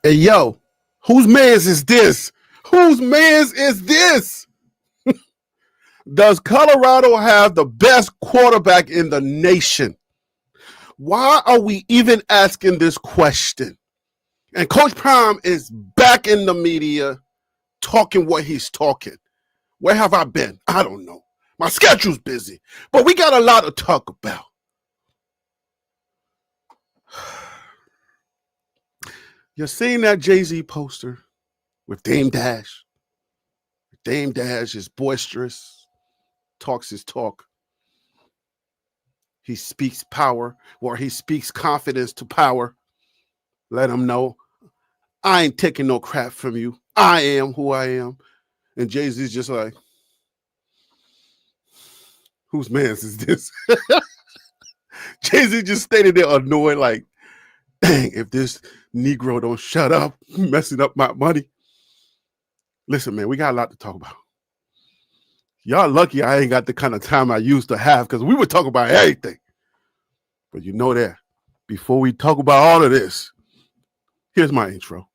Hey, yo, whose man's is this? Whose man's is this? Does Colorado have the best quarterback in the nation? Why are we even asking this question? And Coach Prime is back in the media talking what he's talking. Where have I been? I don't know. My schedule's busy, but we got a lot to talk about. You're seeing that Jay-Z poster with Dame Dash. Dame Dash is boisterous, talks his talk. He speaks power, or he speaks confidence to power. Let him know, I ain't taking no crap from you. I am who I am. And Jay-Z's just like, whose man's is this? Jay-Z just stayed there annoyed, like, dang, if this Negro don't shut up, messing up my money. Listen, man, we got a lot to talk about. Y'all lucky I ain't got the kind of time I used to have because we would talk about everything. But you know that. Before we talk about all of this, here's my intro.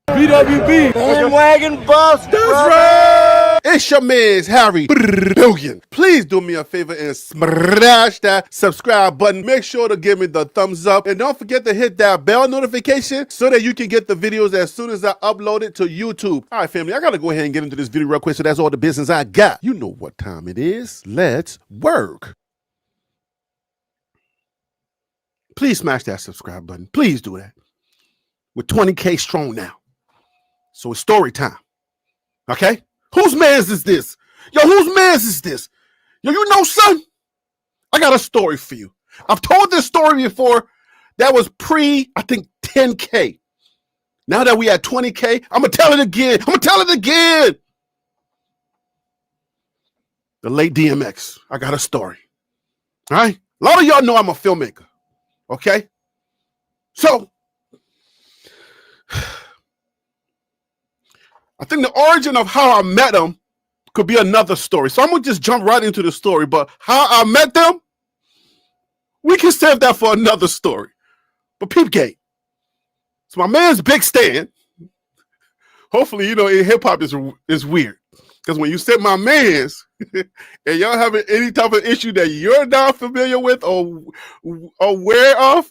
BWB. Bandwagon buffs. That's right. It's your man's Harry Billion. Please do me a favor and smash that subscribe button. Make sure to give me the thumbs up. And don't forget to hit that bell notification so that you can get the videos as soon as I upload it to YouTube. All right, family, I got to go ahead and get into this video real quick. So that's all the business I got. You know what time it is. Let's work. Please smash that subscribe button. Please do that. We're 20K strong now. So it's story time. Okay? Whose man's is this? Yo, whose man's is this? Yo, you know, son, I got a story for you. I've told this story before. That was I think 10K. Now that we at 20K, I'm going to tell it again. The late DMX. I got a story. All right? A lot of y'all know I'm a filmmaker. Okay? So, I think the origin of how I met them could be another story. So I'm going to just jump right into the story. But how I met them, we can save that for another story. But peep game. So my man's Big Stan. Hopefully, you know, in hip-hop is weird. Because when you say my man's, and y'all having any type of issue that you're not familiar with or aware of,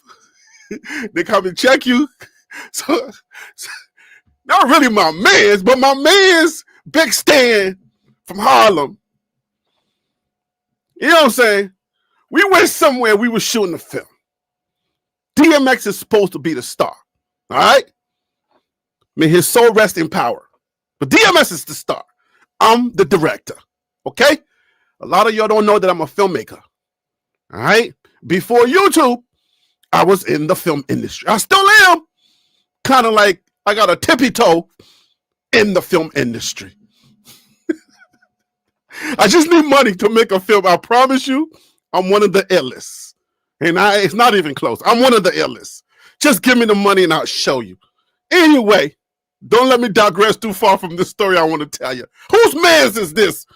they come and check you. So not really my man's, but my man's Big Stan from Harlem. You know what I'm saying? We went somewhere, we were shooting a film. DMX is supposed to be the star. All right? May his soul rest in power. But DMX is the star. I'm the director. Okay? A lot of y'all don't know that I'm a filmmaker. All right? Before YouTube, I was in the film industry. I still am. Kind of like I got a tippy toe in the film industry. I just need money to make a film. I promise you, I'm one of the illest. And it's not even close. I'm one of the illest. Just give me the money and I'll show you. Anyway, don't let me digress too far from this story I want to tell you. Whose man's is this?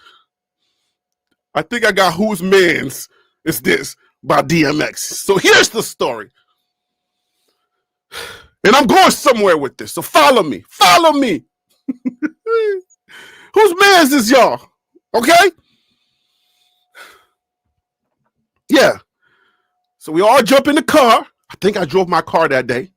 I think I got Whose Man's Is This by DMX. So here's the story. And I'm going somewhere with this. So follow me. Follow me. Whose man's is y'all? Okay? Yeah. So we all jump in the car. I think I drove my car that day.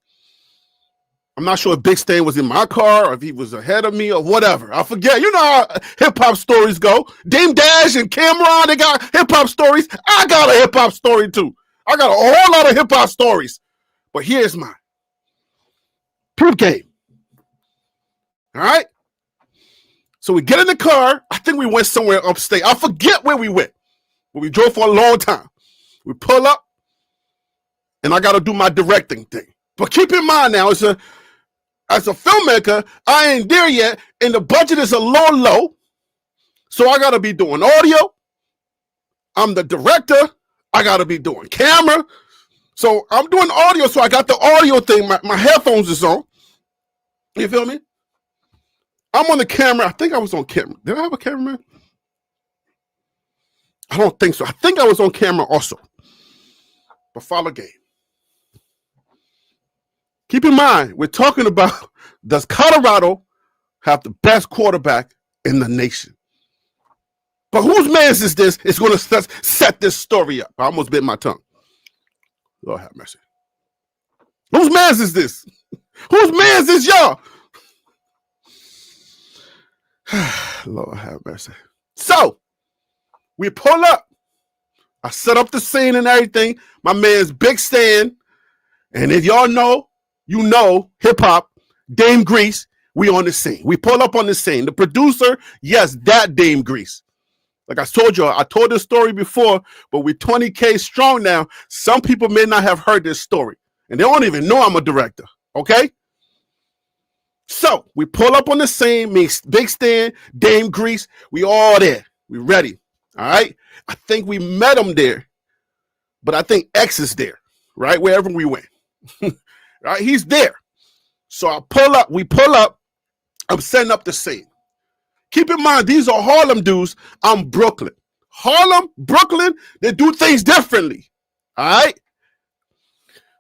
I'm not sure if Big Stan was in my car or if he was ahead of me or whatever. I forget. You know how hip-hop stories go. Dame Dash and Cameron, they got hip-hop stories. I got a hip-hop story too. I got a whole lot of hip-hop stories. But here's mine. Peep game. All right? So we get in the car. I think we went somewhere upstate. I forget where we went. But we drove for a long time. We pull up, and I got to do my directing thing. But keep in mind now, as a filmmaker, I ain't there yet, and the budget is a low. So I got to be doing audio. I'm the director. I got to be doing camera. So I'm doing audio, so I got the audio thing. My headphones is on. You feel me? I'm on the camera. I think I was on camera. Did I have a cameraman? I don't think so. I think I was on camera also. But follow game. Keep in mind, we're talking about, does Colorado have the best quarterback in the nation? But whose man's is this? It's going to set this story up. I almost bit my tongue. Lord have mercy. Whose man's is this? Whose man's is y'all? Lord have mercy. So, we pull up. I set up the scene and everything. My man's Big Stan. And if y'all know, you know, hip-hop, Dame Grease, we on the scene. We pull up on the scene. The producer, yes, that Dame Grease. Like I told you, I told this story before, but we're 20K strong now. Some people may not have heard this story. And they don't even know I'm a director, okay? So, we pull up on the scene, me, Big Stan, Dame Grease, we all there. We ready, all right? I think we met him there, but I think X is there, right? Wherever we went. Right? He's there. So we pull up, I'm setting up the scene. Keep in mind, these are Harlem dudes. I'm Brooklyn. Harlem, Brooklyn, they do things differently. All right?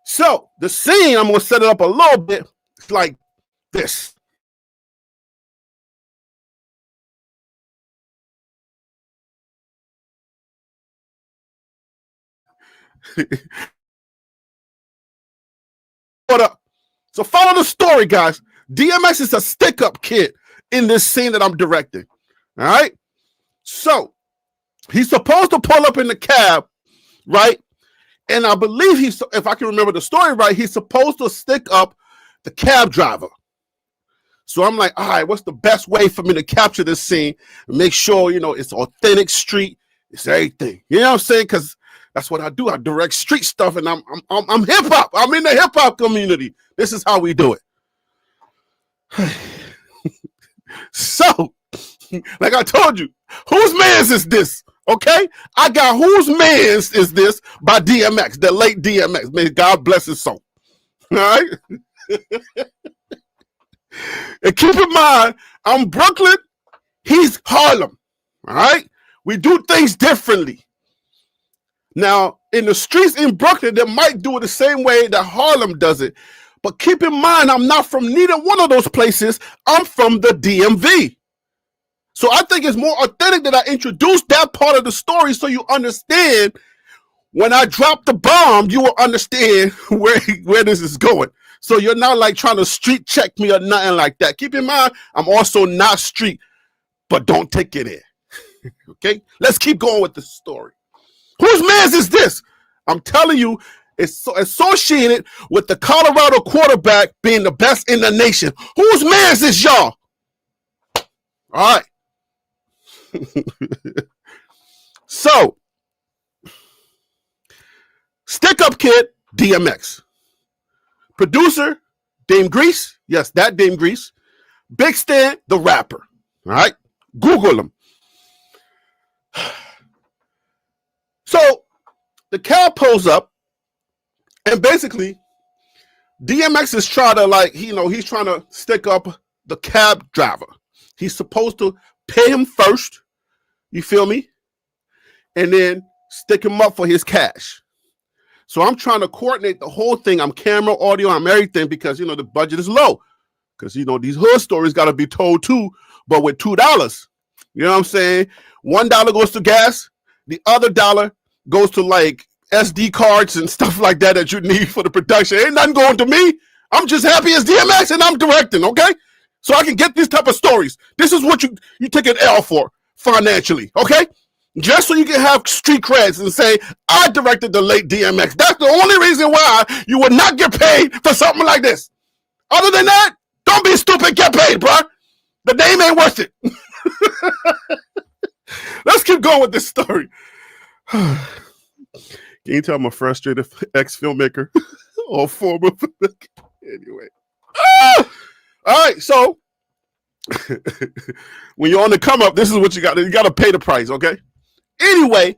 So the scene, I'm going to set it up a little bit. It's like this. What up? So follow the story, guys. DMX is a stick-up kid in this scene that I'm directing. All right? So he's supposed to pull up in the cab, right? And I believe if I can remember the story right, he's supposed to stick up the cab driver. So I'm like, all right, what's the best way for me to capture this scene and make sure, you know, it's authentic street, it's everything. You know what I'm saying? Because that's what I do. I direct street stuff, and I'm hip hop. I'm in the hip hop community. This is how we do it. So, like I told you, whose man's is this? Okay, I got Whose Man's Is This by DMX, the late DMX. May God bless his soul. All right. And keep in mind, I'm Brooklyn. He's Harlem. All right. We do things differently. Now, in the streets in Brooklyn, they might do it the same way that Harlem does it. But keep in mind, I'm not from neither one of those places. I'm from the DMV. So I think it's more authentic that I introduce that part of the story so you understand when I drop the bomb, you will understand where this is going. So you're not like trying to street check me or nothing like that. Keep in mind, I'm also not street, but don't take it in. Okay? Let's keep going with the story. Whose man's is this? I'm telling you, it's associated with the Colorado quarterback being the best in the nation. Whose man's is y'all? All right. So, stick up kid, DMX. Producer, Dame Grease. Yes, that Dame Grease. Big Stan, the rapper. All right. Google him. So, the cab pulls up, and basically, DMX is trying to he's trying to stick up the cab driver. He's supposed to pay him first, you feel me? And then stick him up for his cash. So I'm trying to coordinate the whole thing. I'm camera, audio, I'm everything because, you know, the budget is low. Because, you know, these hood stories got to be told too, but with $2. You know what I'm saying? $1 goes to gas. The other dollar goes to like SD cards and stuff like that you need for the production. Ain't nothing going to me. I'm just happy as DMX and I'm directing, okay? So I can get these type of stories. This is what you take an L for financially, okay? Just so you can have street creds and say, I directed the late DMX. That's the only reason why you would not get paid for something like this. Other than that, don't be stupid, get paid, bro. The name ain't worth it. Let's keep going with this story. Can you tell I'm a frustrated ex-filmmaker or former filmmaker? Anyway. All right, so when you're on the come up, this is what you got. You got to pay the price, okay? Anyway,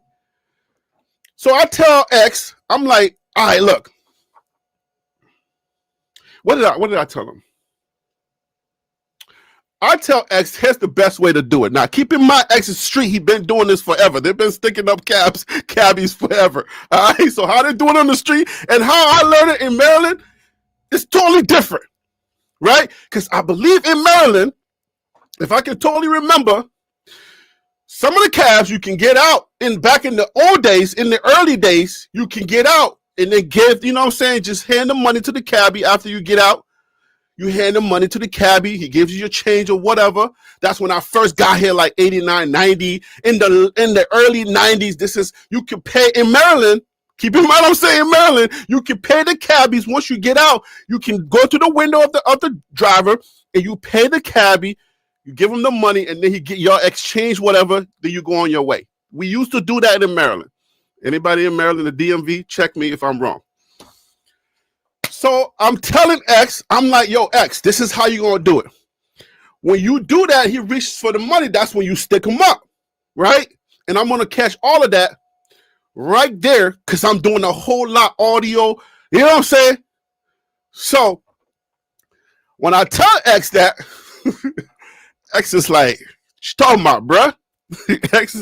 so I tell X, I'm like, all right, look. What did I tell him? I tell X, here's the best way to do it. Now, keep in mind, X's street, he's been doing this forever. They've been sticking up cabbies forever. All right, so how they doing on the street and how I learned it in Maryland, It's totally different, right? Because I believe in Maryland, if I can totally remember, some of the cabs you can get out back in the old days, in the early days, you can get out and then give, you know what I'm saying, just hand the money to the cabbie after you get out. You hand the money to the cabbie. He gives you your change or whatever. That's when I first got here, like 89, 90. In the early 90s, this is, you can pay in Maryland. Keep in mind I'm saying Maryland, you can pay the cabbies once you get out. You can go to the window of the driver and you pay the cabbie. You give him the money and then he get your exchange, whatever, then you go on your way. We used to do that in Maryland. Anybody in Maryland, the DMV, check me if I'm wrong. So I'm telling X, I'm like, yo, X, this is how you're going to do it. When you do that, he reaches for the money. That's when you stick him up, right? And I'm going to catch all of that right there because I'm doing a whole lot audio. You know what I'm saying? So when I tell X that, X is like, what you talking about, bruh? X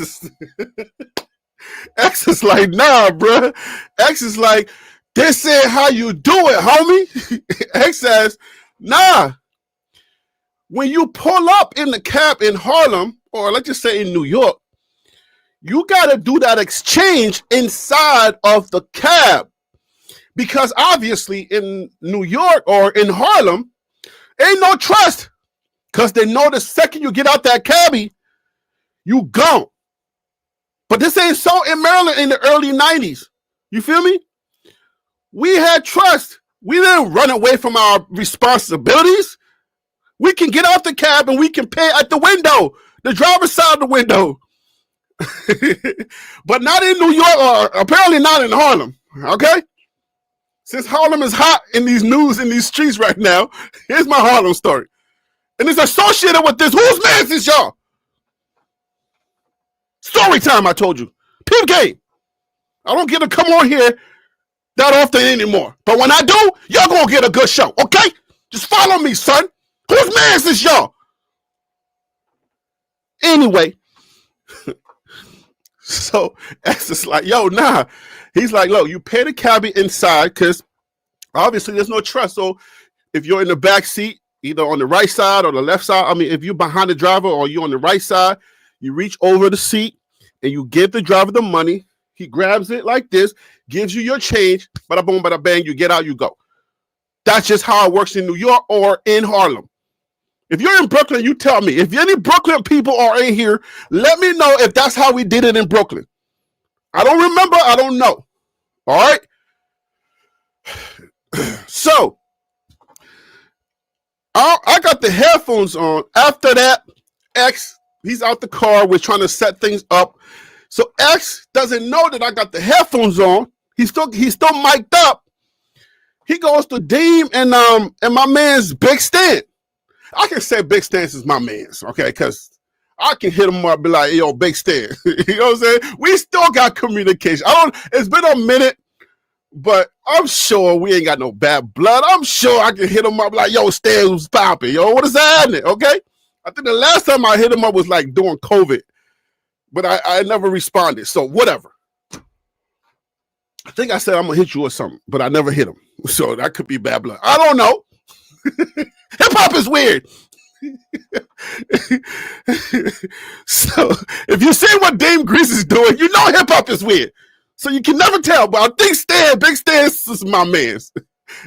is like, nah, bruh. X is like, this ain't how you do it, homie. X says, nah. When you pull up in the cab in Harlem, or let's just say in New York, you got to do that exchange inside of the cab. Because obviously in New York or in Harlem, ain't no trust. Because they know the second you get out that cabbie, you gone. But this ain't so in Maryland in the early 90s. You feel me? We had trust. We didn't run away from our responsibilities. We can get out the cab and we can pay at the window, the driver's side of the window. But not in New York, or apparently not in Harlem, okay? Since Harlem is hot in these news, in these streets right now, here's my Harlem story. And it's associated with this. Whose man is this, y'all? Story time, I told you. Peep game. I don't get to come on here that often anymore. But when I do, y'all gonna get a good show, okay? Just follow me, son. Whose man is this, y'all? Anyway, so X is like, yo, nah. He's like, look, you pay the cabbie inside because obviously there's no trust. So if you're in the back seat, either on the right side or the left side, I mean, if you're behind the driver or you're on the right side, you reach over the seat and you give the driver the money. He grabs it like this, gives you your change, bada boom, bada bang, you get out, you go. That's just how it works in New York or in Harlem. If you're in Brooklyn, you tell me. If any Brooklyn people are in here, let me know if that's how we did it in Brooklyn. I don't remember. I don't know. All right? So, I got the headphones on. After that, X, he's out the car. We're trying to set things up. So X doesn't know that I got the headphones on. He's still mic'd up. He goes to Deem and my man's Big Stan. I can say Big Stan is my man's, okay? Because I can hit him up and be like, yo, Big Stan. You know what I'm saying? We still got communication. It's been a minute, but I'm sure we ain't got no bad blood. I'm sure I can hit him up like, yo, Stan was popping. Yo, what is happening? Okay? I think the last time I hit him up was like during COVID, but I never responded. So whatever. I think I said I'm going to hit you or something, but I never hit him. So that could be bad blood. I don't know. Hip-hop is weird. So if you see what Dame Grease is doing, you know hip-hop is weird. So you can never tell, but I think Big Stan is my man's.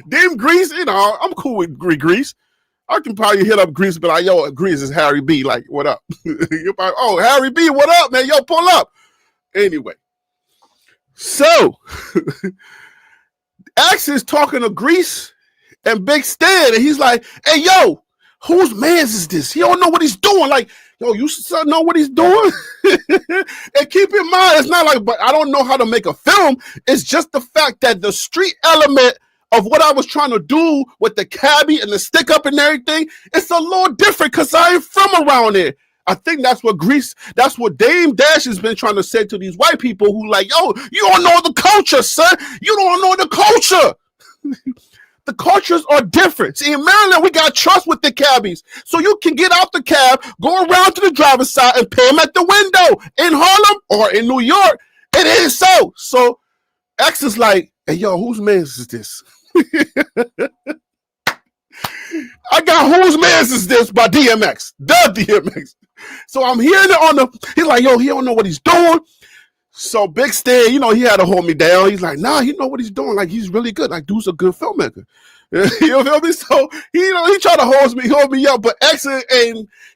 Dame Grease, you know, I'm cool with Grease. I can probably hit up Grease, but like, yo, Grease is Harry B. Like, what up? You're probably, oh, Harry B, what up, man? Yo, pull up. Anyway. So, Axe is talking to Grease and Big Stan, and he's like, hey, yo, whose man's is this? He don't know what he's doing. Like, yo, you should know what he's doing. And keep in mind, it's not like, but I don't know how to make a film. It's just the fact that the street element of what I was trying to do with the cabbie and the stick up and everything, it's a little different because I ain't from around there. I think that's what Dame Dash has been trying to say to these white people who like, yo, you don't know the culture, son. You don't know the culture. The cultures are different. See, in Maryland, we got trust with the cabbies. So you can get out the cab, go around to the driver's side and pay them at the window. In Harlem or in New York, it ain't so. So X is like, hey, yo, whose man is this? man's is this by DMX? The DMX. So I'm hearing it on the, he's like, yo, he don't know what he's doing. So Big Stan, you know, he had to hold me down. He's like, nah, he know what he's doing. Like, he's really good. Like, dude's a good filmmaker. You know what I mean? So he tried to hold me up, but X and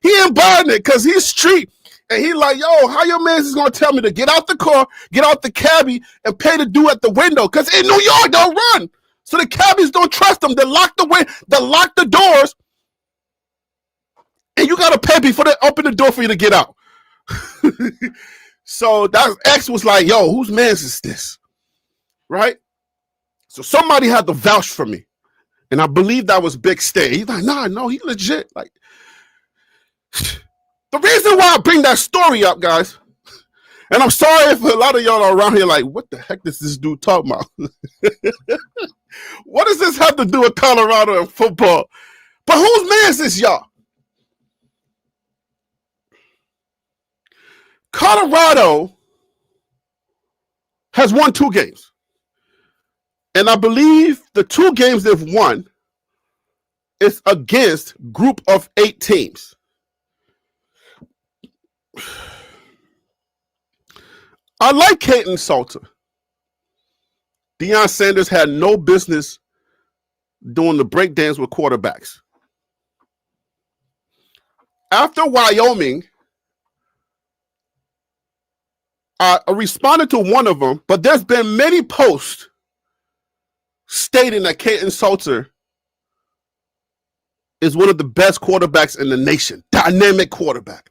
he embodied it because he's street. And he like, yo, how your man is gonna tell me to get out the car, get out the cabbie, and pay the dude at the window? Because in New York, they'll run. So the cabbies don't trust them. They lock the doors, and you gotta pay before they open the door for you to get out. So that X was like, yo, whose man's is this? Right? So somebody had to vouch for me. And I believe that was Big Stan. He's like, nah, no, he legit. Like, the reason why I bring that story up, guys, and I'm sorry if a lot of y'all are around here like, what the heck does this dude talk about? What does this have to do with Colorado and football? But whose man is this, y'all? Colorado has won 2 games. And I believe the 2 games they've won is against group of 8 teams. I like Caden Salter. Deion Sanders had no business doing the breakdance with quarterbacks. After Wyoming, I responded to one of them, but there's been many posts stating that Caden Salter is one of the best quarterbacks in the nation. Dynamic quarterback.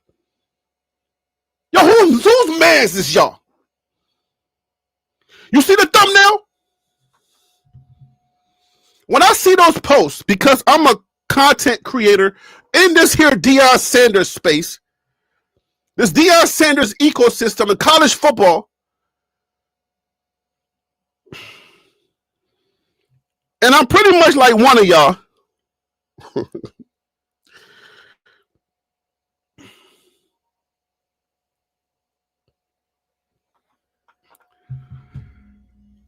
Yo, whose man is this, y'all? You see the thumbnail? When I see those posts, because I'm a content creator in this here Deion Sanders space, this Deion Sanders ecosystem in college football, and I'm pretty much like one of y'all.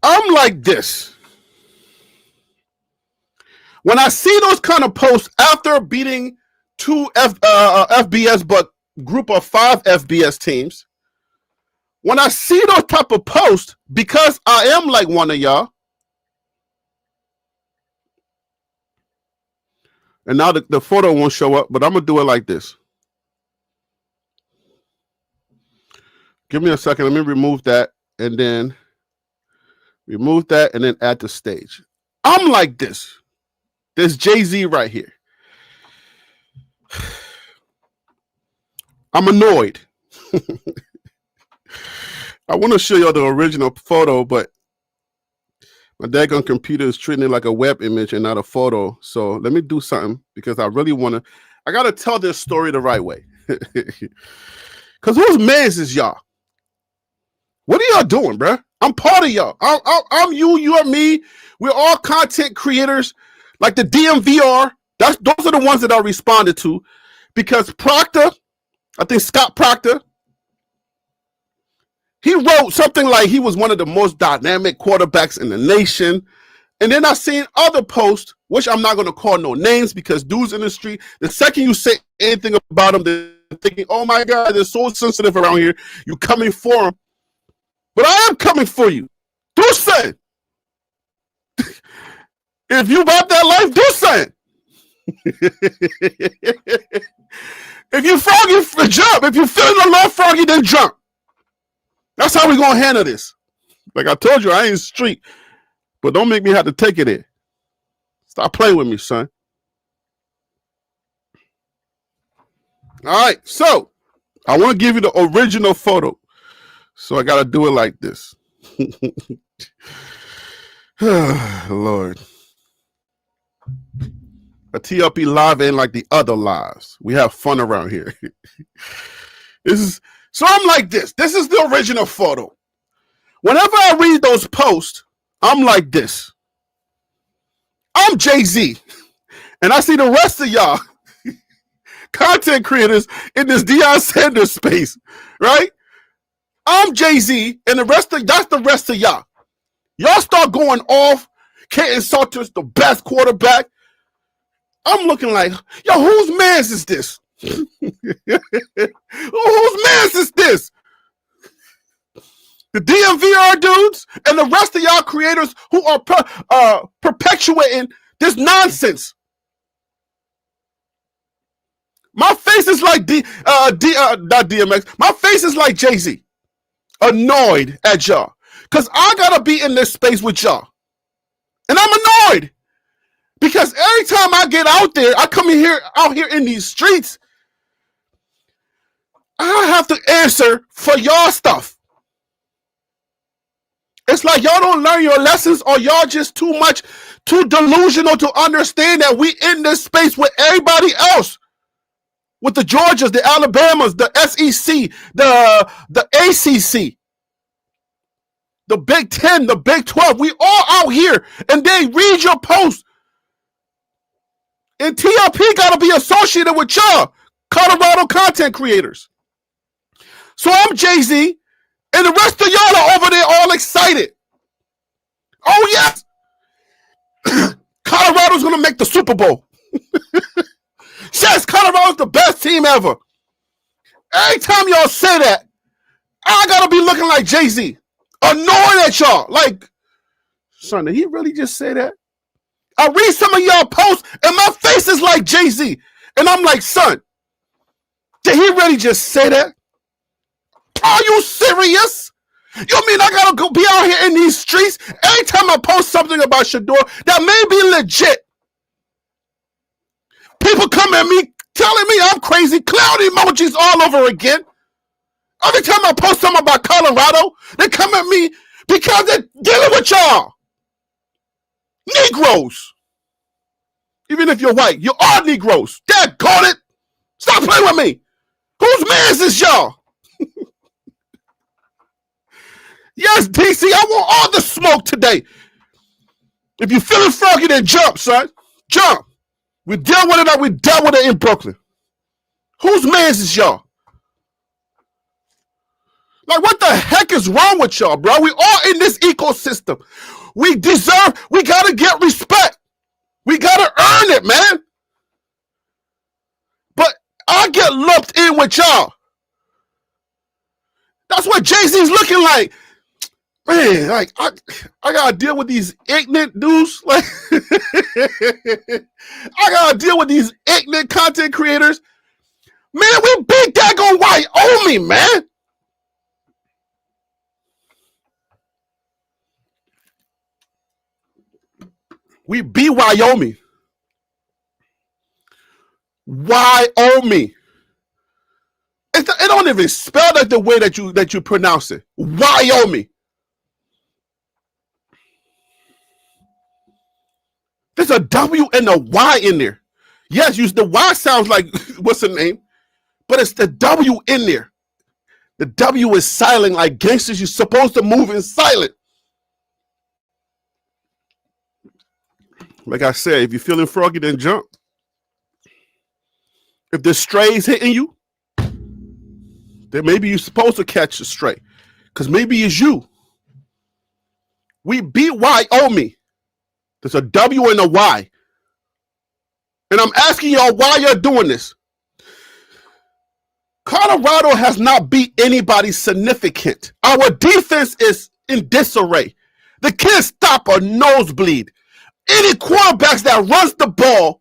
I'm like this. When I see those kind of posts after beating 2 FBS, but group of 5 FBS teams, when I see those type of posts, because I am like one of y'all, and now the photo won't show up, but I'm going to do it like this. Give me a second. Let me remove that, and then remove that, and then add the stage. I'm like this. There's Jay-Z right here. I'm annoyed. I want to show you the original photo, but my daggone computer is treating it like a web image and not a photo. So let me do something because I really want to. I got to tell this story the right way. Because whose man's is y'all? What are y'all doing, bro? I'm part of y'all. I'm you, you are me. We're all content creators. Like the DMVR, those are the ones that I responded to, because Proctor, I think Scott Proctor, he wrote something like he was one of the most dynamic quarterbacks in the nation. And then I seen other posts, which I'm not going to call no names because dudes in the street, the second you say anything about them, they're thinking, oh my God, they're so sensitive around here. You coming for them. But I am coming for you. Do something. If you about that life, do something. If you froggy, jump. If you feeling a little froggy, then jump. That's how we gonna handle this. Like I told you, I ain't street, but don't make me have to take it in. Stop playing with me, son. All right, so I want to give you the original photo. So I gotta do it like this. Lord. A TLP live ain't like the other lives. We have fun around here. So I'm like this. This is the original photo. Whenever I read those posts, I'm like this. I'm Jay-Z. And I see the rest of y'all content creators in this Deion Sanders space, right? I'm Jay-Z, and that's the rest of y'all. Y'all start going off. Caden Salter's the best quarterback. I'm looking like, yo, whose man's is this? Whose man's is this? The DMVR dudes and the rest of y'all creators who are perpetuating this nonsense. My face is like not DMX. My face is like Jay-Z. Annoyed at y'all. Because I got to be in this space with y'all. And I'm annoyed. Because every time I get out there, I come out here in these streets, I have to answer for y'all stuff. It's like y'all don't learn your lessons, or y'all just too delusional to understand that we in this space with everybody else. With the Georgias, the Alabamas, the SEC, the ACC, the Big 10, the Big 12. We all out here, and they read your posts. And TLP got to be associated with y'all, Colorado content creators. So I'm Jay-Z, and the rest of y'all are over there all excited. Oh, yes. Colorado's going to make the Super Bowl. Yes, Colorado's the best team ever. Every time y'all say that, I got to be looking like Jay-Z. Annoyed at y'all. Like, son, did he really just say that? I read some of y'all posts, and my face is like Jay-Z. And I'm like, son, did he really just say that? Are you serious? You mean I gotta go be out here in these streets every time I post something about Shador that may be legit? People come at me telling me I'm crazy, clown emojis all over again. Every time I post something about Colorado, they come at me because they're dealing with y'all. Negroes. Even if you're white, you are Negroes. Daggone it. Stop playing with me. Whose man's is y'all? Yes, DC, I want all the smoke today. If you're feeling froggy, then jump, son. Jump. We dealt with it like we dealt with it in Brooklyn. Whose man's is y'all? Like, what the heck is wrong with y'all, bro? We all in this ecosystem. We got to get respect. We got to earn it, man. But I get lumped in with y'all. That's what Jay-Z's looking like. Man, like, I got to deal with these ignorant dudes. Like, I got to deal with these ignorant content creators. Man, we big daggone Wyoming, man. We beat Wyoming. Wyoming. It don't even spell that the way that you pronounce it. Wyoming. There's a W and a Y in there. Yes, the Y sounds like what's the name, but it's the W in there. The W is silent, like gangsters. You're supposed to move in silent. Like I said, if you're feeling froggy, then jump. If the stray's hitting you, then maybe you're supposed to catch a stray, because maybe it's you. We beat Wyoming. There's a W and a Y. And I'm asking y'all why you're doing this. Colorado has not beat anybody significant. Our defense is in disarray. The kids stop a nosebleed. Any quarterbacks that runs the ball,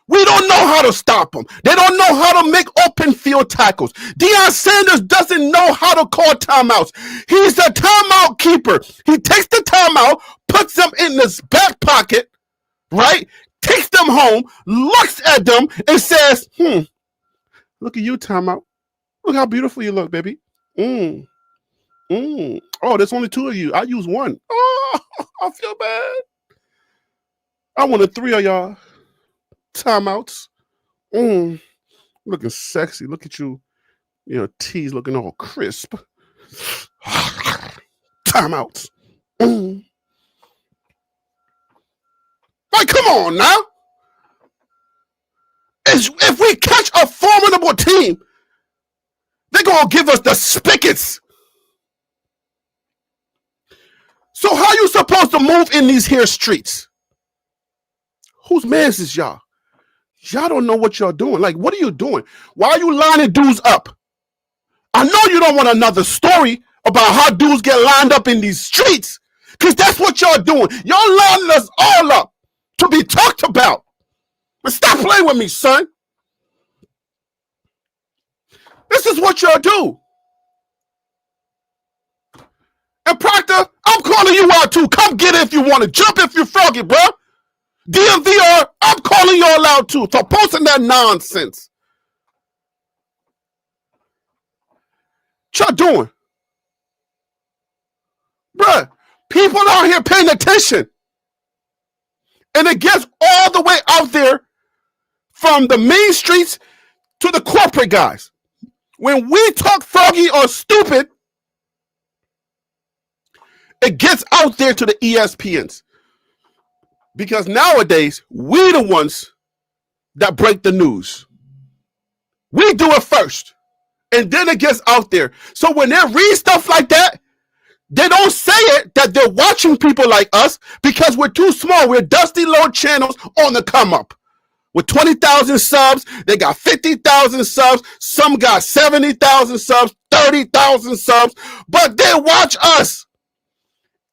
we don't know how to stop them. They don't know how to make open field tackles. Deion Sanders doesn't know how to call timeouts. He's a timeout keeper. He takes the timeout, puts them in his back pocket, right? Takes them home, looks at them, and says, look at you, timeout. Look how beautiful you look, baby. Oh, there's only two of you. I use one. Oh, I feel bad. I wanted three of y'all. Timeouts. Looking sexy. Look at you. Your tees looking all crisp. Timeouts. Like, come on now. If we catch a formidable team, they're going to give us the spigots. So how you supposed to move in these here streets? Whose man's is y'all? Y'all don't know what y'all doing. Like, what are you doing? Why are you lining dudes up? I know you don't want another story about how dudes get lined up in these streets, because that's what y'all doing. Y'all lining us all up to be talked about. But stop playing with me, son. This is what y'all do. And Proctor, I'm calling you out too. Come get it if you want to. Jump if you're froggy, bro. DMVR, I'm calling y'all out too for posting that nonsense. What y'all doing? Bruh, people out here paying attention. And it gets all the way out there from the main streets to the corporate guys. When we talk froggy or stupid, it gets out there to the ESPNs. Because nowadays, we the ones that break the news. We do it first. And then it gets out there. So when they read stuff like that, they don't say it that they're watching people like us because we're too small. We're dusty little channels on the come up. With 20,000 subs, they got 50,000 subs. Some got 70,000 subs, 30,000 subs. But they watch us.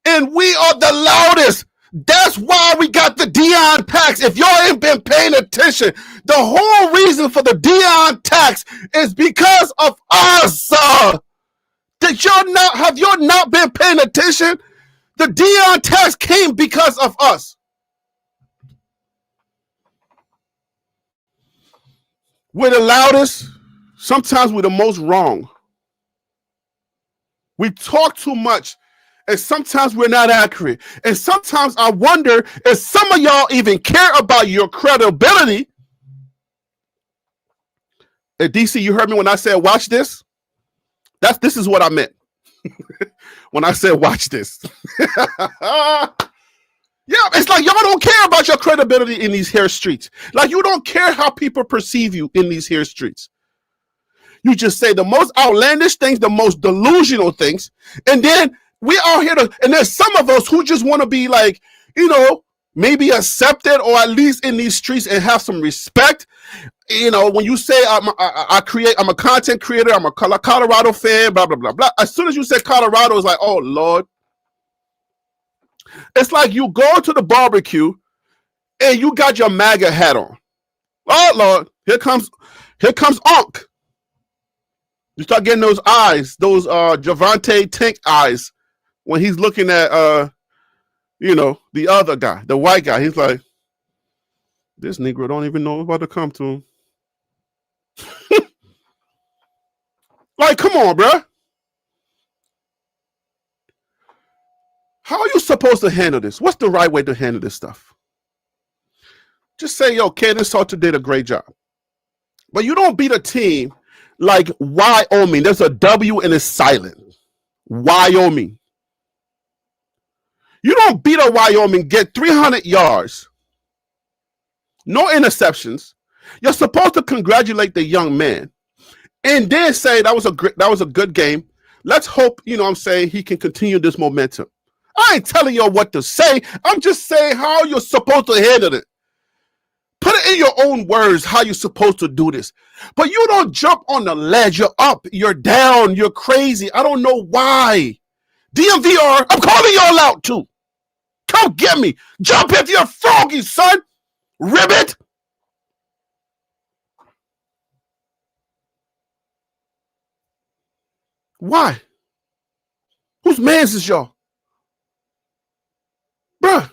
And we are the loudest. That's why we got the Deion tax. If y'all ain't been paying attention, the whole reason for the Deion tax is because of us. Have y'all not been paying attention? The Deion tax came because of us. We're the loudest. Sometimes we're the most wrong. We talk too much. And sometimes we're not accurate. And sometimes I wonder if some of y'all even care about your credibility. Hey, DC, you heard me when I said watch this? This is what I meant. When I said watch this. Yeah, it's like y'all don't care about your credibility in these here streets. Like you don't care how people perceive you in these here streets. You just say the most outlandish things, the most delusional things, and then we out here and there's some of us who just want to be like, maybe accepted or at least in these streets and have some respect. When you say I'm a content creator, I'm a Colorado fan, blah, blah, blah, blah. As soon as you say Colorado, it's like, oh, Lord. It's like you go to the barbecue and you got your MAGA hat on. Oh, Lord, here comes Unc. You start getting those eyes, those Javante Tank eyes when he's looking at, the other guy, the white guy. He's like, this Negro don't even know about to come to him. Like, come on, bruh. How are you supposed to handle this? What's the right way to handle this stuff? Just say, yo, Candace Salter did a great job. But you don't beat a team like Wyoming. There's a W and it's silent. Wyoming. You don't beat a Wyoming, get 300 yards, no interceptions. You're supposed to congratulate the young man and then say that was a good game. Let's hope, he can continue this momentum. I ain't telling you what to say. I'm just saying how you're supposed to handle it. Put it in your own words how you're supposed to do this. But you don't jump on the ledge. You're up. You're down. You're crazy. I don't know why. DMVR, I'm calling y'all out too. Come get me. Jump if you're froggy, son. Ribbit. Why? Whose mans is y'all? Bruh.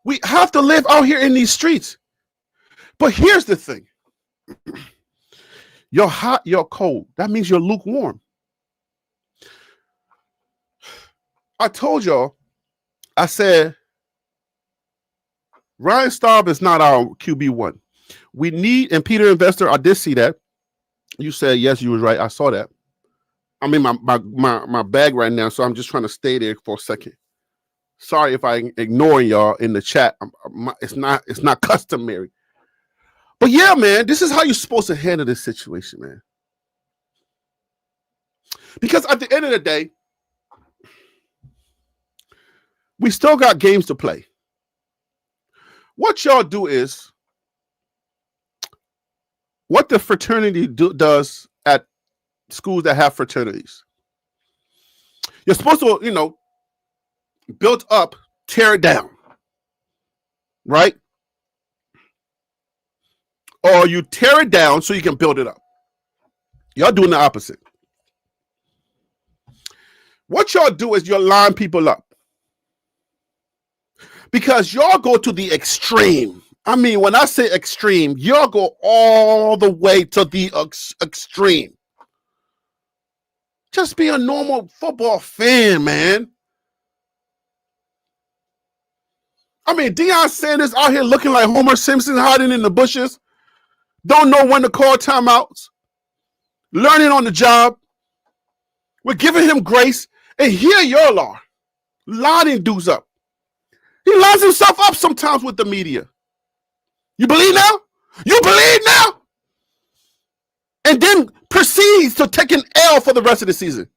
We have to live out here in these streets. But here's the thing. You're hot, you're cold. That means you're lukewarm. I told y'all, I said, Ryan Staub is not our QB1. We need, and Peter Investor, I did see that. You said, yes, you was right. I saw that. I'm in my bag right now, so I'm just trying to stay there for a second. Sorry if I ignore y'all in the chat. It's not customary. But yeah, man, this is how you're supposed to handle this situation, man. Because at the end of the day, we still got games to play. What y'all do is what the fraternity does at schools that have fraternities. You're supposed to, build up, tear it down, right? Or you tear it down so you can build it up. Y'all doing the opposite. What y'all do is you line people up. Because y'all go to the extreme. I mean, when I say extreme, y'all go all the way to the extreme. Just be a normal football fan, man. I mean, Deion Sanders out here looking like Homer Simpson hiding in the bushes. Don't know when to call timeouts. Learning on the job. We're giving him grace. And here y'all are. Lining dudes up. He lines himself up sometimes with the media. You believe now? You believe now? And then proceeds to take an L for the rest of the season.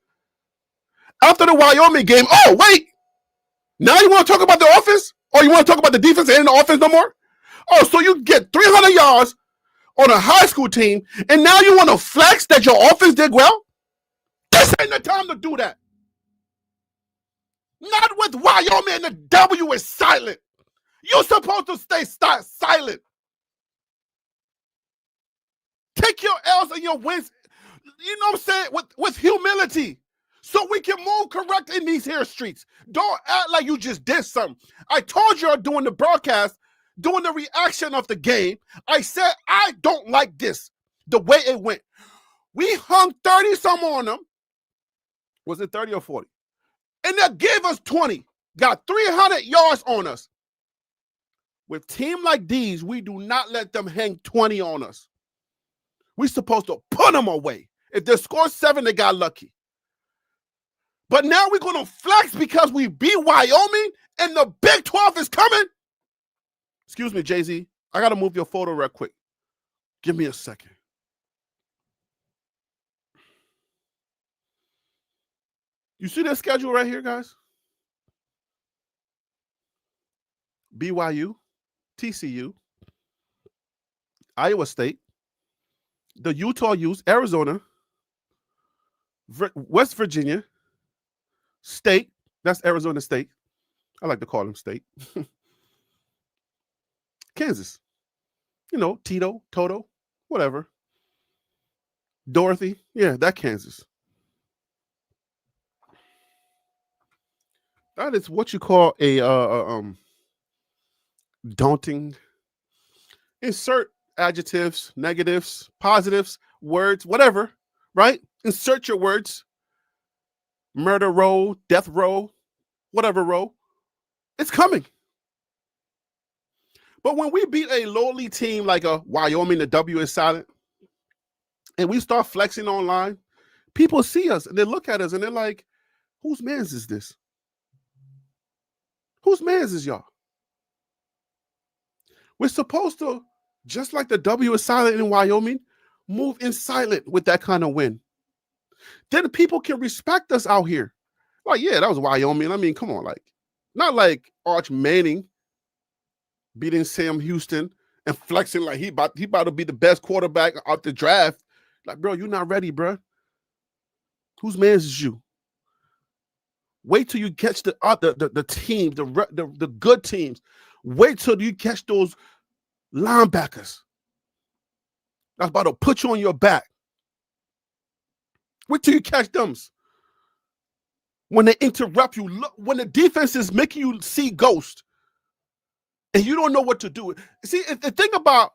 After the Wyoming game, oh, wait. Now you want to talk about the offense? Or you want to talk about the defense and the offense no more? Oh, so you get 300 yards on a high school team, and now you want to flex that your offense did well? This ain't the time to do that. Not with Wyoming, and the W is silent. You're supposed to stay silent. Take your L's and your wins, you know what I'm saying, with humility. So we can move correct in these here streets. Don't act like you just did something. I told you during the broadcast, during the reaction of the game, I said, I don't like this, the way it went. We hung 30 some on them. Was it 30 or 40? And they gave us 20. Got 300 yards on us. With teams like these, we do not let them hang 20 on us. We're supposed to put them away. If they score 7, they got lucky. But now we're going to flex because we beat Wyoming and the Big 12 is coming. Excuse me, Jay-Z. I got to move your photo real quick. Give me a second. You see this schedule right here, guys? BYU, TCU, Iowa State, the Utah Utes, Arizona, West Virginia, State. That's Arizona State. I like to call them State. Kansas. Tito, Toto, whatever. Dorothy. Yeah, that Kansas. That is what you call a daunting. Insert adjectives, negatives, positives, words, whatever, right? Insert your words. Murder row, death row, whatever row. It's coming. But when we beat a lowly team like a Wyoming, the W is silent, and we start flexing online, people see us and they look at us and they're like, whose mans is this? Whose mans is y'all? We're supposed to, just like the W is silent in Wyoming, move in silent with that kind of win. Then people can respect us out here. Like, yeah, that was Wyoming. I mean, come on, not like Arch Manning beating Sam Houston and flexing like he about to be the best quarterback out the draft. Like, bro, you're not ready, bro. Whose man's is you? Wait till you catch the teams, the good teams. Wait till you catch those linebackers that's about to put you on your back. Wait till you catch them. When they interrupt you, look, when the defense is making you see ghost and you don't know what to do. See, the thing about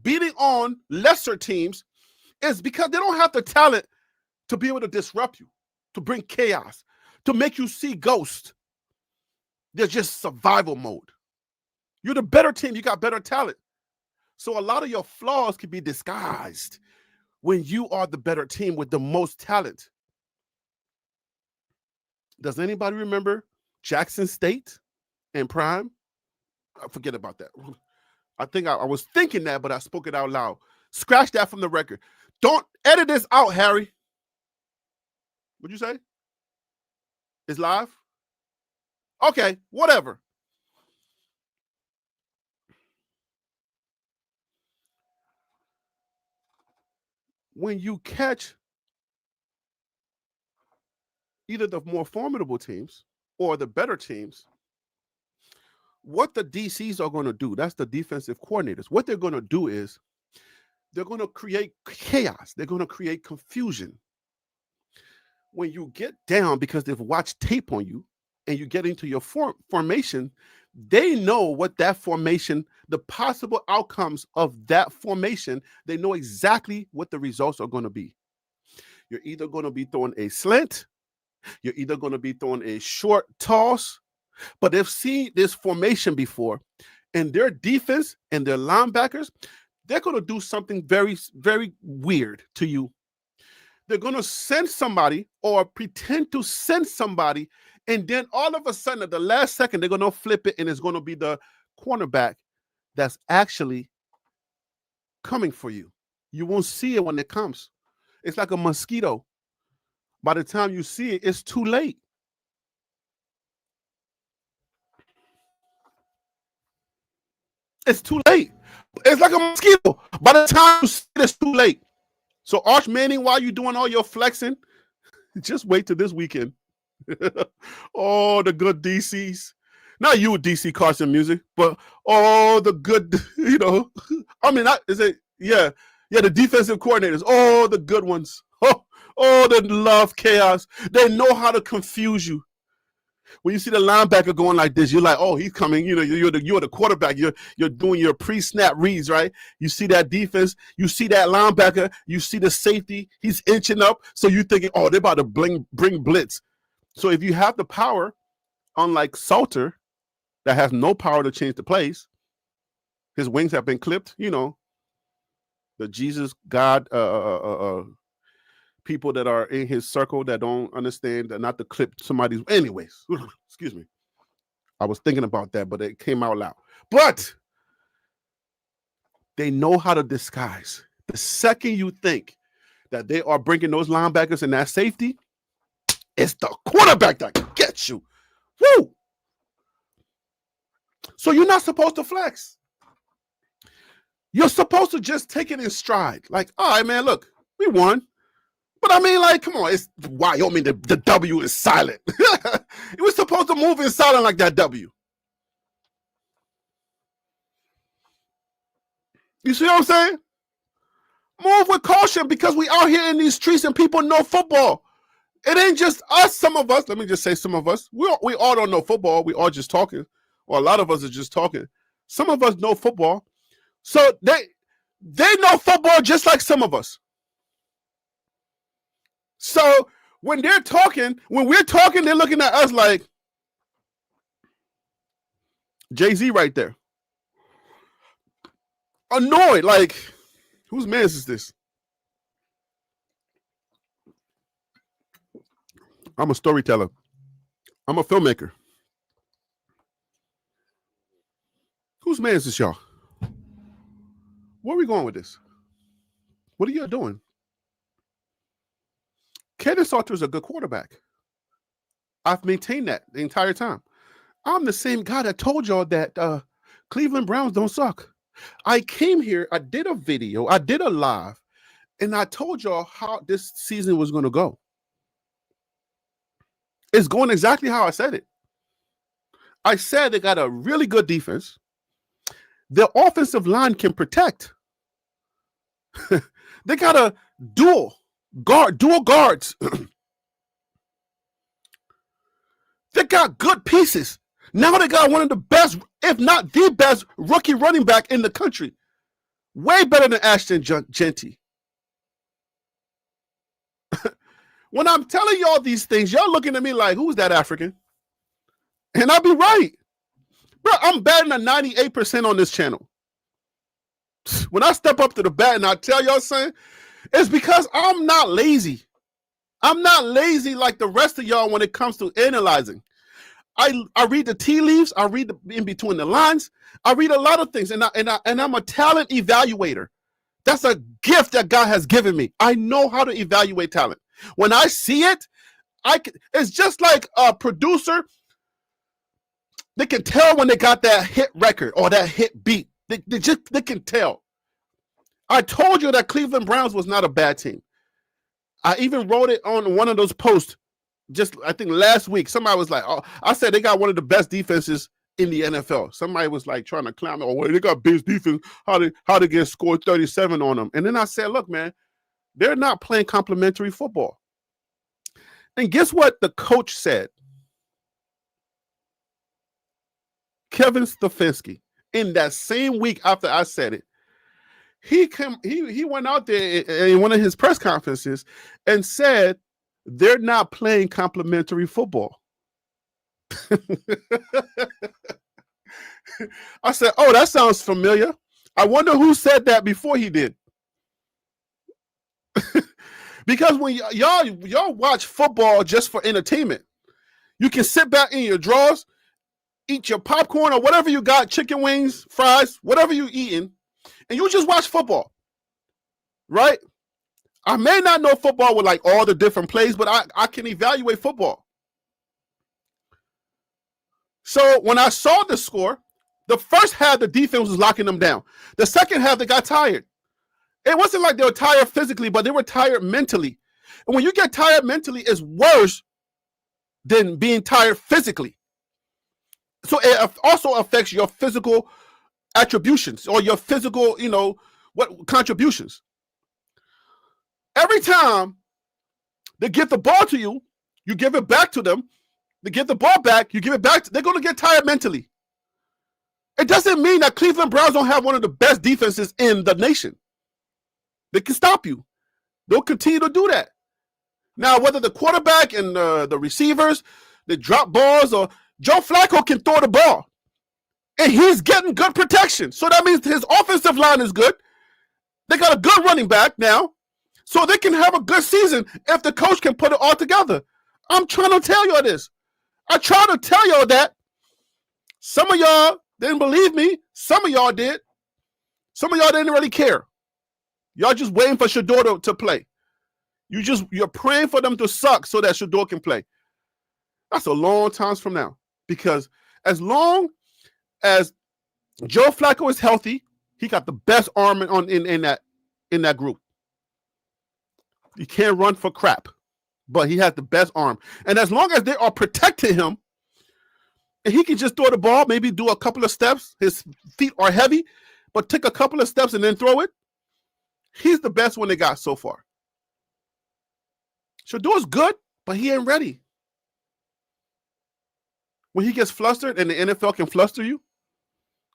beating on lesser teams is because they don't have the talent to be able to disrupt you, to bring chaos, to make you see ghost. They're just survival mode. You're the better team. You got better talent. So a lot of your flaws can be disguised when you are the better team with the most talent. Does anybody remember Jackson State in prime? Forget about that. I think I was thinking that, but I spoke it out loud. Scratch that from the record. Don't edit this out, Harry. What'd you say? It's live? Okay, whatever. when you catch either the more formidable teams or the better teams, what the DCs are going to do, that's the defensive coordinators, what they're going to do is they're going to create chaos. They're going to create confusion. When you get down because they've watched tape on you and you get into your formation, they know what that formation, the possible outcomes of that formation, they know exactly what the results are going to be. You're either going to be throwing a slant, you're either going to be throwing a short toss, but they've seen this formation before, and their defense and their linebackers, they're going to do something very, very weird to you. They're going to send somebody or pretend to send somebody, and then all of a sudden at the last second, they're going to flip it, and it's going to be the cornerback that's actually coming for you. You won't see it when it comes. It's like a mosquito. By the time you see it, it's too late. It's too late. It's like a mosquito. By the time you see it, it's too late. So Arch Manning, while you're doing all your flexing, just wait till this weekend. Oh, the good DCs. Not you with DC Carson music, but all the good, I mean, the defensive coordinators, all the good ones. Oh, they love chaos. They know how to confuse you. When you see the linebacker going like this, you're like, oh, he's coming. You're the quarterback. You're doing your pre-snap reads, right? You see that defense. You see that linebacker. You see the safety. He's inching up. So you're thinking, oh, they're about to bring blitz. So if you have the power, unlike Salter, that has no power to change the plays, his wings have been clipped. The Jesus God people that are in his circle that don't understand that not to clip somebody's. Anyways, excuse me. I was thinking about that, but it came out loud. But they know how to disguise. The second you think that they are bringing those linebackers and that safety, it's the quarterback that gets you. Woo! So you're not supposed to flex. You're supposed to just take it in stride. Like, all right, man, look, we won. But I mean, like, come on, it's Wyoming. The W is silent. It was supposed to move in silent like that W. You see what I'm saying? Move with caution because we out here in these streets and people know football. It ain't just us, some of us. Let me just say some of us. We all don't know football. We all just talking. Or a lot of us are just talking. Some of us know football. So they know football just like some of us. So when we're talking, they're looking at us like Jay-Z right there. Annoyed, like, whose man is this? I'm a storyteller. I'm a filmmaker. Whose man is this, y'all? Where are we going with this? What are you doing? Kaden Salter is a good quarterback. I've maintained that the entire time. I'm the same guy that told y'all that Cleveland Browns don't suck. I came here, I did a video, I did a live, and I told y'all how this season was going to go. It's going exactly how I said it. I said they got a really good defense. Their offensive line can protect. They got a dual guards. They got good pieces. Now they got one of the best, if not the best, rookie running back in the country. Way better than Ashton Genty. When I'm telling y'all these things, y'all looking at me like, who's that African? And I'll be right. Bro, I'm batting a 98% on this channel. When I step up to the bat and I tell y'all something, it's because I'm not lazy. I'm not lazy like the rest of y'all when it comes to analyzing. I read the tea leaves. I read in between the lines. I read a lot of things, and I'm a talent evaluator. That's a gift that God has given me. I know how to evaluate talent. When I see it, it's just like a producer. They can tell when they got that hit record or that hit beat. They can tell. I told you that Cleveland Browns was not a bad team. I even wrote it on one of those posts just, I think, last week. Somebody was like, oh, I said they got one of the best defenses in the NFL. Somebody was like trying to clown me. Oh, well, they got best defense. How they get scored 37 on them? And then I said, look, man, they're not playing complimentary football. And guess what the coach said? Kevin Stefanski, in that same week after I said it, he went out there in one of his press conferences and said they're not playing complimentary football. I said, oh, that sounds familiar. I wonder who said that before he did. Because when y'all watch football just for entertainment, you can sit back in your drawers, eat your popcorn or whatever you got, chicken wings, fries, whatever you eating, and you just watch football, right? I may not know football with like all the different plays, but I can evaluate football. So when I saw the score, the first half, the defense was locking them down. The second half, they got tired. It wasn't like they were tired physically, but they were tired mentally. And when you get tired mentally, it's worse than being tired physically. So it also affects your physical attributions or your physical, what contributions. Every time they give the ball to you, you give it back to them. They give the ball back, you give it back. They're going to get tired mentally. It doesn't mean that Cleveland Browns don't have one of the best defenses in the nation. They can stop you. They'll continue to do that. Now, whether the quarterback and the receivers, they drop balls, or Joe Flacco can throw the ball. And he's getting good protection. So that means his offensive line is good. They got a good running back now. So they can have a good season if the coach can put it all together. I'm trying to tell y'all this. I try to tell y'all that. Some of y'all didn't believe me. Some of y'all did. Some of y'all didn't really care. Y'all just waiting for Shador to play. You're praying for them to suck so that Shador can play. That's a long time from now. Because as long as Joe Flacco is healthy, he got the best arm in that group. He can't run for crap, but he has the best arm. And as long as they are protecting him, and he can just throw the ball, maybe do a couple of steps. His feet are heavy, but take a couple of steps and then throw it. He's the best one they got so far. Shador's good, but he ain't ready. When he gets flustered and the NFL can fluster you,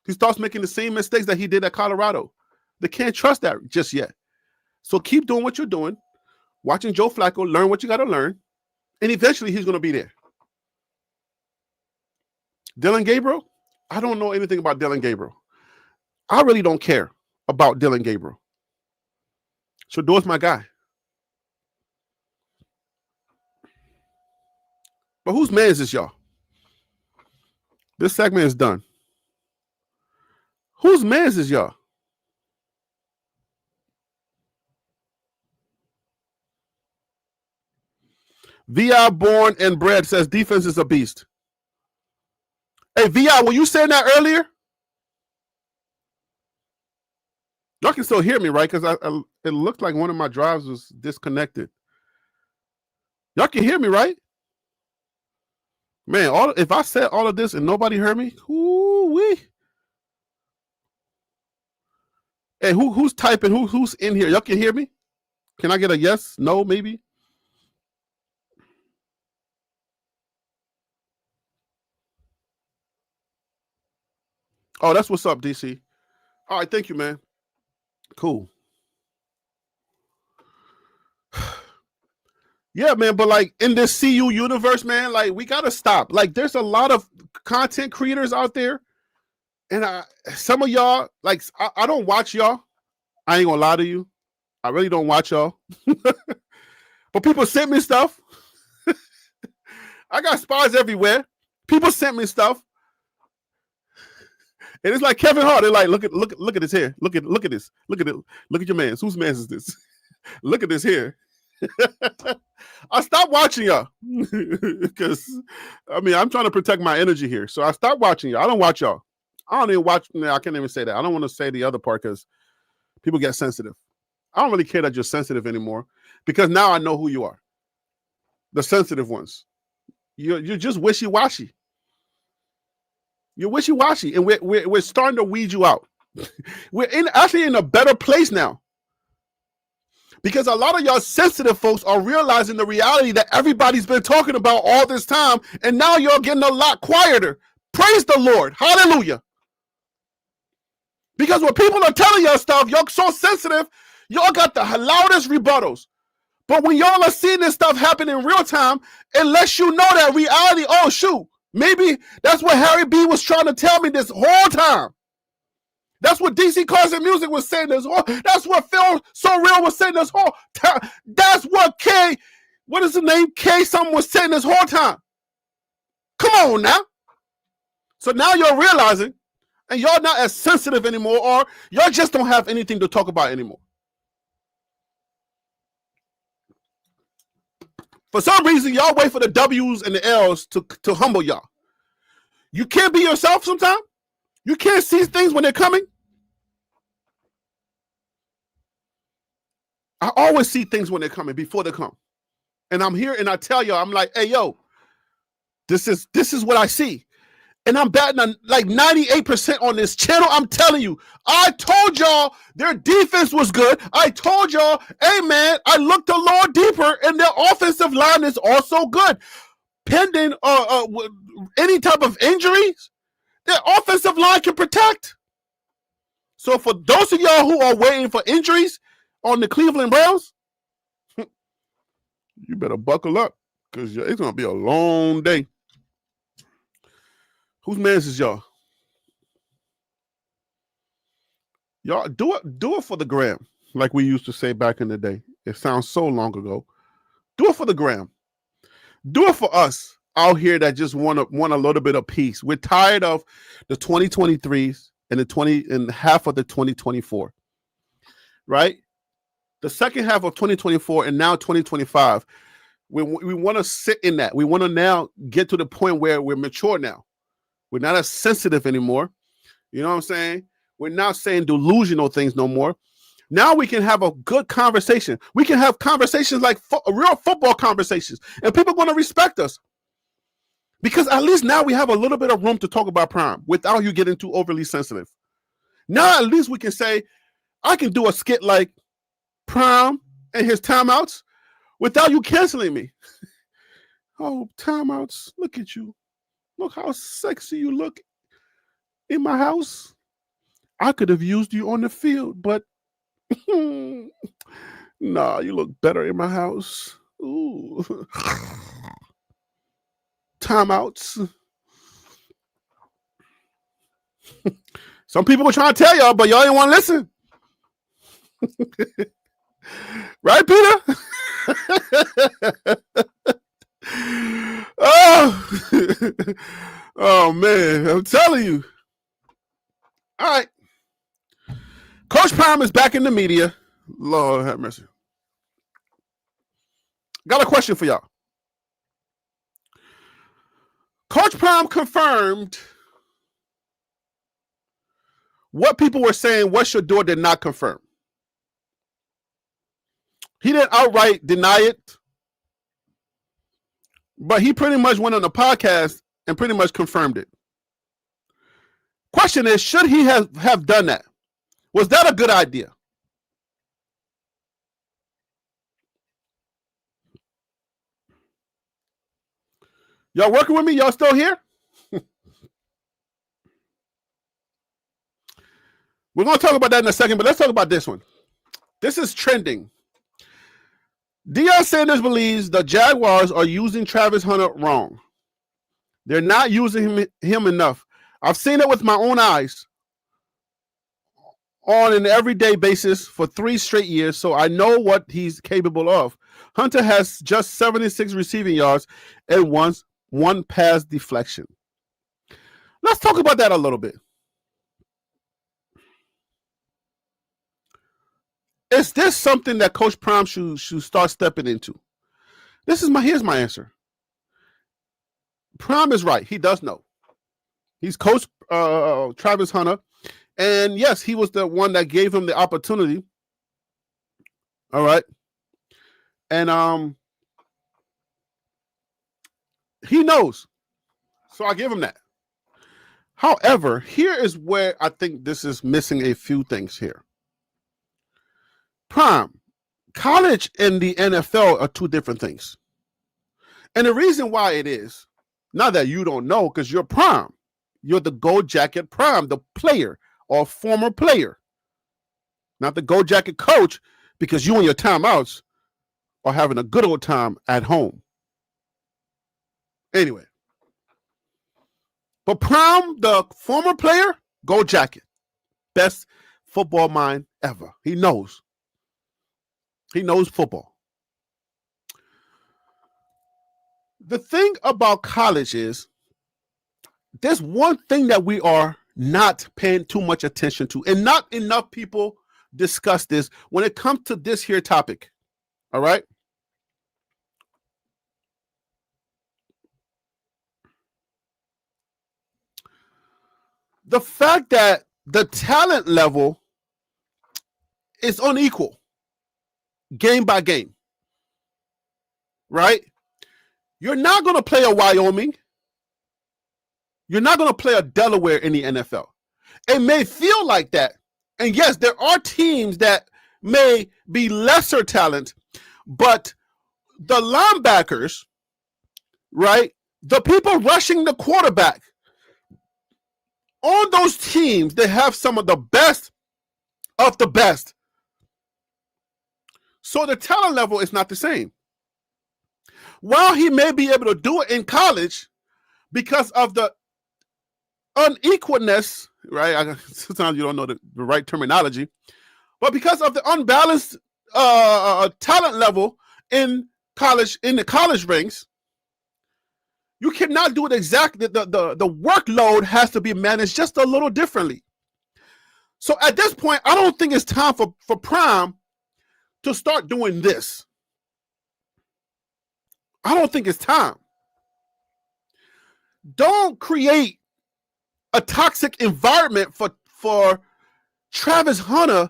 he starts making the same mistakes that he did at Colorado. They can't trust that just yet. So keep doing what you're doing, watching Joe Flacco, learn what you got to learn, and eventually he's going to be there. Dillon Gabriel, I don't know anything about Dillon Gabriel. I really don't care about Dillon Gabriel. Shador's my guy. But whose man is this, y'all? This segment is done. Whose man is this, y'all? VI born and bred says defense is a beast. Hey, VI, were you saying that earlier? Y'all can still hear me, right? Because it looked like one of my drives was disconnected. Y'all can hear me, right? Man, if I said all of this and nobody heard me, whoo-wee. Hey, who's typing? Who's in here? Y'all can hear me? Can I get a yes, no, maybe? Oh, that's what's up, DC. All right, thank you, man. Cool. Yeah, man, but like in this CU universe, man, like we gotta stop. Like there's a lot of content creators out there, and some of y'all, like I don't watch y'all. I ain't gonna lie to you. I really don't watch y'all. But people sent me stuff. I got spies everywhere. People sent me stuff. And it's like Kevin Hart. They're like, look at this here. Look at this. Look at it. Look at your man. Whose man is this? Look at this here. I stopped watching y'all because I'm trying to protect my energy here. So I stopped watching y'all. I don't watch y'all. I don't even watch. I can't even say that. I don't want to say the other part because People get sensitive. I don't really care that you're sensitive anymore because now I know who you are. The sensitive ones. You're just wishy-washy. You're wishy-washy, and we're starting to weed you out. We're actually in a better place now. Because a lot of y'all sensitive folks are realizing the reality that everybody's been talking about all this time, and now you're getting a lot quieter. Praise the Lord. Hallelujah. Because when people are telling y'all stuff, y'all so sensitive, y'all got the loudest rebuttals. But when y'all are seeing this stuff happen in real time, it lets you know that reality, oh, shoot, maybe that's what Harry B was trying to tell me this whole time. That's what DC Cars and Music was saying this whole. That's what Phil So Real was saying this whole time. That's what what is the name? Something was saying this whole time. Come on now. So now you're realizing, and y'all not as sensitive anymore, or y'all just don't have anything to talk about anymore. For some reason, y'all wait for the W's and the L's to humble y'all. You can't be yourself sometimes. You can't see things when they're coming. I always see things when they're coming, before they come. And I'm here and I tell y'all, I'm like, hey, yo, this is what I see. And I'm batting on like 98% on this channel. I'm telling you, I told y'all their defense was good. I told y'all, hey, man, I looked a little deeper and their offensive line is also good. Pending any type of injuries, their offensive line can protect. So for those of y'all who are waiting for injuries on the Cleveland Browns, you better buckle up because it's going to be a long day. Whose man's is y'all? Y'all do it for the gram, like we used to say back in the day. It sounds so long ago. Do it for the gram. Do it for us out here that just want a little bit of peace. We're tired of the 2023s and half of the 2024. Right? The second half of 2024 and now 2025. We want to sit in that. We want to now get to the point where we're mature now. We're not as sensitive anymore. You know what I'm saying? We're not saying delusional things no more. Now we can have a good conversation. We can have conversations like real football conversations. And people are going to respect us. Because at least now we have a little bit of room to talk about Prime without you getting too overly sensitive. Now at least we can say, I can do a skit like Prime and his timeouts without you canceling me. Oh, timeouts. Look at you. Look how sexy you look in my house. I could have used you on the field, but nah, you look better in my house. Ooh. Timeouts. Some people were trying to tell y'all, but y'all didn't want to listen. Right, Peter? Oh man, I'm telling you. All right. Coach Prime is back in the media. Lord have mercy. Got a question for y'all. Coach Prime confirmed what people were saying what Shador did not confirm. He didn't outright deny it, but he pretty much went on the podcast and pretty much confirmed it. Question is, should he have done that? Was that a good idea? Y'all working with me? Y'all still here? We're going to talk about that in a second, but let's talk about this one. This is trending. Deion Sanders believes the Jaguars are using Travis Hunter wrong. They're not using him enough. I've seen it with my own eyes on an everyday basis for 3 straight years, so I know what he's capable of. Hunter has just 76 receiving yards and one pass deflection. Let's talk about that a little bit. Is this something that Coach Prime should start stepping into? Here's my answer. Prime is right. He does know. He's coached Travis Hunter And yes, he was the one that gave him the opportunity. All right. And he knows. So I give him that. However, here is where I think this is missing a few things here. Prime, college and the NFL are two different things. And the reason why it is, not that you don't know, because you're prime. You're the Gold Jacket prime, the player or former player. Not the Gold Jacket coach, because you and your timeouts are having a good old time at home. Anyway. But prime, the former player, Gold Jacket. Best football mind ever. He knows. He knows football. The thing about college is there's one thing that we are not paying too much attention to, and not enough people discuss this when it comes to this here topic. All right? The fact that the talent level is unequal game by game. Right? You're not going to play a Wyoming. You're not going to play a Delaware in the NFL. It may feel like that. And yes, there are teams that may be lesser talent, but the linebackers, right? The people rushing the quarterback, on those teams, they have some of the best of the best. So the talent level is not the same. While he may be able to do it in college because of the unequalness, right? Sometimes you don't know the right terminology, but because of the unbalanced talent level in college, in the college ranks, you cannot do it exactly. The workload has to be managed just a little differently. So at this point, I don't think it's time for Prime to start doing this. I don't think it's time. Don't create a toxic environment for Travis Hunter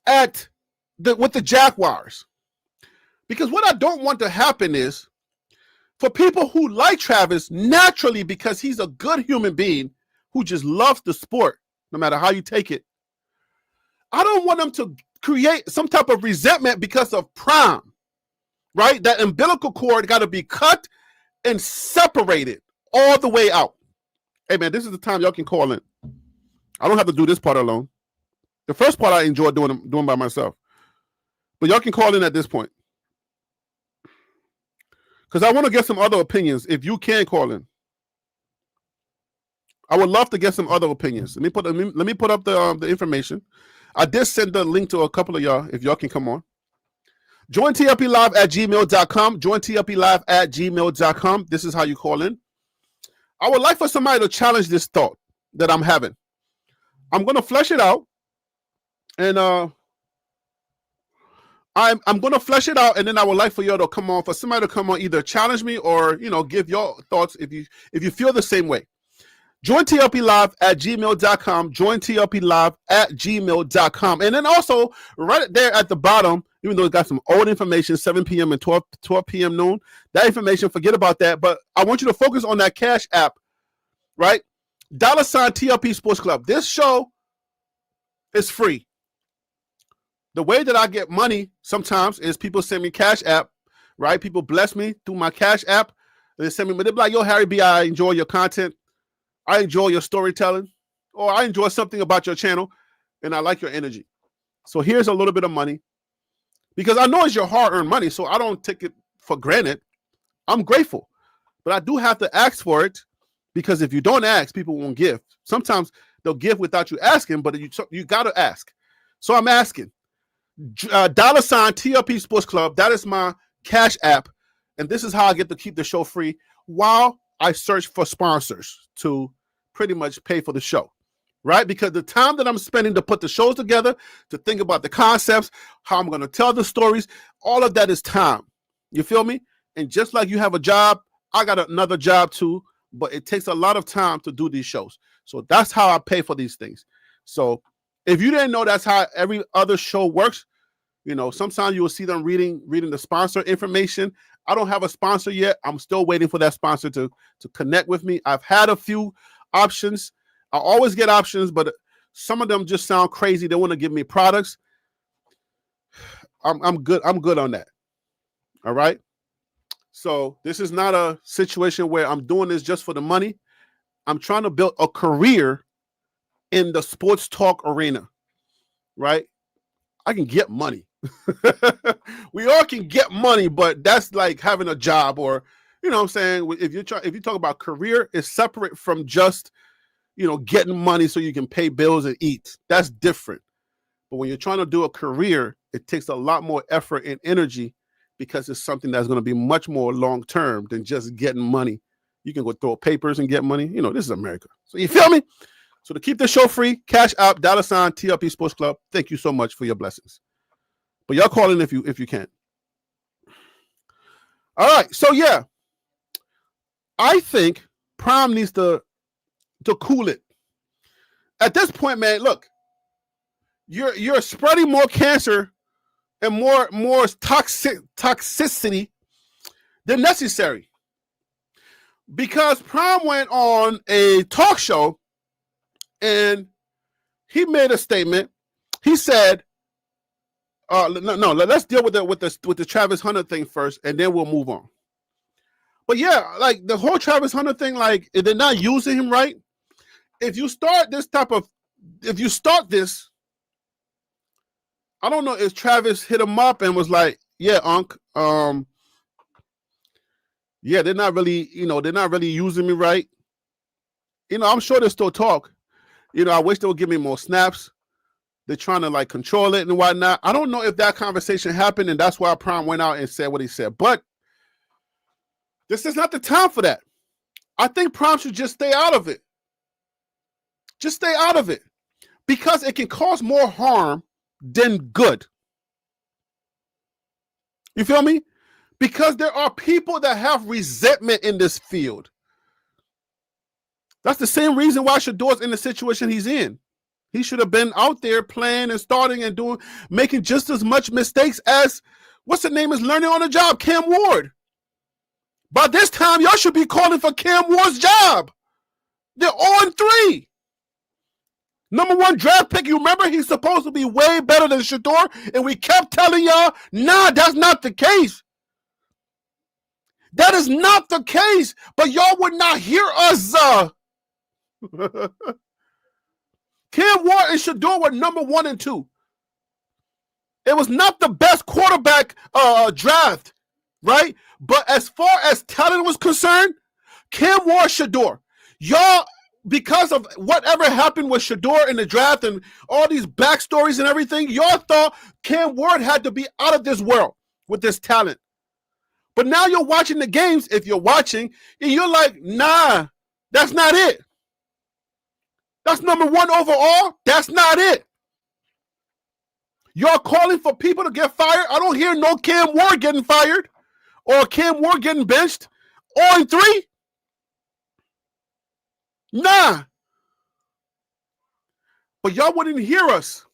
with the Jaguars. Because what I don't want to happen is for people who like Travis naturally, because he's a good human being who just loves the sport, no matter how you take it, I don't want them to create some type of resentment because of Prime, right? That umbilical cord got to be cut and separated all the way out. Hey, man, this is the time y'all can call in. I don't have to do this part alone. The first part I enjoy doing by myself. But y'all can call in at this point. Because I want to get some other opinions. If you can call in, I would love to get some other opinions. Let me put up the information. I did send the link to a couple of y'all. If y'all can come on, join TLPlive@gmail.com. Join TLPlive@gmail.com. This is how you call in. I would like for somebody to challenge this thought that I'm having. I'm going to flesh it out, and I'm going to flesh it out, and then I would like for y'all to come on, for somebody to come on, either challenge me or, give your thoughts if you feel the same way. Join TLPlive@gmail.com. Join TLPlive@gmail.com. And then also, right there at the bottom, even though it's got some old information, 7 p.m. and 12 p.m. noon, that information, forget about that. But I want you to focus on that Cash App, right? $ TLP Sports Club. This show is free. The way that I get money sometimes is people send me Cash App, right? People bless me through my Cash App. They send me, they're like, yo, Harry B, I enjoy your content. I enjoy your storytelling, or I enjoy something about your channel, and I like your energy. So here's a little bit of money, because I know it's your hard-earned money, so I don't take it for granted. I'm grateful, but I do have to ask for it, because if you don't ask, people won't give. Sometimes they'll give without you asking, but you got to ask. So I'm asking. $ TLP Sports Club. That is my Cash App, and this is how I get to keep the show free while I search for sponsors to pretty much pay for the show, right? Because the time that I'm spending to put the shows together, to think about the concepts, how I'm going to tell the stories, all of that is time. You feel me? And just like you have a job, I got another job too, but it takes a lot of time to do these shows. So that's how I pay for these things. So if you didn't know that's how every other show works, sometimes you will see them reading the sponsor information. I don't have a sponsor yet. I'm still waiting for that sponsor to connect with me. I've had a few options. I always get options, but some of them just sound crazy. They want to give me products. I'm good. I'm good on that. All right. So this is not a situation where I'm doing this just for the money. I'm trying to build a career in the sports talk arena, right? I can get money. We all can get money, but that's like having a job, or what I'm saying. If you talk about career, it's separate from just getting money so you can pay bills and eat. That's different. But when you're trying to do a career, it takes a lot more effort and energy because it's something that's going to be much more long term than just getting money. You can go throw papers and get money. This is America. So you feel me? So to keep the show free, Cash App, $ TLP Sports Club. Thank you so much for your blessings. But y'all call in if you can. All right. So yeah, I think Prime needs to cool it. At this point, man, look, you're spreading more cancer and more toxicity than necessary. Because Prime went on a talk show and he made a statement. He said, no, let's deal with the Travis Hunter thing first, and then we'll move on. But yeah, like the whole Travis Hunter thing, like they're not using him right. If you start this, I don't know if Travis hit him up and was like, yeah, Unc, yeah, they're not really using me right. I'm sure they still talk. I wish they would give me more snaps. They're trying to like control it and whatnot. I don't know if that conversation happened, and that's why Prime went out and said what he said. But this is not the time for that. I think Prime should just stay out of it. Just stay out of it. Because it can cause more harm than good. You feel me? Because there are people that have resentment in this field. That's the same reason why Shador's in the situation he's in. He should have been out there playing and starting and making just as much mistakes as, what's the name is learning on the job, Cam Ward. By this time, y'all should be calling for Cam Ward's job. They're 0-3. Number 1 draft pick. You remember he's supposed to be way better than Shador, and we kept telling y'all, nah, that's not the case. That is not the case, but y'all would not hear us. Cam Ward and Shador were number 1 and 2. It was not the best quarterback draft, right? But as far as talent was concerned, Cam Ward, Shador, y'all, because of whatever happened with Shador in the draft and all these backstories and everything, y'all thought Cam Ward had to be out of this world with this talent. But now you're watching the games, if you're watching, and you're like, nah, that's not it. That's number 1 overall. That's not it. Y'all calling for people to get fired? I don't hear no Cam Ward getting fired or Cam Ward getting benched. 0-3? Nah. But y'all wouldn't hear us.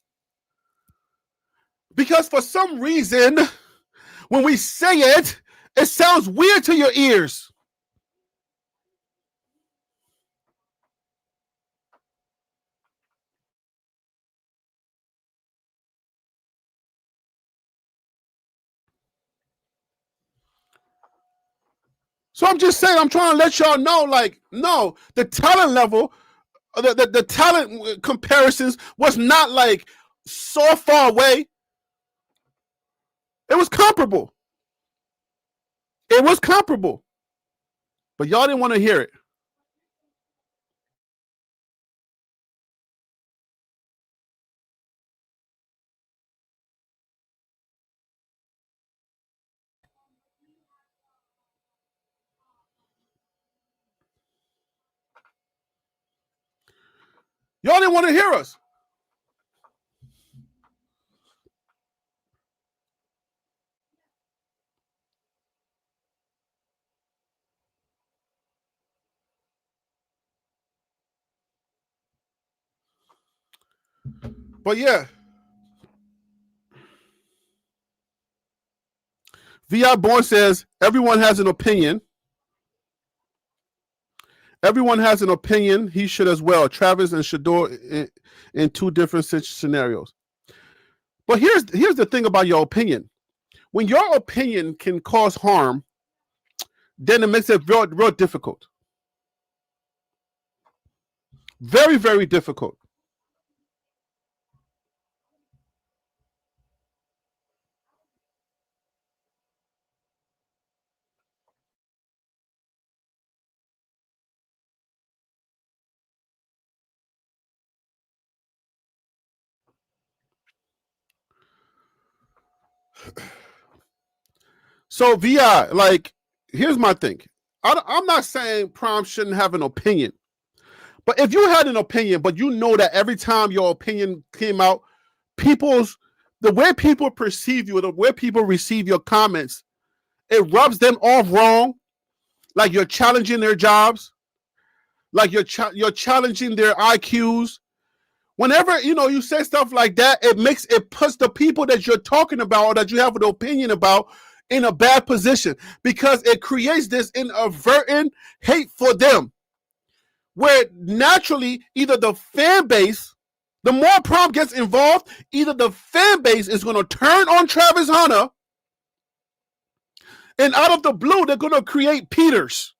Because for some reason, when we say it, it sounds weird to your ears. So I'm just saying, I'm trying to let y'all know, like, no, the talent level, the talent comparisons was not like so far away. It was comparable. It was comparable. But y'all didn't want to hear it. Y'all didn't want to hear us. But yeah. V.I. Bourne says, everyone has an opinion. Everyone has an opinion. He should as well. Travis and Shador in two different scenarios. But here's the thing about your opinion. When your opinion can cause harm, then it makes it real difficult. Very, very difficult. So VI, like, here's my thing. I'm not saying Prime shouldn't have an opinion, but if you had an opinion, but you know that every time your opinion came out, the way people perceive you, the way people receive your comments, it rubs them off wrong. Like you're challenging their jobs, like you're challenging their IQs. Whenever you say stuff like that, it puts the people that you're talking about or that you have an opinion about in a bad position, because it creates this inadvertent hate for them, where naturally either the fan base, the more Prime gets involved, either the fan base is going to turn on Travis Hunter, and out of the blue they're going to create Peters.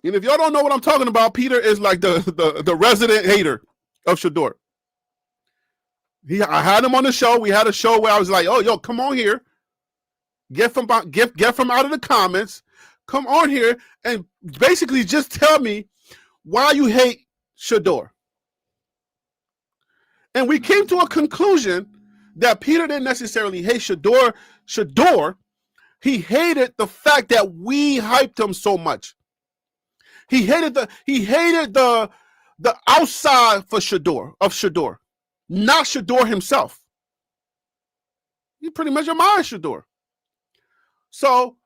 And if y'all don't know what I'm talking about, Peter is like the resident hater of Shador. I had him on the show. We had a show where I was like, "Oh, yo, come on here, get from out of the comments, come on here, and basically just tell me why you hate Shador." And we came to a conclusion that Peter didn't necessarily hate Shador. He hated the fact that we hyped him so much. He hated the outside for Shador, not Shador himself. He pretty much admires Shador. So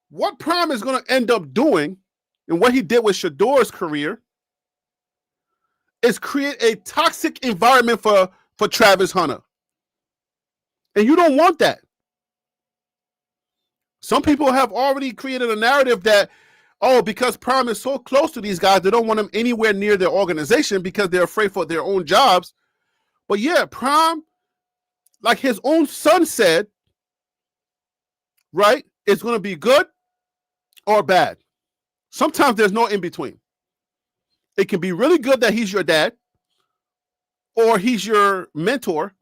what Prime is going to end up doing, and what he did with Shador's career, is create a toxic environment for Travis Hunter. And you don't want that. Some people have already created a narrative that, oh, because Prime is so close to these guys, they don't want him anywhere near their organization because they're afraid for their own jobs. But yeah, Prime, like his own son said, right, it's going to be good or bad. Sometimes there's no in between. It can be really good that he's your dad or he's your mentor,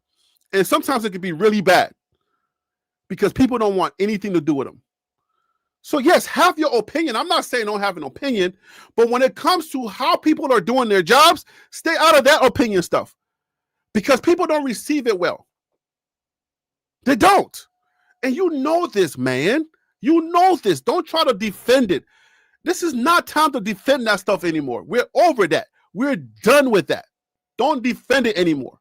and sometimes it can be really bad because people don't want anything to do with him. So yes, have your opinion. I'm not saying don't have an opinion, but when it comes to how people are doing their jobs, stay out of that opinion stuff, because people don't receive it well. They don't. And you know this, man. You know this. Don't try to defend it. This is not time to defend that stuff anymore. We're over that. We're done with that. Don't defend it anymore.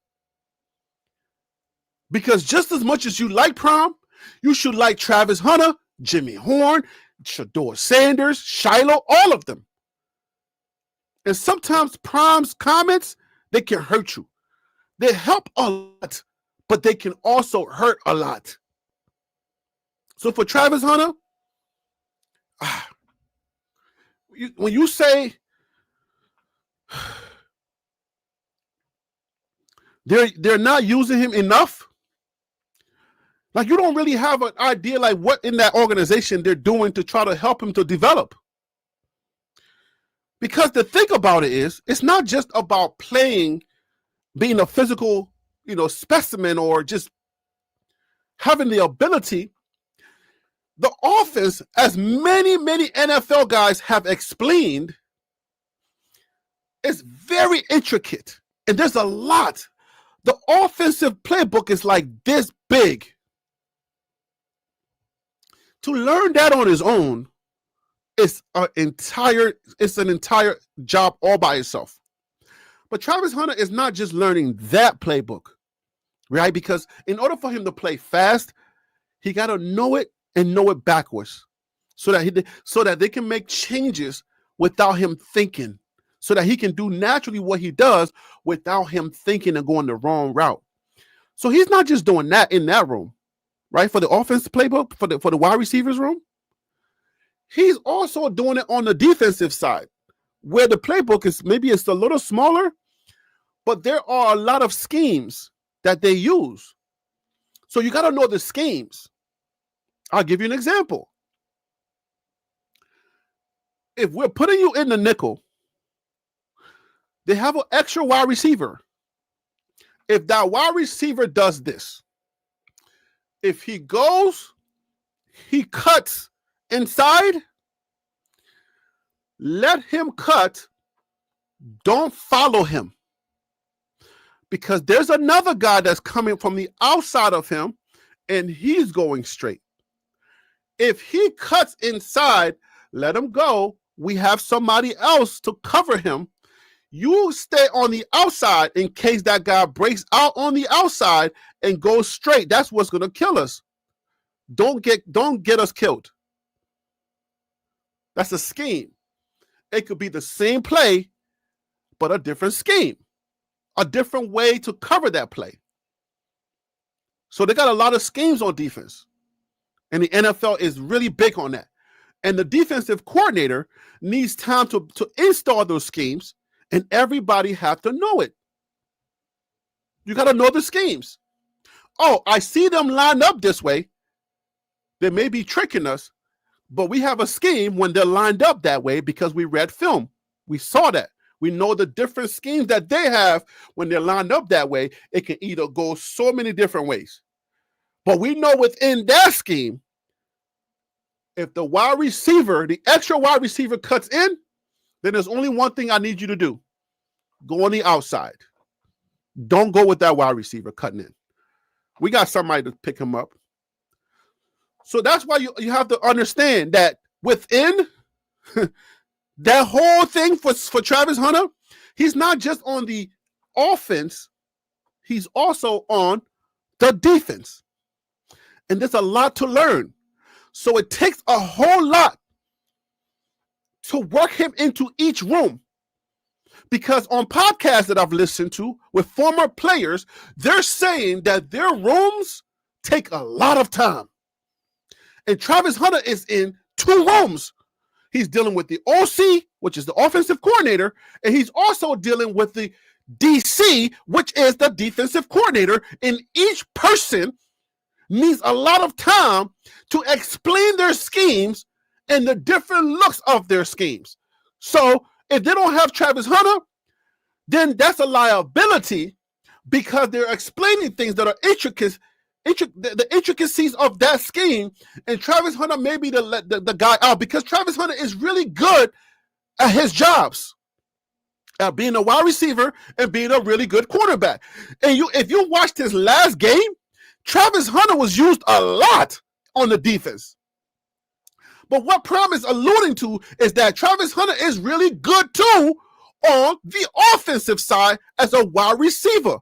Because just as much as you like Prime, you should like Travis Hunter, Jimmy Horn, Shador Sanders, Shiloh, all of them. And sometimes Prime's comments, they can hurt you. They help a lot, but they can also hurt a lot. So for Travis Hunter, when you say they're not using him enough, like you don't really have an idea like what in that organization they're doing to try to help him to develop. Because the thing about it is, it's not just about playing, being a physical, specimen, or just having the ability. The offense, as many NFL guys have explained, is very intricate. And there's a lot. The offensive playbook is like this big. To learn that on his own is an entire job all by itself. But Travis Hunter is not just learning that playbook, right? Because in order for him to play fast, he got to know it and know it backwards, so that they can make changes without him thinking, so that he can do naturally what he does without him thinking and going the wrong route. So he's not just doing that in that room, right? For the offense playbook, for the wide receivers room. He's also doing it on the defensive side, where the playbook is maybe it's a little smaller, but there are a lot of schemes that they use. So you got to know the schemes. I'll give you an example. If we're putting you in the nickel, they have an extra wide receiver. If that wide receiver does this, if he goes, he cuts inside, let him cut, don't follow him. Because there's another guy that's coming from the outside of him and he's going straight. If he cuts inside, let him go. We have somebody else to cover him. You stay on the outside in case that guy breaks out on the outside and goes straight. That's what's going to kill us. Don't get us killed. That's a scheme. It could be the same play, but a different scheme, a different way to cover that play. So they got a lot of schemes on defense, and the NFL is really big on that. And the defensive coordinator needs time to install those schemes, and everybody have to know it. You got to know the schemes. Oh, I see them lined up this way. They may be tricking us, but we have a scheme when they're lined up that way because we read film. We saw that. We know the different schemes that they have when they're lined up that way. It can either go so many different ways. But we know within that scheme, if the wide receiver, the extra wide receiver cuts in, then there's only one thing I need you to do. Go on the outside. Don't go with that wide receiver cutting in. We got somebody to pick him up. So that's why you have to understand that within that whole thing for Travis Hunter, he's not just on the offense, he's also on the defense. And there's a lot to learn. So it takes a whole lot to work him into each room. Because on podcasts that I've listened to with former players, they're saying that their rooms take a lot of time. And Travis Hunter is in 2 rooms. He's dealing with the OC, which is the offensive coordinator, and he's also dealing with the DC, which is the defensive coordinator. And each person needs a lot of time to explain their schemes and the different looks of their schemes. So if they don't have Travis Hunter, then that's a liability because they're explaining things that are intricate, the intricacies of that scheme, and Travis Hunter may be the guy out because Travis Hunter is really good at his jobs, at being a wide receiver and being a really good quarterback. And if you watched his last game, Travis Hunter was used a lot on the defense. But what Prime is alluding to is that Travis Hunter is really good too on the offensive side as a wide receiver.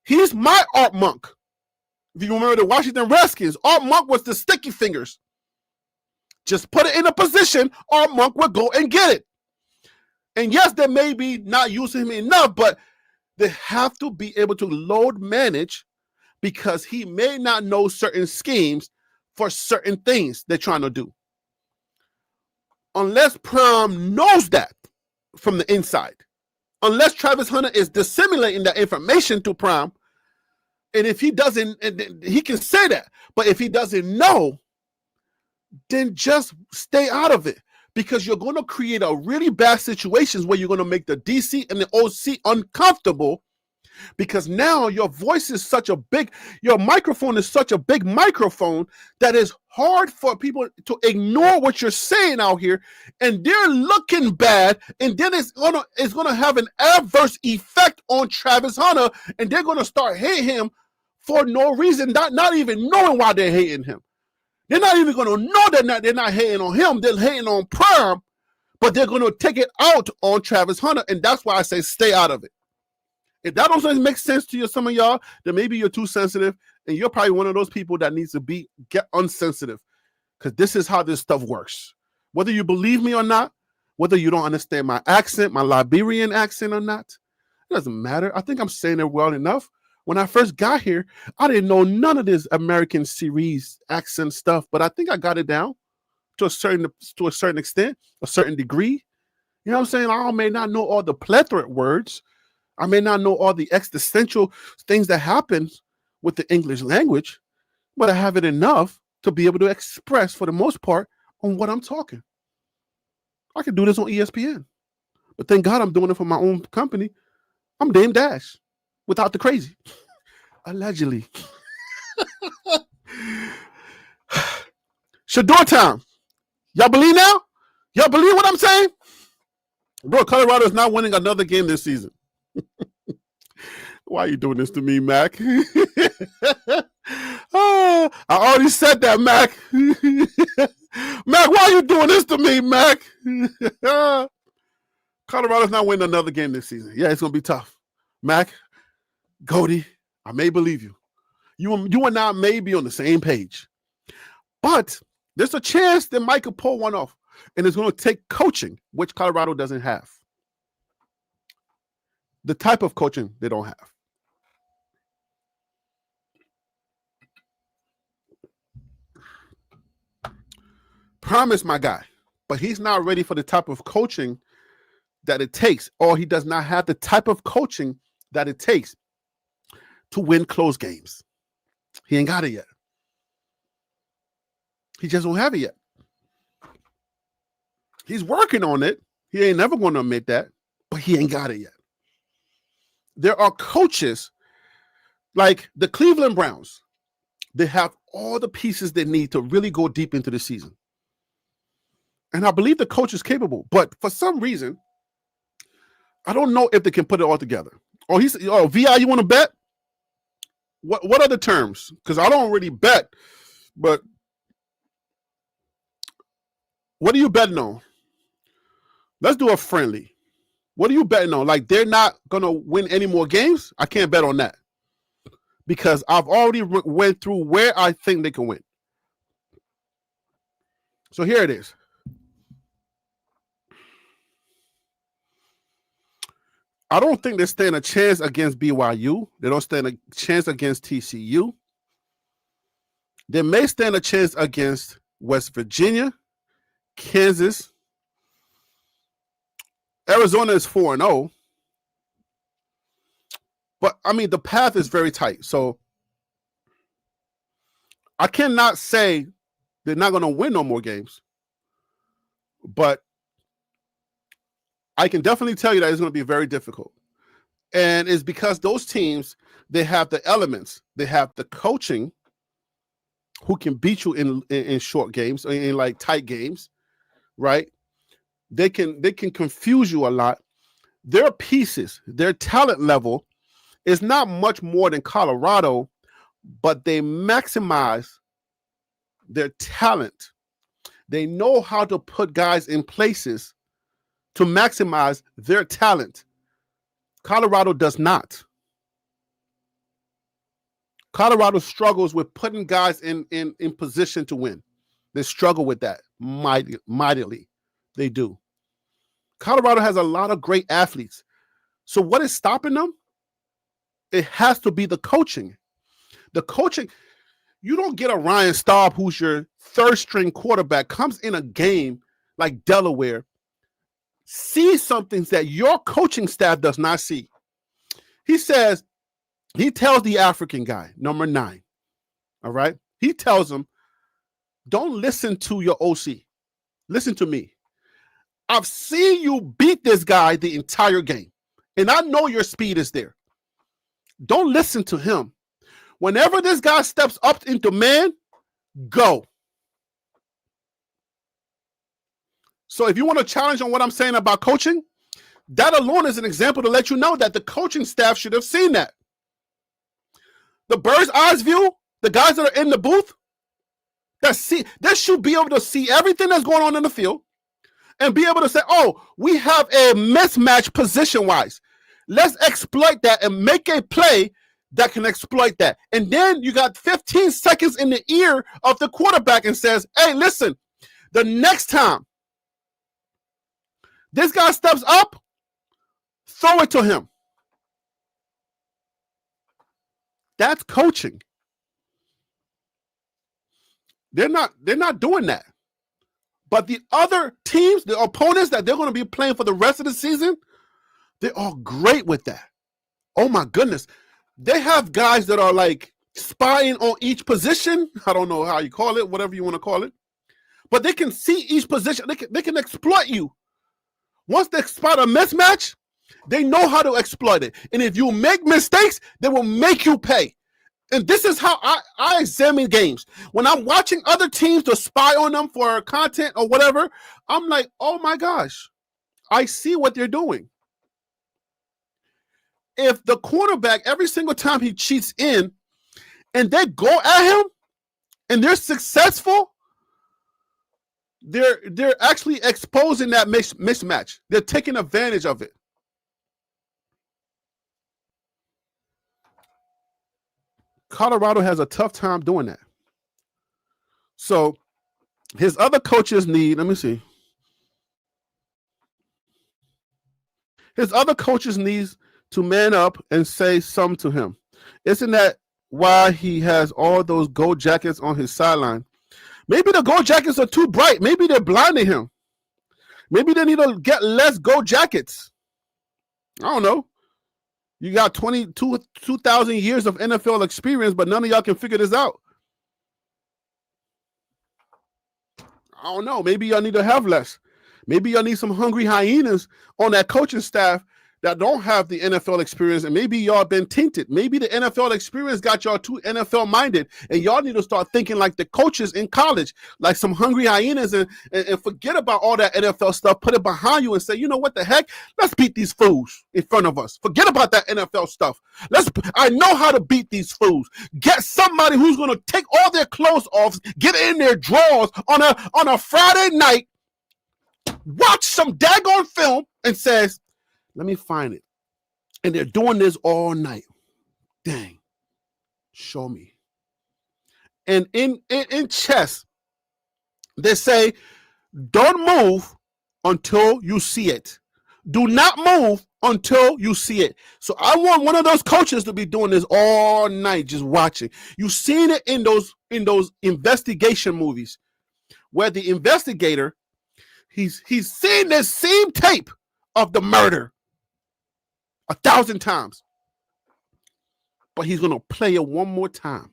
He's my Art Monk. If you remember the Washington Redskins, Art Monk was the sticky fingers. Just put it in a position, Art Monk will go and get it. And yes, they may be not using him enough, but they have to be able to load manage because he may not know certain schemes for certain things they're trying to do. Unless Prime knows that from the inside, unless Travis Hunter is disseminating that information to Prime, and if he doesn't, he can say that. But if he doesn't know, then just stay out of it because you're going to create a really bad situations where you're going to make the DC and the OC uncomfortable because now your voice is such a big, your microphone is such a big microphone that is hard for people to ignore what you're saying out here, and they're looking bad, and then it's gonna have an adverse effect on Travis Hunter, and they're gonna start hating him for no reason, not even knowing why they're hating him. They're not even gonna know they're not hating on him, they're hating on Prime, but they're gonna take it out on Travis Hunter, and that's why I say stay out of it. If that doesn't make sense to you, some of y'all, then maybe you're too sensitive, and you're probably one of those people that needs to get unsensitive, because this is how this stuff works. Whether you believe me or not, Whether you don't understand my accent, my Liberian accent or not, it doesn't matter. I think I'm saying it well enough. When I first got here, I didn't know none of this American series accent stuff, but I think I got it down to a certain extent, a certain degree. You know what I'm saying? I may not know all the plethora words. I may not know all the existential things that happen with the English language, but I have it enough to be able to express, for the most part, on what I'm talking. I can do this on ESPN, but thank God I'm doing it for my own company. I'm Dame Dash without the crazy. Allegedly. Shador time. Y'all believe now? Y'all believe what I'm saying? Bro, Colorado is not winning another game this season. Why are you doing this to me, Mac? I already said that, Mac. Mac, why are you doing this to me, Mac? Colorado's not winning another game this season. Yeah, it's going to be tough. Mac, Cody, I may believe you. You and I may be on the same page. But there's a chance that Mike could pull one off. And it's going to take coaching, which Colorado doesn't have. The type of coaching they don't have. Promise my guy, but he's not ready for the type of coaching that it takes, or he does not have the type of coaching that it takes to win close games. He ain't got it yet. He just don't have it yet. He's working on it. He ain't never going to admit that, but he ain't got it yet. There are coaches like the Cleveland Browns. They have all the pieces they need to really go deep into the season. And I believe the coach is capable, but for some reason, I don't know if they can put it all together. VI, you want to bet? What are the terms? Because I don't really bet, but what are you betting on? Let's do a friendly. What are you betting on? Like they're not going to win any more games? I can't bet on that because I've already went through where I think they can win. So here it is. I don't think they stand a chance against BYU. They don't stand a chance against TCU. They may stand a chance against West Virginia, Kansas. Arizona is 4-0. But, I mean, the path is very tight. So, I cannot say they're not going to win no more games. But I can definitely tell you that it's going to be very difficult. And it's because those teams, they have the elements. They have the coaching who can beat you in short games, in like tight games, right? They can confuse you a lot. Their pieces, their talent level is not much more than Colorado, but they maximize their talent. They know how to put guys in places to maximize their talent. Colorado does not. Colorado struggles with putting guys in position to win. They struggle with that mightily. They do. Colorado has a lot of great athletes. So what is stopping them? It has to be the coaching. The coaching, you don't get a Ryan Staub who's your third string quarterback, comes in a game like Delaware, see something that your coaching staff does not see. He tells the African guy, number 9, all right? He tells him, don't listen to your OC. Listen to me. I've seen you beat this guy the entire game, and I know your speed is there. Don't listen to him. Whenever this guy steps up into man, go. So if you want to challenge on what I'm saying about coaching, that alone is an example to let you know that the coaching staff should have seen that. The bird's eyes view, the guys that are in the booth, they should be able to see everything that's going on in the field and be able to say, oh, we have a mismatch position-wise. Let's exploit that and make a play that can exploit that. And then you got 15 seconds in the ear of the quarterback and says, hey, listen, the next time This guy steps up, throw it to him. That's coaching. They're not doing that. But the other teams, the opponents that they're going to be playing for the rest of the season, they're all great with that. Oh my goodness. They have guys that are like spying on each position. I don't know how you call it, whatever you want to call it. But they can see each position. They can exploit you. Once they spot a mismatch, they know how to exploit it. And if you make mistakes, they will make you pay. And this is how I examine games. When I'm watching other teams to spy on them for content or whatever, I'm like, oh my gosh, I see what they're doing. If the quarterback, every single time he cheats in, and they go at him, and they're successful, they're actually exposing that mismatch. They're taking advantage of it. Colorado has a tough time doing that. So his other coaches need, let me see. His other coaches needs to man up and say something to him. Isn't that why he has all those gold jackets on his sideline? Maybe the gold jackets are too bright. Maybe they're blinding him. Maybe they need to get less gold jackets. I don't know. You got 2,000 years of NFL experience, but none of y'all can figure this out. I don't know. Maybe y'all need to have less. Maybe y'all need some hungry hyenas on that coaching staff that don't have the NFL experience, and maybe y'all been tainted. Maybe the NFL experience got y'all too NFL minded, and y'all need to start thinking like the coaches in college, like some hungry hyenas, and forget about all that NFL stuff. Put it behind you and say, you know what the heck? Let's beat these fools in front of us. Forget about that NFL stuff. I know how to beat these fools. Get somebody who's going to take all their clothes off, get in their drawers on a Friday night, watch some daggone film, and says, let me find it. And they're doing this all night. Dang. Show me. And in chess, they say, don't move until you see it. Do not move until you see it. So I want one of those coaches to be doing this all night, just watching. You've seen it in those investigation movies where the investigator, he's seen the same tape of the murder 1,000 times, but he's going to play it one more time,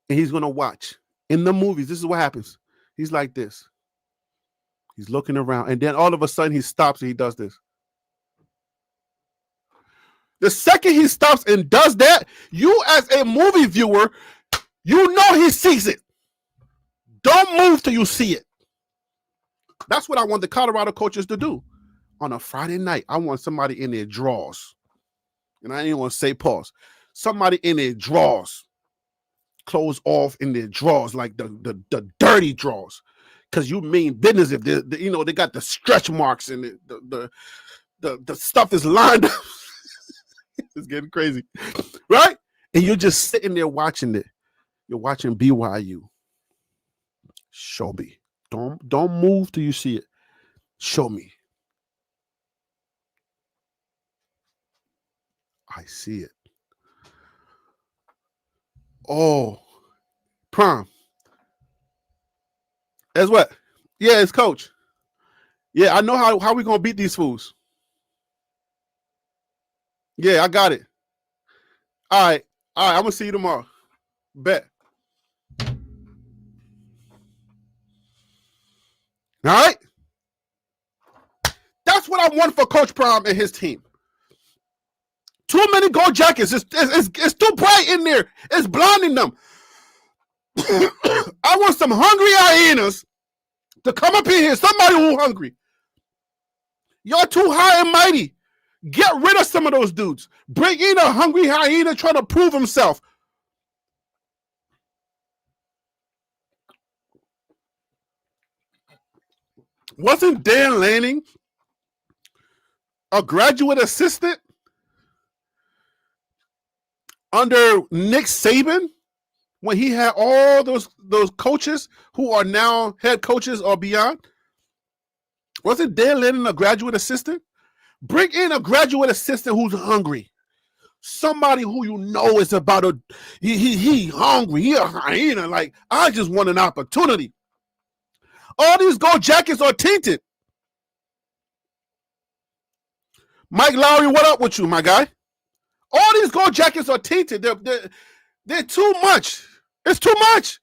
and he's going to watch. In the movies, this is what happens. He's like this. He's looking around, and then all of a sudden he stops and he does this. The second he stops and does that, you as a movie viewer, you know he sees it. Don't move till you see it. That's what I want the Colorado coaches to do. On a Friday night, I want somebody in their drawers. And I ain't want to say pause. Somebody in their drawers. Clothes off in their drawers, like the dirty drawers. Because you mean business if they got the stretch marks and the stuff is lined up. It's getting crazy. Right? And you're just sitting there watching it. You're watching BYU. Show me. Don't move till you see it. Show me. I see it. Oh, Prime. As what? Yeah, it's coach. Yeah, I know how we gonna beat these fools. Yeah, I got it. All right, I'm gonna see you tomorrow. Bet. All right. That's what I want for Coach Prime and his team. Too many gold jackets. It's too bright in there. It's blinding them. I want some hungry hyenas to come up in here. Somebody who's hungry. Y'all too high and mighty. Get rid of some of those dudes. Bring in a hungry hyena trying to prove himself. Wasn't Dan Lanning a graduate assistant under Nick Saban when he had all those coaches who are now head coaches or beyond? Wasn't Dan Lennon a graduate assistant? Bring in a graduate assistant who's hungry. Somebody who you know is about he hungry, he a hyena. Like, I just want an opportunity. All these gold jackets are tainted. Mike Lowry, what up with you, my guy? All these gold jackets are tainted. They're too much. It's too much.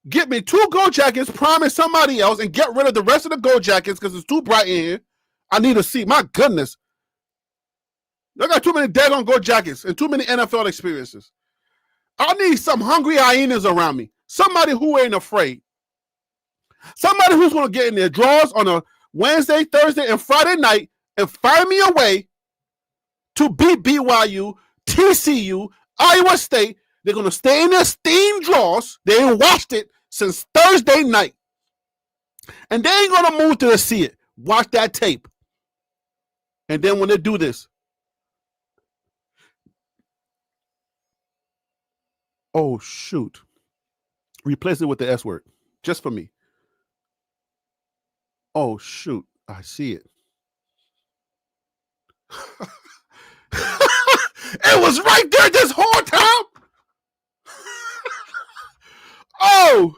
Get me 2 gold jackets, promise somebody else, and get rid of the rest of the gold jackets because it's too bright in here. I need to see. My goodness. I got too many daggone gold jackets and too many NFL experiences. I need some hungry hyenas around me. Somebody who ain't afraid. Somebody who's going to get in their drawers on a Wednesday, Thursday, and Friday night and find me a way to beat BYU, TCU, Iowa State. They're going to stay in their steam drawers. They ain't washed it since Thursday night. And they ain't going to move till they see it. Watch that tape. And then when they do this, oh, shoot. Replace it with the S word. Just for me. Oh, shoot. I see it. It was right there this whole time. Oh.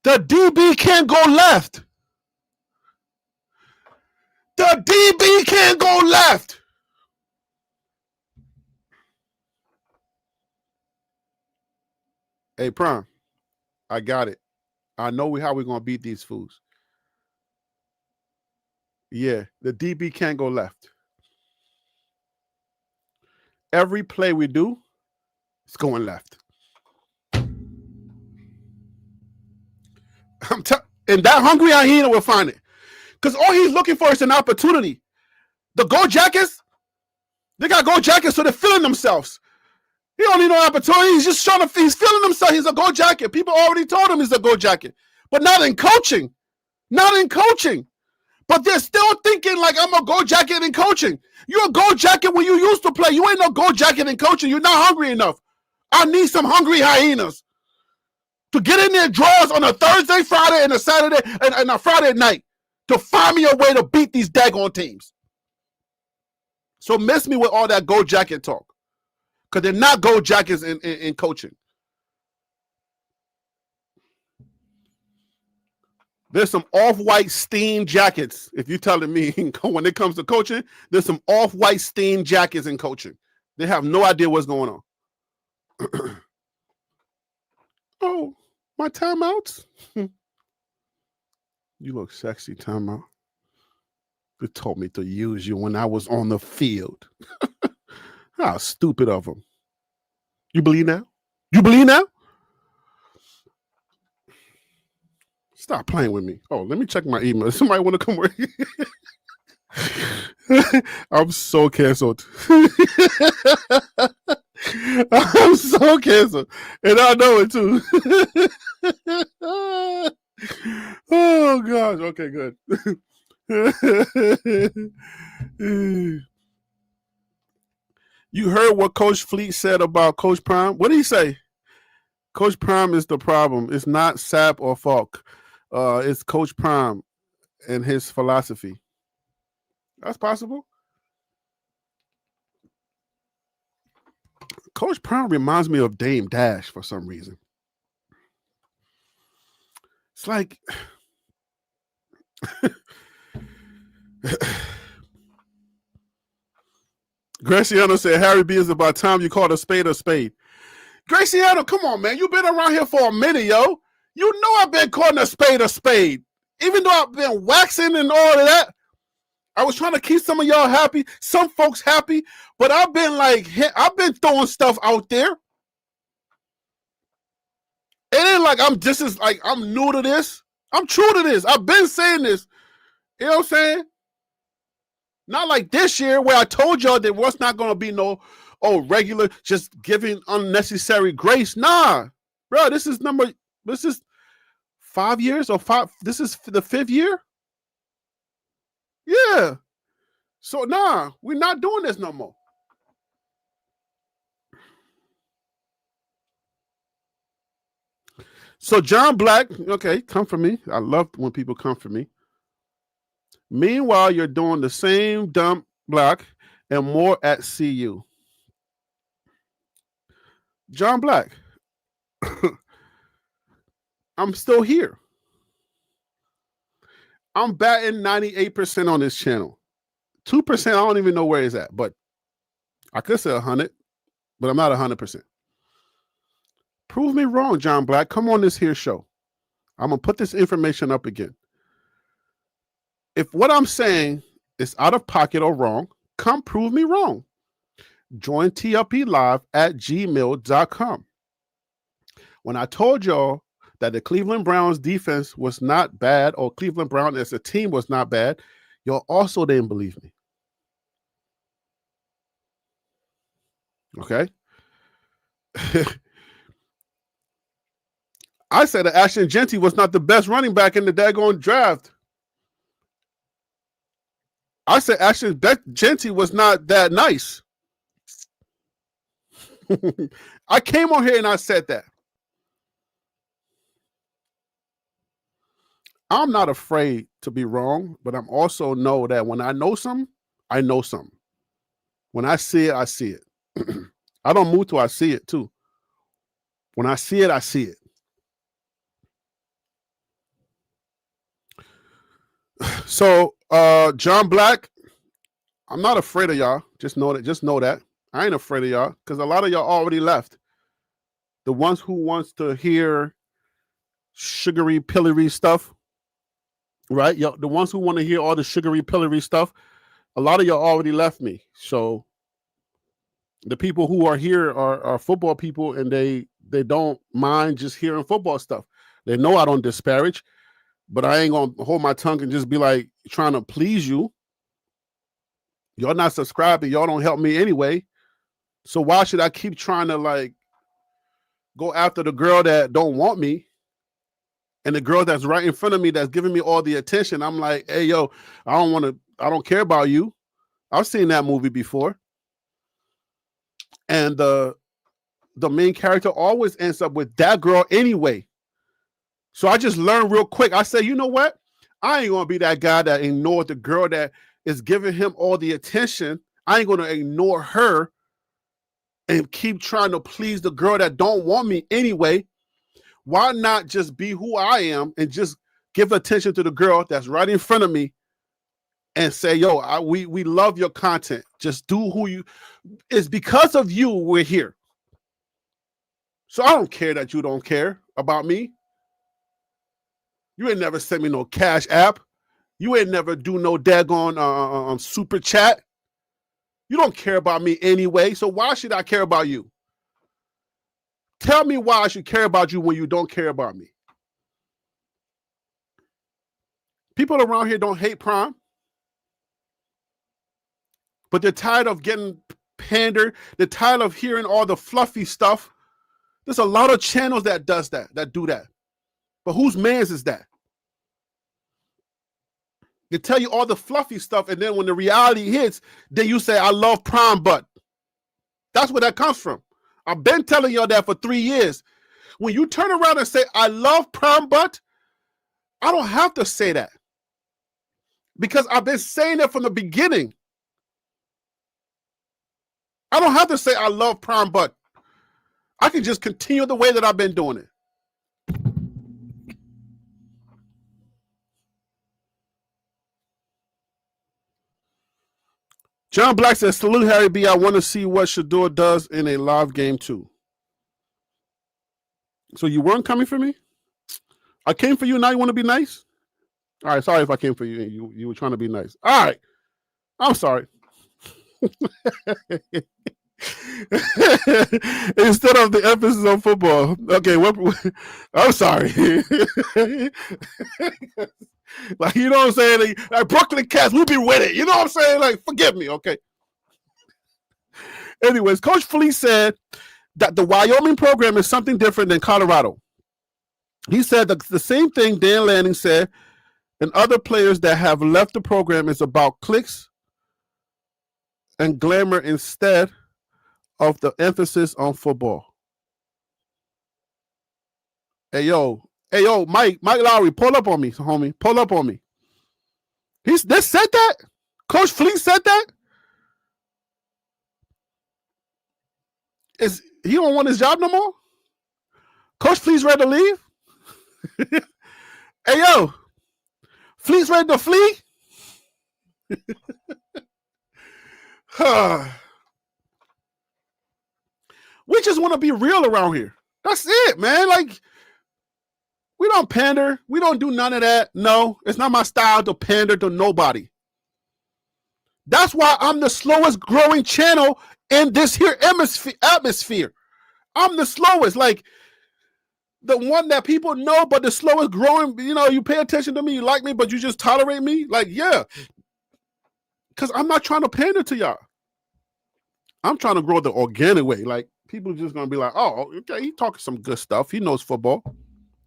The DB can't go left. The DB can't go left. Hey, Prime, I got it. I know how we're going to beat these fools. Yeah, the DB can't go left. Every play we do, it's going left. And that hungry hyena will find it. Because all he's looking for is an opportunity. The gold jackets, they got gold jackets, so they're feeling themselves. He don't need no opportunity. He's just showing he's feeling himself. He's a gold jacket. People already told him he's a gold jacket. But not in coaching. Not in coaching. But they're still thinking like I'm a gold jacket in coaching. You're a gold jacket when you used to play. You ain't no gold jacket in coaching. You're not hungry enough. I need some hungry hyenas to get in their drawers on a Thursday, Friday, and a Saturday, and a Friday night to find me a way to beat these daggone teams. So miss me with all that gold jacket talk. Because they're not gold jackets in coaching. There's some off-white steam jackets. If you're telling me when it comes to coaching, there's some off-white steam jackets in coaching. They have no idea what's going on. Oh, my timeouts? You look sexy, timeout. They told me to use you when I was on the field. How stupid of them. You believe now? You believe now? Stop playing with me. Oh, let me check my email. Somebody want to come work? I'm so canceled. I'm so canceled. And I know it too. Oh, gosh. Okay, good. You heard what Coach Fleet said about Coach Prime? What did he say? Coach Prime is the problem. It's not Sapp or Falk. It's Coach Prime and his philosophy. That's possible. Coach Prime reminds me of Dame Dash for some reason. It's like Graciano said, Harry B, is about time you called a spade a spade. Graciano, come on, man. You've been around here for a minute, yo. You know I've been calling a spade a spade. Even though I've been waxing and all of that. I was trying to keep some of y'all happy, some folks happy, but I've been throwing stuff out there. It ain't like I'm new to this. I'm true to this. I've been saying this. You know what I'm saying? Not like this year where I told y'all there was not going to be no regular just giving unnecessary grace. Nah, bro, this is 5 years or five. This is the 5th year. Yeah. So nah, we're not doing this no more. So John Black, okay, come for me. I love when people come for me. Meanwhile, you're doing the same dump block and more at CU. John Black, I'm still here. I'm batting 98% on this channel. 2%, I don't even know where it's at, but I could say 100, but I'm not 100%. Prove me wrong, John Black. Come on this here show. I'm going to put this information up again. If what I'm saying is out of pocket or wrong, come prove me wrong. Join TLPlive@gmail.com. When I told y'all that the Cleveland Browns defense was not bad, or Cleveland Browns as a team was not bad, y'all also didn't believe me. Okay? I said that Ashton Jeanty was not the best running back in the daggone draft. I said Ashton Jeanty was not that nice. I came on here and I said that. I'm not afraid to be wrong, but I'm also know that when I know something, I know something. When I see it, I see it. I don't move till I see it too. When I see it, I see it. So, John Black, I'm not afraid of y'all. Just know that. Just know that. I ain't afraid of y'all because a lot of y'all already left. The ones who wants to hear sugary, pillory stuff, right? Y'all, the ones who want to hear all the sugary, pillory stuff, a lot of y'all already left me. So the people who are here are football people, and they don't mind just hearing football stuff. They know I don't disparage, but I ain't gonna hold my tongue and just be like trying to please you. Y'all not subscribing. Y'all don't help me anyway. So why should I keep trying to like go after the girl that don't want me and the girl that's right in front of me that's giving me all the attention? I'm like, hey, yo, I don't care about you. I've seen that movie before. And the main character always ends up with that girl anyway. So I just learned real quick. I say, you know what? I ain't going to be that guy that ignored the girl that is giving him all the attention. I ain't going to ignore her and keep trying to please the girl that don't want me anyway. Why not just be who I am and just give attention to the girl that's right in front of me and say, yo, we love your content. Just do who you, it's because of you we're here. So I don't care that you don't care about me. You ain't never sent me no cash app. You ain't never do no daggone super chat. You don't care about me anyway, so why should I care about you? Tell me why I should care about you when you don't care about me. People around here don't hate Prime, but they're tired of getting pandered. They're tired of hearing all the fluffy stuff. There's a lot of channels that do that. But whose man's is that? They tell you all the fluffy stuff, and then when the reality hits, then you say, I love Prime Butt. That's where that comes from. I've been telling y'all that for 3 years. When you turn around and say, I love Prime Butt, I don't have to say that. Because I've been saying it from the beginning. I don't have to say I love Prime Butt. I can just continue the way that I've been doing it. John Black says, salute Harry B. I want to see what Shador does in a live game too. So you weren't coming for me? I came for you, now you want to be nice? All right, sorry if I came for you and you were trying to be nice. All right, I'm sorry. Instead of the emphasis on football. Okay, I'm sorry. Like, you know what I'm saying? Like Brooklyn Cats, we'll be with it. You know what I'm saying? Like, forgive me, okay? Anyways, Coach Fleece said that the Wyoming program is something different than Colorado. He said the same thing Dan Lanning said, and other players that have left the program is about clicks and glamour instead of the emphasis on football. Hey yo, Mike Lowry, pull up on me, homie. Pull up on me. This said that? Coach Fleet said that? Is he don't want his job no more? Coach Fleet's ready to leave? Hey yo, Fleet's ready to flee? We just want to be real around here. That's it, man. Like, we don't pander. We don't do none of that. No, it's not my style to pander to nobody. That's why I'm the slowest growing channel in this here atmosphere. I'm the slowest. Like, the one that people know, but the slowest growing, you pay attention to me, you like me, but you just tolerate me. Like, yeah. Because I'm not trying to pander to y'all. I'm trying to grow the organic way. Like, people are just going to be like, oh, okay, he talking some good stuff. He knows football.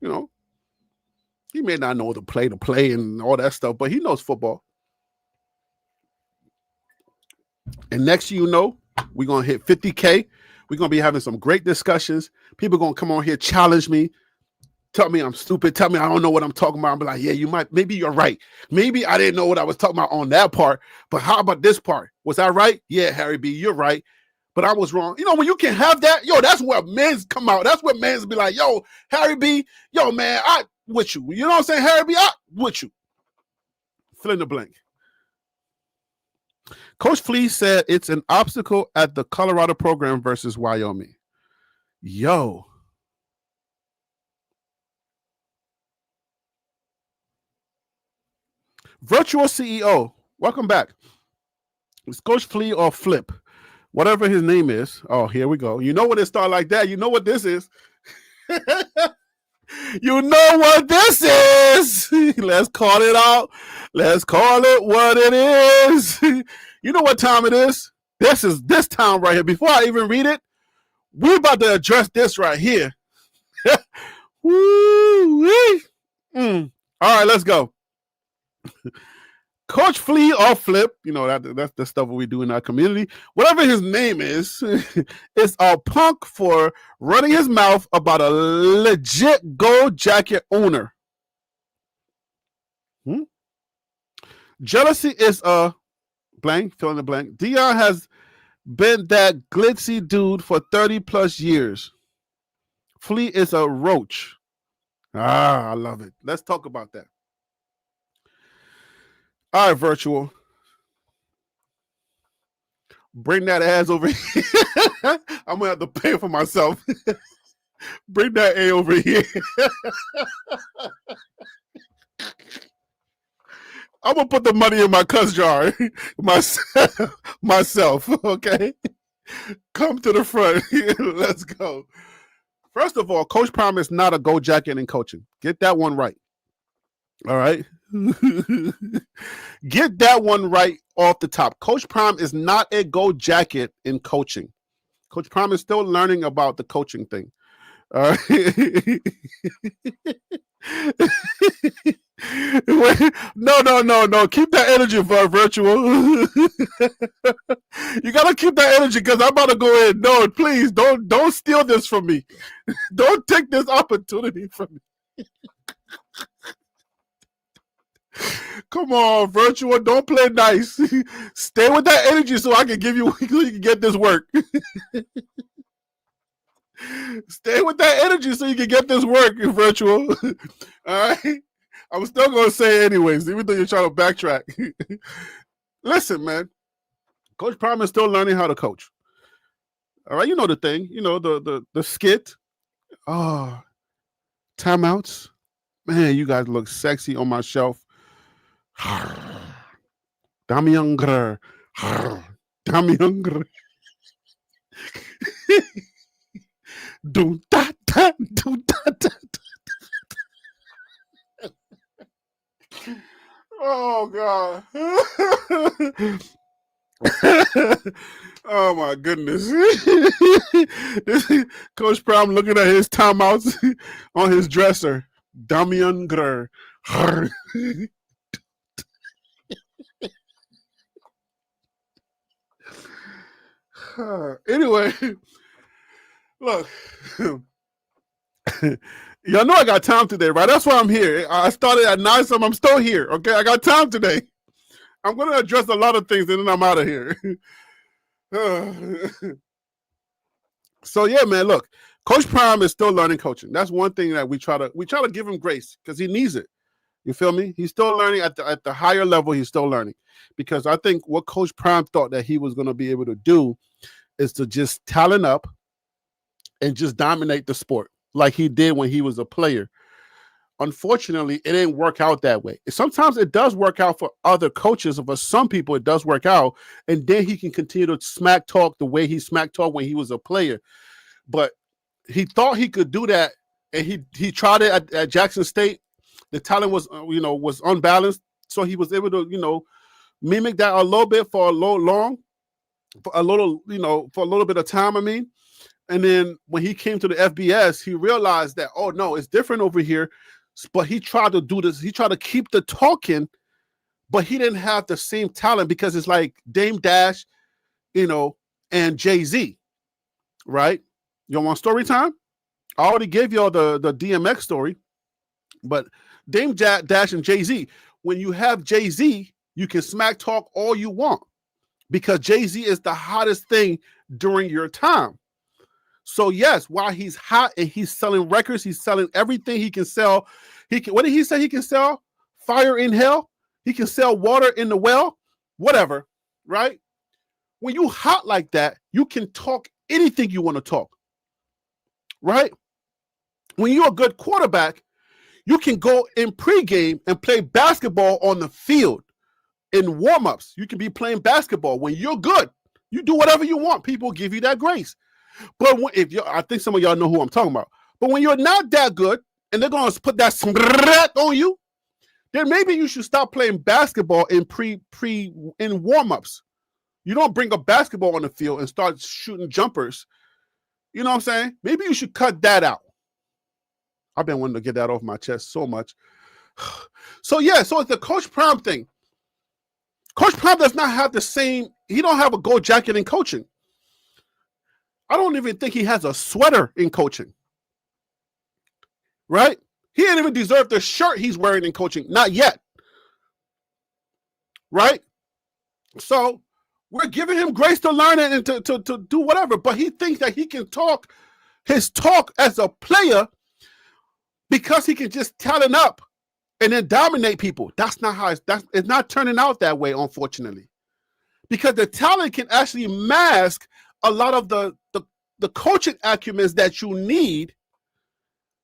He may not know the play and all that stuff, but he knows football. And next you know, we're going to hit 50K. We're going to be having some great discussions. People are going to come on here, challenge me, tell me I'm stupid, tell me I don't know what I'm talking about. I'm like, yeah, maybe you're right. Maybe I didn't know what I was talking about on that part, but how about this part? Was I right? Yeah, Harry B, you're right. But I was wrong. When you can have that, that's where men's come out. That's where men's be like, yo, Harry B, yo, man, I with you. You know what I'm saying? Harry B, I with you. Fill in the blank. Coach Flea said it's an obstacle at the Colorado program versus Wyoming. Yo. Virtual CEO, welcome back. It's Coach Flea or Flip, whatever his name is. Oh, here we go. You know when it starts like that, you know what this is. You know what this is. Let's call it out. Let's call it what it is. You know what time it is? This is this time right here. Before I even read it, we're about to address this right here. Woo-wee. All right, let's go. Coach Flea or Flip, that's the stuff we do in our community. Whatever his name is a punk for running his mouth about a legit gold jacket owner. Jealousy is a blank, fill in the blank. Deion has been that glitzy dude for 30 plus years. Flea is a roach. I love it. Let's talk about that. All right, Virtual. Bring that ass over here. I'm going to have to pay for myself. Bring that A over here. I'm going to put the money in my cuss jar. Myself, okay? Come to the front. Let's go. First of all, Coach Prime is not a gold jacket in coaching. Get that one right. All right? Get that one right off the top. Coach Prime is not a gold jacket in coaching. Coach Prime is still learning about the coaching thing. All right? No. Keep that energy for Virtual. You gotta keep that energy because I'm about to go in. No, please don't steal this from me. Don't take this opportunity from me. Come on, Virtual. Don't play nice. Stay with that energy so I can you can get this work. Stay with that energy so you can get this work, Virtual. All right? I'm still going to say it anyways, even though you're trying to backtrack. Listen, man. Coach Prime is still learning how to coach. All right? You know the thing. You know, the skit. Oh, timeouts. Man, you guys look sexy on my shelf. Dami Younger. Dami Younger. Do da da do da da. Oh God. Oh my goodness. This Coach Prime looking at his timeouts on his dresser. Damian Grer. Anyway, look. Y'all know I got time today, right? That's why I'm here. I started at 9 something. I'm still here. Okay, I got time today. I'm going to address a lot of things and then I'm out of here. So yeah, man, look, Coach Prime is still learning coaching. That's one thing that we try to give him grace because he needs it. You feel me? He's still learning at the higher level. He's still learning because I think what Coach Prime thought that he was going to be able to do is to just talent up and just dominate the sport like he did when he was a player. Unfortunately, it didn't work out that way. Sometimes it does work out for other coaches, or for some people it does work out, and then he can continue to smack talk the way he smack talk when he was a player. But he thought he could do that, and he tried it at Jackson State. The talent was was unbalanced, so he was able to mimic that a little bit for a little bit of time. I mean, and then when he came to the FBS, he realized that, oh no, it's different over here. But he tried to do this. He tried to keep the talking, but he didn't have the same talent because it's like Dame Dash, and Jay-Z, right? You want story time? I already gave y'all the DMX story, but Dame Dash and Jay-Z, when you have Jay-Z, you can smack talk all you want because Jay-Z is the hottest thing during your time. So yes, while he's hot and he's selling records, he's selling everything he can sell. What did he say he can sell? Fire in hell. He can sell water in the well, whatever, right? When you hot like that, you can talk anything you want to talk, right? When you're a good quarterback, you can go in pregame and play basketball on the field in warm-ups. You can be playing basketball. When you're good, you do whatever you want. People give you that grace. But I think some of y'all know who I'm talking about. But when you're not that good and they're going to put that smack on you, then maybe you should stop playing basketball in warm-ups. You don't bring a basketball on the field and start shooting jumpers. You know what I'm saying? Maybe you should cut that out. I've been wanting to get that off my chest so much. So it's the Coach Prime thing. Coach Prime does not have he don't have a gold jacket in coaching. I don't even think he has a sweater in coaching. Right? He didn't even deserve the shirt he's wearing in coaching. Not yet. Right? So we're giving him grace to learn it and to do whatever. But he thinks that he can talk his talk as a player because he can just talent up and then dominate people. That's not how it's not turning out that way, unfortunately. Because the talent can actually mask a lot of the coaching acumens that you need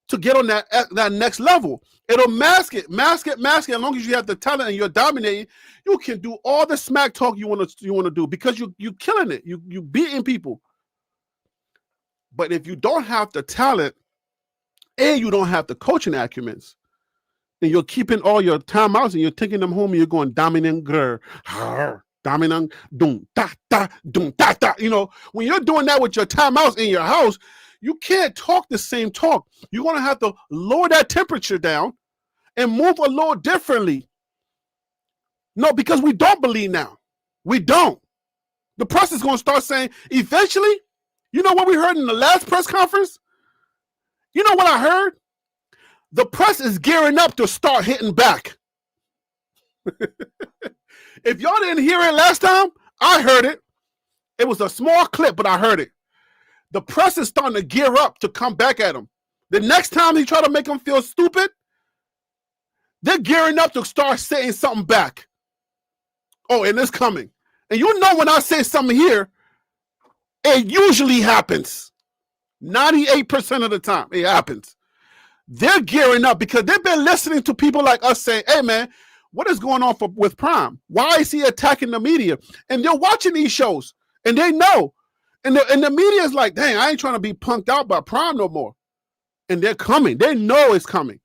to get on that next level. It'll mask it. As long as you have the talent and you're dominating, you can do all the smack talk you want to do because you killing it. You beating people. But if you don't have the talent and you don't have the coaching acumens, and you're keeping all your timeouts and you're taking them home and you're going dominant dominant, doom, da, da, doom, da, da. When you're doing that with your timeouts in your house, you can't talk the same talk. You're going to have to lower that temperature down and move a little differently. No, because we don't believe now. We don't. The press is going to start saying, eventually, you know what we heard in the last press conference? You know what I heard? The press is gearing up to start hitting back. If y'all didn't hear it last time, I heard it. It was a small clip, but I heard it. The press is starting to gear up to come back at him. The next time they try to make him feel stupid, they're gearing up to start saying something back. Oh, and it's coming. And you know when I say something here, it usually happens. 98% of the time, it happens. They're gearing up because they've been listening to people like us saying, hey, man, what is going on with Prime? Why is he attacking the media? And they're watching these shows, and they know. And the media is like, dang, I ain't trying to be punked out by Prime no more. And they're coming. They know it's coming.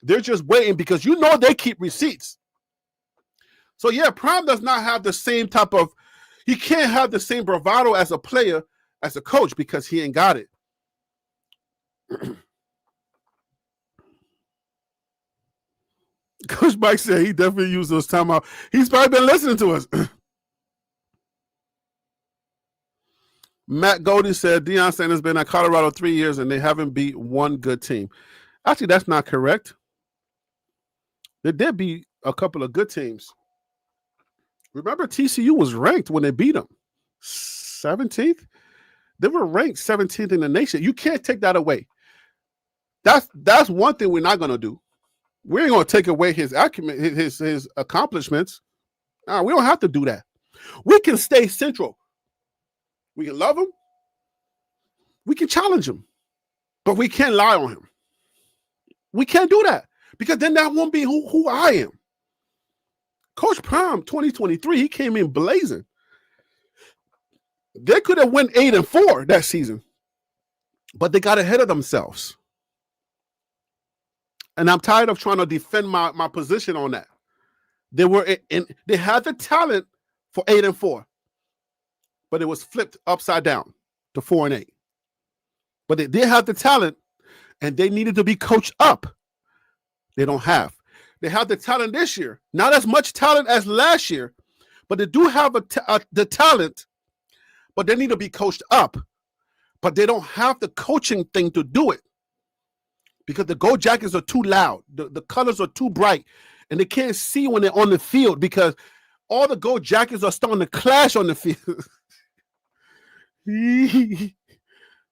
They're just waiting because they keep receipts. So, yeah, Prime does not have the same he can't have the same bravado as a player, as a coach, because he ain't got it. Coach Mike said he definitely used those timeouts. He's probably been listening to us. Matt Goldie said Deion Sanders has been at Colorado 3 years and they haven't beat one good team. Actually, that's not correct. They did beat a couple of good teams. Remember, TCU was ranked when they beat them. 17th? They were ranked 17th in the nation. You can't take that away. That's one thing we're not going to do. We ain't going to take away his acumen, his accomplishments. Nah, we don't have to do that. We can stay central. We can love him. We can challenge him. But we can't lie on him. We can't do that because then that won't be who I am. Coach Prime 2023, he came in blazing. They could have went 8-4 that season, but they got ahead of themselves. And I'm tired of trying to defend my position on that. They had the talent for 8-4, but it was flipped upside down to 4-8. But they did have the talent, and they needed to be coached up. They don't have. They have the talent this year. Not as much talent as last year, but they do have the talent, but they need to be coached up. But they don't have the coaching thing to do it because the Go Jackets are too loud. The colors are too bright, and they can't see when they're on the field because all the Go Jackets are starting to clash on the field.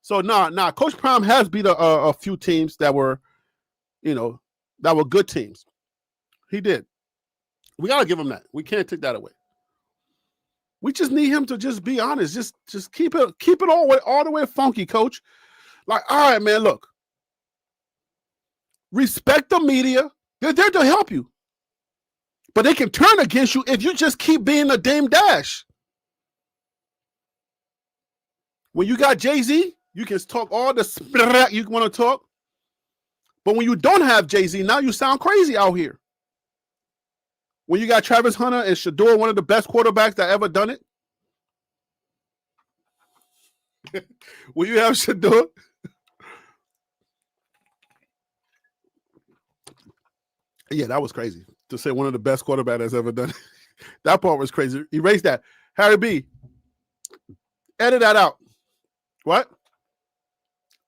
So, nah. Coach Prime has beat a few teams that were, that were good teams. He did. We got to give him that. We can't take that away. We just need him to just be honest. Just keep it all the way funky, coach. Like, all right, man, look. Respect the media. They're there to help you. But they can turn against you if you just keep being a Dame Dash. When you got Jay-Z, you can talk all the you want to talk. But when you don't have Jay-Z, now you sound crazy out here. When you got Travis Hunter and Shador, one of the best quarterbacks that ever done it. When you have Shador. Yeah, that was crazy. To say one of the best quarterbacks that's ever done it. That part was crazy. Erase that. Harry B. Edit that out. What?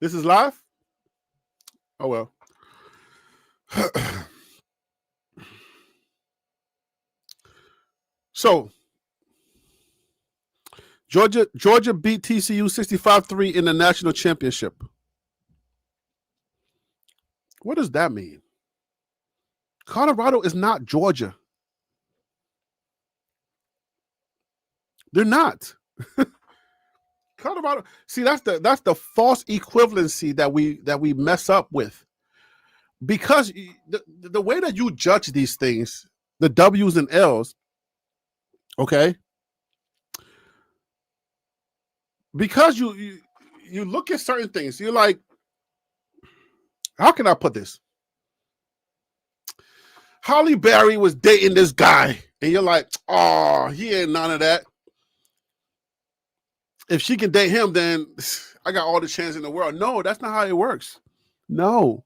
This is live? Oh, well. So, Georgia beat TCU 65-3 in the national championship. What does that mean? Colorado is not Georgia. They're not. Colorado. See, that's the false equivalency that we mess up with. Because the way that you judge these things, the W's and L's, okay? Because you look at certain things, you're like, how can I put this? Holly Berry was dating this guy, and you're like, oh, he ain't none of that. If she can date him, then I got all the chance in the world. No, that's not how it works. No.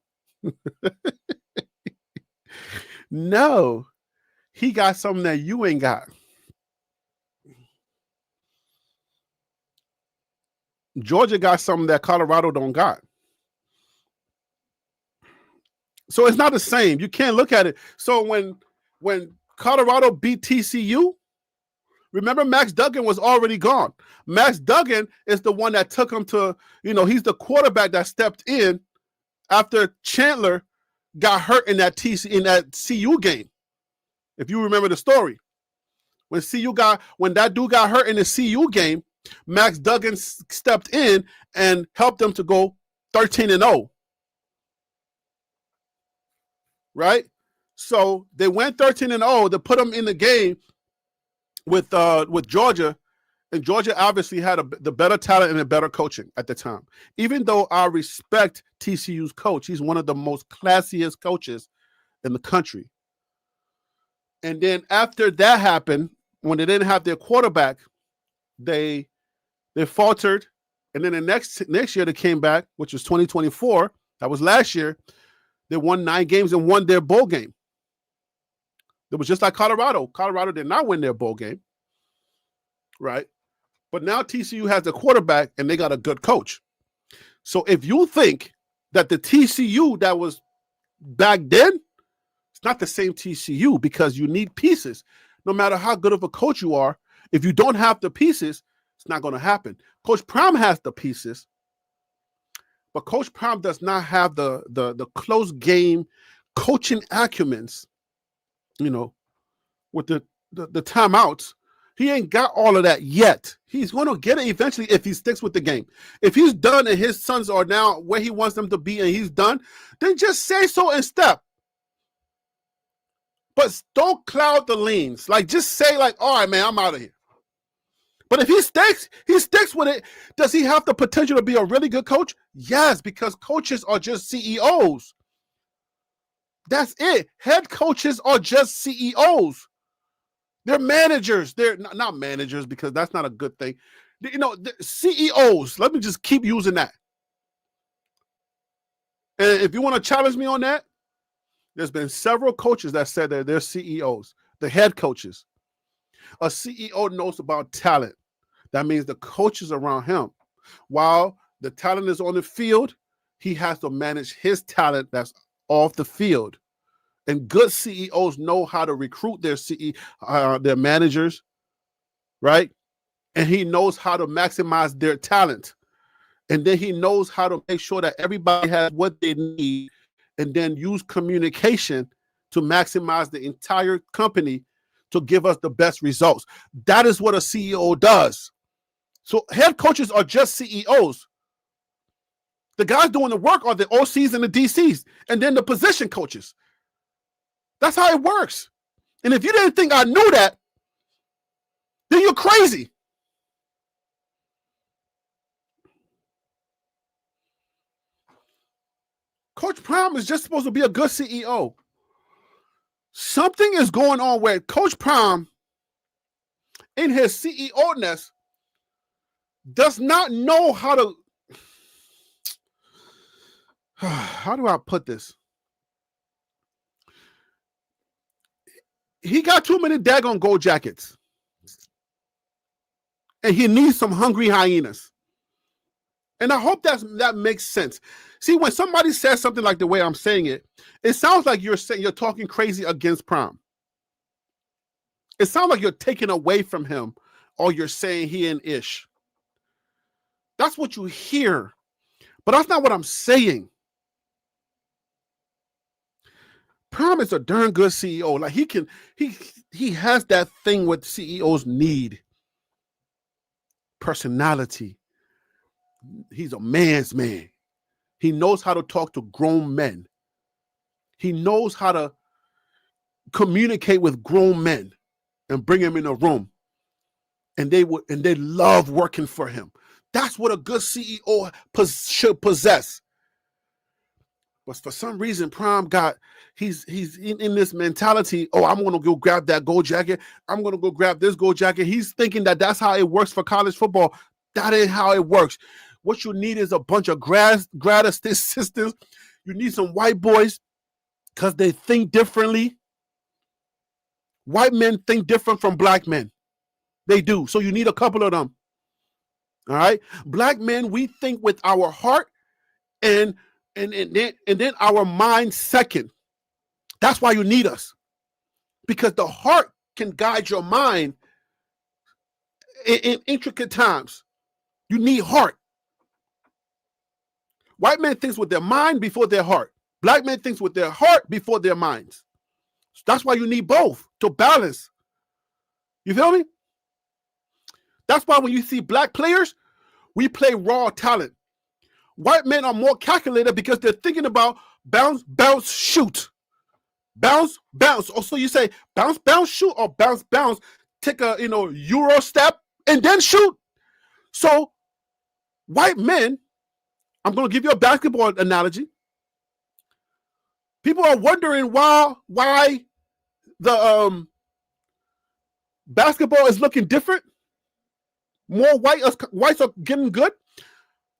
No. He got something that you ain't got. Georgia got something that Colorado don't got. So it's not the same. You can't look at it. So when Colorado beat TCU, remember Max Duggan was already gone. Max Duggan is the one that took him to, he's the quarterback that stepped in after Chandler got hurt in that CU game. If you remember the story. When that dude got hurt in the CU game, Max Duggan stepped in and helped them to go 13-0. Right? So they went 13-0 to put them in the game with Georgia, and Georgia obviously had the better talent and the better coaching at the time. Even though I respect TCU's coach, he's one of the most classiest coaches in the country. And then after that happened, when they didn't have their quarterback, they faltered. And then the next year they came back, which was 2024. That was last year. They won 9 games and won their bowl game. It was just like Colorado. Colorado did not win their bowl game. Right? But now TCU has a quarterback and they got a good coach. So if you think that the TCU that was back then, it's not the same TCU because you need pieces. No matter how good of a coach you are, if you don't have the pieces, it's not going to happen. Coach Prime has the pieces, but Coach Prime does not have the close game coaching acumens, with the timeouts. He ain't got all of that yet. He's going to get it eventually if he sticks with the game. If he's done and his sons are now where he wants them to be and he's done, then just say so and step. But don't cloud the leans. Like, just say, like, all right, man, I'm out of here. But if he sticks with it. Does he have the potential to be a really good coach? Yes, because coaches are just CEOs. That's it. Head coaches are just CEOs. They're managers. They're not managers because that's not a good thing. CEOs. Let me just keep using that. And if you want to challenge me on that, there's been several coaches that said that they're CEOs, the head coaches. A CEO knows about talent. That means the coaches around him. While the talent is on the field, he has to manage his talent that's off the field. And good CEOs know how to recruit their managers, right? And he knows how to maximize their talent. And then he knows how to make sure that everybody has what they need and then use communication to maximize the entire company to give us the best results. That is what a CEO does. So head coaches are just CEOs. The guys doing the work are the OCs and the DCs, and then the position coaches. That's how it works. And if you didn't think I knew that, then you're crazy. Coach Prime is just supposed to be a good CEO. Something is going on where Coach Prime, in his CEO-ness, does not know how to... How do I put this? He got too many daggone gold jackets. And he needs some hungry hyenas. And I hope that makes sense. See, when somebody says something like the way I'm saying it, it sounds like you're talking crazy against Prime. It sounds like you're taking away from him, or you're saying he an ish. That's what you hear. But that's not what I'm saying. Prime is a darn good CEO. Like, he has that thing what CEOs need. Personality. He's a man's man. He knows how to talk to grown men. He knows how to communicate with grown men and bring them in a room. And they love working for him. That's what a good CEO should possess. But for some reason, Prime he's in this mentality, oh, I'm going to go grab that gold jacket. I'm going to go grab this gold jacket. He's thinking that that's how it works for college football. That ain't how it works. What you need is a bunch of grad assistants. You need some white boys because they think differently. White men think different from black men. They do. So you need a couple of them. All right. Black men, we think with our heart and then our mind second. That's why you need us. Because the heart can guide your mind in intricate times. You need heart. White men thinks with their mind before their heart. Black men thinks with their heart before their minds. So that's why you need both to balance. You feel me? That's why when you see black players, we play raw talent. White men are more calculated because they're thinking about bounce, bounce, shoot. Bounce, bounce. Also, you say bounce, bounce, shoot, or bounce, bounce. Take a Euro step and then shoot. So, white men, I'm going to give you a basketball analogy. People are wondering why the basketball is looking different. More whites are getting good.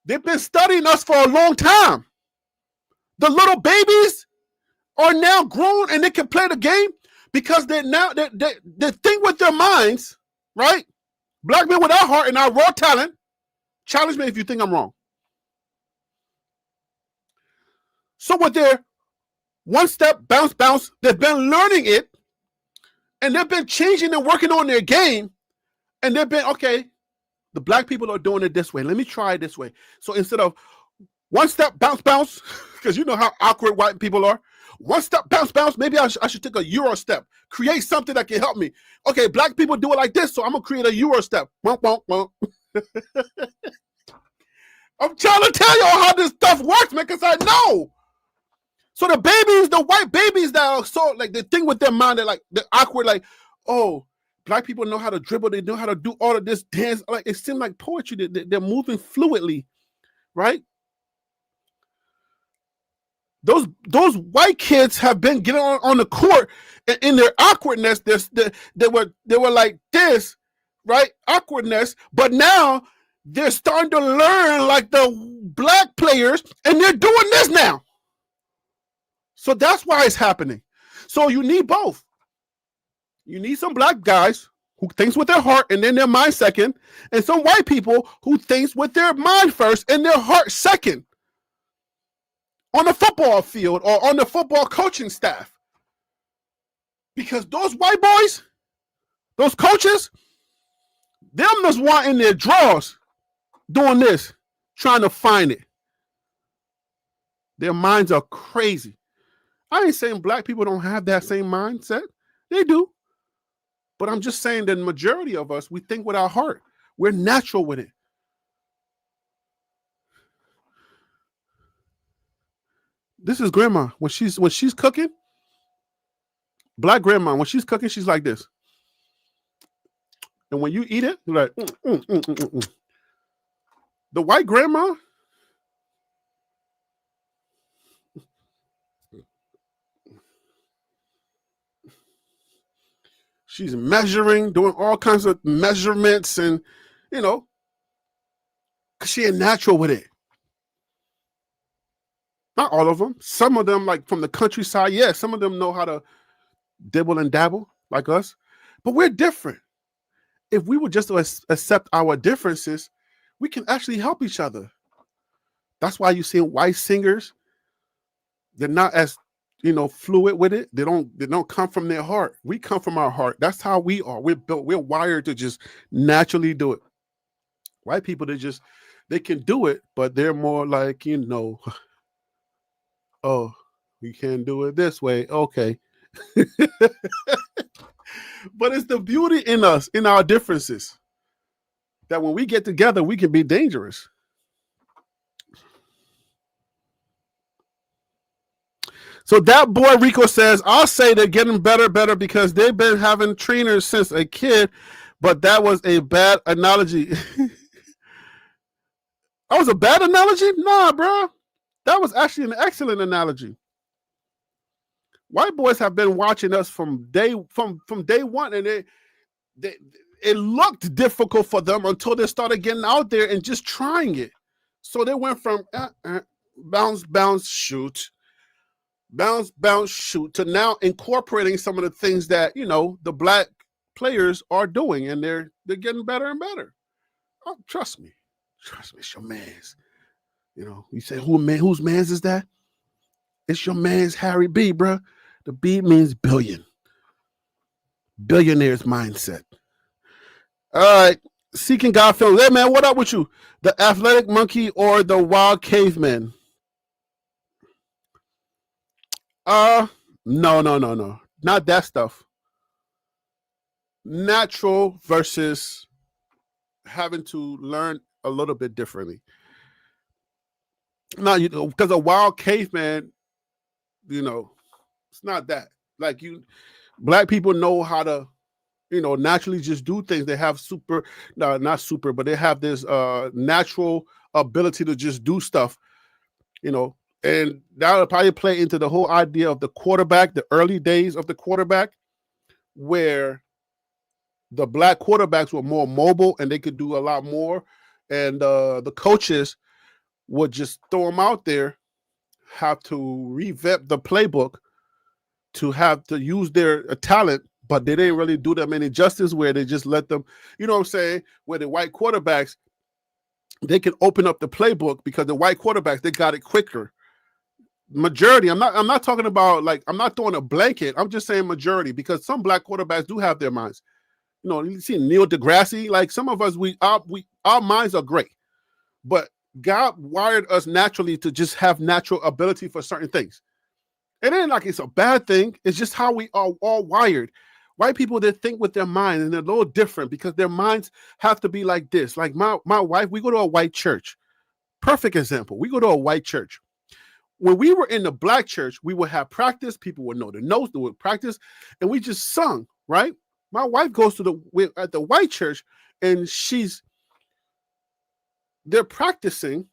They've been studying us for a long time. The little babies are now grown and they can play the game because they think with their minds, right? Black men without heart and our raw talent. Challenge me if you think I'm wrong. So with their one step, bounce, bounce, they've been learning it, and they've been changing and working on their game, and they've been, okay, the black people are doing it this way. Let me try it this way. So instead of one step, bounce, bounce, because you know how awkward white people are. One step, bounce, bounce. Maybe I should take a Euro step. Create something that can help me. Okay, black people do it like this, so I'm going to create a Euro step. Wonk, wonk, wonk. I'm trying to tell y'all how this stuff works, man, because I know. So the babies, the white babies that are so, like, the thing with their mind, they're like, they're awkward, like, oh, black people know how to dribble. They know how to do all of this dance. Like, it seems like poetry. They're moving fluidly, right? Those white kids have been getting on the court in their awkwardness. They were like this, right? Awkwardness, but now they're starting to learn like the black players, and they're doing this now. So that's why it's happening. So you need both. You need some black guys who thinks with their heart and then their mind second, and some white people who thinks with their mind first and their heart second. On the football field or on the football coaching staff. Because those white boys, those coaches, them just wanting their drawers doing this, trying to find it. Their minds are crazy. I ain't saying black people don't have that same mindset. They do. But I'm just saying that the majority of us, we think with our heart. We're natural with it. This is grandma. When she's cooking, black grandma, when she's cooking, she's like this. And when you eat it, you're like, The white grandma, she's measuring, doing all kinds of measurements, and, you know, because she ain't natural with it. Not all of them. Some of them, like from the countryside, yeah, some of them know how to dibble and dabble like us. But we're different. If we would just accept our differences, we can actually help each other. That's why you see white singers, they're not as, fluid with it. They don't come from their heart. We come from our heart. That's how we are. We're built, we're wired to just naturally do it. White people, they can do it, but they're more like, oh, we can't do it this way. Okay. But it's the beauty in us, in our differences, that when we get together, we can be dangerous. So that boy Rico says, I'll say they're getting better because they've been having trainers since a kid, but that was a bad analogy. That was a bad analogy? Nah, bro. That was actually an excellent analogy. White boys have been watching us from day one, and it looked difficult for them until they started getting out there and just trying it. So they went from bounce, bounce, shoot, bounce, bounce, shoot, to now incorporating some of the things that, the black players are doing, and they're getting better and better. Oh, trust me, it's your man's. You say, whose man's is that? It's your man's Harry B, bro. The B means billion. Billionaire's mindset. All right. Seeking God film. Hey, man, what up with you? The athletic monkey or the wild caveman? No. Not that stuff. Natural versus having to learn a little bit differently. No, because a wild caveman, it's not that. Like black people know how to, naturally just do things. They have not super, but they have this natural ability to just do stuff, and that'll probably play into the whole idea of the quarterback, the early days of the quarterback, where the black quarterbacks were more mobile and they could do a lot more. And the coaches would just throw them out there, have to revamp the playbook to have to use their talent but they didn't really do them any justice where they just let them, you know what I'm saying, where the white quarterbacks, they can open up the playbook because the white quarterbacks, they got it quicker. Majority, I'm not talking about like, I'm not throwing a blanket. I'm just saying majority because some black quarterbacks do have their minds. You know, you see Neil deGrasse, like some of us, our minds are great, but God wired us naturally to just have natural ability for certain things. It ain't like it's a bad thing. It's just how we are all wired. White people, they think with their mind and they're a little different because their minds have to be like this. Like my wife, we go to a white church. Perfect example. We go to a white church. When we were in the black church, we would have practice. People would know the notes, they would practice, and we just sung, right? My wife goes to at the white church, and they're practicing,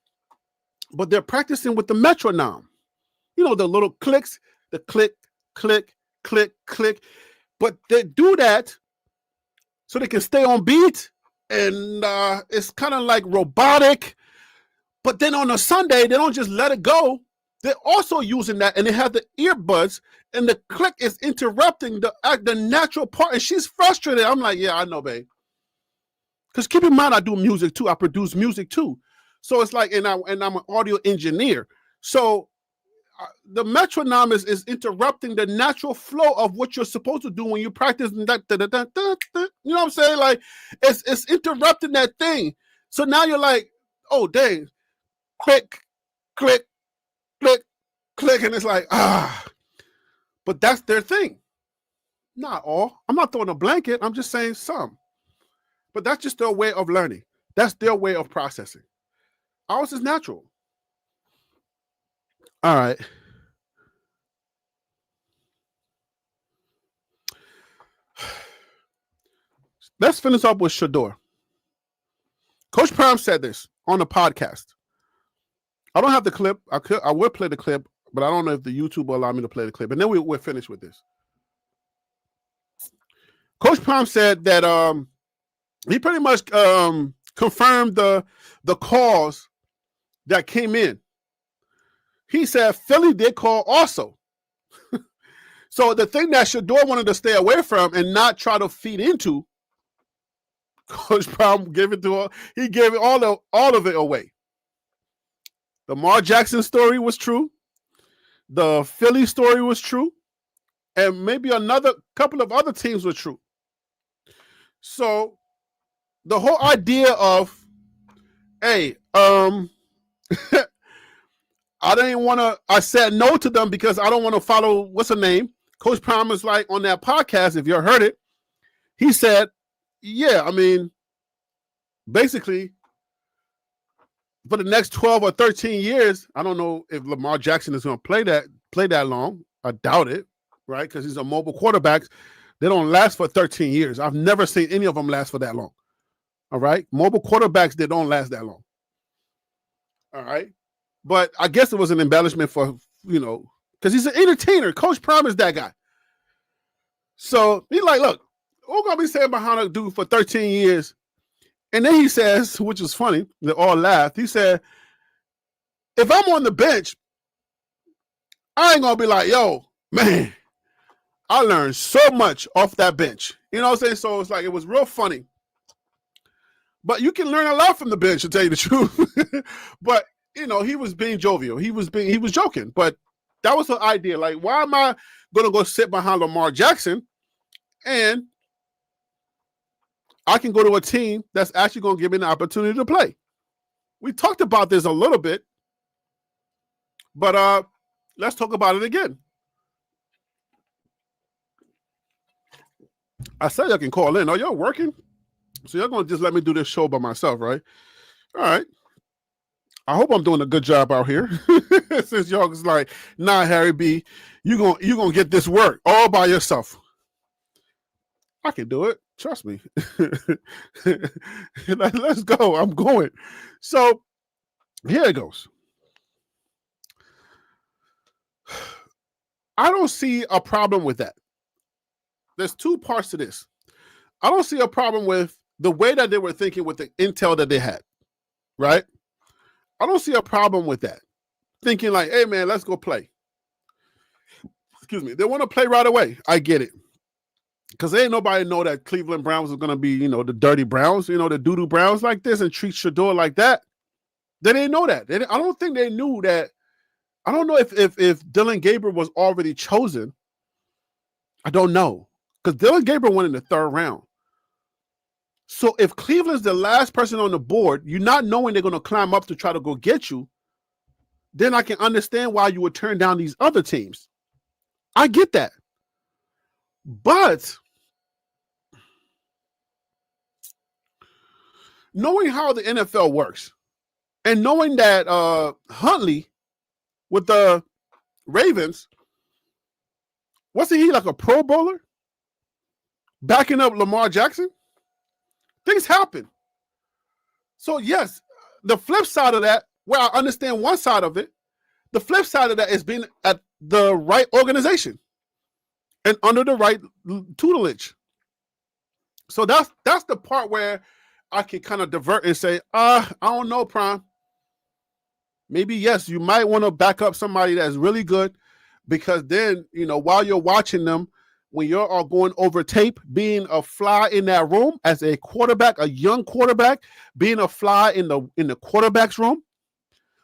but they're practicing with the metronome. You know, the little clicks, the click, click, click, click. But they do that so they can stay on beat, and it's kind of like robotic. But then on a Sunday, they don't just let it go. They're also using that, and they have the earbuds, and the click is interrupting the natural part, and she's frustrated. I'm like, yeah, I know, babe. Because keep in mind, I do music too. I produce music too. So it's like, and I'm an audio engineer. So the metronome is interrupting the natural flow of what you're supposed to do when you practice. You know what I'm saying? Like, it's interrupting that thing. So now you're like, oh, dang, click, click, click, click, and it's like, but that's their thing. Not all. I'm not throwing a blanket. I'm just saying some. But that's just their way of learning. That's their way of processing. Ours is natural. All right. Let's finish up with Shador. Coach Prime said this on the podcast. I don't have the clip. I will play the clip, but I don't know if the YouTube will allow me to play the clip. And then we're finished with this. Coach Prime said that he pretty much confirmed the calls that came in. He said Philly did call also. So the thing that Shador wanted to stay away from and not try to feed into, Coach Prime gave it to her. He gave all of it away. The Lamar Jackson story was true. The Philly story was true. And maybe another couple of other teams were true. So the whole idea of, hey, I said no to them because I don't want to follow, what's her name? Coach Prime is like on that podcast, if you heard it, he said, yeah, I mean, basically, for the next 12 or 13 years, I don't know if Lamar Jackson is going to play that long. I doubt it, right? Because he's a mobile quarterback. They don't last for 13 years. I've never seen any of them last for that long. All right? Mobile quarterbacks, they don't last that long. All right? But I guess it was an embellishment for, because he's an entertainer. Coach Prime is that guy. So he's like, look, we're going to be staying behind a dude for 13 years. And then he says, which is funny, they all laughed. He said, if I'm on the bench, I ain't going to be like, yo, man, I learned so much off that bench. You know what I'm saying? So it's like, it was real funny. But you can learn a lot from the bench, to tell you the truth. But, he was being jovial. He was joking. But that was the idea. Like, why am I going to go sit behind Lamar Jackson and I can go to a team that's actually going to give me an opportunity to play? We talked about this a little bit, but let's talk about it again. I said y'all can call in. Are y'all working? So y'all going to just let me do this show by myself, right? All right. I hope I'm doing a good job out here. Since y'all is like, nah, Harry B, you gonna get this work all by yourself. I can do it. Trust me. Let's go. I'm going. So here it goes. I don't see a problem with that. There's two parts to this. I don't see a problem with the way that they were thinking with the intel that they had, right? I don't see a problem with that. Thinking like, hey, man, let's go play. Excuse me. They want to play right away. I get it. Because ain't nobody know that Cleveland Browns was going to be, the dirty Browns, the doo-doo Browns like this and treat Shador like that. They didn't know that. I don't think they knew that. I don't know if Dillon Gabriel was already chosen. I don't know. Because Dillon Gabriel went in the 3rd round. So if Cleveland's the last person on the board, you're not knowing they're going to climb up to try to go get you, then I can understand why you would turn down these other teams. I get that. But knowing how the NFL works and knowing that Huntley with the Ravens, wasn't he like a Pro Bowler? Backing up Lamar Jackson? Things happen. So yes, the flip side of that, where I understand one side of it, the flip side of that is being at the right organization and under the right tutelage. So that's the part where I can kind of divert and say, I don't know, Prime. Maybe, yes, you might want to back up somebody that's really good, because then, while you're watching them, when you're all going over tape, being a fly in that room as a quarterback, a young quarterback, being a fly in the quarterback's room,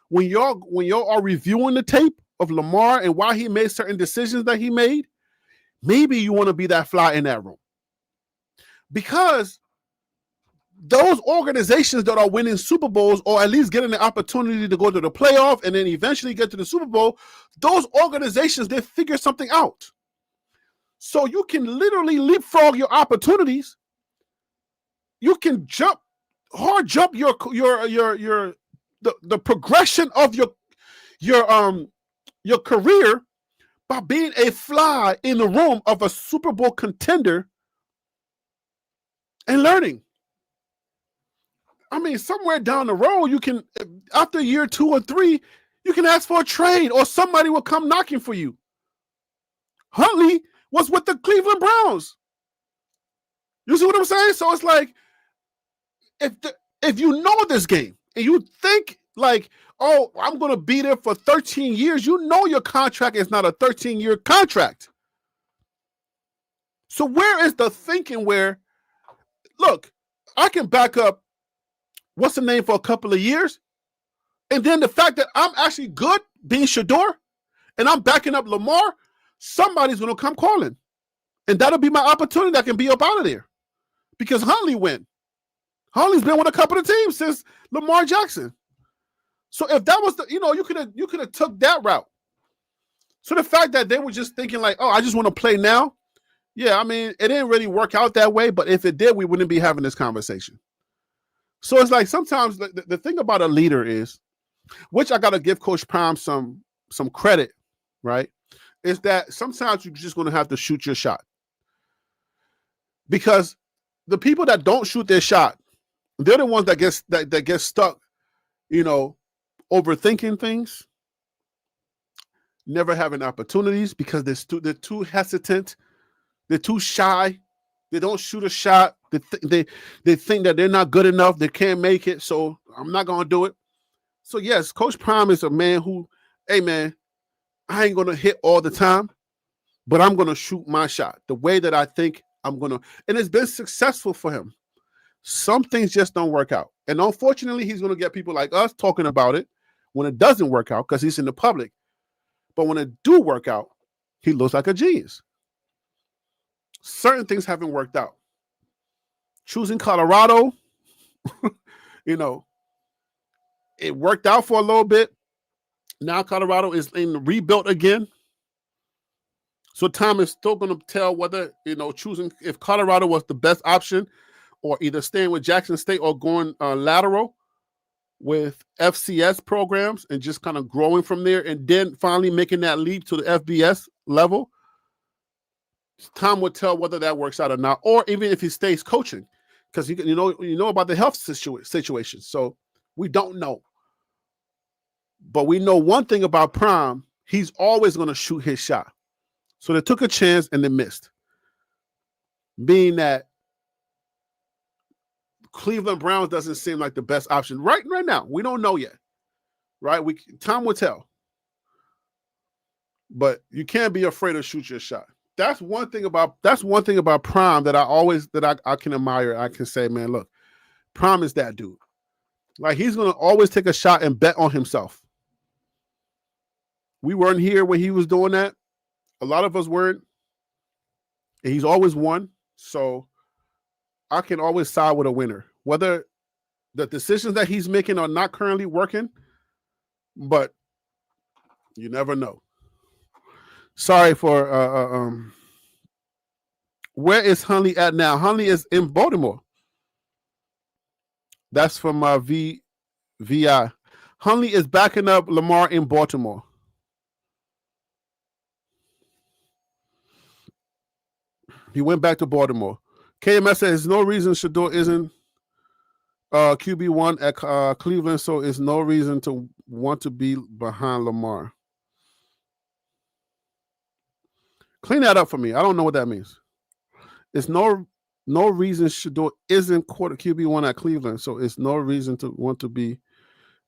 when you're all reviewing the tape of Lamar and why he made certain decisions that he made, maybe you want to be that fly in that room. Because those organizations that are winning Super Bowls, or at least getting the opportunity to go to the playoff and then eventually get to the Super Bowl, those organizations, they figure something out. So you can literally leapfrog your opportunities. You can jump your the progression of your career by being a fly in the room of a Super Bowl contender and learning. I mean, somewhere down the road, you can, after year 2 or 3, you can ask for a trade or somebody will come knocking for you. Huntley was with the Cleveland Browns. You see what I'm saying? So it's like, if you know this game and you think like, oh, I'm going to be there for 13 years, you know your contract is not a 13-year contract. So where is the thinking where, look, I can back up what's the name for a couple of years, and then the fact that I'm actually good being Shador and I'm backing up Lamar, somebody's going to come calling. And that'll be my opportunity. I can be up out of there. Because Huntley went. Huntley's been with a couple of teams since Lamar Jackson. So if that was you could have took that route. So the fact that they were just thinking like, oh, I just want to play now. Yeah, I mean, it didn't really work out that way. But if it did, we wouldn't be having this conversation. So it's like sometimes the thing about a leader is, which I got to give Coach Prime some credit, right? Is that sometimes you're just going to have to shoot your shot. Because the people that don't shoot their shot, they're the ones that get stuck, overthinking things, never having opportunities because they're too hesitant, they're too shy, they don't shoot a shot, they think that they're not good enough, they can't make it, so I'm not going to do it. So yes, Coach Prime is a man who, hey man, I ain't going to hit all the time, but I'm going to shoot my shot the way that I think I'm going to. And it's been successful for him. Some things just don't work out. And unfortunately, he's going to get people like us talking about it when it doesn't work out because he's in the public. But when it do work out, he looks like a genius. Certain things haven't worked out. Choosing Colorado, it worked out for a little bit. Now Colorado is in rebuilt again. So time is still going to tell whether, choosing if Colorado was the best option or either staying with Jackson State or going lateral with FCS programs and just kind of growing from there and then finally making that leap to the FBS level. Time will tell whether that works out or not, or even if he stays coaching because you know about the health situation. So we don't know. But we know one thing about Prime, he's always going to shoot his shot. So they took a chance and they missed. Being that Cleveland Browns doesn't seem like the best option right now. We don't know yet. Right? Time will tell. But you can't be afraid to shoot your shot. that's one thing about Prime that I can admire. I can say, man, look, Prime is that dude. Like, he's gonna always take a shot and bet on himself. We weren't here when he was doing that. A lot of us weren't. And he's always won. So I can always side with a winner. Whether the decisions that he's making are not currently working, but you never know. Sorry for where is Hundley at now? Hundley is in Baltimore. That's from VI. Hundley is backing up Lamar in Baltimore. He went back to Baltimore. KMS says there's no reason Shador isn't QB1 at Cleveland, so it's no reason to want to be behind Lamar. Clean that up for me. I don't know what that means. It's no reason Shador isn't quarter QB1 at Cleveland, so it's no reason to want to be.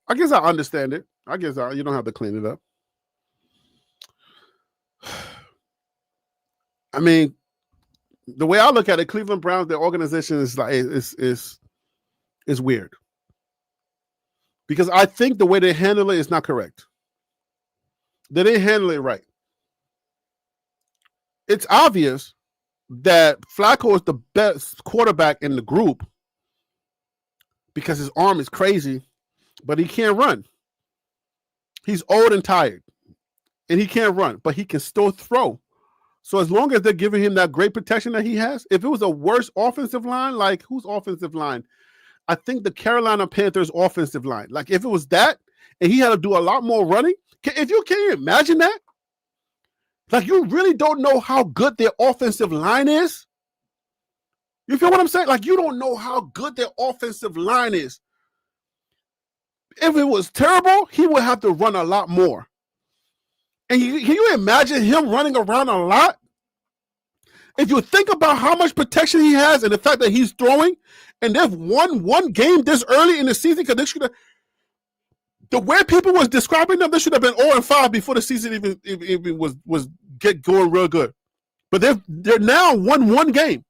I guess I understand it. I guess you don't have to clean it up. I mean, the way I look at it, Cleveland Browns, their organization is like is weird. Because I think the way they handle it is not correct. They didn't handle it right. It's obvious that Flacco is the best quarterback in the group because his arm is crazy, but he can't run. He's old and tired, and he can't run, but he can still throw. So as long as they're giving him that great protection that he has, if it was a worse offensive line, like whose offensive line? I think the Carolina Panthers offensive line. Like if it was that, and he had to do a lot more running, can you imagine that? Like you really don't know how good their offensive line is? You feel what I'm saying? Like you don't know how good their offensive line is. If it was terrible, he would have to run a lot more. And can you imagine him running around a lot? If you think about how much protection he has and the fact that he's throwing, and they've won one game this early in the season, because they should have, the way people was describing them, they should have been 0-5 before the season even was get going real good. But they're now won one game.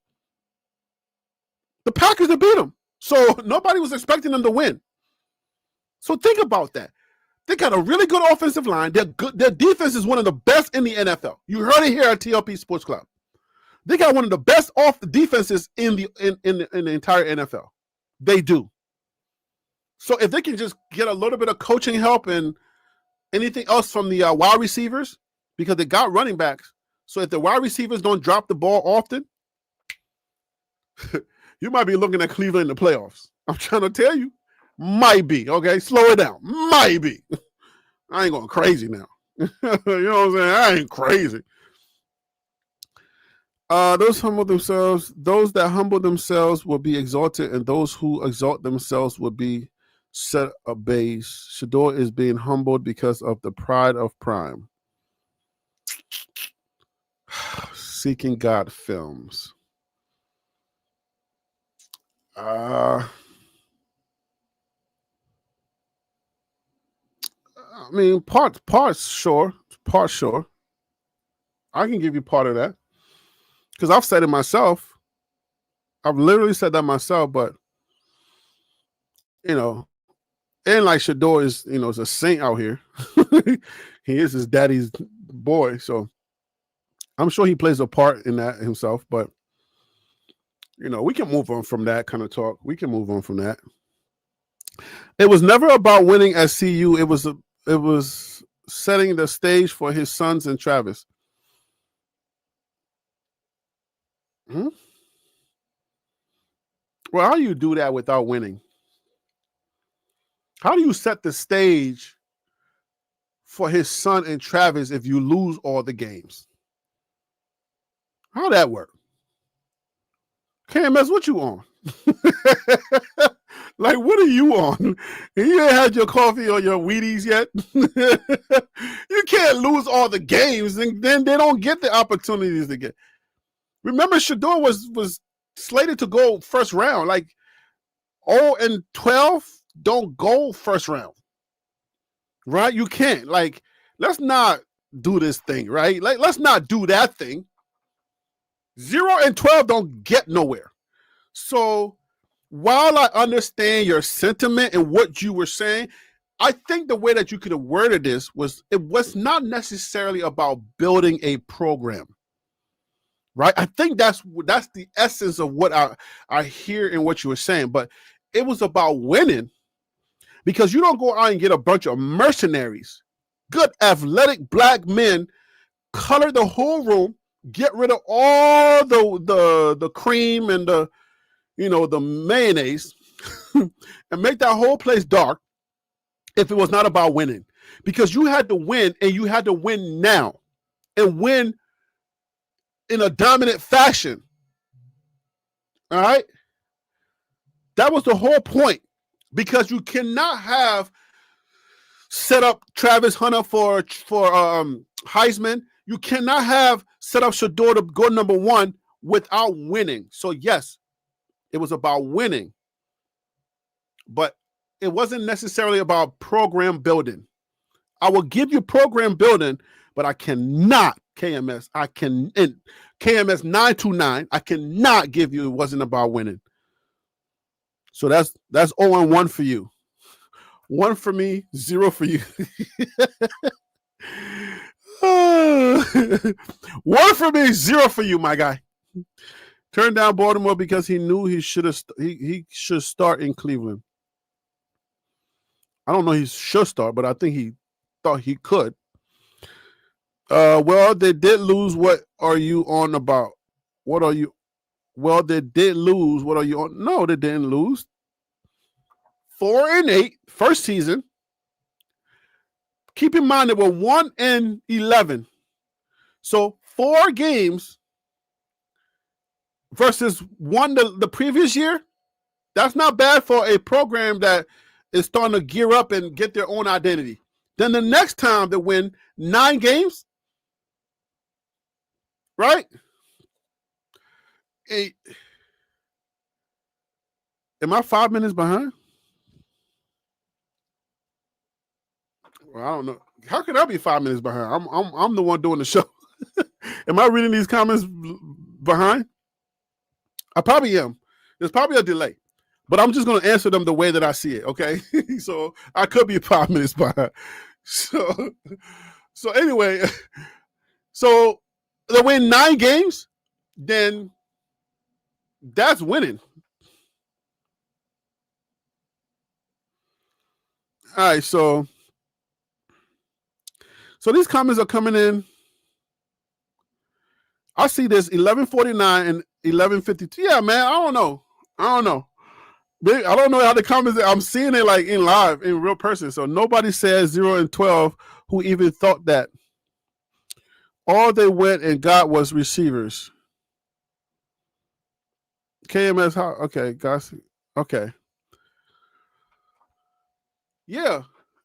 The Packers have beat them, so nobody was expecting them to win. So think about that. They got a really good offensive line. Their defense is one of the best in the NFL. You heard it here at TLP Sports Club. They got one of the best off defenses in the entire NFL. They do. So if they can just get a little bit of coaching help and anything else from the wide receivers, because they got running backs. So if the wide receivers don't drop the ball often, you might be looking at Cleveland in the playoffs. I'm trying to tell you. Might be, okay? Slow it down. Might be. I ain't going crazy now. You know what I'm saying? I ain't crazy. Those that humble themselves will be exalted, and those who exalt themselves will be set abase. Shador is being humbled because of the pride of Prime. Seeking God Films. I mean, parts, sure. Parts, sure. I can give you part of that. Because I've said it myself. I've literally said that myself, but, you know, and like Shador is, is a saint out here. He is his daddy's boy. So I'm sure he plays a part in that himself, but, we can move on from that kind of talk. We can move on from that. It was never about winning at CU. It was setting the stage for his sons and Travis. Well, how do you do that without winning? How do you set the stage for his son and Travis if you lose all the games? How'd that work? KMS, what you on? Like, what are you on? You ain't had your coffee or your Wheaties yet? You can't lose all the games, and then they don't get the opportunities to get. Remember, Shador was slated to go first round. Like, 0-12 don't go first round. Right? You can't. Like, let's not do this thing, right? Like, let's not do that thing. 0 and 12 don't get nowhere. So while I understand your sentiment and what you were saying, I think the way that you could have worded this was, it was not necessarily about building a program, right? I think that's the essence of what I hear in what you were saying, but it was about winning, because you don't go out and get a bunch of mercenaries, good athletic black men, color the whole room, get rid of all the cream and the mayonnaise, and make that whole place dark, if it was not about winning. Because you had to win, and you had to win now, and win in a dominant fashion. All right? That was the whole point. Because you cannot have set up Travis Hunter for Heisman. You cannot have set up Shador to go number 1 without winning. So yes, it was about winning, but it wasn't necessarily about program building. I will give you program building, but I cannot, KMS 929, I cannot give you, it wasn't about winning. So that's 0-1 for you. 1 for me, 0 for you. 1 for me, 0 for you, my guy. Turned down Baltimore because he knew he should start in Cleveland. I don't know he should start, but I think he thought he could. Well, they did lose. What are you on about? What are you? Well, they did lose. What are you on? No, they didn't lose. 4-8, first season. Keep in mind they were 1-11. So 4 games versus 1 the previous year. That's not bad for a program that is starting to gear up and get their own identity. Then the next time they win 9 games, right? 8. Am I 5 minutes behind? Well, I don't know. How could I be 5 minutes behind? I'm the one doing the show. Am I reading these comments behind? I probably am. There's probably a delay, but I'm just going to answer them the way that I see it. Okay. So I could be 5 minutes behind. So anyway, so they win 9 games, then that's winning. All right. So these comments are coming in. I see this 1149 and 1152. Yeah, man. I don't know. I don't know how the comments. I'm seeing it like in live, in real person. So nobody says 0 and 12 who even thought that. All they went and got was receivers. KMS, how? Okay, guys. Okay. Yeah.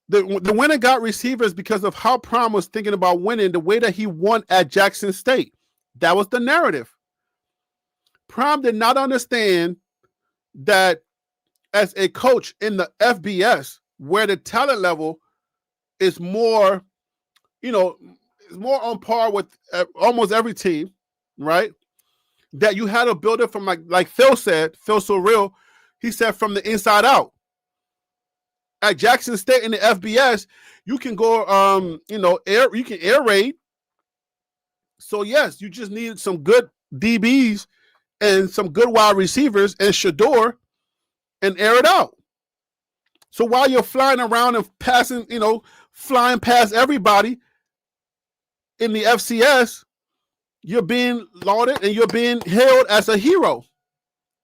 The winner got receivers because of how Prime was thinking about winning, the way that he won at Jackson State. That was the narrative. Prime did not understand that as a coach in the FBS, where the talent level is more, is more on par with almost every team, right? That you had to build it from like Phil said, Phil So Real, he said from the inside out. At Jackson State in the FBS, you can go, you can air raid. So yes, you just need some good DBs and some good wide receivers and Shador and air it out. So while you're flying around and passing, flying past everybody in the FCS, you're being lauded and you're being hailed as a hero,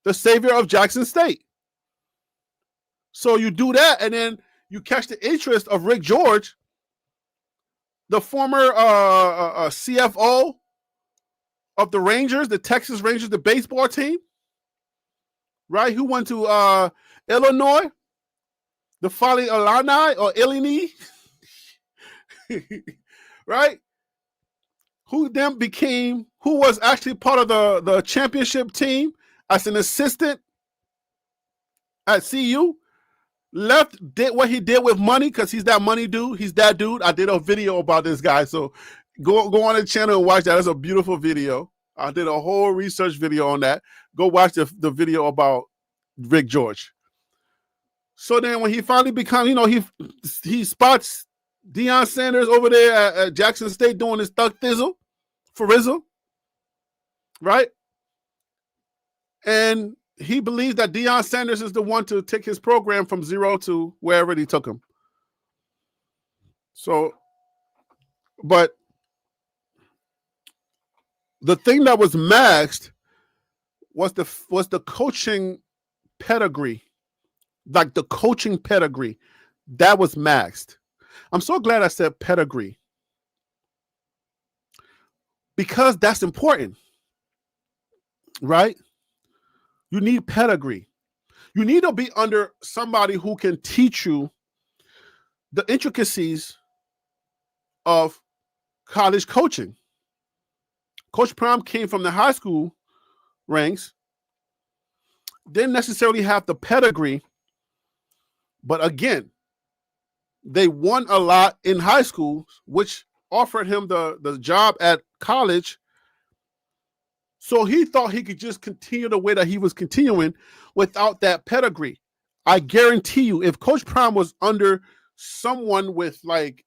the savior of Jackson State. So you do that, and then you catch the interest of Rick George, the former CFO of the Rangers, the Texas Rangers, the baseball team, right? Who went to Illinois, the Folly Illini or Illini, right? Who was actually part of the championship team as an assistant at CU. Left, did what he did with money because he's that money dude. He's that dude. I did a video about this guy, so go on the channel and watch that. It's a beautiful video. I did a whole research video on that. Go watch the video about Rick George. So then when he finally becomes, he spots Deion Sanders over there at Jackson State doing his thug thizzle for Rizzo, right? And he believes that Deion Sanders is the one to take his program from zero to wherever he took him. So, but the thing that was masked was the coaching pedigree, like the coaching pedigree that was masked. I'm so glad I said pedigree because that's important, right? You need pedigree. You need to be under somebody who can teach you the intricacies of college coaching. Coach Prime came from the high school ranks, didn't necessarily have the pedigree, but again, they won a lot in high school, which offered him the job at college. So he thought he could just continue the way that he was continuing without that pedigree. I guarantee you, if Coach Prime was under someone with like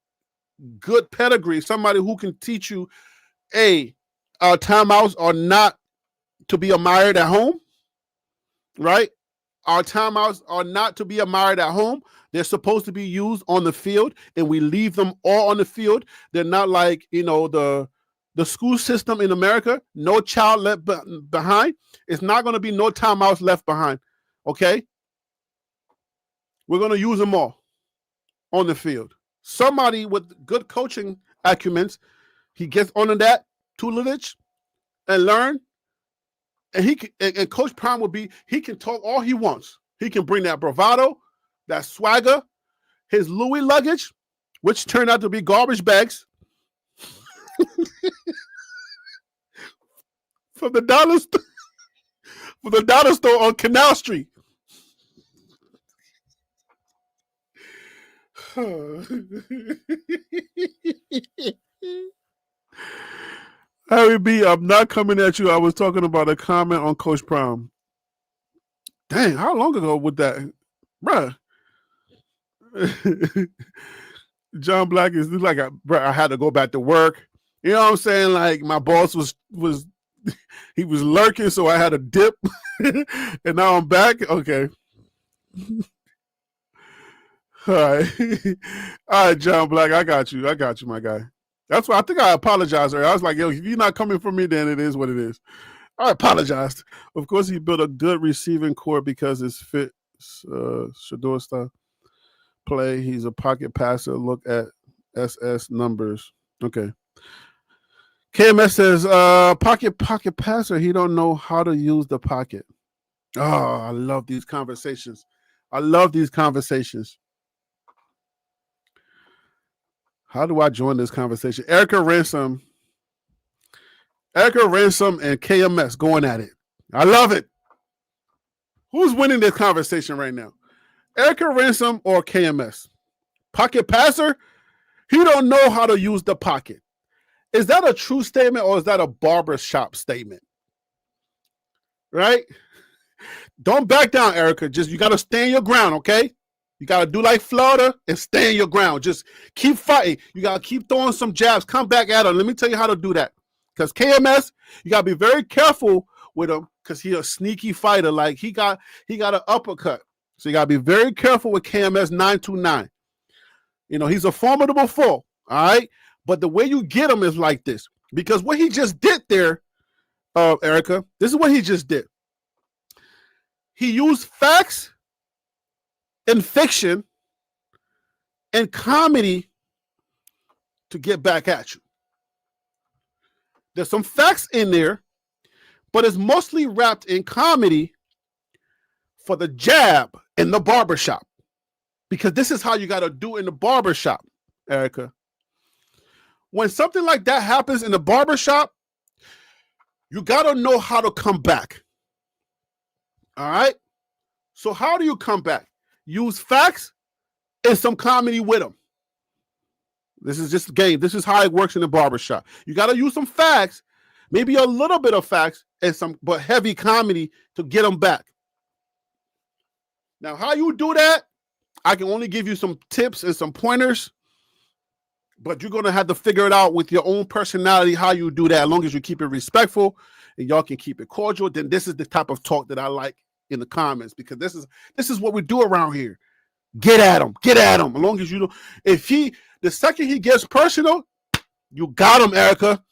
good pedigree, somebody who can teach you, timeouts are not to be admired at home, right? Our timeouts are not to be admired at home. They're supposed to be used on the field, and we leave them all on the field. They're not like, the school system in America, no child left behind. It's not going to be no timeouts left behind, okay? We're going to use them all on the field. Somebody with good coaching acumen, he gets onto that tutelage and learn. And Coach Prime he can talk all he wants. He can bring that bravado, that swagger, his Louis luggage, which turned out to be garbage bags from the dollar store on Canal Street. Harry B, I'm not coming at you. I was talking about a comment on Coach Prime. Dang, how long ago was that? Bruh. John Black is like, I had to go back to work. You know what I'm saying? Like my boss was he was lurking, so I had to dip. And now I'm back. Okay. All right. All right, John Black, I got you, my guy. That's why I think I apologized earlier. I was like, yo, if you're not coming for me, then it is what it is. I apologized. Of course, he built a good receiving core because it's fit Shador style play. He's a pocket passer. Look at SS numbers. Okay. KMS says, pocket passer. He don't know how to use the pocket. Oh, I love these conversations. How do I join this conversation? Erica Ransom and KMS going at it. I love it. Who's winning this conversation right now? Erica Ransom or KMS? Pocket passer? He don't know how to use the pocket. Is that a true statement or is that a barbershop statement? Right? Don't back down, Erica. You got to stand your ground, okay? You got to do like Florida and stand your ground. Just keep fighting. You got to keep throwing some jabs. Come back at him. Let me tell you how to do that. Because KMS, you got to be very careful with him because he's a sneaky fighter. Like he got an uppercut. So you got to be very careful with KMS 929. He's a formidable foe. All right. But the way you get him is like this. Because what he just did there, Erica, this is what he just did. He used facts and fiction and comedy to get back at you. There's some facts in there, but it's mostly wrapped in comedy for the jab in the barbershop. Because this is how you got to do in the barbershop, Erica. When something like that happens in the barbershop, you got to know how to come back. All right? So how do you come back? Use facts and some comedy with them. This is just a game. This is how it works in the barbershop. You got to use some facts Maybe a little bit of facts and but heavy comedy to get them back. Now, how you do that, I can only give you some tips and some pointers, but you're going to have to figure it out with your own personality, how you do that. As long as you keep it respectful and y'all can keep it cordial, then this is the type of talk that I like in the comments, because this is what we do around here. Get at him. Get at him. As long as you know, the second he gets personal, you got him, Erica.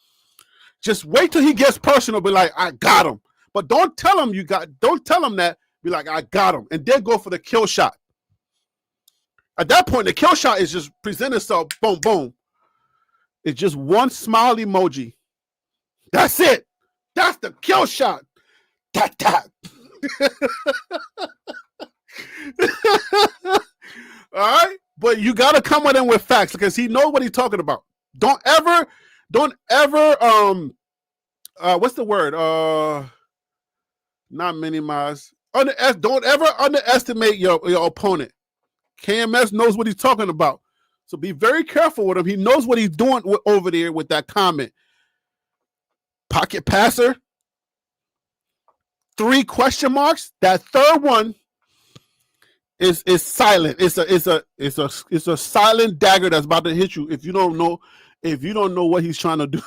Just wait till he gets personal. Be like, I got him. But don't tell him don't tell him that. Be like, I got him. And then go for the kill shot. At that point, the kill shot is just present itself. Boom, boom. It's just one smile emoji. That's it. That's the kill shot. Tat, tat. All right, but you got to come with him with facts, because he knows what he's talking about. Don't ever what's the word, not minimize, don't ever underestimate your opponent. KMS knows what he's talking about, so be very careful with him. He knows what he's doing over there with that comment. Pocket passer, 3 question marks. That third one is silent. It's a silent dagger that's about to hit you if you don't know what he's trying to do.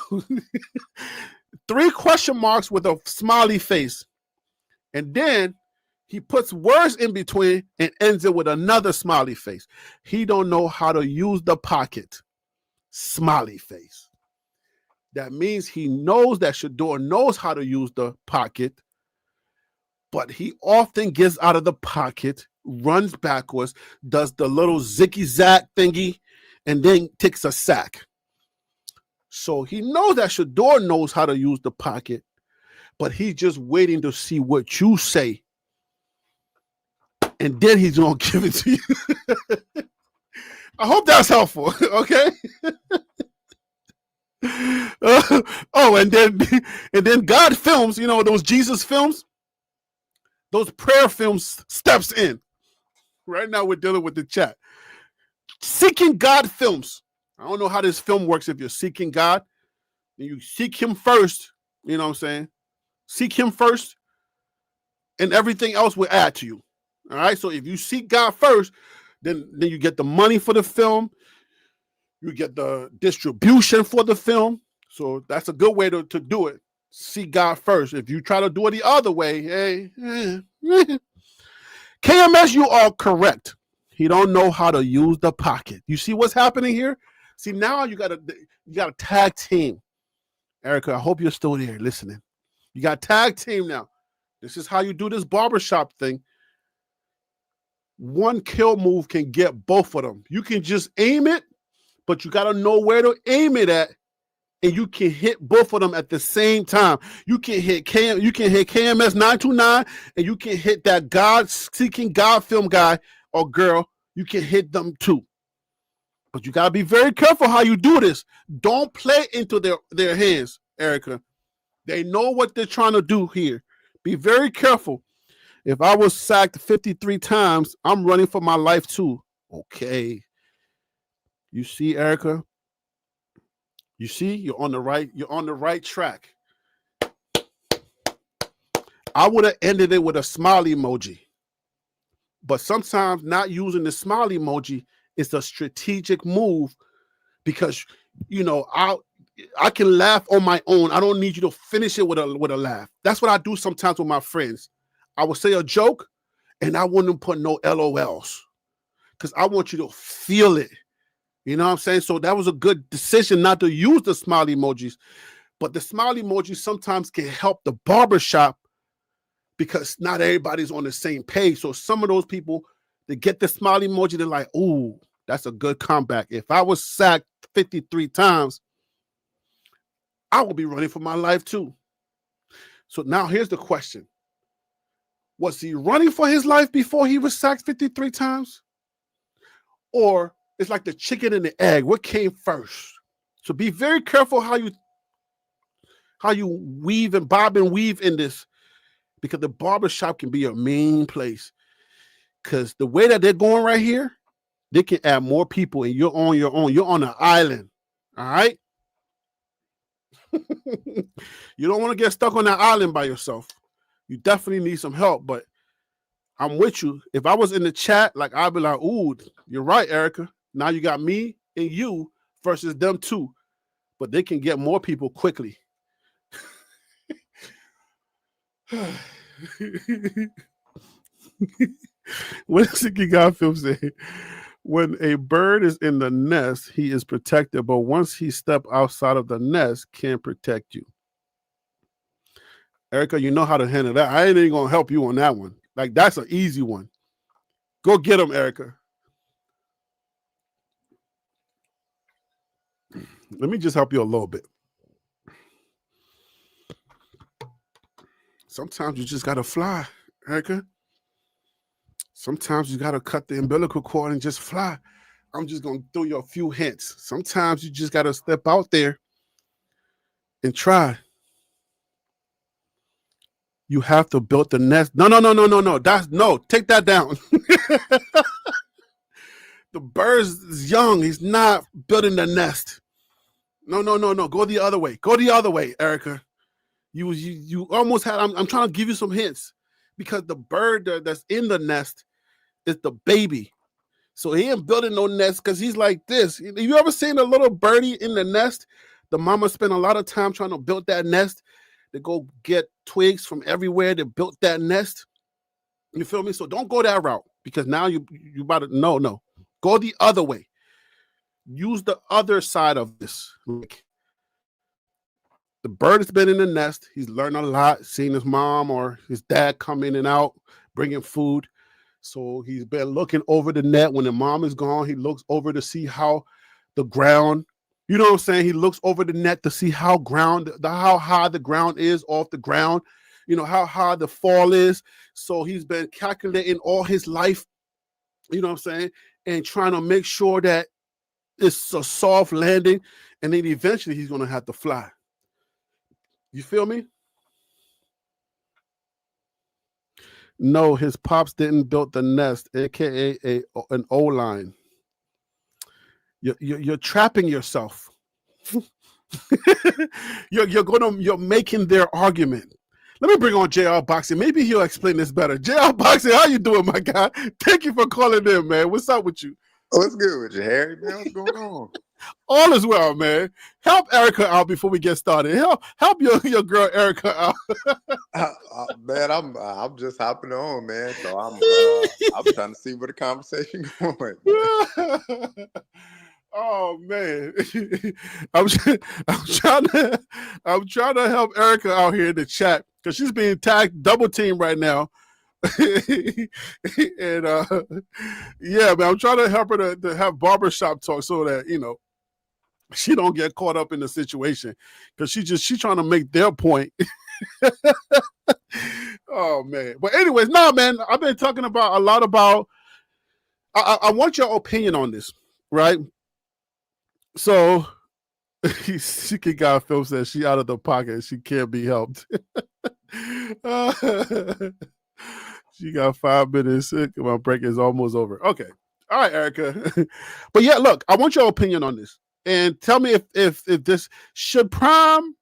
3 question marks with a smiley face, and then he puts words in between and ends it with another smiley face. He don't know how to use the pocket. Smiley face. That means he knows that Shador knows how to use the pocket, but he often gets out of the pocket, runs backwards, does the little zicky-zack thingy, and then takes a sack. So he knows that Shador knows how to use the pocket, but he's just waiting to see what you say, and then he's going to give it to you. I hope that's helpful, okay? And then God films, those Jesus films, those prayer films steps in. Right now we're dealing with the chat. Seeking God films. I don't know how this film works. If you're seeking God, then you seek him first. You know what I'm saying? Seek him first, and everything else will add to you. All right? So if you seek God first, then you get the money for the film. You get the distribution for the film. So that's a good way to do it. Seek God first. If you try to do it the other way, KMS, you are correct. He don't know how to use the pocket. You see what's happening here? See, now you got a tag team. Erica, I hope you're still there listening. You got tag team now. This is how you do this barbershop thing. One kill move can get both of them. You can just aim it, but you got to know where to aim it at, and you can hit both of them at the same time. You can hit KMS 929, and you can hit that God-seeking God film guy or girl. You can hit them too. But you got to be very careful how you do this. Don't play into their hands, Erica. They know what they're trying to do here. Be very careful. If I was sacked 53 times, I'm running for my life too. Okay. You see, Erica? You see, you're on the right track. I would have ended it with a smiley emoji. But sometimes not using the smiley emoji is a strategic move, because I can laugh on my own. I don't need you to finish it with a laugh. That's what I do sometimes with my friends. I will say a joke and I wouldn't put no LOLs, because I want you to feel it. You know what I'm saying? So that was a good decision not to use the smiley emojis. But the smiley emojis sometimes can help the barbershop, because not everybody's on the same page. So some of those people, they get the smiley emoji, they're like, ooh, that's a good comeback. If I was sacked 53 times, I will be running for my life too. So now here's the question. Was he running for his life before he was sacked 53 times? Or it's like the chicken and the egg. What came first? So be very careful how you weave and bob and weave in this, because the barbershop can be a mean place. Because the way that they're going right here, they can add more people, and you're on your own. You're on an island. All right? You don't want to get stuck on that island by yourself. You definitely need some help, but I'm with you. If I was in the chat, like I'd be like, ooh, you're right, Erica. Now you got me and you versus them two. But they can get more people quickly. What does the guy film say? When a bird is in the nest, he is protected, but once he steps outside of the nest, can't protect you. Erica, you know how to handle that. I ain't even gonna help you on that one. Like, that's an easy one. Go get him, Erica. Let me just help you a little bit. Sometimes you just gotta fly, Erica. Sometimes you gotta cut the umbilical cord and just fly. I'm just gonna throw you a few hints. Sometimes you just gotta step out there and try. You have to build the nest. No. Take that down. The bird is young. He's not building the nest. No. Go the other way. Go the other way, Erica. You almost had. I'm trying to give you some hints because the bird that's in the nest is the baby. So he ain't building no nest because he's like this. Have you ever seen a little birdie in the nest? The mama spent a lot of time trying to build that nest. They go get twigs from everywhere to build that nest. You feel me? So don't go that route because now you about to no. Go the other way. Use the other side of this. Like, the bird has been in the nest. He's learned a lot, seeing his mom or his dad come in and out, bringing food. So he's been looking over the net. When the mom is gone, he looks over to see how the ground, you know what I'm saying? He looks over the net to see how high the ground is off the ground, you know, how high the fall is. So he's been calculating all his life, you know what I'm saying? And trying to make sure that it's a soft landing. And then eventually he's going to have to fly. You feel me? No, his pops didn't build the nest, aka an O-line. You're trapping yourself. You're making their argument. Let me bring on JR Boxing. Maybe he'll explain this better. JR Boxing, how you doing, my guy? Thank you for calling in, man. What's up with you? What's good with you, Harry? Man, what's going on? All is well, man. Help Erica out before we get started. Help your girl Erica out. Man, I'm just hopping on, man. So I'm trying to see where the conversation going. Oh man, I'm trying to help Erica out here in the chat because she's being tagged double team right now. And yeah, man, I'm trying to help her to have barbershop talk so that, you know, she don't get caught up in the situation because she's trying to make their point. Oh man. But anyways, man, I've been talking about a lot about I want your opinion on this, right? So she can got Phil says she out of the pocket, she can't be helped. She got 5 minutes. My break is almost over. Okay. All right, Erica. But yeah, look, I want your opinion on this. And tell me if this should Prime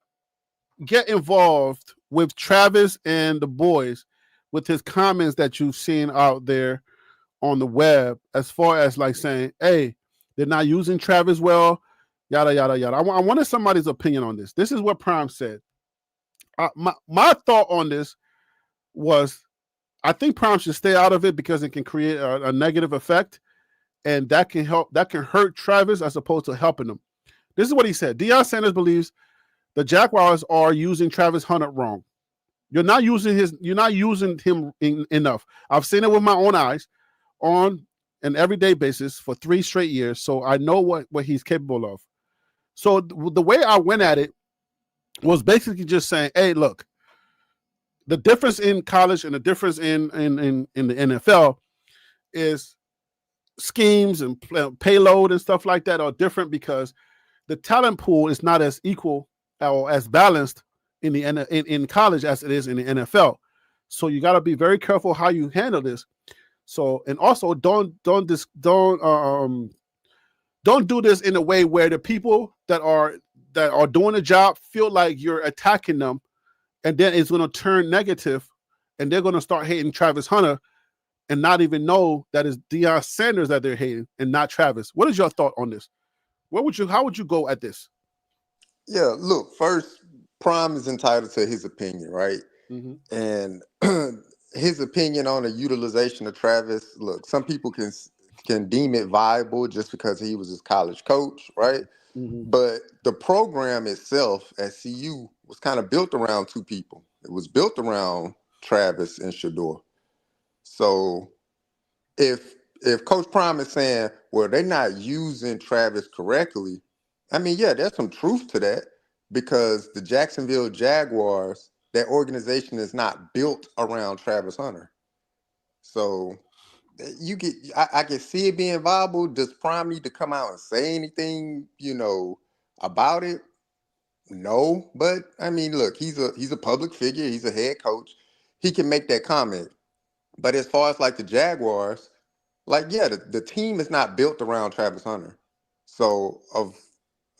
get involved with Travis and the boys with his comments that you've seen out there on the web, as far as like saying, hey, they're not using Travis well, yada, yada, yada. I wanted somebody's opinion on this. This is what Prime said. My thought on this was, I think Prime should stay out of it because it can create a negative effect. And that can hurt Travis as opposed to helping him. This is what he said. Deion Sanders believes the Jaguars are using Travis Hunter wrong. You're not using him enough. I've seen it with my own eyes on an everyday basis for 3 straight years. So I know what he's capable of. So the way I went at it was basically just saying, hey, look, the difference in college and the difference in the NFL is schemes and payload and stuff like that are different because the talent pool is not as equal or as balanced in college as it is in the NFL. So you got to be very careful how you handle this. So, and also don't do this in a way where the people that are that are doing the job feel like you're attacking them, and then it's going to turn negative, and they're going to start hating Travis Hunter and not even know that it's Deion Sanders that they're hating and not Travis. What is your thought on this? How would you go at this? Yeah, look, first, Prime is entitled to his opinion, right? Mm-hmm. And his opinion on the utilization of Travis, look, some people can deem it viable just because he was his college coach, right? Mm-hmm. But the program itself at CU was kind of built around two people. It was built around Travis and Shador. So if Coach Prime is saying, well, they're not using Travis correctly, I mean, yeah, there's some truth to that because the Jacksonville Jaguars, that organization is not built around Travis Hunter. So I can see it being viable. Does Prime need to come out and say anything, about it? No, but I mean, look, he's a public figure. He's a head coach. He can make that comment. But as far as like the Jaguars, like, yeah, the team is not built around Travis Hunter. So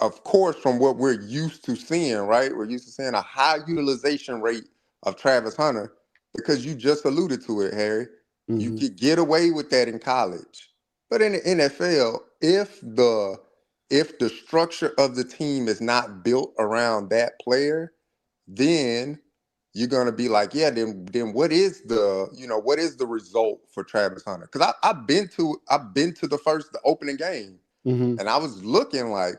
of course, from what we're used to seeing, right? We're used to seeing a high utilization rate of Travis Hunter because you just alluded to it, Harry. You Mm-hmm. could get away with that in college. But in the NFL, if the structure of the team is not built around that player, then you're gonna be like, yeah, then what is the result for Travis Hunter? Because I've been to the opening game, Mm-hmm. and I was looking like,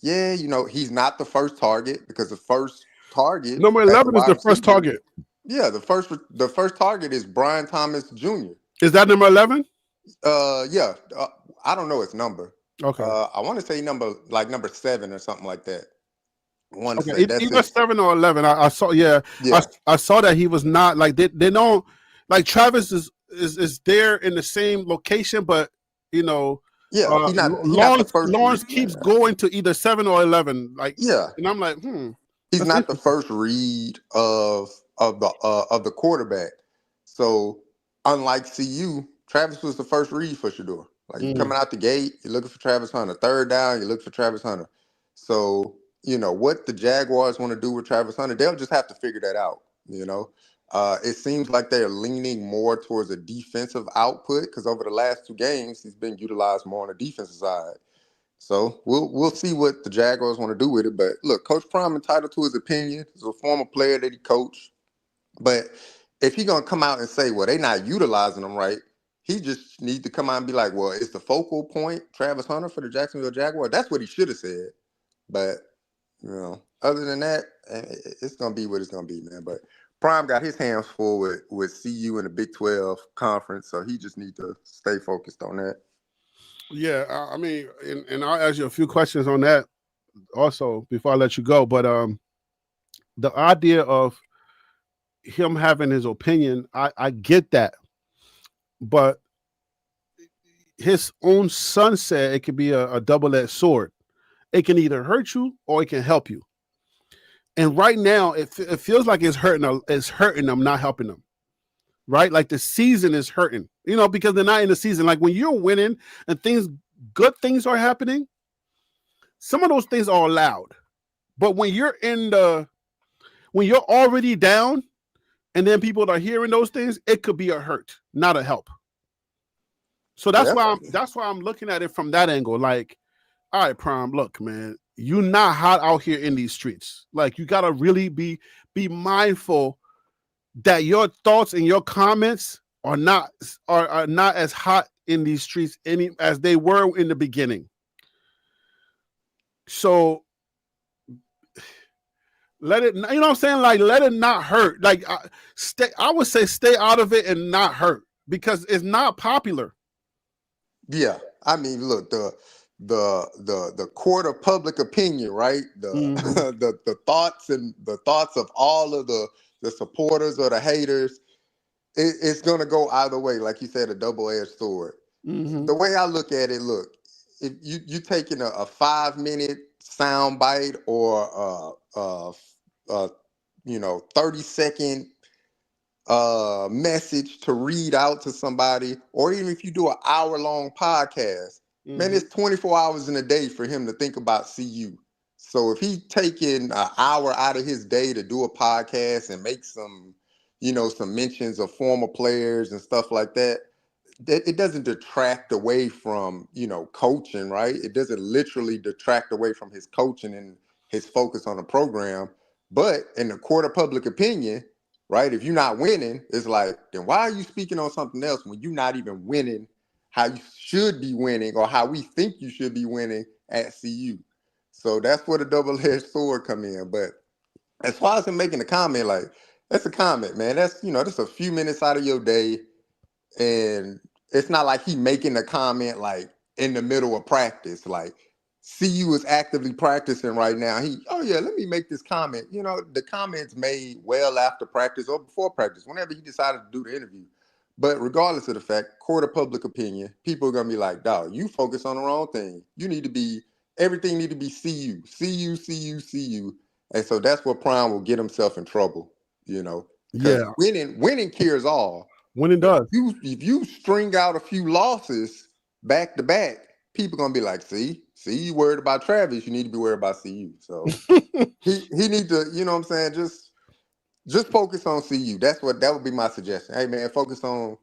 yeah, he's not the first target because the first target Number as a 11 is wide the first receiver, target. yeah, the first target is Brian Thomas Jr. Is that number 11? Yeah, I don't know his number. Okay. I want to say number 7 or something like that. I want to Okay. say that's Either his. 7 or 11. I saw. Yeah. I, Yeah, I saw that he was not like they don't like Travis is there in the same location, but you know, yeah. He not the first read. Lawrence keeps going to either 7 or 11. Like, Yeah, and I'm like, he's that's not the interesting. first read of the quarterback. So unlike CU, Travis was the first read for Shador. Like you Mm, coming out the gate, you're looking for Travis Hunter. Third down, you look for Travis Hunter. So what the Jaguars want to do with Travis Hunter, they'll just have to figure that out. It seems like they're leaning more towards a defensive output because over the last 2 games, he's been utilized more on the defensive side. So we'll see what the Jaguars want to do with it. But look, Coach Prime entitled to his opinion. He's a former player that he coached. But if he's gonna come out and say, well, they're not utilizing him right, he just needs to come out and be like, well, is the focal point Travis Hunter for the Jacksonville Jaguars? That's what he should have said. But other than that, it's gonna be what it's gonna be, man. But Prime got his hands full with CU in the Big 12 conference, so he just need to stay focused on that. yeah. I mean, and I'll ask you a few questions on that also before I let you go. But the idea of him having his opinion, I get that, but his own son said it could be a double-edged sword. It can either hurt you or it can help you. And right now, it feels like it's hurting them, not helping them. Right? Like the season is hurting, because they're not in the season. Like when you're winning and good things are happening, some of those things are allowed. But when when you're already down and then people are hearing those things, it could be a hurt, not a help. So that's Yeah. why I'm looking at it from that angle. Like, all right, Prime, look, man, you not hot out here in these streets. Like, you gotta really be mindful that your thoughts and your comments are not as hot in these streets as they were in the beginning. So let it, what I'm saying? Like, let it not hurt. Like, I would say stay out of it and not hurt because it's not popular. Yeah, I mean, look, the court of public opinion, right? The Mm-hmm. the thoughts of all of the supporters or the haters, it's gonna go either way. Like you said, a double-edged sword. Mm-hmm. The way I look at it, look, if you taking a 5-minute sound bite or 30-second message to read out to somebody, or even if you do an hour-long podcast, man, Mm-hmm. it's 24 hours in a day for him to think about CU. So if he taking an hour out of his day to do a podcast and make some, some mentions of former players and stuff like that, it doesn't detract away from, coaching, right? It doesn't literally detract away from his coaching and his focus on the program. But in the court of public opinion, right, if you're not winning, it's like, then why are you speaking on something else when you're not even winning how you should be winning or how we think you should be winning at CU? So that's where the double-edged sword come in. But as far as him making a comment, like, that's a comment, man. That's, that's a few minutes out of your day. And it's not like he making a comment like in the middle of practice. Like, CU is actively practicing right now. Let me make this comment. The comment's made well after practice or before practice, whenever he decided to do the interview. But regardless of the fact, court of public opinion, people are gonna be like, dog, you focus on the wrong thing. Everything need to be CU, CU, CU, CU. And so that's where Prime will get himself in trouble, because winning cures all. Winning does. If you string out a few losses back to back, people gonna be like, see, you worried about Travis, you need to be worried about CU. So he need to, just focus on CU. That would be my suggestion. Hey man, focus on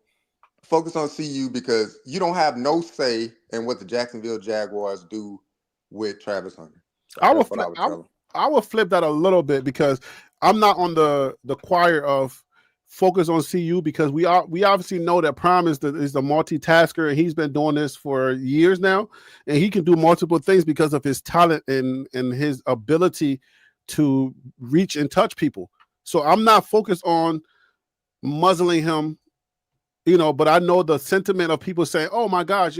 CU, because you don't have no say in what the Jacksonville Jaguars do with Travis Hunter. I would flip that a little bit, because I'm not on the choir of focus on CU, because we obviously know that Prime is the multitasker, and he's been doing this for years now, and he can do multiple things because of his talent and his ability to reach and touch people. So I'm not focused on muzzling him, but I know the sentiment of people saying, oh my gosh,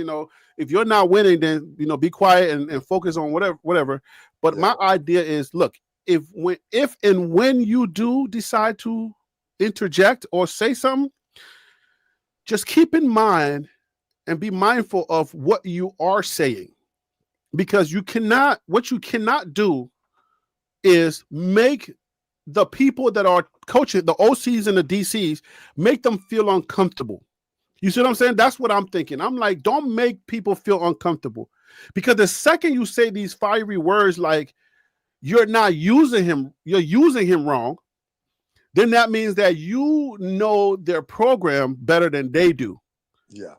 if you're not winning, then, be quiet and focus on whatever. But my idea is, look, if and when you do decide to interject or say something, just keep in mind and be mindful of what you are saying, because what you cannot do is make the people that are coaching, the OCs and the DCs, make them feel uncomfortable. You see what I'm saying? That's what I'm thinking. I'm like, don't make people feel uncomfortable, because the second you say these fiery words like you're not using him, you're using him wrong, then that means that you know their program better than they do. Yeah.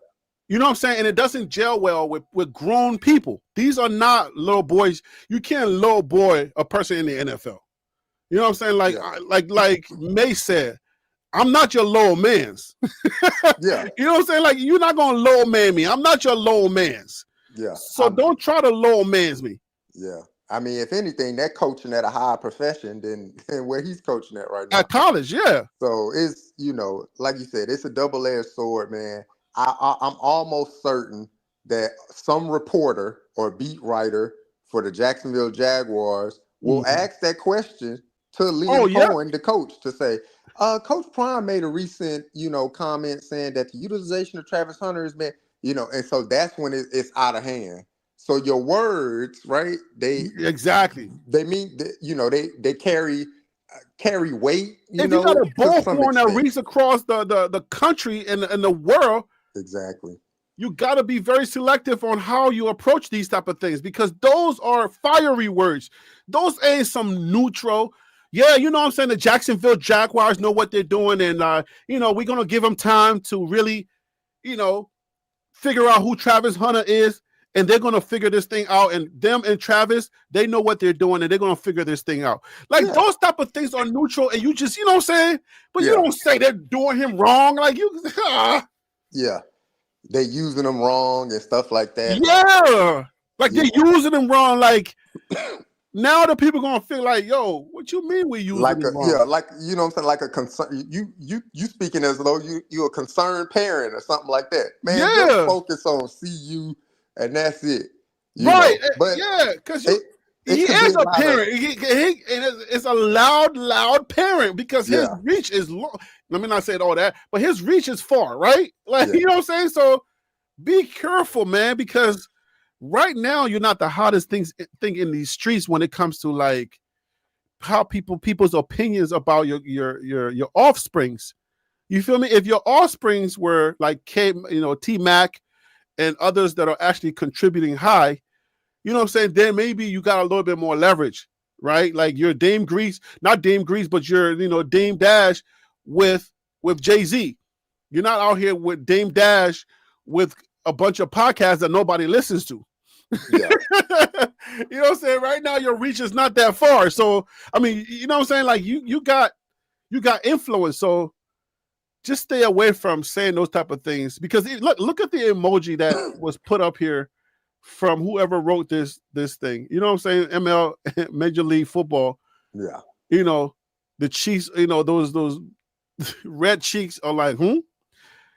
You know what I'm saying? And it doesn't gel well with grown people. These are not little boys. You can't little boy a person in the NFL. You know what I'm saying? Like May said, I'm not your low mans. Yeah. You know what I'm saying? Like, you're not going to low man me. I'm not your low mans. Yeah. So don't try to low mans me. Yeah. I mean, if anything, that coaching at a higher profession than where he's coaching at right now. At college, yeah. So it's, like you said, it's a double-edged sword, man. I'm almost certain that some reporter or beat writer for the Jacksonville Jaguars will ask that question to Liam Cohen, the coach, to say, Coach Prime made a recent, comment saying that the utilization of Travis Hunter has been, and so that's when it's out of hand. So your words, right? They mean, they carry weight. If you got a bullhorn that reaches across the country and the world, exactly, you got to be very selective on how you approach these type of things, because those are fiery words. Those ain't some neutral. Yeah, you know what I'm saying? The Jacksonville Jaguars know what they're doing, and we're gonna give them time to really, figure out who Travis Hunter is, and they're gonna figure this thing out. And them and Travis, they know what they're doing, and they're gonna figure this thing out. Like, those type of things are neutral, and you just, you know what I'm saying? But you don't say they're doing him wrong. Like, yeah, they're using them wrong and stuff like that. Yeah, like they're using them wrong. Like, now the people gonna feel like, yo, what you mean we using them wrong? Yeah, like, you know what I'm saying, like a concern. You speaking as though you're a concerned parent or something like that. Man, just focus on CU and that's it. Right? But because he is a parent. He is a loud parent, because his reach is long. Let me not say all that, but his reach is far, right? Like, you know what I'm saying? So be careful, man, because right now you're not the hottest thing in these streets when it comes to like how people's opinions about your offsprings. You feel me? If your offsprings were like T Mac and others that are actually contributing high, you know what I'm saying, then maybe you got a little bit more leverage, right? Like you're Dame Grease, not Dame Grease, but you're, Dame Dash with Jay-Z. You're not out here with Dame Dash with a bunch of podcasts that nobody listens to. Yeah. You know what I'm saying? Right now your reach is not that far. So, I mean, you know what I'm saying? Like you got influence. So just stay away from saying those type of things, because look at the emoji that was put up here from whoever wrote this thing. You know what I'm saying? ML, Major League Football. Yeah. The Chiefs, those red cheeks are like,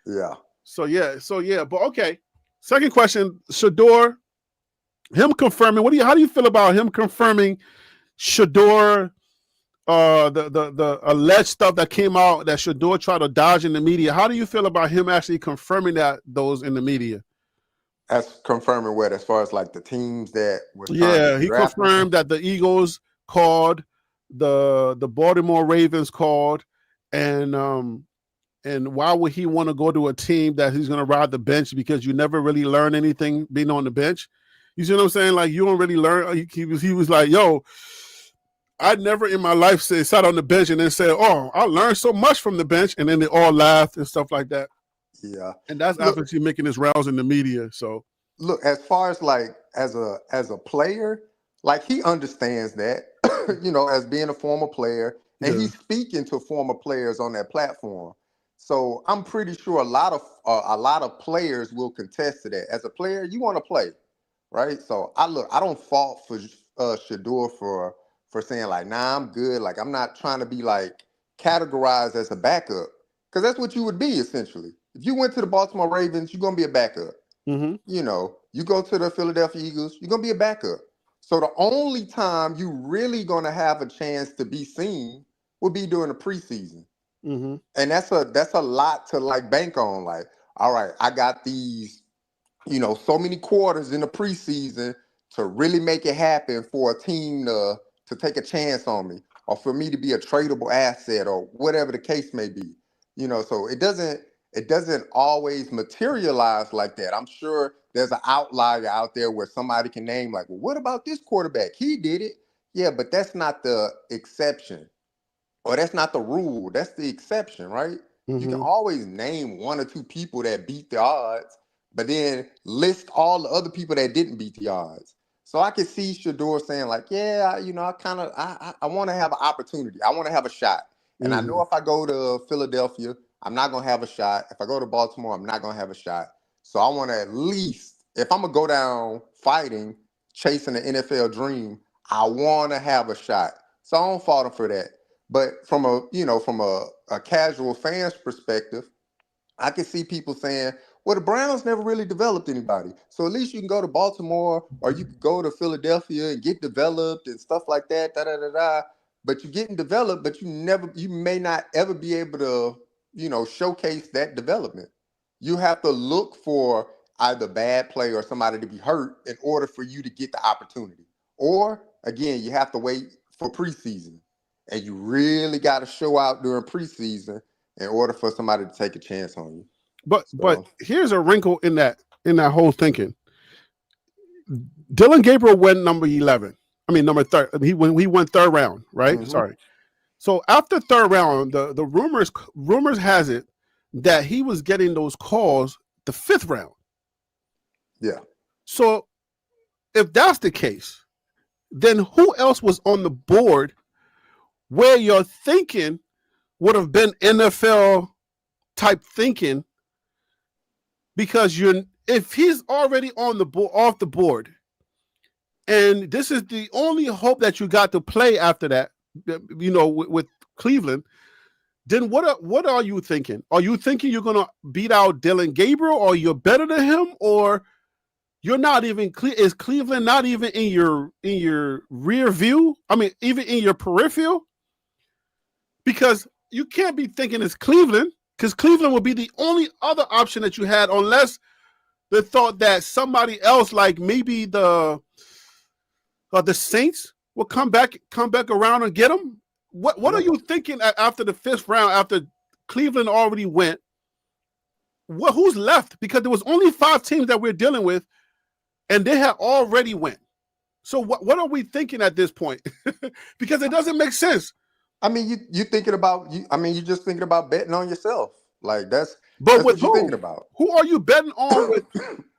Yeah. So yeah. But okay. Second question, Shador, him confirming. How do you feel about him confirming Shador? The alleged stuff that came out that Shador tried to dodge in the media. How do you feel about him actually confirming those in the media? That's confirming what, as far as like the teams that were trying Yeah, to he draft him? confirmed that the Eagles called, the Baltimore Ravens called, and why would he want to go to a team that he's going to ride the bench, because you never really learn anything being on the bench. You see what I'm saying? Like you don't really learn. He was like, yo, I never in my life sat on the bench and then said, oh, I learned so much from the bench, and then they all laughed and stuff like that. Yeah. And that's obviously making his rounds in the media. So look, as far as like as a player, like he understands that, as being a former player, and yeah. he's speaking to former players on that platform. So I'm pretty sure a lot of players will contest to that. As a player, you want to play, right? So I don't fault for Shador for saying like, nah, I'm good. Like I'm not trying to be like categorized as a backup, because that's what you would be essentially. If you went to the Baltimore Ravens, you're gonna be a backup. Mm-hmm. You go to the Philadelphia Eagles, you're gonna be a backup. So the only time you really gonna have a chance to be seen will be during the preseason. Mm-hmm. And that's a lot to like bank on. Like, all right, I got these, so many quarters in the preseason to really make it happen for a team to take a chance on me, or for me to be a tradable asset, or whatever the case may be. So it doesn't always materialize like that. I'm sure there's an outlier out there where somebody can name like, well, what about this quarterback? He did it. Yeah, but that's not the exception, or that's not the rule. That's the exception, right? You can Mm-hmm. always name one or two people that beat the odds, but then list all the other people that didn't beat the odds. So I can see Shador saying like, yeah, I want to have an opportunity. I want to have a shot. And I know Mm-hmm. if I go to Philadelphia, I'm not going to have a shot. If I go to Baltimore, I'm not going to have a shot. So I want to at least, if I'm going to go down fighting, chasing the NFL dream, I want to have a shot. So I don't fault him for that. But from a casual fan's perspective, I can see people saying, well, the Browns never really developed anybody. So at least you can go to Baltimore, or you could go to Philadelphia and get developed and stuff like that, da da da da. But you're getting developed, but you may not ever be able to, showcase that development. You have to look for either bad play or somebody to be hurt in order for you to get the opportunity. Or again, you have to wait for preseason. And you really got to show out during preseason in order for somebody to take a chance on you. But So, here's a wrinkle in that whole thinking. Dylan Gabriel went number 11. I mean number third. He went third round, right? mm-hmm. Sorry. So after third round, the rumors has it that he was getting those calls the fifth round. Yeah. So if that's the case, then who else was on the board where your thinking would have been NFL type thinking? Because if he's already on the off the board, and this is the only hope that you got to play after that, with Cleveland, then what are you thinking? Are you thinking you're gonna beat out Dylan Gabriel, or you're better than him, or you're not even? Is Cleveland not even in your rear view? I mean, even in your peripheral? Because you can't be thinking it's Cleveland, because Cleveland would be the only other option that you had, unless they thought that somebody else, like maybe the Saints, will come back around and get them. What are you thinking after the fifth round, after Cleveland already went? Who's left? Because there was only 5 teams that we're dealing with, and they had already went. So what are we thinking at this point? Because it doesn't make sense. I mean, you thinking about you. I mean, you just thinking about betting on yourself. Like that's But with what you're thinking who? about. Who are you betting on with?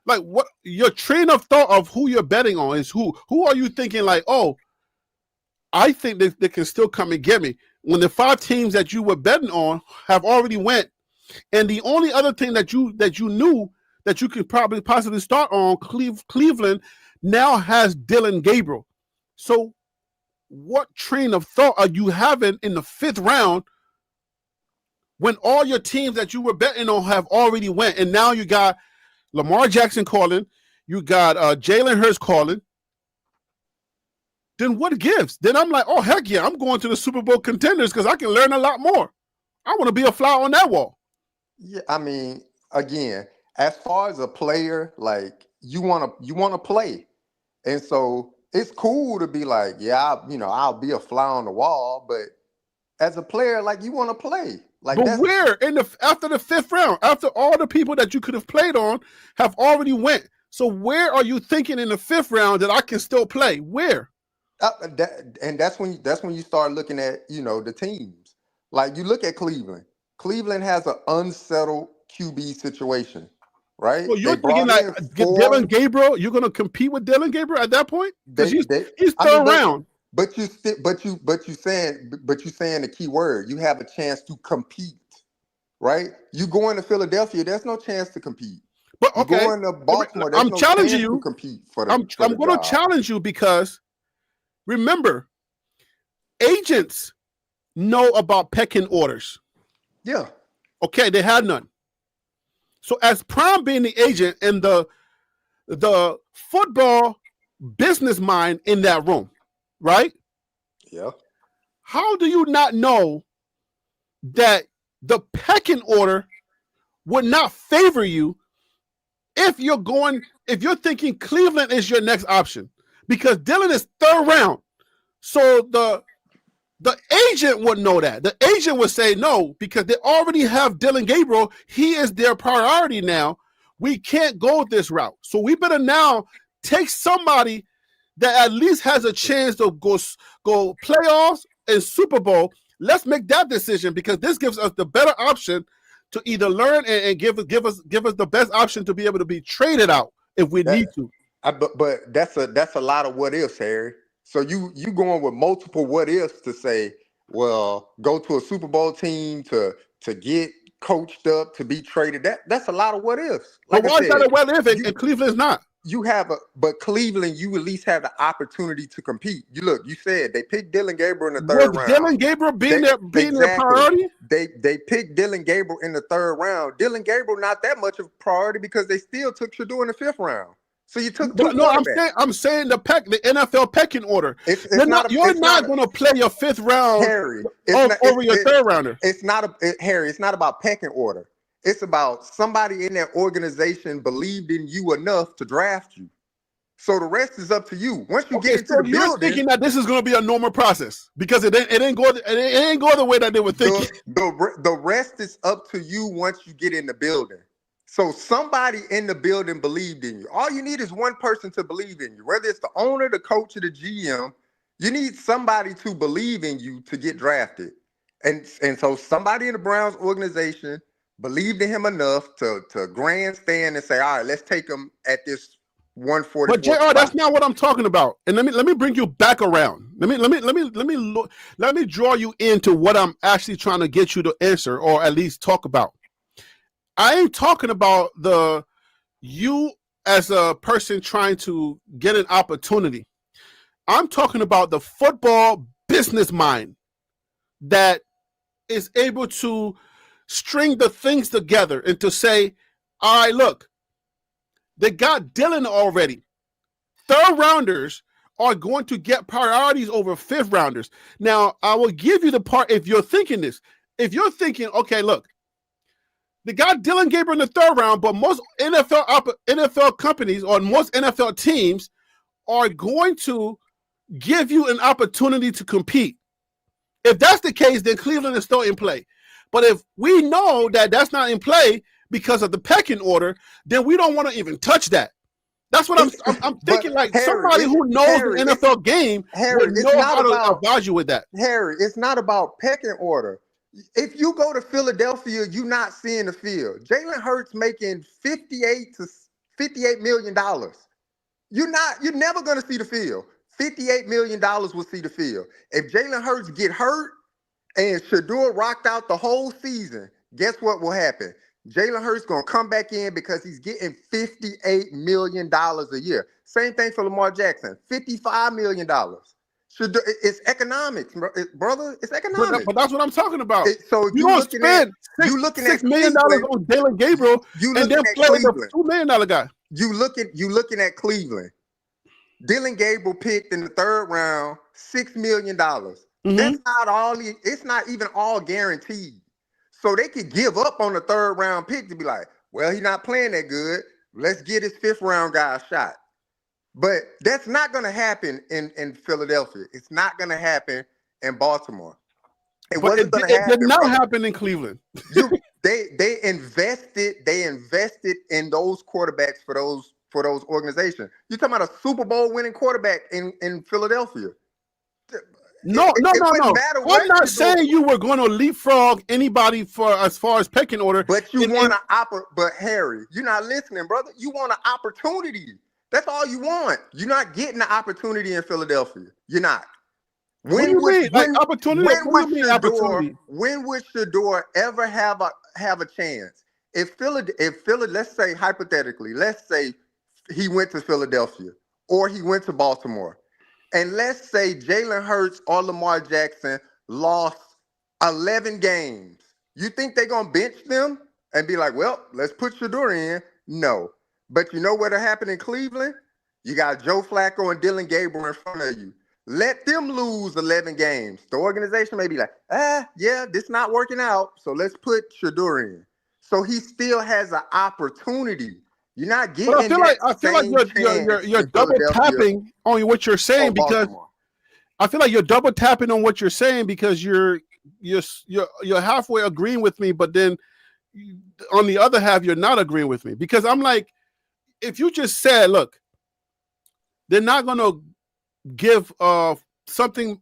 Like what your train of thought of who you're betting on is who? Who are you thinking like, oh, I think they can still come and get me when the 5 teams that you were betting on have already went, and the only other thing that you knew that you could probably possibly start on Cleveland now has Dylan Gabriel. So what train of thought are you having in the 5th round when all your teams that you were betting on have already went, and now you got Lamar Jackson calling, you got Jalen Hurts calling? Then what gives? Then I'm like, oh, heck yeah, I'm going to the Super Bowl contenders because I can learn a lot more. I want to be a fly on that wall. Yeah, I mean, again, as far as a player, like you want to play, and so it's cool to be like, yeah, I'll be a fly on the wall, but as a player, like you want to play. Like, but where after the 5th round, after all the people that you could have played on have already went, so where are you thinking in the 5th round that I can still play? Where? And that's when you start looking at the teams. Like you look at Cleveland. Cleveland has an unsettled QB situation, right? So you're thinking like Dylan Gabriel. You're going to compete with Dylan Gabriel at that point because he's 3rd round. But you saying the key word. You have a chance to compete, right? You going to Philadelphia, there's no chance to compete. But okay, you going to Baltimore, there's I'm challenging you to compete for the. I'm going to challenge you because remember, agents know about pecking orders. Yeah. Okay, they had none. So as Prime being the agent and the football business mind in that room, right? Yeah. How do you not know that the pecking order would not favor you if you're thinking Cleveland is your next option? Because Dylan is 3rd round. So the agent would know that. The agent would say no because they already have Dylan Gabriel. He is their priority now. We can't go this route. So we better now take somebody that at least has a chance to go playoffs and Super Bowl. Let's make that decision because this gives us the better option to either learn and give us the best option to be able to be traded out if we need to. But that's a lot of what ifs, Harry. So you going with multiple what ifs to say, well, go to a Super Bowl team to get coached up to be traded. That's a lot of what ifs. Like but why is that a what if and Cleveland's not? But Cleveland, you at least have the opportunity to compete. You said they picked Dylan Gabriel in the 3rd round. Dylan Gabriel being their priority? They picked Dylan Gabriel in the 3rd round. Dylan Gabriel not that much of a priority because they still took Shador in the 5th round. So you took I'm saying the NFL pecking order. You're not going to play your 5th round, Harry, over your 3rd rounder. Harry. It's not about pecking order. It's about somebody in that organization believed in you enough to draft you. So the rest is up to you. Once you get into the building, you're thinking that this is going to be a normal process because it ain't go the way that they were thinking. The rest is up to you once you get in the building. So somebody in the building believed in you. All you need is one person to believe in you, whether it's the owner, the coach, or the GM. You need somebody to believe in you to get drafted. And so somebody in the Browns organization believed in him enough to grandstand and say, all right, let's take him at this 144. But JR, that's not what I'm talking about. And let me bring you back around. Let me draw you into what I'm actually trying to get you to answer or at least talk about. I ain't talking about you as a person trying to get an opportunity. I'm talking about the football business mind that is able to string the things together and to say, all right, look, they got Dylan already. 3rd rounders are going to get priorities over 5th rounders. Now, I will give you the part if you're thinking this. If you're thinking, okay, look, they got Dylan Gabriel in the 3rd round, but most NFL companies or most NFL teams are going to give you an opportunity to compete. If that's the case, then Cleveland is still in play. But if we know that that's not in play because of the pecking order, then we don't want to even touch that. That's what I'm thinking. Like Harry, somebody who knows the NFL game would know how to advise you with that. Harry, it's not about pecking order. If you go to Philadelphia, you're not seeing the field. Jalen Hurts making $58 million. You're never gonna see the field. $58 million will see the field. If Jalen Hurts get hurt and Shador rocked out the whole season, guess what will happen? Jalen Hurts gonna come back in because he's getting $58 million a year. Same thing for Lamar Jackson, $55 million. It's economics, brother. It's economics. But that's what I'm talking about. So you don't spend $6 million on Dylan Gabriel and then play the $2 million guy. You looking at Cleveland. Dylan Gabriel picked in the 3rd round, $6 million. Mm-hmm. That's not all. It's not even all guaranteed. So they could give up on the 3rd round pick to be like, well, he's not playing that good. Let's get his 5th round guy a shot. But that's not going to happen in Philadelphia. It's not going to happen in Baltimore. It did not happen in Cleveland. They invested in those quarterbacks for those organizations. You're talking about a Super Bowl winning quarterback in Philadelphia. No. I'm not saying you were going to leapfrog anybody as far as pecking order. But you want to But Harry, you're not listening, brother. You want an opportunity. That's all you want. You're not getting the opportunity in Philadelphia. You're not. When would Shador ever have a chance? If Philly, let's say hypothetically, let's say he went to Philadelphia or he went to Baltimore, and let's say Jalen Hurts or Lamar Jackson lost 11 games. You think they're gonna bench them and be like, well, let's put Shador in? No. But you know what'll happen in Cleveland? You got Joe Flacco and Dylan Gabriel in front of you. Let them lose 11 games. The organization may be like, yeah, this not working out, so let's put Shador in. So he still has an opportunity. You're not getting. I feel like you're double tapping on what you're saying because I feel like you're double tapping on what you're saying because you're halfway agreeing with me, but then on the other half you're not agreeing with me because I'm like, if you just said, look, they're not going to give something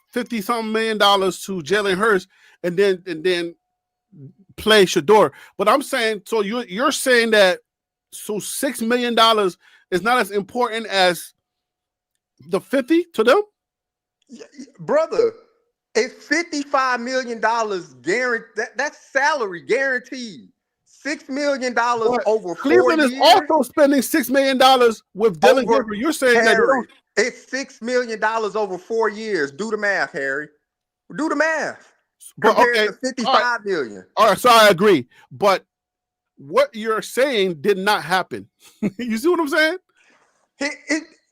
50 something million dollars to Jalen Hurts and then play Shador. But I'm saying, so you're saying that $6 million is not as important as the 50 to them? Brother, if $55 million guaranteed, that's salary guaranteed. $6 million over 4 Cleveland years. is also spending $6 million with Dylan Gabriel. You're saying Harry, it's $6 million over 4 years. Do the math, Harry. Do the math. Compared to $55 million. All right, so I agree. But what you're saying did not happen. You see what I'm saying?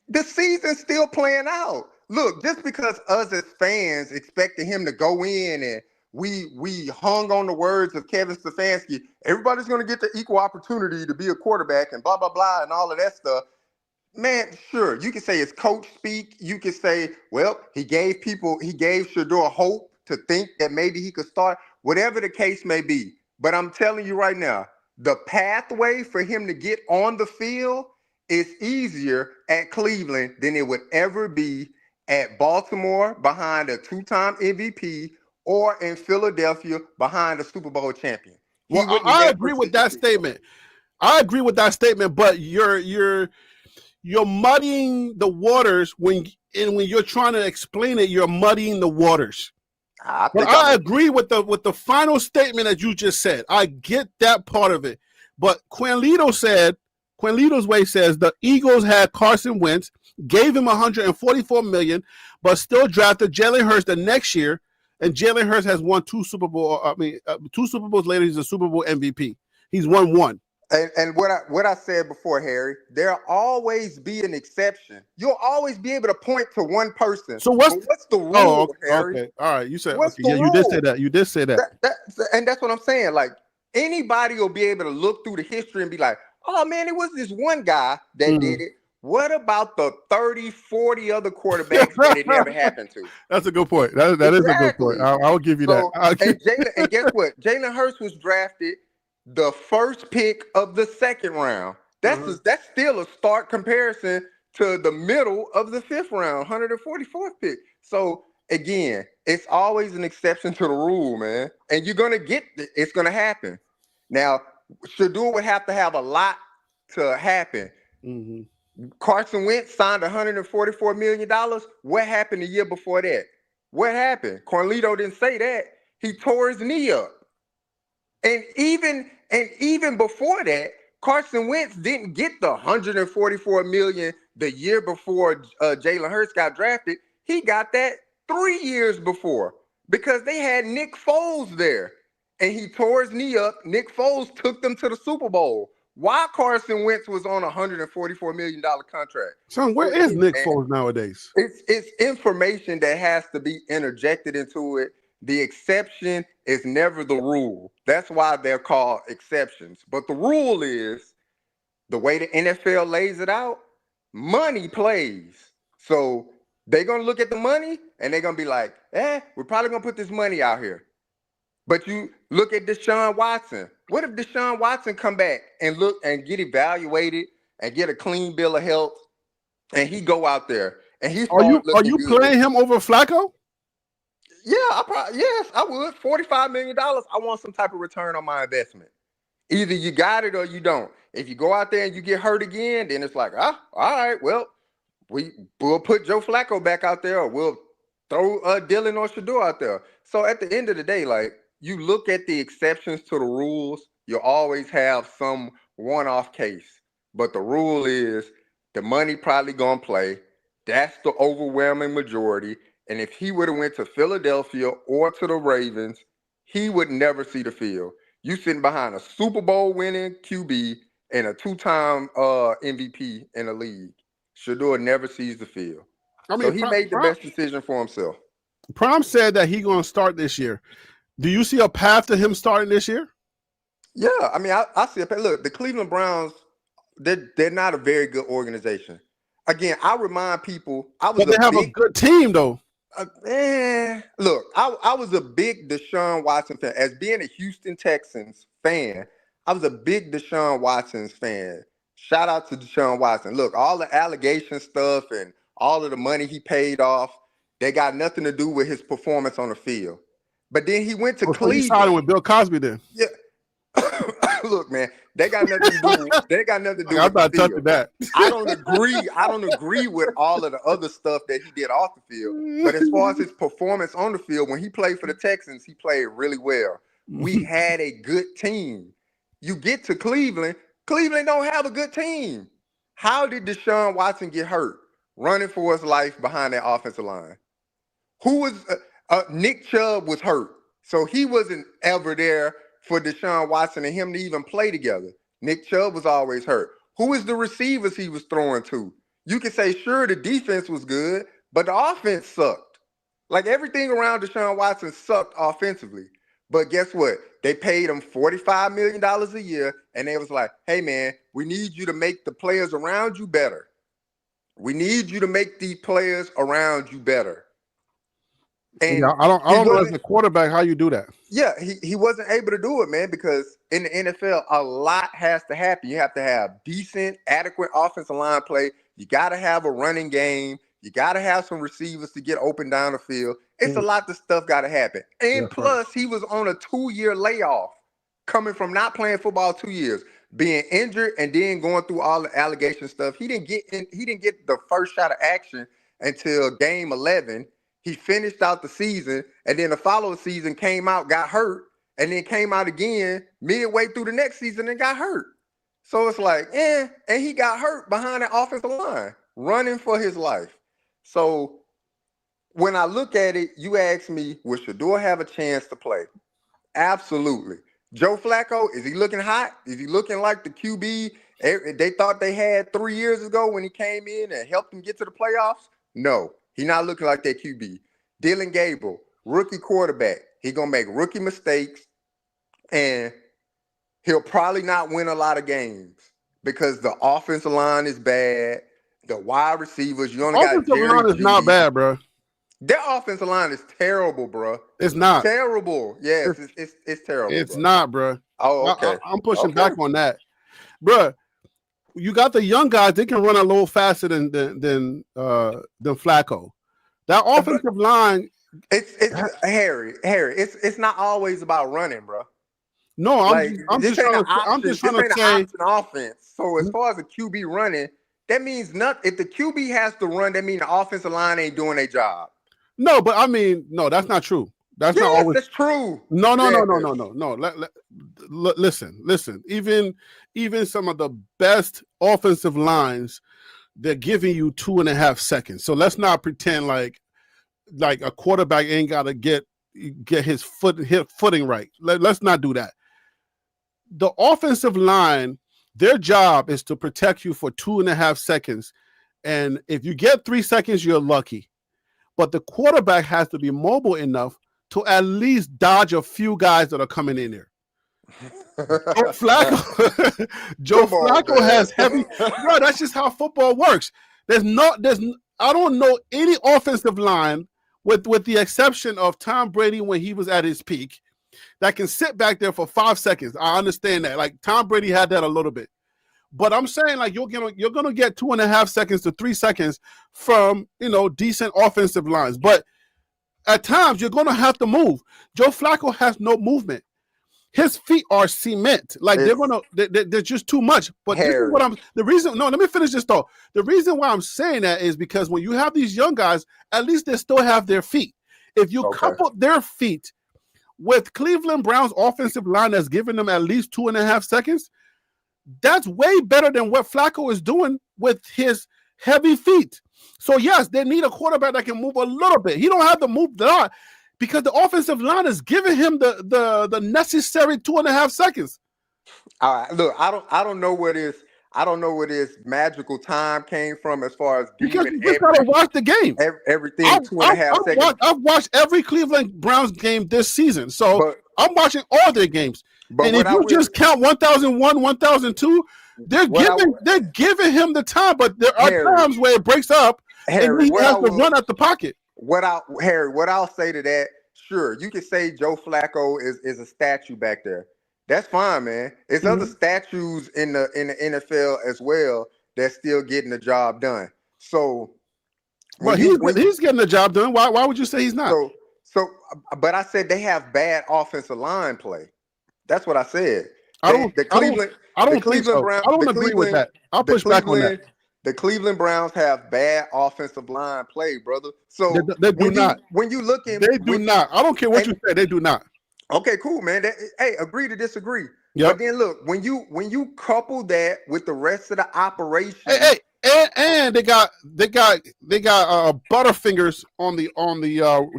The season's still playing out. Look, just because us as fans expected him to go in and we hung on the words of Kevin Stefanski, everybody's going to get the equal opportunity to be a quarterback and blah, blah, blah, and all of that stuff. Man, sure, you can say it's coach speak. You can say, well, he gave Shador hope to think that maybe he could start, whatever the case may be. But I'm telling you right now, the pathway for him to get on the field is easier at Cleveland than it would ever be at Baltimore behind a 2-time MVP or in Philadelphia behind a Super Bowl champion. Well, I agree with that statement. But you're muddying the waters when you're trying to explain it. You're muddying the waters. I agree with the final statement that you just said. I get that part of it. But Quinlito's way says the Eagles had Carson Wentz, gave him $144 million, but still drafted Jalen Hurts the next year. And Jalen Hurts has won 2 Super Bowls. 2 Super Bowls later, he's a Super Bowl MVP. He's won 1. And what I said before, Harry, there'll always be an exception. You'll always be able to point to one person. So what's the rule, Harry? Okay, all right. You said you did say that. You did say that. And that's what I'm saying. Like anybody will be able to look through the history and be like, oh man, it was this one guy that did it. What about the 30, 40 other quarterbacks that it never happened to? That's a good point. That is a good point. I'll give you that. And guess what? Jalen Hurts was drafted the first pick of the 2nd round. That's still a stark comparison to the middle of the 5th round, 144th pick. So again, it's always an exception to the rule, man. And you're gonna it's gonna happen. Now, Shador would have to have a lot to happen. Mm-hmm. Carson Wentz signed $144 million. What happened the year before that? What happened? Cornelito didn't say that. He tore his knee up. And even before that, Carson Wentz didn't get the $144 million the year before Jalen Hurts got drafted. He got that 3 years before because they had Nick Foles there. And he tore his knee up. Nick Foles took them to the Super Bowl. Why Carson Wentz was on a $144 million contract? Son, where is Nick Foles nowadays? It's information that has to be interjected into it. The exception is never the rule. That's why they're called exceptions. But the rule is the way the NFL lays it out, money plays. So they're going to look at the money and they're going to be like, we're probably going to put this money out here. But you look at Deshaun Watson. What if Deshaun Watson come back and look and get evaluated and get a clean bill of health and he go out there and he are you playing him over Flacco? Yeah, yes, I would. $45 million. I want some type of return on my investment. Either you got it or you don't. If you go out there and you get hurt again, then it's like, all right, well, we'll put Joe Flacco back out there, or we'll throw Dylan or Shador out there. So at the end of the day, like, you look at the exceptions to the rules, you always have some one-off case. But the rule is the money probably gonna play. That's the overwhelming majority. And if he would have went to Philadelphia or to the Ravens, he would never see the field. You sitting behind a Super Bowl winning QB and a 2-time MVP in the league. Shador never sees the field. I mean, so he made the best decision for himself. Prom said that he's going to start this year. Do you see a path to him starting this year? Yeah, I mean, I see a path. Look, the Cleveland Browns, they're not a very good organization. Again, I remind people, But they have a good team, though. Look, I was a big Deshaun Watson fan. As being a Houston Texans fan, I was a big Deshaun Watson fan. Shout out to Deshaun Watson. Look, all the allegation stuff and all of the money he paid off, they got nothing to do with his performance on the field. But then he went to Cleveland. He sided with Bill Cosby then. Yeah. Look, man, they got nothing to do. They got nothing to do. I'm not touching that. I don't agree with all of the other stuff that he did off the field. But as far as his performance on the field, when he played for the Texans, he played really well. We had a good team. You get to Cleveland, Cleveland don't have a good team. How did Deshaun Watson get hurt? Running for his life behind that offensive line. Who was Nick Chubb was hurt, so he wasn't ever there for Deshaun Watson and him to even play together. Nick Chubb was always hurt. Who is the receivers he was throwing to? You can say, sure, the defense was good, but the offense sucked. Like, everything around Deshaun Watson sucked offensively. But guess what? They paid him $45 million a year, and they was like, hey, man, we need you to make the players around you better. We need you to make these players around you better. And yeah, I don't know as a quarterback how you do that. Yeah, he wasn't able to do it, man, because in the NFL, a lot has to happen. You have to have decent, adequate offensive line play. You got to have a running game. You got to have some receivers to get open down the field. It's a lot of stuff got to happen. And plus, he was on a 2-year layoff, coming from not playing football 2 years, being injured, and then going through all the allegation stuff. He didn't get the first shot of action until game 11. He finished out the season, and then the following season came out, got hurt, and then came out again midway through the next season and got hurt. So it's like, and he got hurt behind the offensive line, running for his life. So when I look at it, you ask me, will Shador have a chance to play? Absolutely. Joe Flacco, is he looking hot? Is he looking like the QB they thought they had 3 years ago when he came in and helped them get to the playoffs? No. He's not looking like that QB. Dylan Gable, rookie quarterback. He's going to make rookie mistakes, and he'll probably not win a lot of games because the offensive line is bad. The wide receivers, you only got Jerry line is not bad, bro. Their offensive line is terrible, bro. It's not. Terrible. Yes, it's terrible. It's not, bro. Oh, okay. I'm pushing back on that. Bro, you got the young guys. They can run a little faster than Flacco. That But offensive line. it's Harry. It's not always about running, bro. No, Like I'm this just ain't trying an to I'm option. just trying This to ain't an say. option offense. So as far as the QB running, that means nothing. If the QB has to run, that means the offensive line ain't doing their job. No, but I mean, no, that's not true. That's not Yes, always. that's true. No, no, no, no, Yes. no, no, no. Listen. Even some of the best offensive lines, they're giving you 2.5 seconds. So let's not pretend like a quarterback ain't got to get his footing right. Let's not do that. The offensive line, their job is to protect you for 2.5 seconds, and if you get 3 seconds, you're lucky. But the quarterback has to be mobile enough to at least dodge a few guys that are coming in there. Joe Flacco, Joe Come on, Flacco has heavy. man. Bro, that's just how football works. I don't know any offensive line with the exception of Tom Brady when he was at his peak that can sit back there for 5 seconds. I understand that. Like Tom Brady had that a little bit. But I'm saying like you're gonna get 2.5 seconds to 3 seconds from decent offensive lines. But at times you're gonna have to move. Joe Flacco has no movement. His feet are cement. Like they're just too much. But this is Harry. what let me finish this though. The reason why I'm saying that is because when you have these young guys, at least they still have their feet. If you couple their feet with Cleveland Browns offensive line that's giving them at least 2.5 seconds, that's way better than what Flacco is doing with his heavy feet. So yes, they need a quarterback that can move a little bit. He don't have to move a lot because the offensive line is giving him the necessary 2.5 seconds. All right, look, I don't know where this magical time came from as far as Because giving you just gotta watch the game. everything 2.5 seconds. I've watched every Cleveland Browns game this season, so But I'm watching all their games. but And what if I you will just count 1001, 1002, they're giving him the time, but there are times where it breaks up and he has to run at the pocket. What I'll say to that, sure, you can say Joe Flacco is a statue back there. That's fine, man. There's other statues in the NFL as well that's still getting the job done. So Well, he's getting the job done. Why would you say he's not? But I said they have bad offensive line play. That's what I said. I don't think so. I don't agree with that. I'll push back on that. The Cleveland Browns have bad offensive line play, brother. So they do not. When you looking, they do not. I don't care what you say. They do not. Okay, cool, man. Hey, agree to disagrry. Yep. But then look, when you couple that with the rest of the operation, and they got Butterfingers on the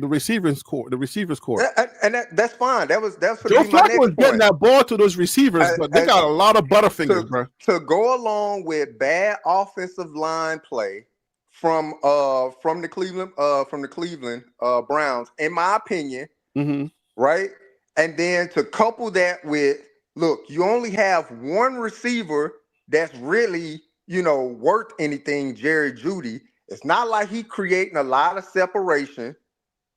receivers court. The receivers court. And that's fine. That's Joe Flacco was getting that ball to those receivers, but they got a lot of Butterfingers, bro. To go along with bad offensive line play from the Cleveland Browns, in my opinion, right? And then to couple that with, look, you only have one receiver that's really, worth anything, Jerry Jeudy. It's not like he creating a lot of separation,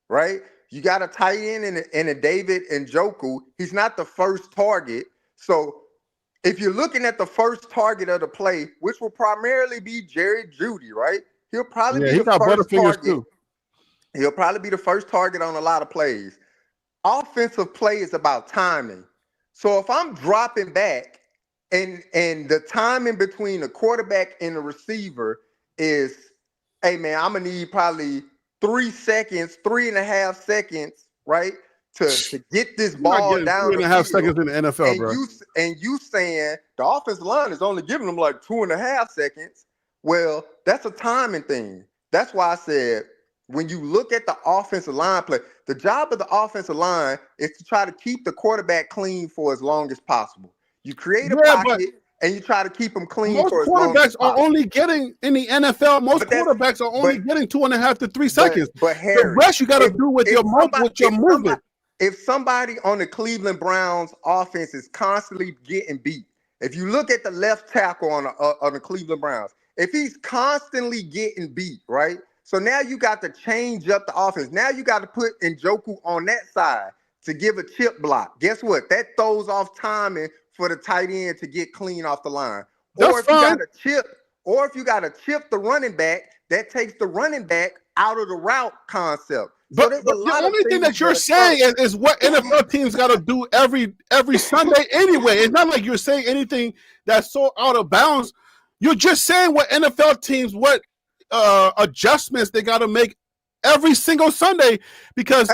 right? You got a tight end in a David Njoku. He's not the first target. So if you're looking at the first target of the play, which will primarily be Jerry Jeudy, right? He'll probably be the first target. Too. He'll probably be the first target on a lot of plays. Offensive play is about timing. So if I'm dropping back and the timing between the quarterback and the receiver is, hey man, I'm gonna need probably 3 seconds, 3.5 seconds, right? To get this ball down 3.5 seconds in the NFL, bro. You saying the offensive line is only giving them like 2.5 seconds. Well, that's a timing thing. That's why I said when you look at the offensive line play, the job of the offensive line is to try to keep the quarterback clean for as long as possible. You create a pocket and you try to keep them clean for as long as possible. Most quarterbacks are only getting in the NFL. Most quarterbacks are only getting 2.5 to 3 seconds. But Harry, the rest you got to do with your movement. If somebody on the Cleveland Browns offense is constantly getting beat, if you look at the left tackle on the Cleveland Browns, if he's constantly getting beat, right? So now you got to change up the offense. Now you got to put Njoku on that side to give a chip block. Guess what? That throws off timing for the tight end to get clean off the line. That's Or if you fine. got to chip the running back, that takes the running back out of the route concept. So But there's a but the lot of only thing things that you're that occur. saying is what NFL teams got to do every Sunday anyway. It's not like you're saying anything that's so out of bounds. You're just saying what NFL teams, what adjustments they got to make every single Sunday because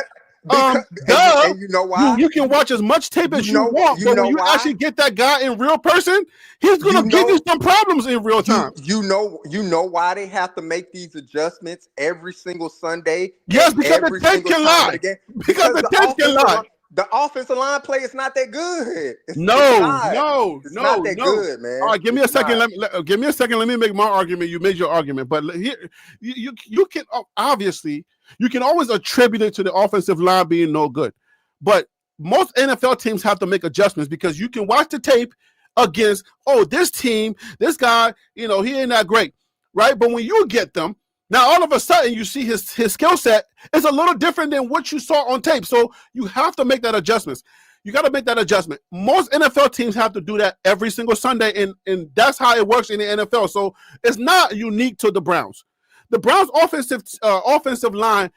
duh, And you know why? you can watch as much tape as you want, You but when know you why? actually get that guy in real person, he's gonna You give you know some problems in real time. you know why they have to make these adjustments every single Sunday Yes, and because the every tape single can time of lie. the game? Because Because the tape can lie. the offensive line play is not that good. It's No. not that good, All man. right, give me a It's second. not. Give me a second. Let me make my argument. You made your argument, but here you can obviously you can always attribute it to the offensive line being no good, but most NFL teams have to make adjustments because you can watch the tape against this team, this guy, he ain't that great, right? But when you get them. Now, all of a sudden, you see his skill set is a little different than what you saw on tape. So you have to make that adjustments. You got to make that adjustment. Most NFL teams have to do that every single Sunday, and that's how it works in the NFL. So it's not unique to the Browns. The Browns' offensive line,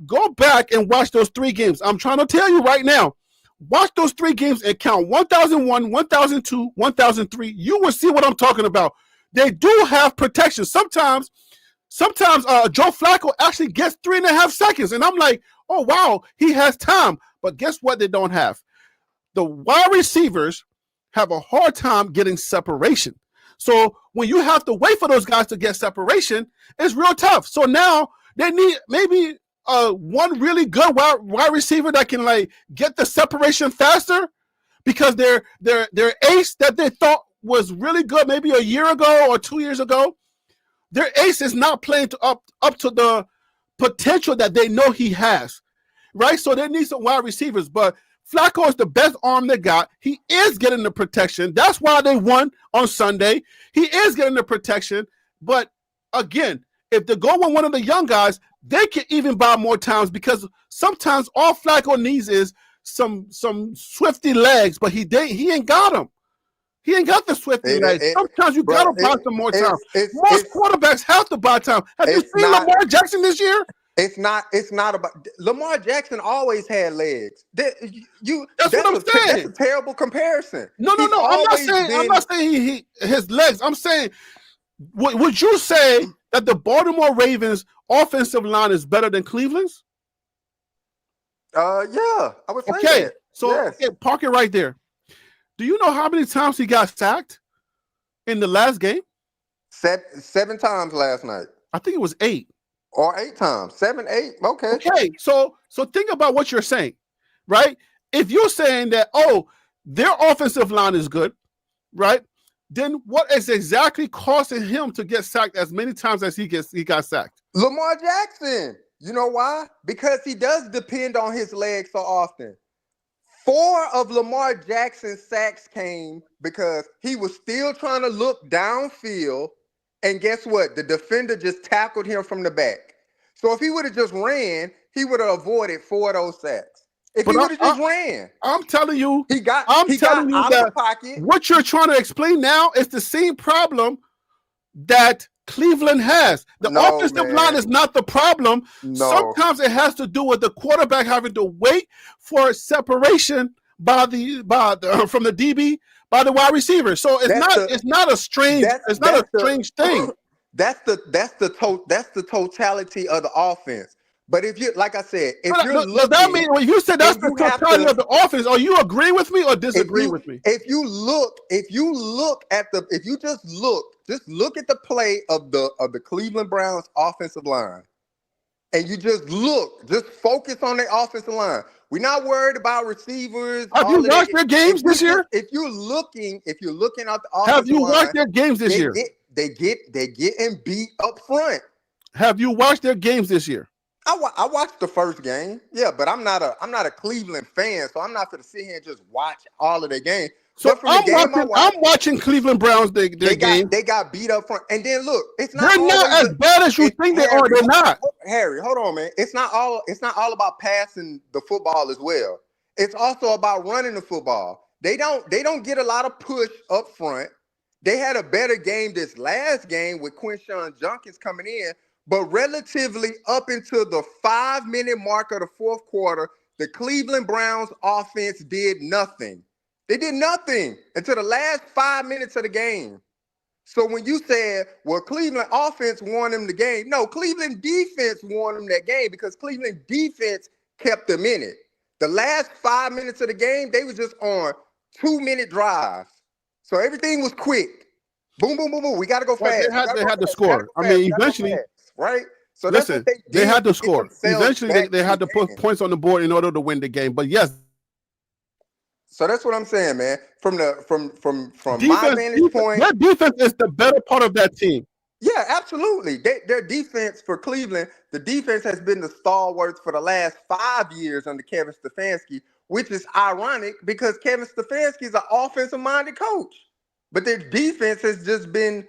go back and watch those 3 games. I'm trying to tell you right now, watch those 3 games and count 1001, 1002, 1003. You will see what I'm talking about. They do have protection. Sometimes Joe Flacco actually gets 3.5 seconds. And I'm like, oh, wow, he has time. But guess what they don't have? The wide receivers have a hard time getting separation. So when you have to wait for those guys to get separation, it's real tough. So now they need maybe one really good wide receiver that can get the separation faster because their ace that they thought was really good maybe a year ago or 2 years ago, their ace is not playing up to the potential that they know he has, right? So they need some wide receivers, but Flacco is the best arm they got. He is getting the protection. That's why they won on Sunday. He is getting the protection, but again, if they go with one of the young guys, they can even buy more times because sometimes all Flacco needs is some swifty legs, but he ain't got them. He ain't got the swifty legs. Sometimes you got to buy some more time. Most quarterbacks have to buy time. Have you seen Lamar Jackson this year? It's not about Lamar Jackson always had legs. That's what I'm saying. That's a terrible comparison. No. I'm not saying his legs. I'm saying, would you say that the Baltimore Ravens offensive line is better than Cleveland's? Yeah, I would say that. So yes. Park it right there. Do you know how many times he got sacked in the last game? 7 times last night. I think it was 8. Or 8 times. 7, 8. Okay. Okay. So think about what you're saying, right? If you're saying that, their offensive line is good, right? Then what is exactly causing him to get sacked as many times as he got sacked? Lamar Jackson. You know why? Because he does depend on his legs so often. 4 of Lamar Jackson's sacks came because he was still trying to look downfield, and guess what? The defender just tackled him from the back. So if he would have just ran, he would have avoided 4 of those sacks. If he would have just ran. I'm telling you, he got out of the pocket. What you're trying to explain now is the same problem that Cleveland has. The offensive line is not the problem. No. Sometimes it has to do with the quarterback having to wait for separation from the DB by the wide receiver. So it's not a strange thing. That's the totality of the offense. But if you, like I said, does that mean when you said that's the totality of the offense, are you agreeing with me or disagreeing with me? If you just look at the play of the Cleveland Browns offensive line, and you just focus on their offensive line. We're not worried about receivers. Have you watched their games this year? If you're looking at the offensive line, have you watched their games this year? They getting beat up front. Have you watched their games this year? I watched the first game, yeah, but I'm not a Cleveland fan, so I'm not going to sit here and just watch all of their games. So I'm watching Cleveland Browns. They got beat up front, and then look, it's not. They're not as bad as you think they are. They're not. Harry, hold on, man. It's not all about passing the football as well. It's also about running the football. They don't get a lot of push up front. They had a better game this last game with Quinshawn Junkins coming in, but relatively up into the 5-minute mark of the fourth quarter, the Cleveland Browns offense did nothing. They did nothing until the last 5 minutes of the game. So when you said, well, Cleveland offense won them the game, no, Cleveland defense won them that game because Cleveland defense kept them in it. The last 5 minutes of the game, they were just on 2-minute drives. So everything was quick. Boom, boom, boom, boom. We got to go fast. They had to score. I mean, eventually, right? So listen, that's what they had to score. Eventually, they had to put points on the board in order to win the game. But yes. So that's what I'm saying, man. From defense, my vantage point, their defense is the better part of that team. Yeah, absolutely. Their defense for Cleveland, the defense has been the stalwarts for the last 5 years under Kevin Stefanski, which is ironic because Kevin Stefanski is an offensive-minded coach. But their defense has just been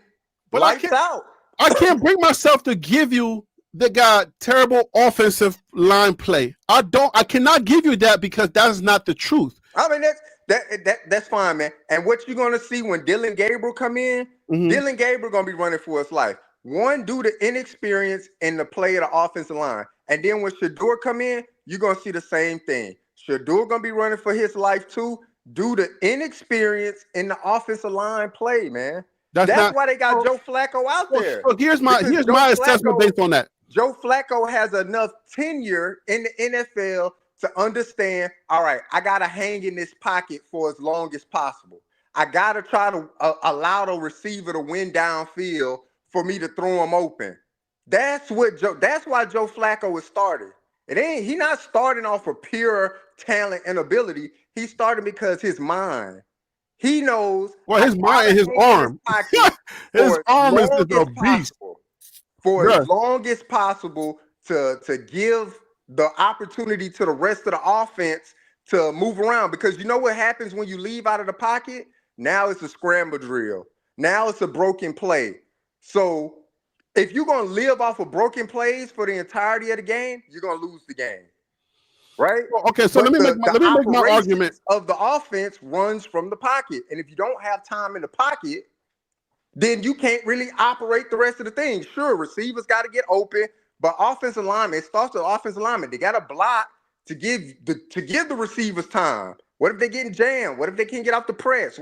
lights out. I can't bring myself to give you they got terrible offensive line play. I cannot give you that because that's not the truth. I mean, that's fine, man. And what you're gonna see when Dylan Gabriel come in, Dylan Gabriel gonna be running for his life. One, due to inexperience in the play of the offensive line. And then when Shador come in, you're gonna see the same thing. Shador gonna be running for his life too, due to inexperience in the offensive line play, man. That's why they got Joe Flacco out there. So here's my assessment based on that. Joe Flacco has enough tenure in the NFL to understand, all right, I got to hang in this pocket for as long as possible. I got to try to allow the receiver to win downfield for me to throw him open. That's why Joe Flacco is starting. He's not starting off of pure talent and ability. He's starting because his mind. He knows. Well, his mind and his arm. His arm is a beast. For as long as possible to give the opportunity to the rest of the offense to move around. Because you know what happens when you leave out of the pocket? Now it's a scramble drill. Now it's a broken play. So if you're going to live off of broken plays for the entirety of the game, you're going to lose the game. Right? Okay, so let me make my argument. Of the offense runs from the pocket. And if you don't have time in the pocket, then you can't really operate the rest of the thing. Sure, receivers got to get open, but offensive linemen, it starts with offensive linemen. They got to block to give the receivers time. What if they getting jammed? What if they can't get off the press?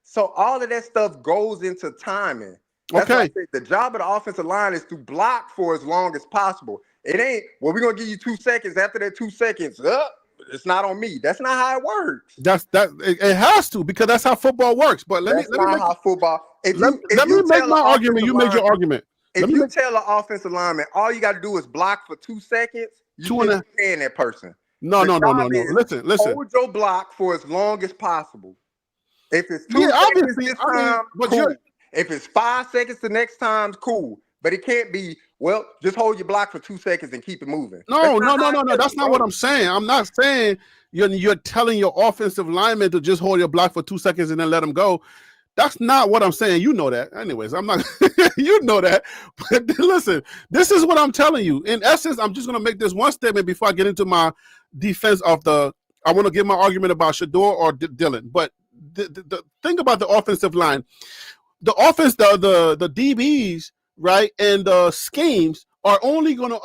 So all of that stuff goes into timing. That's why I say the job of the offensive line is to block for as long as possible. It ain't, well, we're going to give you 2 seconds. After that 2 seconds, it's not on me. That's not how it works. It has to, because that's how football works. But let me make my argument. You made your argument. If you tell an offensive lineman all you got to do is block for 2 seconds, you shouldn't be paying that person. No. Listen. Hold your block for as long as possible. If it's 2 seconds this time, cool. If it's 5 seconds the next time, cool. But it can't be, well, just hold your block for 2 seconds and keep it moving. No. That's not what I'm saying. I'm not saying you're telling your offensive lineman to just hold your block for 2 seconds and then let him go. That's not what I'm saying. You know that. Anyways, I'm not, you know that. But listen, this is what I'm telling you. In essence, I'm just going to make this one statement before I get into my defense of I want to give my argument about Shador or Dylan. But the thing about the offensive line, the offense, the DBs, right, and the schemes are only going to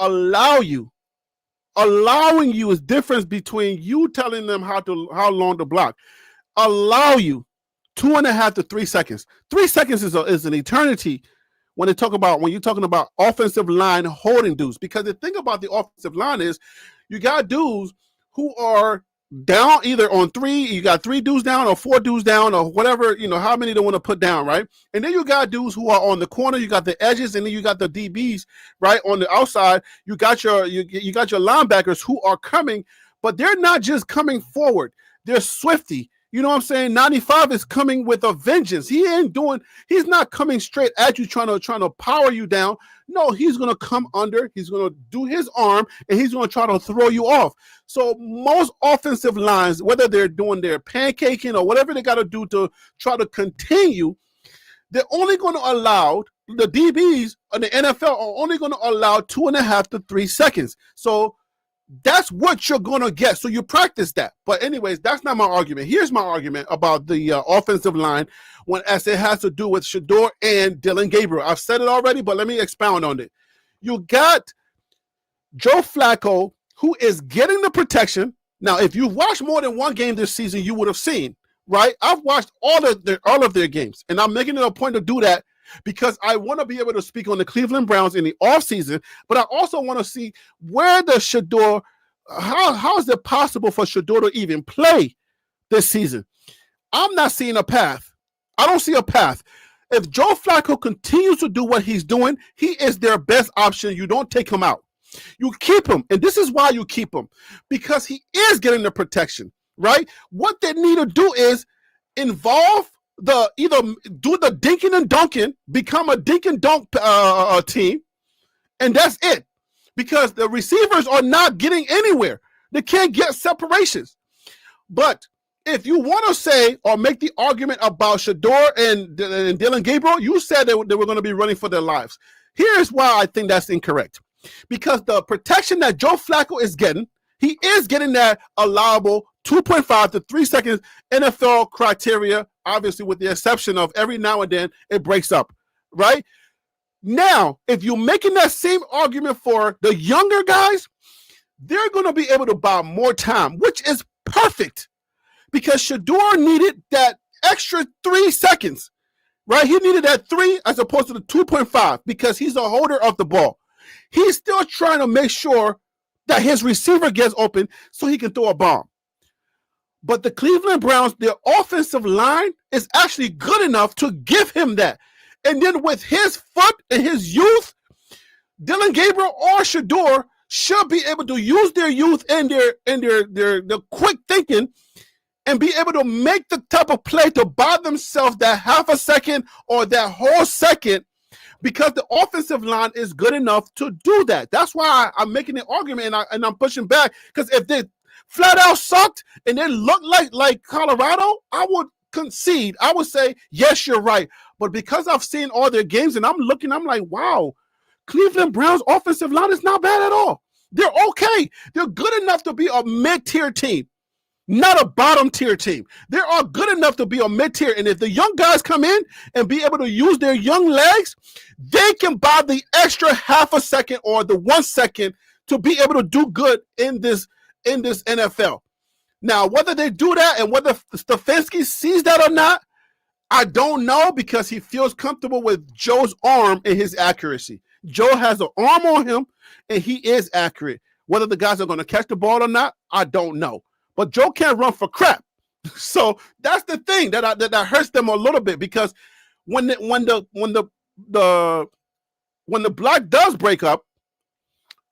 allowing you is difference between you telling them how long to block. Allow you 2.5 to 3 seconds. 3 seconds is an eternity when you're talking about offensive line holding dudes. Because the thing about the offensive line is you got dudes who are down either on 3, you got 3 dudes down or 4 dudes down or whatever, how many they want to put down, right? And then you got dudes who are on the corner, you got the edges, and then you got the DBs, right? On the outside, you got your linebackers who are coming, but they're not just coming forward. They're swifty. You know what I'm saying? 95 is coming with a vengeance. He's not coming straight at you trying to power you down. No, he's going to come under, he's going to do his arm, and he's going to try to throw you off. So most offensive lines, whether they're doing their pancaking or whatever they got to do to try to continue, they're only going to allow, the DBs in the NFL are only going to allow 2.5 to 3 seconds. So That's what you're going to get. So you practice that. But anyways, that's not my argument. Here's my argument about the offensive line as it has to do with Shador and Dillon Gabriel. I've said it already, but let me expound on it. You got Joe Flacco, who is getting the protection. Now, if you've watched more than one game this season, you would have seen, right? I've watched all of their games, and I'm making it a point to do that because I want to be able to speak on the Cleveland Browns in the offseason, but I also want to see where the Shador, how is it possible for Shador to even play this season? I'm not seeing a path. I don't see a path. If Joe Flacco continues to do what he's doing, he is their best option. You don't take him out. You keep him, and this is why you keep him, because he is getting the protection, right? What they need to do is involve either do the dinking and dunking, become a dink and dunk team, and that's it. Because the receivers are not getting anywhere. They can't get separations. But if you want to say or make the argument about Shador and Dillon Gabriel, you said they were going to be running for their lives. Here's why I think that's incorrect. Because the protection that Joe Flacco is getting, he is getting that allowable 2.5 to 3 seconds NFL criteria, obviously with the exception of every now and then it breaks up, right? Now, if you're making that same argument for the younger guys, they're going to be able to buy more time, which is perfect because Shador needed that extra 3 seconds, right? He needed that 3 as opposed to the 2.5 because he's a holder of the ball. He's still trying to make sure that his receiver gets open so he can throw a bomb. But the Cleveland Browns, their offensive line is actually good enough to give him that. And then with his foot and his youth, Dillon Gabriel or Shador should be able to use their youth and their quick thinking and be able to make the type of play to buy themselves that half a second or that whole second because the offensive line is good enough to do that. That's why I'm making an argument and I'm pushing back because if they flat out sucked and they looked like Colorado, I would concede. I would say, yes, you're right. But because I've seen all their games and I'm like, wow, Cleveland Browns offensive line is not bad at all. They're okay. They're good enough to be a mid-tier team, not a bottom-tier team. They are good enough to be a mid-tier. And if the young guys come in and be able to use their young legs, they can buy the extra half a second or the 1 second to be able to do good in this NFL. Now, whether they do that and whether Stefanski sees that or not, I don't know because he feels comfortable with Joe's arm and his accuracy. Joe has an arm on him, and he is accurate. Whether the guys are going to catch the ball or not, I don't know. But Joe can't run for crap. So that's the thing that hurts them a little bit because when the block does break up,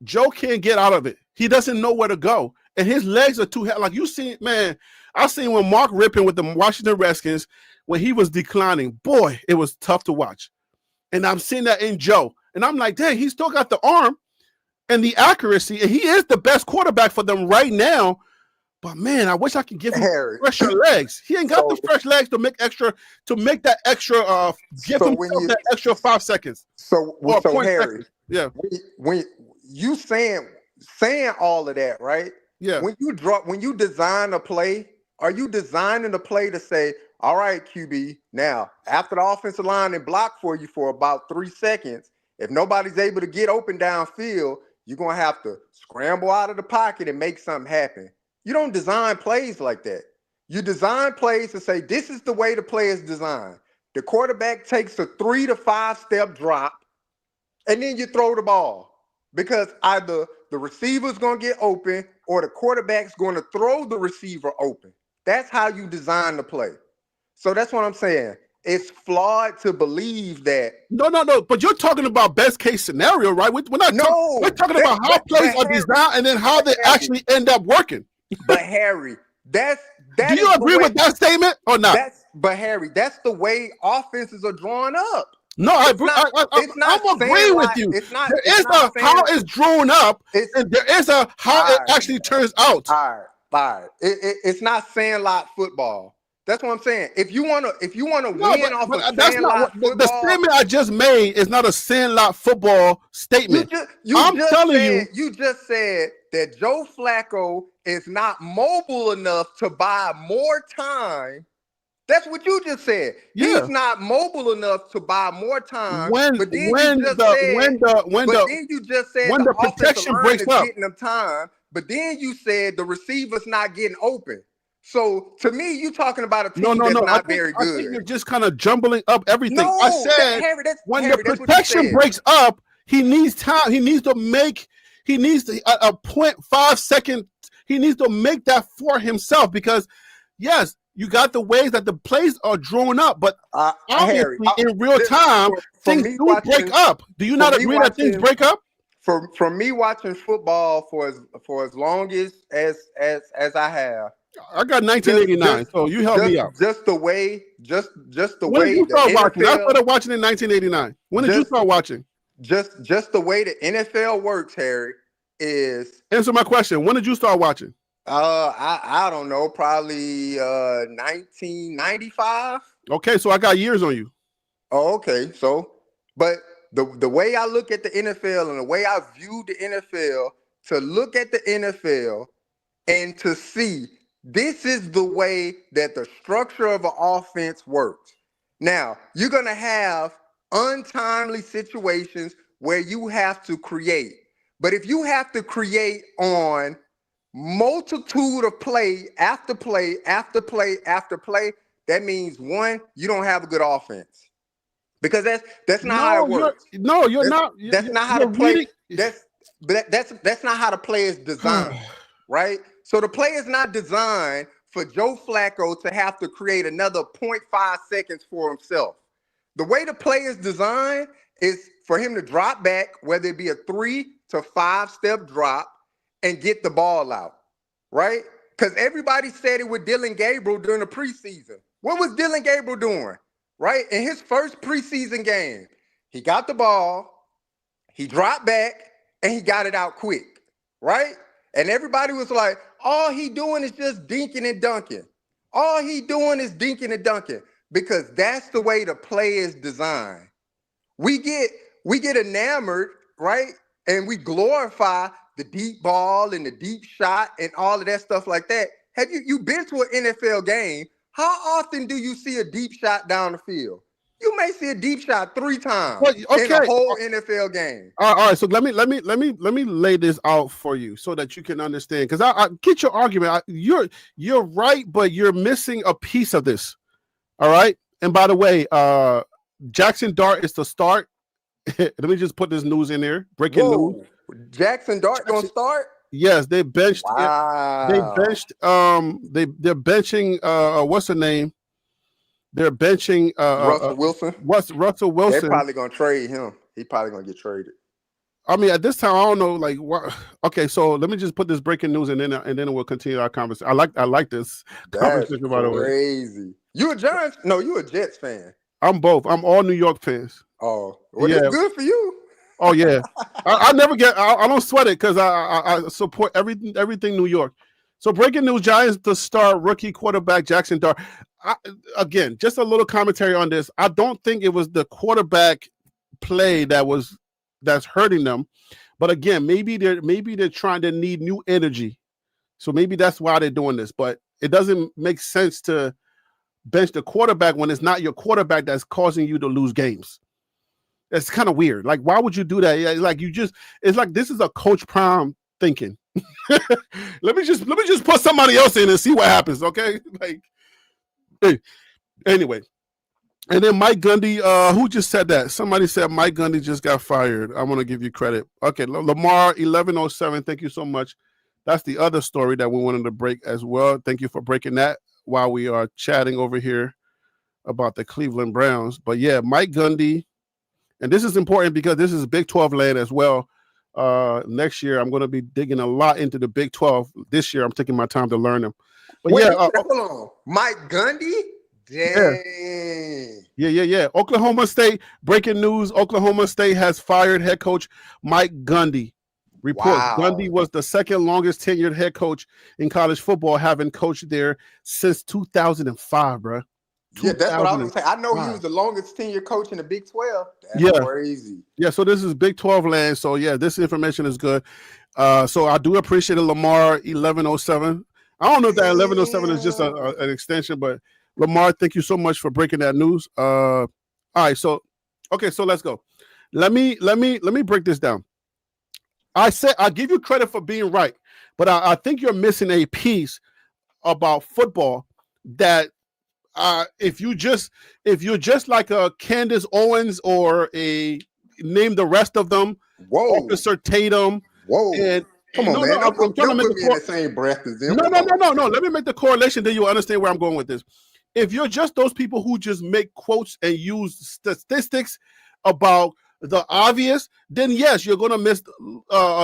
Joe can't get out of it. He doesn't know where to go. And his legs are too heavy. Like you see, man, I've seen when Mark Rippon with the Washington Redskins, when he was declining, boy, it was tough to watch. And I'm seeing that in Joe. And I'm like, dang, he's still got the arm and the accuracy. And he is the best quarterback for them right now. But man, I wish I could give him fresher legs. He ain't got the fresh legs to make that extra give him that extra 5 seconds. So Harry, second. Yeah. When you saying all of that, right? Yeah. When you design a play, are you designing the play to say, all right, QB, now after the offensive line and block for you for about 3 seconds, if nobody's able to get open downfield, you're going to have to scramble out of the pocket and make something happen. You don't design plays like that. You design plays to say, this is the way the play is designed. The quarterback takes a 3 to 5 step drop, and then you throw the ball because either the receiver's going to get open or the quarterback's going to throw the receiver open. That's how you design the play. So that's what I'm saying. It's flawed to believe that. No. But you're talking about best case scenario, right? We're talking about how plays are designed and then how they actually end up working. But Harry, that do you agree with that statement or not? But Harry, that's the way offenses are drawn up. No, I'm agreeing with you. There is a how it's drawn up, and there is a how it actually turns out. All right. It's not sandlot football. That's what I'm saying. If you wanna No, win off of that's not what Sandlot the football, statement I just made is not a Sandlot football statement. I'm telling you. you just said that Joe Flacco is not mobile enough to buy more time. That's what you just said. Yeah. He's not mobile enough to buy more time. When But then you when just the said, when the when but the then you just said when the the offensive protection line breaks is up. getting them time. But then you said the receiver's not getting open. So to me, you talking about a No, team no, that's no. not very I think good. you're just kind of jumbling up everything. I No, said when the That's what you protection said. breaks up, he needs time. He needs to make. He needs to, a 0.5 second. He needs to make that for himself because, yes, you got the ways that the plays are drawn up, but Harry, obviously in real time for things me do break watching, up. Do you for not me agree that things watching, break up? for me watching football for as long as I have. I got Just 1989, just so you help just me out. just the way When did you the start watching? I NFL started watching in 1989. When did you just start watching? just the way the NFL works, Harry, is Answer my question. When did you start watching? I don't know, probably 1995. Okay, so I got years on you. Oh, okay. So, but the way I look at the NFL and the way I view the NFL, to look at the NFL and to see this is the way that the structure of an offense works. Now, you're going to have untimely situations where you have to create. But if you have to create on multitude of play after play after play after play, that means one, you don't have a good offense. Because that's not how it works. You're not. That's not how the You're play. reading. That's not how the play is designed, right? So the play is not designed for Joe Flacco to have to create another 0.5 seconds for himself. The way the play is designed is for him to drop back, whether it be a 3 to 5 step drop, and get the ball out, right? Because everybody said it with Dylan Gabriel during the preseason. What was Dylan Gabriel doing? Right? In his first preseason game, he got the ball, he dropped back, and he got it out quick, right? And everybody was like, all he doing is just dinking and dunking. All he doing is dinking and dunking because that's the way the play is designed. We get enamored, right? And we glorify the deep ball and the deep shot and all of that stuff like that. Have you been to an NFL game? How often do you see a deep shot down the field? You may see a deep shot 3 times in a whole NFL game. All right. So let me lay this out for you so that you can understand. Because I get your argument. You're right, but you're missing a piece of this. All right. And by the way, Jackson Dart is the start. Let me just put this news in there. Breaking news. Jackson Dart gonna start? Yes, they benched. Wow. They benched. They're benching. What's the name? They're benching. Russell Wilson. What's Russell Wilson? They're probably gonna trade him. He's probably gonna get traded. I mean, at this time, I don't know. Like, what? Okay, so let me just put this breaking news, and then we'll continue our conversation. I like this conversation. By the way, crazy. You a Giants? No, you a Jets fan. I'm both. I'm all New York fans. Oh, well, yeah. That's good for you. Oh yeah, I never get. I don't sweat it because I support everything New York. So breaking news: Giants to start rookie quarterback Jackson Dart. Again, just a little commentary on this. I don't think it was the quarterback play that's hurting them, but again, maybe they're trying to need new energy. So maybe that's why they're doing this. But it doesn't make sense to bench the quarterback when it's not your quarterback that's causing you to lose games. It's kind of weird. Like, why would you do that? Like, it's like this is a Coach Prime thinking. let me just put somebody else in and see what happens. Okay, like, anyway. And then Mike Gundy, who just said that? Somebody said Mike Gundy just got fired. I want to give you credit. Okay, Lamar 1107. Thank you so much. That's the other story that we wanted to break as well. Thank you for breaking that while we are chatting over here about the Cleveland Browns. But yeah, Mike Gundy. And this is important because this is Big 12 land as well. Next year, I'm going to be digging a lot into the Big 12. This year, I'm taking my time to learn them. But wait, hold on. Mike Gundy? Dang. Yeah. Oklahoma State, breaking news. Oklahoma State has fired head coach Mike Gundy. Reports Wow. Gundy was the second longest tenured head coach in college football, having coached there since 2005, bro. Yeah, that's what I was going to say. I know he was 2005. the longest tenure coach in the Big 12. That's Yeah. crazy. Yeah, so this is Big 12 land. So, yeah, this information is good. So I do appreciate it, Lamar 1107. I don't know if that 1107 is just an extension, but Lamar, thank you so much for breaking that news. All right, so let's go. Let me break this down. I give you credit for being right, but I think you're missing a piece about football that if you're just like a Candace Owens or a name the rest of them, Officer Tatum. Whoa. And come on, man. I'm trying to make put me in the same breath as them. No. Let me make the correlation, then you'll understand where I'm going with this. If you're just those people who just make quotes and use statistics about the obvious, then yes, you're going to miss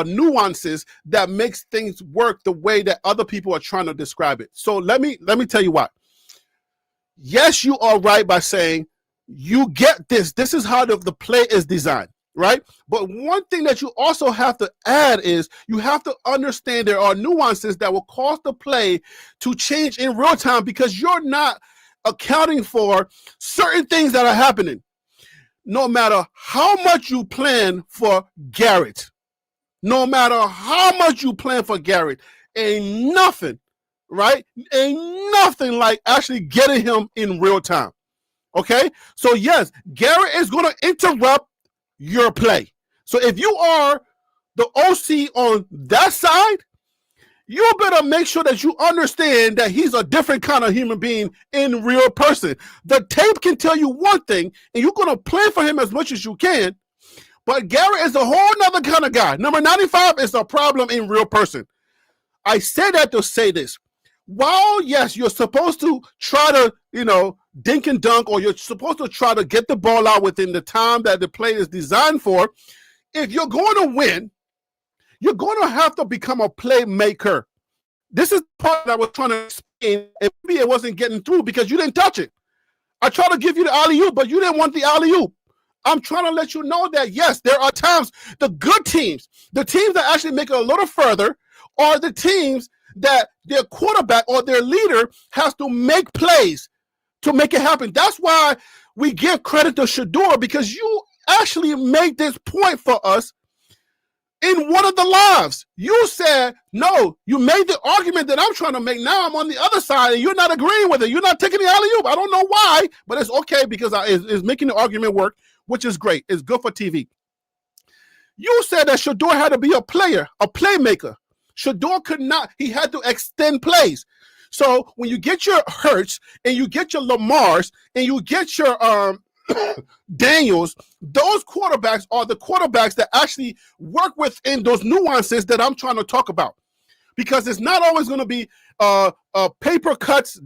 nuances that makes things work the way that other people are trying to describe it. So let me tell you why. Yes, you are right by saying you get this. This is how the play is designed, right? But one thing that you also have to add is you have to understand there are nuances that will cause the play to change in real time because you're not accounting for certain things that are happening. No matter how much you plan for Garrett, ain't nothing, right? Ain't nothing like actually getting him in real time. Okay? So yes, Garrett is going to interrupt your play. So if you are the OC on that side, you better make sure that you understand that he's a different kind of human being in real person. The tape can tell you one thing, and you're going to plan for him as much as you can, but Garrett is a whole nother kind of guy. Number 95 is a problem in real person. I say that to say this. While, yes, you're supposed to try to, dink and dunk, or you're supposed to try to get the ball out within the time that the play is designed for, if you're going to win, you're going to have to become a playmaker. This is the part that I was trying to explain, and maybe it wasn't getting through because you didn't touch it. I tried to give you the alley-oop, but you didn't want the alley-oop. I'm trying to let you know that, yes, there are times the good teams, the teams that actually make it a little further, are the teams that their quarterback or their leader has to make plays to make it happen. That's why we give credit to Shador, because you actually made this point for us in one of the lives. You said, no, you made the argument that I'm trying to make. Now I'm on the other side and you're not agreeing with it. You're not taking the alley-oop. I don't know why, but it's okay because it's making the argument work, which is great. It's good for TV. You said that Shador had to be a player, a playmaker. Shador could not. He had to extend plays. So when you get your Hurts and you get your Lamars and you get your Daniels, those quarterbacks are the quarterbacks that actually work within those nuances that I'm trying to talk about. Because it's not always going to be paper cuts,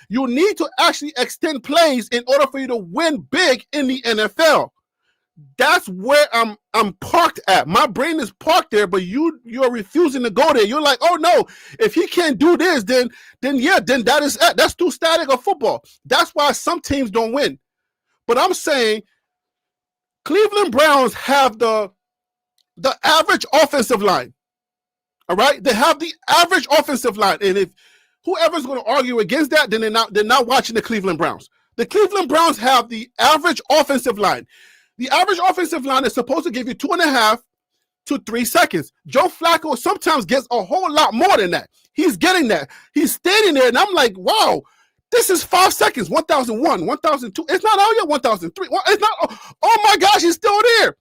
You need to actually extend plays in order for you to win big in the NFL. That's where I'm parked at. My brain is parked there, but you're refusing to go there. You're like, oh no, if he can't do this, then that's too static of football. That's why some teams don't win. But I'm saying Cleveland Browns have the average offensive line. All right, they have the average offensive line, and if whoever's going to argue against that, then they're not watching the Cleveland Browns. The Cleveland Browns have the average offensive line. The average offensive line is supposed to give you 2.5 to 3 seconds. Joe Flacco sometimes gets a whole lot more than that. He's getting that. He's standing there, and I'm like, wow, this is 5 seconds. 1001, 1002. It's not out yet. 1003. It's not. Oh my gosh, he's still there.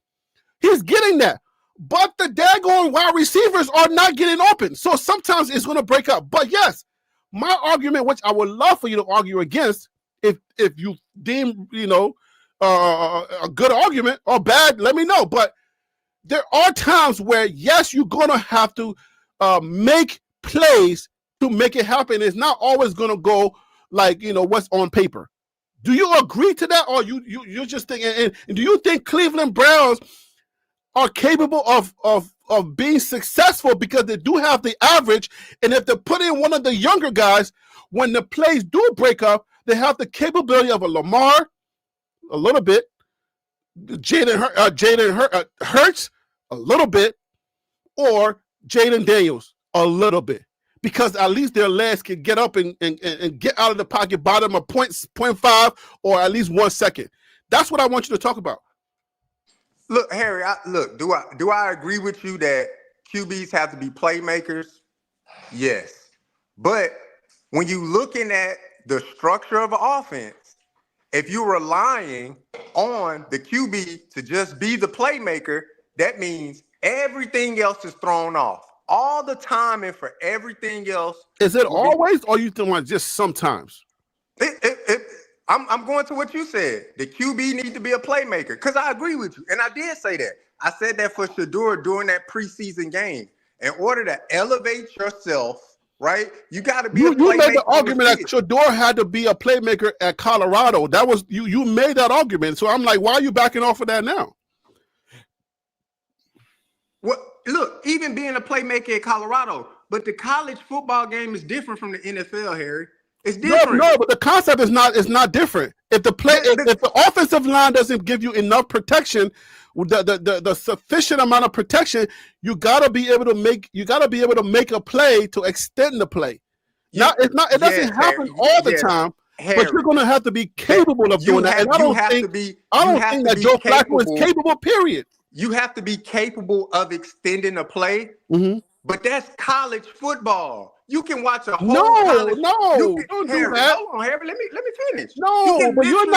He's getting that. But the daggone wide receivers are not getting open. So sometimes it's going to break up. But yes, my argument, which I would love for you to argue against, if you deem, a good argument or bad, let me know. But there are times where, yes, you're going to have to make plays to make it happen. It's not always going to go like, what's on paper. Do you agree to that? Or you're just thinking, and do you think Cleveland Browns are capable of being successful because they do have the average, and if they put in one of the younger guys, when the plays do break up, they have the capability of a Lamar, a little bit, Hurts, a little bit, or Jaden Daniels a little bit, because at least their legs can get up and get out of the pocket, bottom of 0.5 or at least 1 second. That's what I want you to talk about. Look, Harry, do I agree with you that QBs have to be playmakers? Yes. But when you looking at the structure of an offense, if you're relying on the QB to just be the playmaker, that means everything else is thrown off. All the timing for everything else. Is it always, or you think just sometimes? I'm going to what you said. The QB needs to be a playmaker, because I agree with you. And I did say that. I said that for Shador during that preseason game. In order to elevate yourself, right, you got to be a playmaker. You made the argument that Shador had to be a playmaker at Colorado. That was you made that argument. So I'm like, why are you backing off of that now? Well, look, even being a playmaker at Colorado, but the college football game is different from the NFL, Harry. It's different. No, but the concept is not different. If the offensive line doesn't give you enough protection, the sufficient amount of protection, you gotta be able to make a play to extend the play. Now it doesn't happen all the time, Harry, but you're gonna have to be capable of doing that. And I don't think that Joe Flacco is capable, period. You have to be capable of extending a play, but that's college football. You can watch a whole college. Don't do that. Hold on, Harry. Let me finish. No, but you're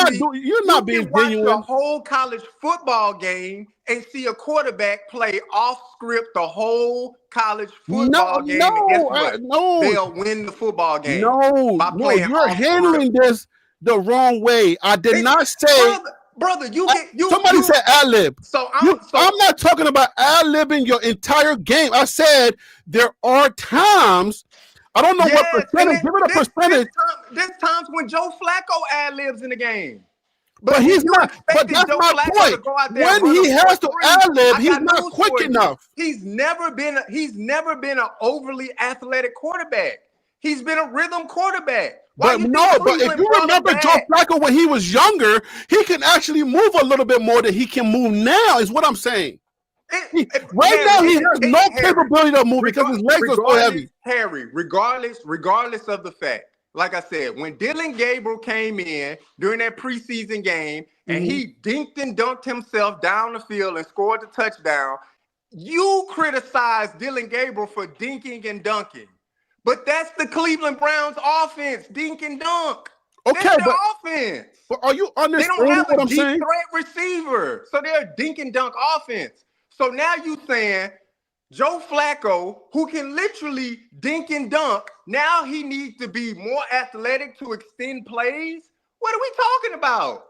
not being genuine. You can watch a whole college football game and see a quarterback play off script the whole college football game. And guess what? They'll win the football game. You're handling this the wrong way. I did not say. Brother, somebody said ad-lib. I'm not talking about ad-libbing your entire game. I said there are times, I don't know what percentage, give it a percentage. There's times when Joe Flacco ad-libs in the game. But he's not, but that's my point. When he has to ad-lib, he's not quick enough. He's never been an overly athletic quarterback. He's been a rhythm quarterback. But if you remember Joe Flacco when he was younger, he can actually move a little bit more than he can move now, is what I'm saying. Right now, he has no capability to move because his legs are so heavy. Harry, regardless of the fact, like I said, when Dillon Gabriel came in during that preseason game and he dinked and dunked himself down the field and scored the touchdown, you criticized Dillon Gabriel for dinking and dunking. But that's the Cleveland Browns offense, dink and dunk. Okay, that's their offense. But are you understanding they don't have what a I'm deep saying? threat receiver, so they're a dink and dunk offense. So now you saying Joe Flacco, who can literally dink and dunk, now he needs to be more athletic to extend plays? What are we talking about?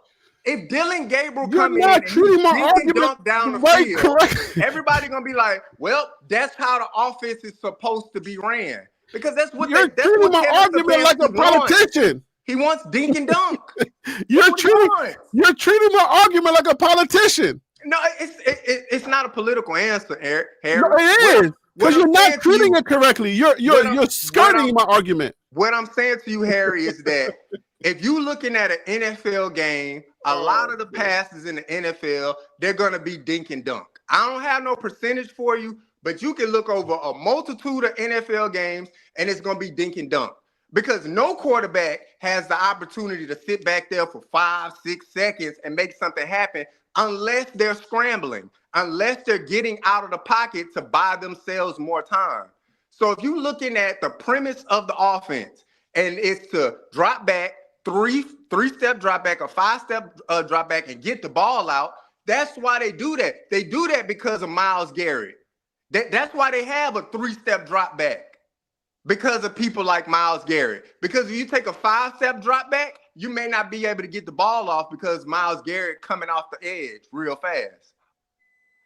If Dillon Gabriel come in and he dunk down the field, everybody gonna be like, well, that's how the offense is supposed to be ran. Because that's what you're treating my argument like a politician. He wants dink and dunk. You're treating my argument like a politician. No, it's not a political answer, Harry. No, it is, because you're not treating it correctly. You're skirting my argument. What I'm saying to you, Harry, is that if you're looking at an NFL game, a lot of the passes in the NFL, they're gonna be dink and dunk. I don't have no percentage for you, but you can look over a multitude of NFL games and it's going to be dink and dunk, because no quarterback has the opportunity to sit back there for 5-6 seconds and make something happen unless they're scrambling, unless they're getting out of the pocket to buy themselves more time. So if you're looking at the premise of the offense and it's to drop back, three-step drop back, or 5-step drop back and get the ball out, that's why they do that. They do that because of Myles Garrett. That's why they have a 3-step drop back, because of people like Myles Garrett. Because if you take a 5-step drop back, you may not be able to get the ball off because Myles Garrett coming off the edge real fast.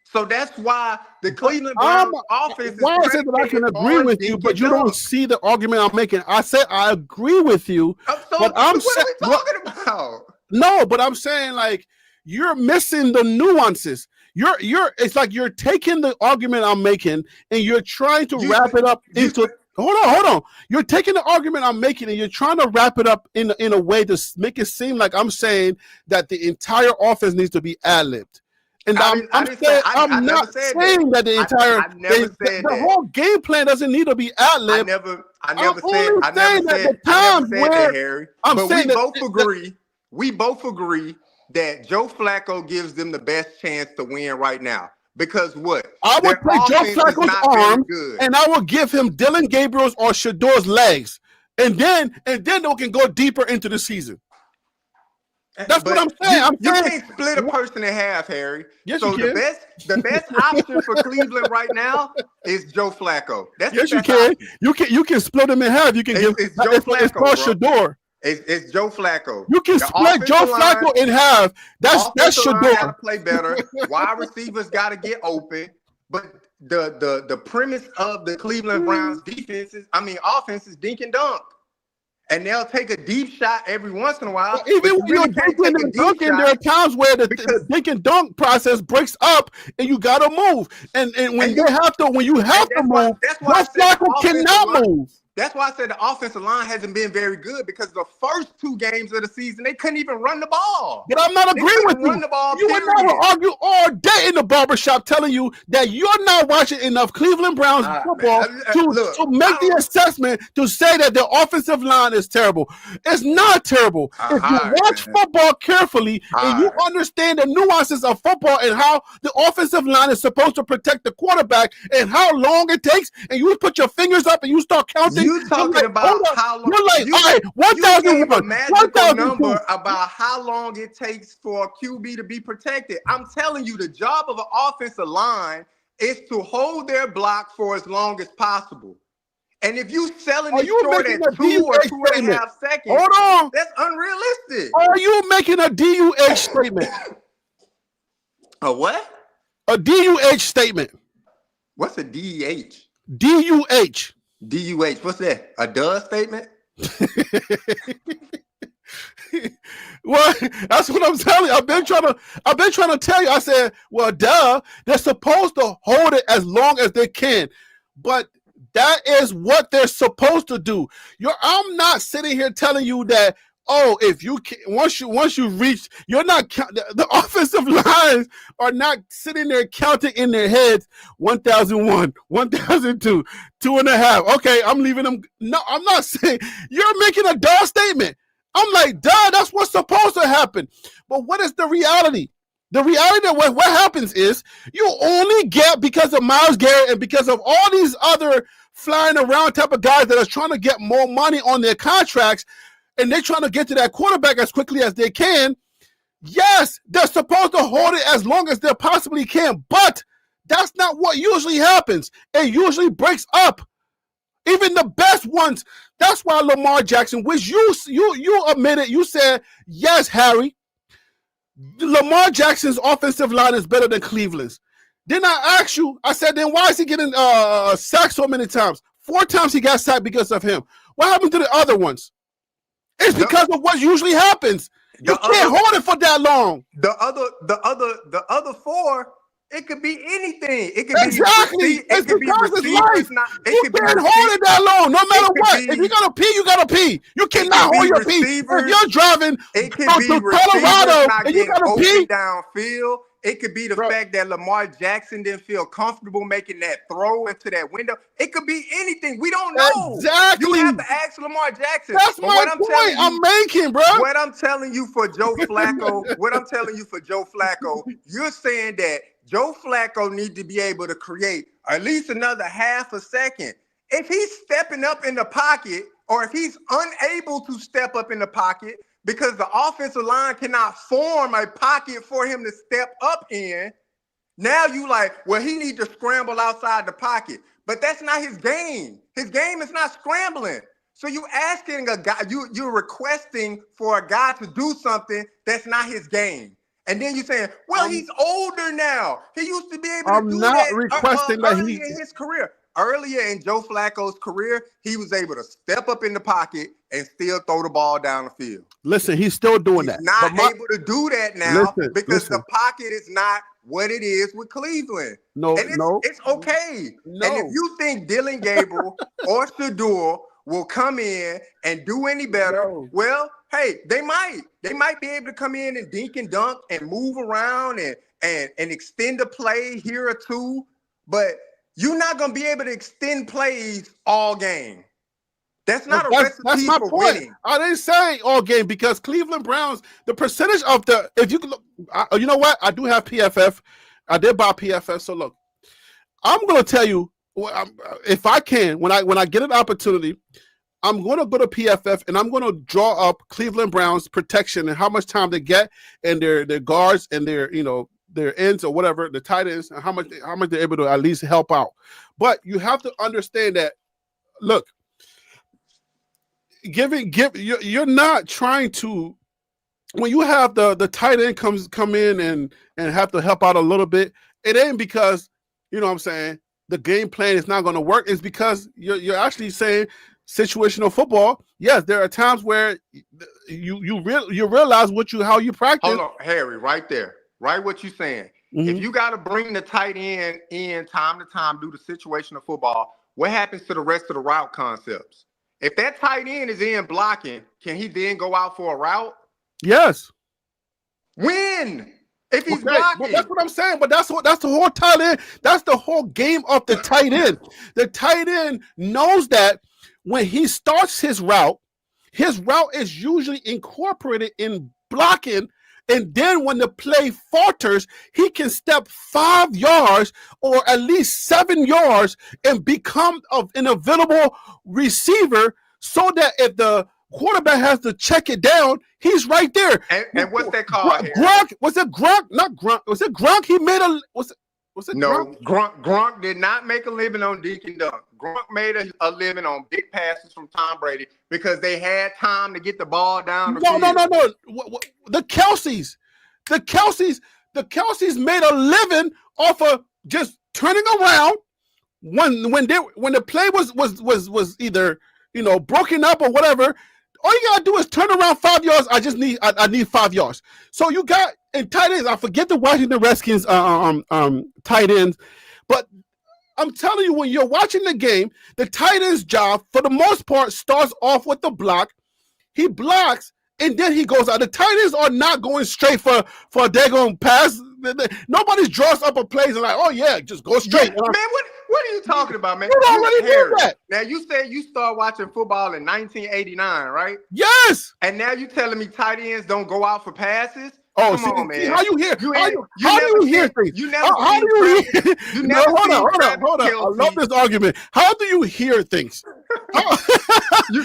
So that's why the Cleveland Browns offense is. Why is it that I can agree with you, but you don't see the argument I'm making? I said I agree with you, but what are we talking about? No, but I'm saying, like, you're missing the nuances. It's like you're taking the argument I'm making and you're trying to wrap it up into. Hold on. You're taking the argument I'm making and you're trying to wrap it up in a way to make it seem like I'm saying that the entire offense needs to be ad-libbed. And I didn't say. I I'm never not said saying that the entire I never said the that. whole game plan doesn't need to be ad-lib. I I'm never only saying that the said times that, where Harry. I'm But saying that, we both agree that Joe Flacco gives them the best chance to win right now. Because what? I would Their take Joe offense is Flacco's not very arms good. and I would give him Dylan Gabriel's or Shador's legs, and then they can go deeper into the season. That's what I'm saying. You can't split a person in half, Harry. Yes, so you can. the best option for Cleveland right now is Joe Flacco. That's yes, the you best can. option. You can split them in half. You can give It's Joe it's Flacco, called bro. Shador. It's Joe Flacco. You can The split Joe Flacco in half. That's offensive line got to Shador. play better. Wide receivers got to get open. But the premise of the Cleveland Browns offense is dink and dunk. And they'll take a deep shot every once in a while. Well, even when you're dinking and dunking, there are times where the dink and dunk process breaks up, and you gotta move. And when you have to move, Joe Flacco cannot move. That's why I said the offensive line hasn't been very good, because the first 2 games of the season they couldn't even run the ball. But I'm not agreeing with you. You and I will argue all day in the barbershop telling you that you're not watching enough Cleveland Browns football to make the assessment to say that the offensive line is terrible. It's not terrible. If you watch football carefully and you understand the nuances of football and how the offensive line is supposed to protect the quarterback and how long it takes, and you put your fingers up and you start counting. You talking about how long? You're like, all right, 1,001. A magical number about how long it takes for a QB to be protected. I'm telling you, the job of an offensive line is to hold their block for as long as possible. And if you selling it short at 2 or 2.5 seconds, hold on, that's unrealistic. Are you making a DUH statement? A what? A DUH statement. What's a DEH? DUH. DUH. What's that? A duh statement? Well, that's what I'm telling you. I've been trying to tell you. I said, well, duh. They're supposed to hold it as long as they can, but that is what they're supposed to do. I'm not sitting here telling you that. Oh, if you can, once you reach, you're not the offensive lines are not sitting there counting in their heads 1,001, 1,002, 2.5. Okay, I'm leaving them. No, I'm not saying you're making a duh statement. I'm like, duh, that's what's supposed to happen. But what is the reality? The reality that what happens is you only get, because of Myles Garrett and because of all these other flying around type of guys that are trying to get more money on their contracts, and they're trying to get to that quarterback as quickly as they can. Yes, they're supposed to hold it as long as they possibly can, but that's not what usually happens. It usually breaks up. Even the best ones. That's why Lamar Jackson, which you admitted, you said, yes, Harry, Lamar Jackson's offensive line is better than Cleveland's. Then I asked you, I said, then why is he getting sacked so many times? 4 times he got sacked because of him. What happened to the other ones? It's because of what usually happens. You can't hold it for that long. The other 4, it could be anything. It could exactly. be it could be receivers. You can't hold it that long, no matter what. If you gotta pee, you gotta pee. You cannot hold your pee. If you're driving to Colorado and you gotta pee downfield. It could be the fact that Lamar Jackson didn't feel comfortable making that throw into that window. It could be anything. We don't know. Exactly. You have to ask Lamar Jackson. That's my point I'm making, bro. What I'm telling you for Joe Flacco, you're saying that Joe Flacco needs to be able to create at least another half a second. If he's stepping up in the pocket, or if he's unable to step up in the pocket, because the offensive line cannot form a pocket for him to step up in. Now you like, well, he needs to scramble outside the pocket. But that's not his game. His game is not scrambling. So you asking a guy, you're requesting for a guy to do something that's not his game. And then you're saying, well, he's older now. He used to be able to do that. I'm not requesting that early in his career. Earlier in Joe Flacco's career, he was able to step up in the pocket and still throw the ball down the field. Listen, he's still doing that. He's not able to do that now because the pocket is not what it is with Cleveland. It's okay. No. And if you think Dylan Gabriel or Shador will come in and do any better, well, hey, they might be able to come in and dink and dunk and move around and extend a play here or two, but you're not going to be able to extend plays all game. That's not a recipe that's my for point. winning. I didn't say all game because Cleveland Browns, the percentage of the, if you can look, you know what? I do have PFF. I did buy PFF. So look, I'm going to tell you, if I can, when I get an opportunity, I'm going to go to PFF and I'm going to draw up Cleveland Browns protection and how much time they get and their guards and their ends or whatever, the tight ends, and how much they're able to at least help out. But you have to understand that, look, you're not trying to, when you have the tight end come in and have to help out a little bit, it ain't because, you know what I'm saying, the game plan is not going to work. It's because you're actually saying situational football. Yes, there are times where you realize how you practice. Hold on, Harry, right there. Right what you're saying. Mm-hmm. If you got to bring the tight end in time to time due to situational football, what happens to the rest of the route concepts? If that tight end is in blocking, can he then go out for a route? Yes. When? If he's blocking. But that's what I'm saying. But that's the whole tight end. That's the whole game of the tight end. The tight end knows that when he starts his route is usually incorporated in blocking. And then when the play falters, he can step 5 yards or at least 7 yards and become an available receiver so that if the quarterback has to check it down, he's right there. And what's that called? Gronk? Was it Gronk? Not Gronk. Was it Gronk? He made a was it no, Gronk did not make a living on dink and dunk. Gronk made a living on big passes from Tom Brady because they had time to get the ball down the field. No. The Kelce's made a living off of just turning around when the play was either broken up or whatever. All you gotta do is turn around 5 yards. I need 5 yards. So you got in tight ends. I forget the Washington Redskins tight ends, but I'm telling you, when you're watching the game, the tight end's job for the most part starts off with the block. He blocks and then he goes out. The tight ends are not going straight for a daggone pass. Nobody draws up a plays and like, oh yeah, just go straight. Yeah, man, what are you talking about, man? You already knew that. Now you said you started watching football in 1989, right? Yes. And now you telling me tight ends don't go out for passes? Oh, come on, man. How you hear? How do you hear things? You never. How do you hear? You never. Hold on. I love this argument. How do you hear things? How you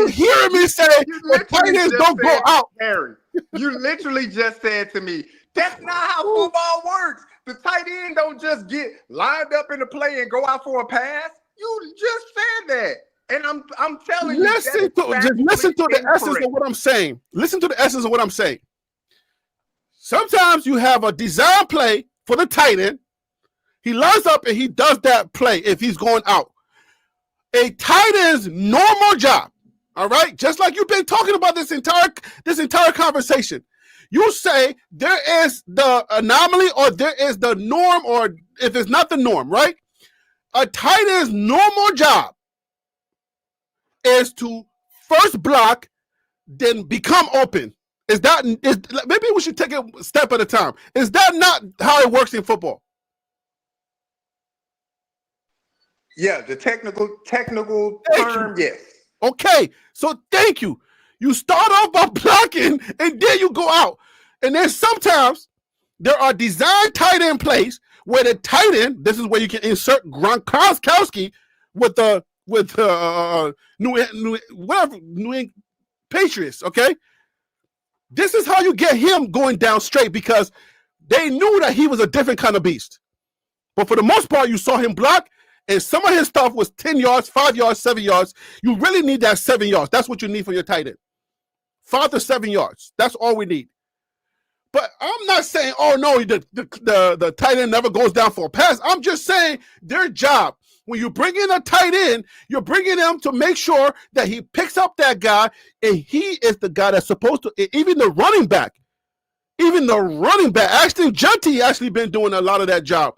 hearing me say the tight ends don't go out? Harry, you literally just said to me, that's not how football works. The tight end don't just get lined up in the play and go out for a pass. You just said that. And I'm telling you, listen to the essence of what I'm saying. Listen to the essence of what I'm saying. Sometimes you have a design play for the tight end. He lines up and he does that play if he's going out. A tight end's normal job, all right? Just like you've been talking about this entire conversation. You say there is the anomaly or there is the norm, or if it's not the norm, right? A tight end's normal job is to first block, then become open. Maybe we should take it a step at a time. Is that not how it works in football? Yeah, the technical term, yes. Okay, so thank you. You start off by blocking and then you go out. And then sometimes there are design tight end plays where the tight end, this is where you can insert Gronkowski with New England Patriots, okay? This is how you get him going down straight because they knew that he was a different kind of beast. But for the most part, you saw him block, and some of his stuff was 10 yards, 5 yards, 7 yards. You really need that 7 yards. That's what you need for your tight end. 5 to 7 yards. That's all we need. But I'm not saying, oh, no, the tight end never goes down for a pass. I'm just saying their job. When you bring in a tight end, you're bringing him to make sure that he picks up that guy, and he is the guy that's supposed to, even the running back, Ashton Junty actually been doing a lot of that job.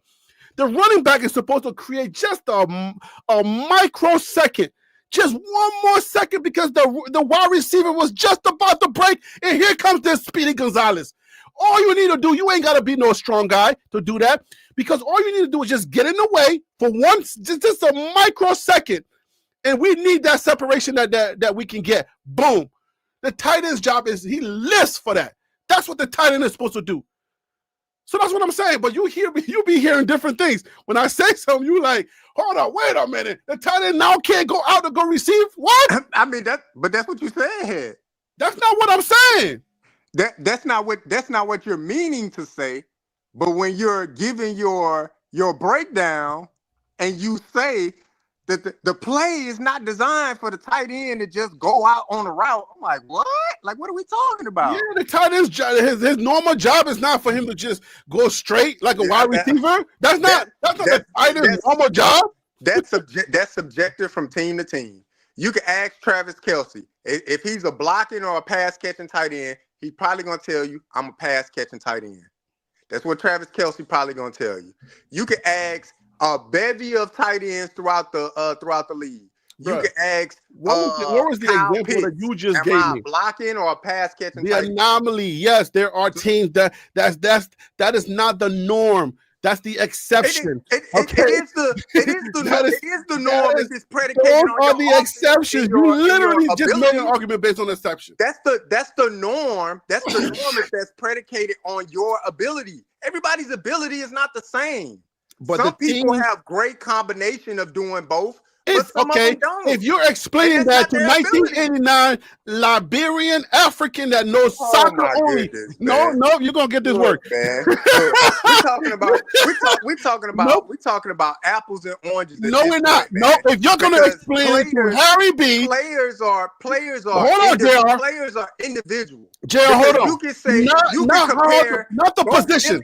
The running back is supposed to create just a microsecond, just one more second because the wide receiver was just about to break, and here comes this Speedy Gonzalez. All you need to do, you ain't got to be no strong guy to do that, because all you need to do is just get in the way for once, just a microsecond. And we need that separation that we can get. Boom. The tight end's job is he lists for that. That's what the tight end is supposed to do. So that's what I'm saying. But you be hearing different things. When I say something, you like, hold on, wait a minute. The tight end now can't go out to go receive? What? I mean, but that's what you said. That's not what I'm saying. That's not what you're meaning to say. But when you're giving your breakdown and you say that the play is not designed for the tight end to just go out on a route, I'm like, what? Like, what are we talking about? Yeah, the tight end's job, his normal job is not for him to just go straight like a wide receiver. That's not the tight end's normal job. That's subjective from team to team. You can ask Travis Kelce if he's a blocking or a pass catching tight end. He's probably gonna tell you, I'm a pass catching tight end. That's what Travis Kelce probably gonna tell you. You can ask a bevy of tight ends throughout the league. You can ask what was the Kyle example Pitts, that you just am gave I me? blocking or a pass catching The tight end? anomaly, yes, there are teams that is not the norm. That's the exception. It is the norm if it's predicated Those on are your the exceptions. You literally just made an argument based on exception. That's the norm. That's the norm if that's predicated on your ability. Everybody's ability is not the same. But some people have great combination of doing both. But some okay. of them don't. If you're explaining that to 1989 Liberian African that knows soccer only, goodness, no, you're gonna get this work. Man. Look, we're talking about apples and oranges. No, we're not. No, if you're gonna explain it to Harry B, players are hold on, JR. Players are individual. JR, hold on. You can say you can compare not the position.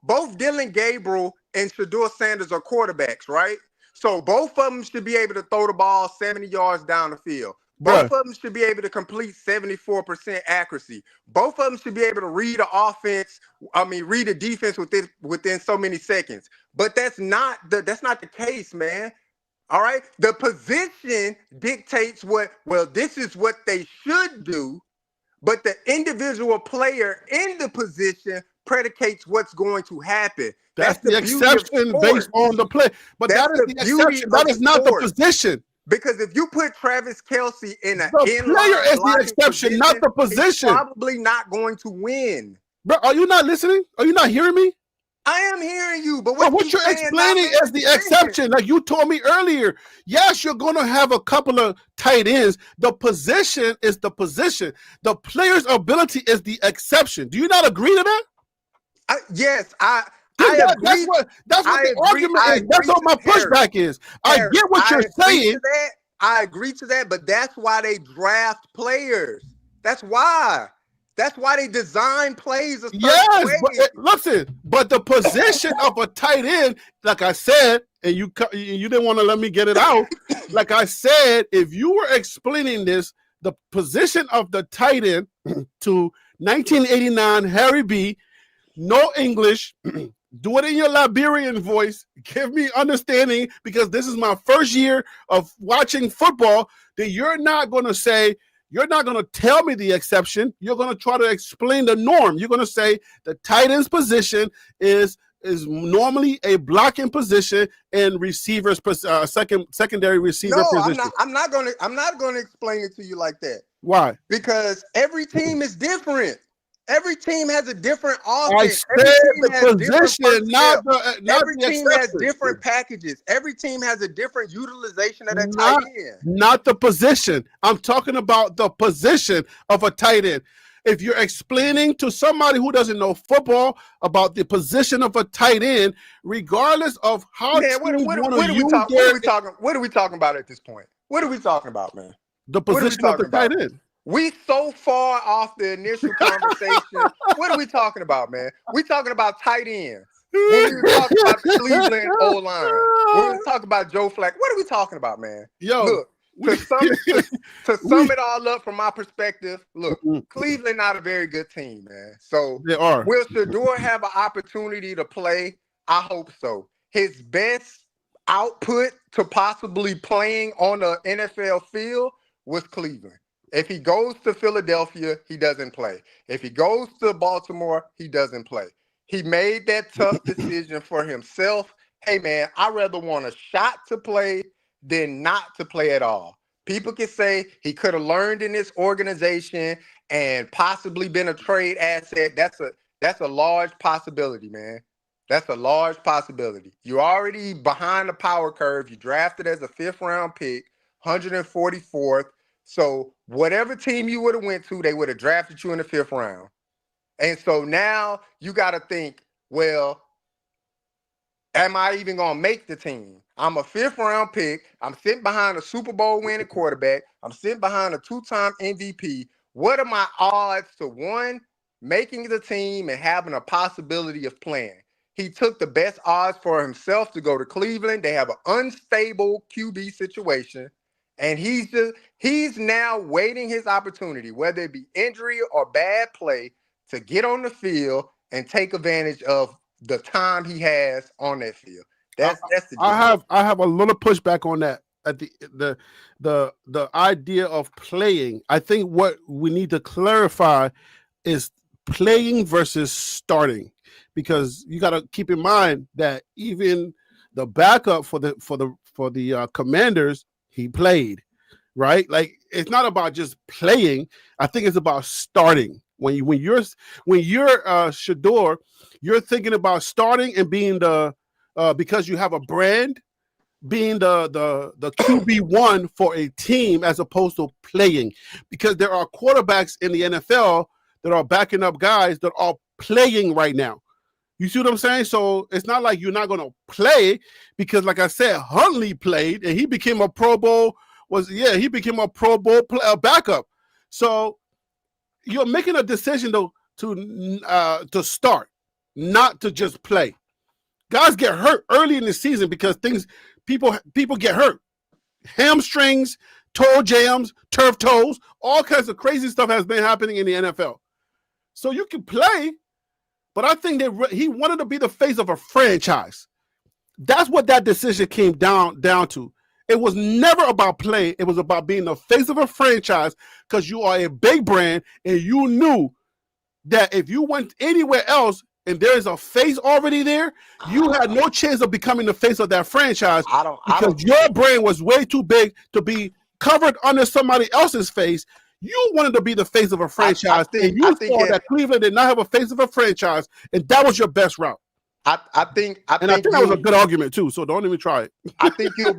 Both Deion Gabriel and Shador Sanders are quarterbacks, right? So both of them should be able to throw the ball 70 yards down the field. Both of them should be able to complete 74% accuracy. Both of them should be able to read the defense within so many seconds. But that's not the case, man. All right. The position dictates this is what they should do, but the individual player in the position predicates what's going to happen. That's the exception based on the play. But that is the exception. That is not the position. Because if you put Travis Kelce in the player is the exception, not the position. He's probably not going to win. Bro, are you not listening? Are you not hearing me? I am hearing you, but what you're explaining is the exception. Like you told me earlier, yes, you're going to have a couple of tight ends. The position is the position. The player's ability is the exception. Do you not agree to that? Yes, I agree. That's what the argument is. That's what my pushback is. I get what you're saying. I agree to that, but that's why they draft players. That's why. That's why they design plays a certain way. But the position of a tight end, like I said, and you didn't want to let me get it out. Like I said, if you were explaining this, the position of the tight end to 1989 Harry B, no English, do it in your Liberian voice, give me understanding, because this is my first year of watching football, that you're not going to tell me the exception. You're going to try to explain the norm. You're going to say the tight end's position is normally a blocking position and receivers secondary receiver position. I'm not going to explain it to you like that. Why? Because every team is different. Every team has a different offense. Every team has different packages. Every team has a different utilization of that tight end. Not the position. I'm talking about the position of a tight end. If you're explaining to somebody who doesn't know football about the position of a tight end, regardless of how what are we talking about at this point? What are we talking about, man? The position of the tight end. We so far off the initial conversation. What are we talking about, man? We talking about tight ends. When we talk about the Cleveland O-line, when we talk about Joe Flacco, what are we talking about, man? Look, to sum it all up from my perspective, look, Cleveland not a very good team, man. So they are. Will Shador have an opportunity to play? I hope so. His best output to possibly playing on the NFL field was Cleveland. If he goes to Philadelphia, he doesn't play. If he goes to Baltimore, he doesn't play. He made that tough decision for himself. Hey, man, I'd rather want a shot to play than not to play at all. People can say he could have learned in this organization and possibly been a trade asset. That's a large possibility, man. That's a large possibility. You're already behind the power curve. You drafted as a 5th-round pick, 144th. So whatever team you would have went to, they would have drafted you in the 5th round. And so now you got to think, well, am I even going to make the team? I'm a 5th-round pick. I'm sitting behind a Super Bowl winning quarterback. I'm sitting behind a 2-time MVP. What are my odds to, one, making the team and having a possibility of playing? He took the best odds for himself to go to Cleveland. They have an unstable QB situation. And he's now waiting his opportunity, whether it be injury or bad play, to get on the field and take advantage of the time he has on that field. That's the deal. I have a little pushback on that. At the idea of playing, I think what we need to clarify is playing versus starting, because you got to keep in mind that even the backup for the Commanders, he played, right? Like, it's not about just playing. I think it's about starting. When you're Shador, you're thinking about starting and being because you have a brand, being the QB1 for a team as opposed to playing, because there are quarterbacks in the NFL that are backing up guys that are playing right now. You see what I'm saying? So it's not like you're not going to play, because, like I said, Huntley played and he became a Pro Bowl. He became a Pro Bowl backup. So you're making a decision to start, not to just play. Guys get hurt early in the season because people get hurt. Hamstrings, toe jams, turf toes, all kinds of crazy stuff has been happening in the NFL. So you can play, but I think that he wanted to be the face of a franchise. That's what that decision came down to. It was never about playing. It was about being the face of a franchise, because you are a big brand, and you knew that if you went anywhere else and there is a face already there, you had no chance of becoming the face of that franchise, because your brand was way too big to be covered under somebody else's face. You wanted to be the face of a franchise, and you saw that Cleveland did not have a face of a franchise, and that was your best route. I think that was a good argument too. So don't even try it. I think you'll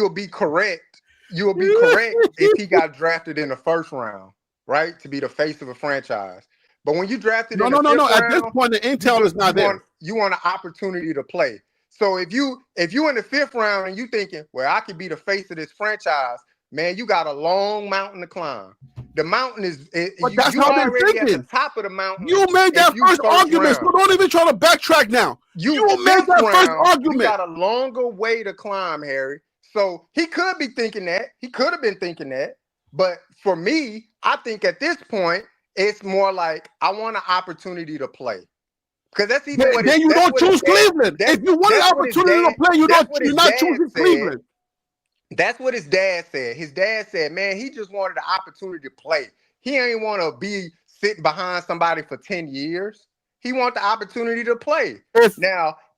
be correct. You'll be correct if he got drafted in the 1st round, right, to be the face of a franchise. But when you drafted in the 5th round, at this point the intel is not there. You want an opportunity to play. So if you in the 5th round and you thinking, well, I could be the face of this franchise, man, you got a long mountain to climb. The mountain is that's how they're thinking. At the top of the mountain. You made that first argument, so don't even try to backtrack now. You made that first argument. You got a longer way to climb, Harry. So he could be thinking that. He could have been thinking that. But for me, I think at this point, it's more like I want an opportunity to play. Because that's even what then you don't choose Cleveland. If you want an opportunity to play, you're not choosing Cleveland. That's what his dad said. His dad said, man, he just wanted the opportunity to play. He ain't want to be sitting behind somebody for 10 years. He want the opportunity to play. If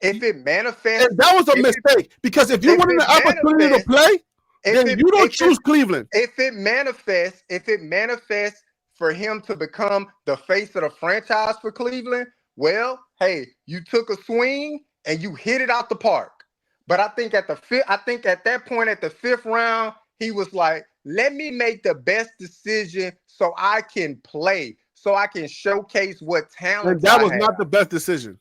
it manifests. That was a mistake, because if you wanted the opportunity to play, then you don't choose Cleveland. If it manifests for him to become the face of the franchise for Cleveland, well, hey, you took a swing and you hit it out the park. But I think at that point at the 5th round, he was like, let me make the best decision so I can play, so I can showcase what talent. And that was not the best decision.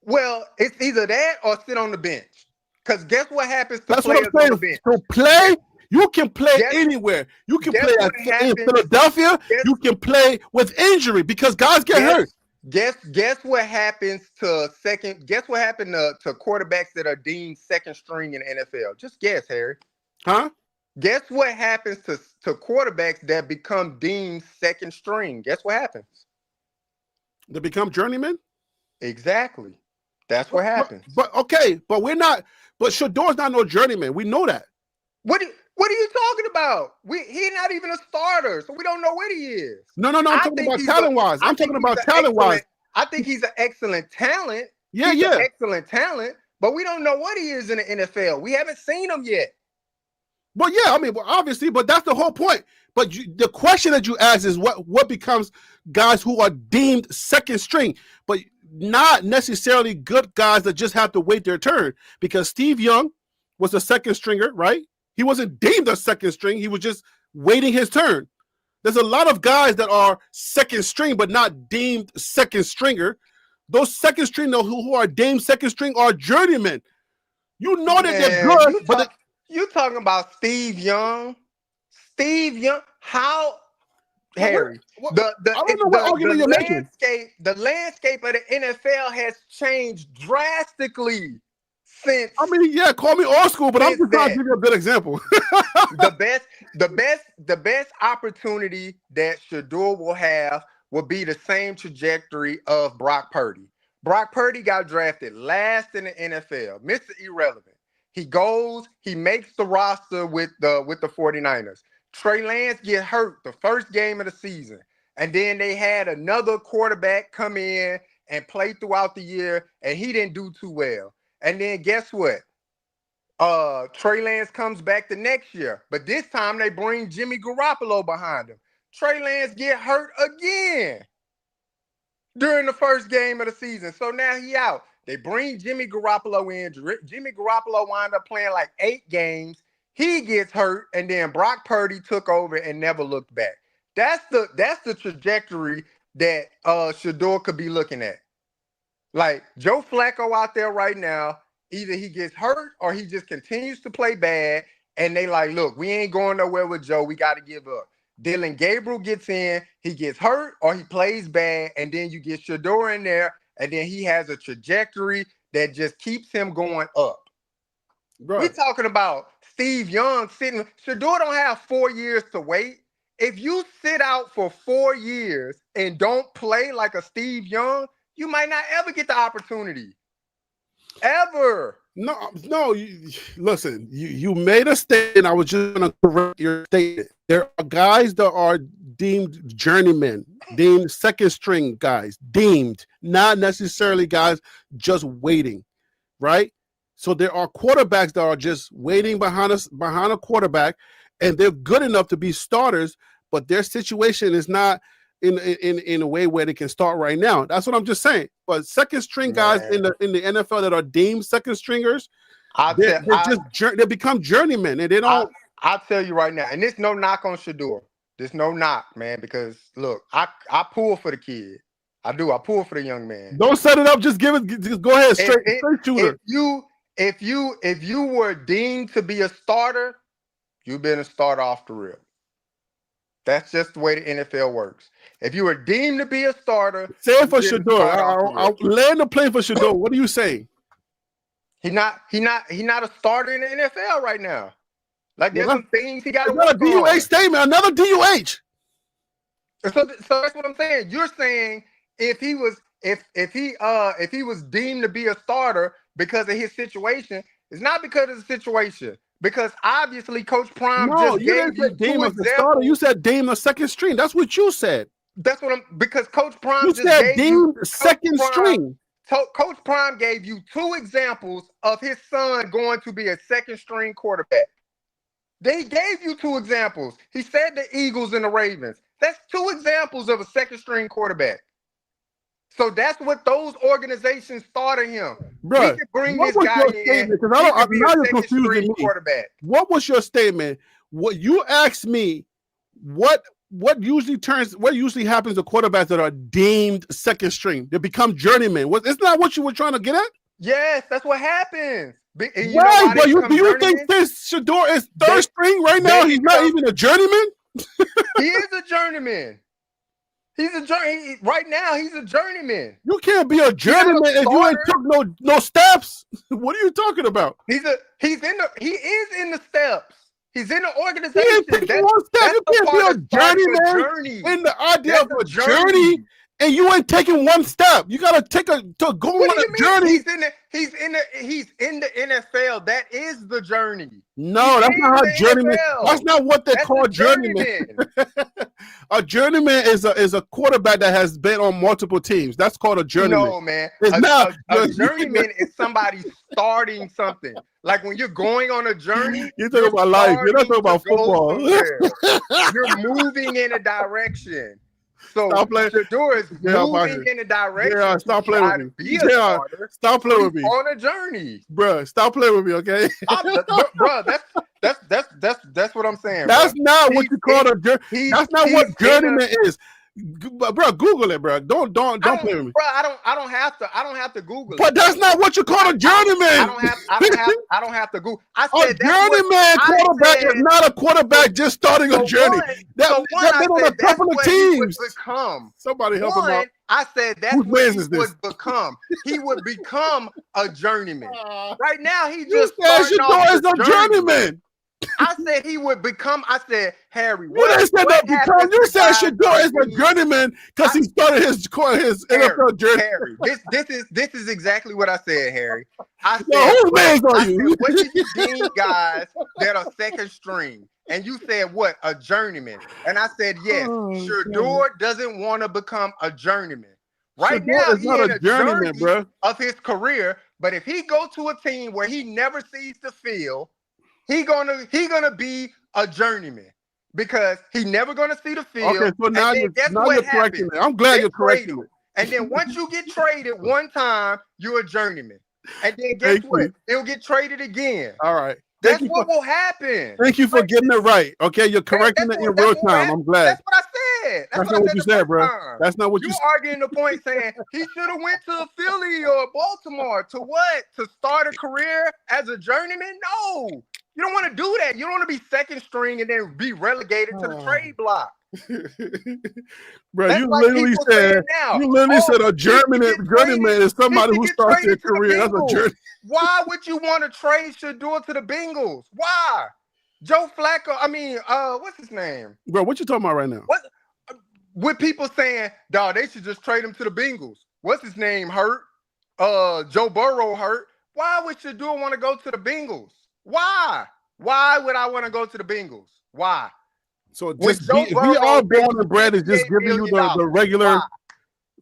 Well, it's either that or sit on the bench. Because guess what happens to That's players what I'm saying. on the bench? So play, you can play anywhere. You can play in Philadelphia. You can play with injury, because guys get hurt. Guess what happens to quarterbacks that are deemed second string in the NFL? Just guess, Harry. Huh? Guess what happens to quarterbacks that become deemed second string? Guess what happens? They become journeymen? Exactly. That's what happens. But we're not. But Shador's not no journeyman. We know that. What are you talking about? He's not even a starter, so we don't know what he is. No. I'm talking about talent-wise. I'm talking about talent-wise. I think he's an excellent talent. Yeah, he's an excellent talent, but we don't know what he is in the NFL. We haven't seen him yet. Well, yeah, I mean, obviously, but that's the whole point. But the question that you ask is what becomes guys who are deemed second string, but not necessarily good guys that just have to wait their turn. Because Steve Young was a second stringer, right? He wasn't deemed a second string. He was just waiting his turn. There's a lot of guys that are second string, but not deemed second stringer. Those second string who are deemed second string are journeymen. You know that they're good, but you talking about Steve Young? Steve Young? How, Harry? The landscape of the NFL has changed drastically since. I mean, yeah, call me old school, but I'm just trying to give you a good example. the best opportunity that Shador will have will be the same trajectory of Brock Purdy. Brock Purdy got drafted last in the NFL, Mr. Irrelevant. He goes, he makes the roster with the 49ers. Trey Lance get hurt the first game of the season. And then they had another quarterback come in and play throughout the year, and he didn't do too well. And then guess what? Trey Lance comes back the next year, but this time they bring Jimmy Garoppolo behind him. Trey Lance get hurt again during the first game of the season. So now he out. They bring Jimmy Garoppolo in. Jimmy Garoppolo wound up playing like 8 games. He gets hurt, and then Brock Purdy took over and never looked back. That's the trajectory that Shador could be looking at. Like Joe Flacco out there right now, either he gets hurt or he just continues to play bad, and they like, look, we ain't going nowhere with Joe. We got to give up. Dylan Gabriel gets in, he gets hurt or he plays bad, and then you get Shador in there, and then he has a trajectory that just keeps him going up. Right. We're talking about Steve Young sitting. Shador don't have 4 years to wait. If you sit out for 4 years and don't play like a Steve Young, you might not ever get the opportunity. Ever. No. Listen, you made a statement. I was just going to correct your statement. There are guys that are deemed journeymen, deemed second string guys, deemed, not necessarily guys just waiting, right? So there are quarterbacks that are just waiting behind a quarterback, and they're good enough to be starters, but their situation is not in a way where they can start right now. That's what I'm just saying. But second string guys in the NFL that are deemed second stringers, they become journeymen, and they don't. I'll tell you right now, and there's no knock on Shador. There's no knock, man, because look, I pull for the kid. I do. I pull for the young man. Don't set it up. Just give it. Just go ahead, straight shooter. If you were deemed to be a starter, you've been a starter off the rip. That's just the way the NFL works. If you were deemed to be a starter, say it for Shador. I'll land the plane for Shador. What are you saying? He not a starter in the NFL right now. Like there's some things he got to work on. Another DUH statement. Another DUH. So that's what I'm saying. You're saying if he was deemed to be a starter because of his situation, it's not because of the situation. Because obviously, Coach Prime just gave you 2 examples. You said deemed a second string. That's what you said. That's what because Coach Prime just said deemed second string. Coach Prime gave you 2 examples of his son going to be a second string quarterback. They gave you 2 examples. He said the Eagles and the Ravens. That's 2 examples of a second string quarterback. So that's what those organizations thought of him. Bro, he could bring this guy in. Because I'm not confusing me. Quarterback. What was your statement? What you asked me? What usually happens to quarterbacks that are deemed second string? They become journeymen. Isn't that what you were trying to get at? Yes, that's what happens. Why? But do you think this Shador is third string right now? He's not even a journeyman. He is a journeyman. He's a journey right now. He's a journeyman. You can't be a journeyman if you ain't took no steps. What are you talking about? He is in the steps. He's in the organization. He ain't taking one step. You can't be a journeyman in the idea of a journey and you ain't taking one step. You gotta take go What on do a you mean? journey. He's in the NFL. That is the journey. No, that's not how journeyman. That's not what they call journeyman. A journeyman is a quarterback that has been on multiple teams. That's called a journeyman. No, man. It's not a journeyman is somebody starting something. Like when you're going on a journey, you're talking about life. You're not talking about football. You're moving in a direction. So Shador is moving in a direction. Yeah, stop playing with me. Be a starter. Stop playing with me. On a journey, bro. Stop playing with me, okay? Bro, that's what I'm saying. That's not what you call a journey. That's not what journeyman is. Bro, Google it, bro. Don't play with me, bro. I don't have to Google it. But that's not what you call a journeyman. I don't have to Google. I said a journeyman quarterback is not a quarterback just starting a journey. That's on a couple of teams. Somebody help him out. I said that's what he would become. He would become a journeyman. Right now, he just starting off as a journeyman. I said he would become. I said, Harry. You said Shador is a journeyman because he started his NFL journey. Harry, this is exactly what I said, Harry. I said, whose man's are you? What did you deem guys that are second string? And you said what? A journeyman. And I said, yes. Shador doesn't want to become a journeyman. Right now, he's not a journeyman, bro, of his career. But if he go to a team where he never sees the field, he gonna be a journeyman because he never gonna see the field. Okay, so now you're correcting it. I'm glad you're correcting it. And then once you get traded one time, you're a journeyman. And then guess what? He'll get traded again. All right. That's what will happen. Thank you for getting it right. Okay, you're correcting it in real time. I'm glad. That's what I said. That's not what you said, bro. That's not what you said. You're arguing the point saying he should have went to Philly or Baltimore. To what? To start a career as a journeyman? No. You don't want to do that. You don't want to be second string and then be relegated to the trade block. Bro, you literally said a journeyman is somebody who starts their career as a journeyman. Why would you want to trade Shador to the Bengals? Why? Joe Flacco, what's his name? Bro, what you talking about right now? With people saying, dog, they should just trade him to the Bengals. What's his name hurt? Joe Burrow hurt. Why would Shador want to go to the Bengals? Why? Why would I want to go to the Bengals? Why? So just VR born and bred is just giving you the regular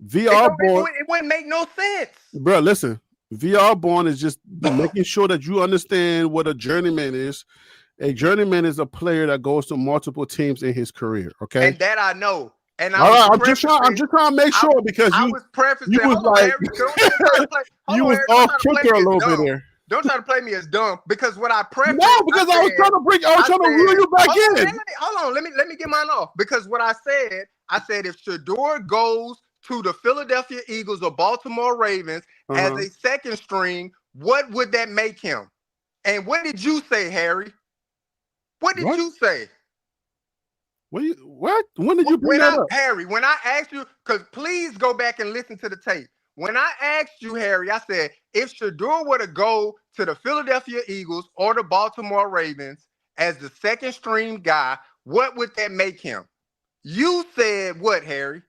VR born. It wouldn't make no sense. Bro, listen. VR born is just making sure that you understand what a journeyman is. A journeyman is a player that goes to multiple teams in his career. Okay. And that I know. And I'm just trying to make sure because you was like you was off kilter a little bit there. Don't try to play me as dumb because what I prefaced. No, because I was trying to reel you back in. Hold on, let me get mine off. Because what I said if Shador goes to the Philadelphia Eagles or Baltimore Ravens as a second string, what would that make him? And what did you say, Harry? What did you say? What? When did you bring that up? Harry, when I asked you, because please go back and listen to the tape. When I asked you, Harry, I said, if Shador were to go to the Philadelphia Eagles or the Baltimore Ravens as the second string guy, what would that make him? You said what, Harry?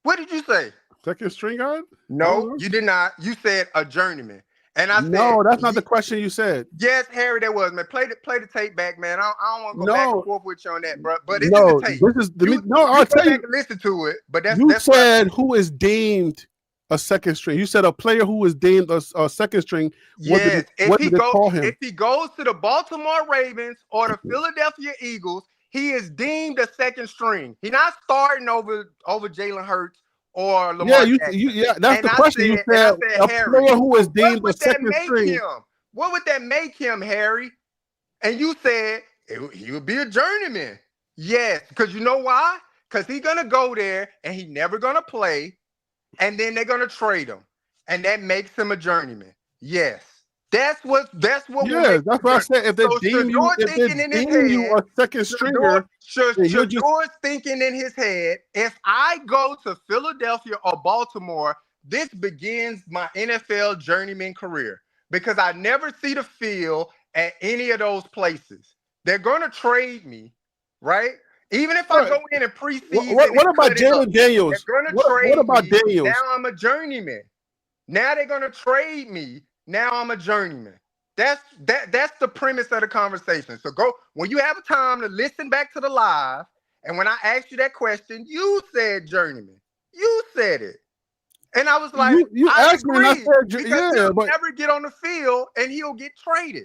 What did you say? Second string guy? No, you did not. You said a journeyman. And I said, no, that's not the question you said. Yes, Harry, that was, man. Play the tape back, man. I don't want to go back and forth with you on that, bro. But it's in the tape. I'll tell you. Listen to it. But that's said who is deemed a second string. You said a player who is deemed a second string. Yes, if he goes to the Baltimore Ravens or the Philadelphia Eagles, he is deemed a second string. He's not starting over Jalen Hurts or Lamar Jackson. That's the question. You said a player who is deemed a second string. What would that make him, Harry? And you said he would be a journeyman. Yes, because you know why? Because he's gonna go there and he's never gonna play, and then they're gonna trade him, and that makes him a journeyman. Yes, that's what. That's what I said. If they deem you a second stringer, Shador's thinking in his head, if I go to Philadelphia or Baltimore, this begins my NFL journeyman career because I never see the field at any of those places. They're going to trade me, right? Even if I go in and preseason what and about cut it up, Jalen Daniels? they're gonna What trade about me. Daniels? Now I'm a journeyman. Now they're gonna trade me. Now I'm a journeyman. That's the premise of the conversation. So go when you have a time to listen back to the live, and when I asked you that question, you said journeyman. You said it. And I was like, You I asked me and I agree. said, Because yeah, he'll but never get on the field and he'll get traded.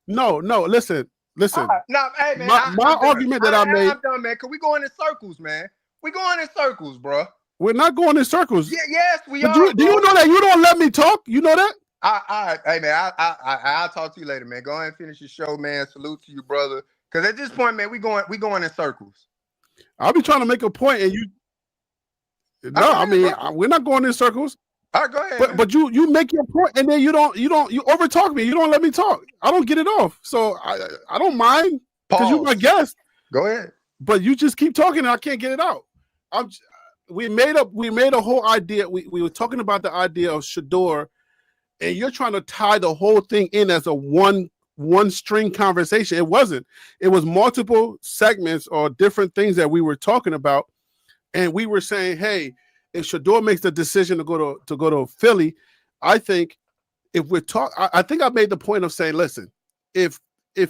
no, listen. No, hey man, My I'm done. argument that I made. I'm done, man. Cause we going in circles, man. We going in circles, bro. We're not going in circles. Yeah, yes, we But are. do you know that you don't let me talk? You know that? Hey man, I'll talk to you later, man. Go ahead and finish your show, man. Salute to you, brother. Cause at this point, man, we going in circles. I'll be trying to make a point, and you. No, I mean we're not going in circles. All right, go ahead. But you make your point, and then you overtalk me. You don't let me talk. I don't get it off, so I don't mind because you're my guest. Go ahead. But you just keep talking, and I can't get it out. We made a whole idea. We were talking about the idea of Shador, and you're trying to tie the whole thing in as a one string conversation. It wasn't. It was multiple segments or different things that we were talking about, and we were saying, hey, if Shador makes the decision to go to Philly, I think if we're I think I made the point of saying, listen, if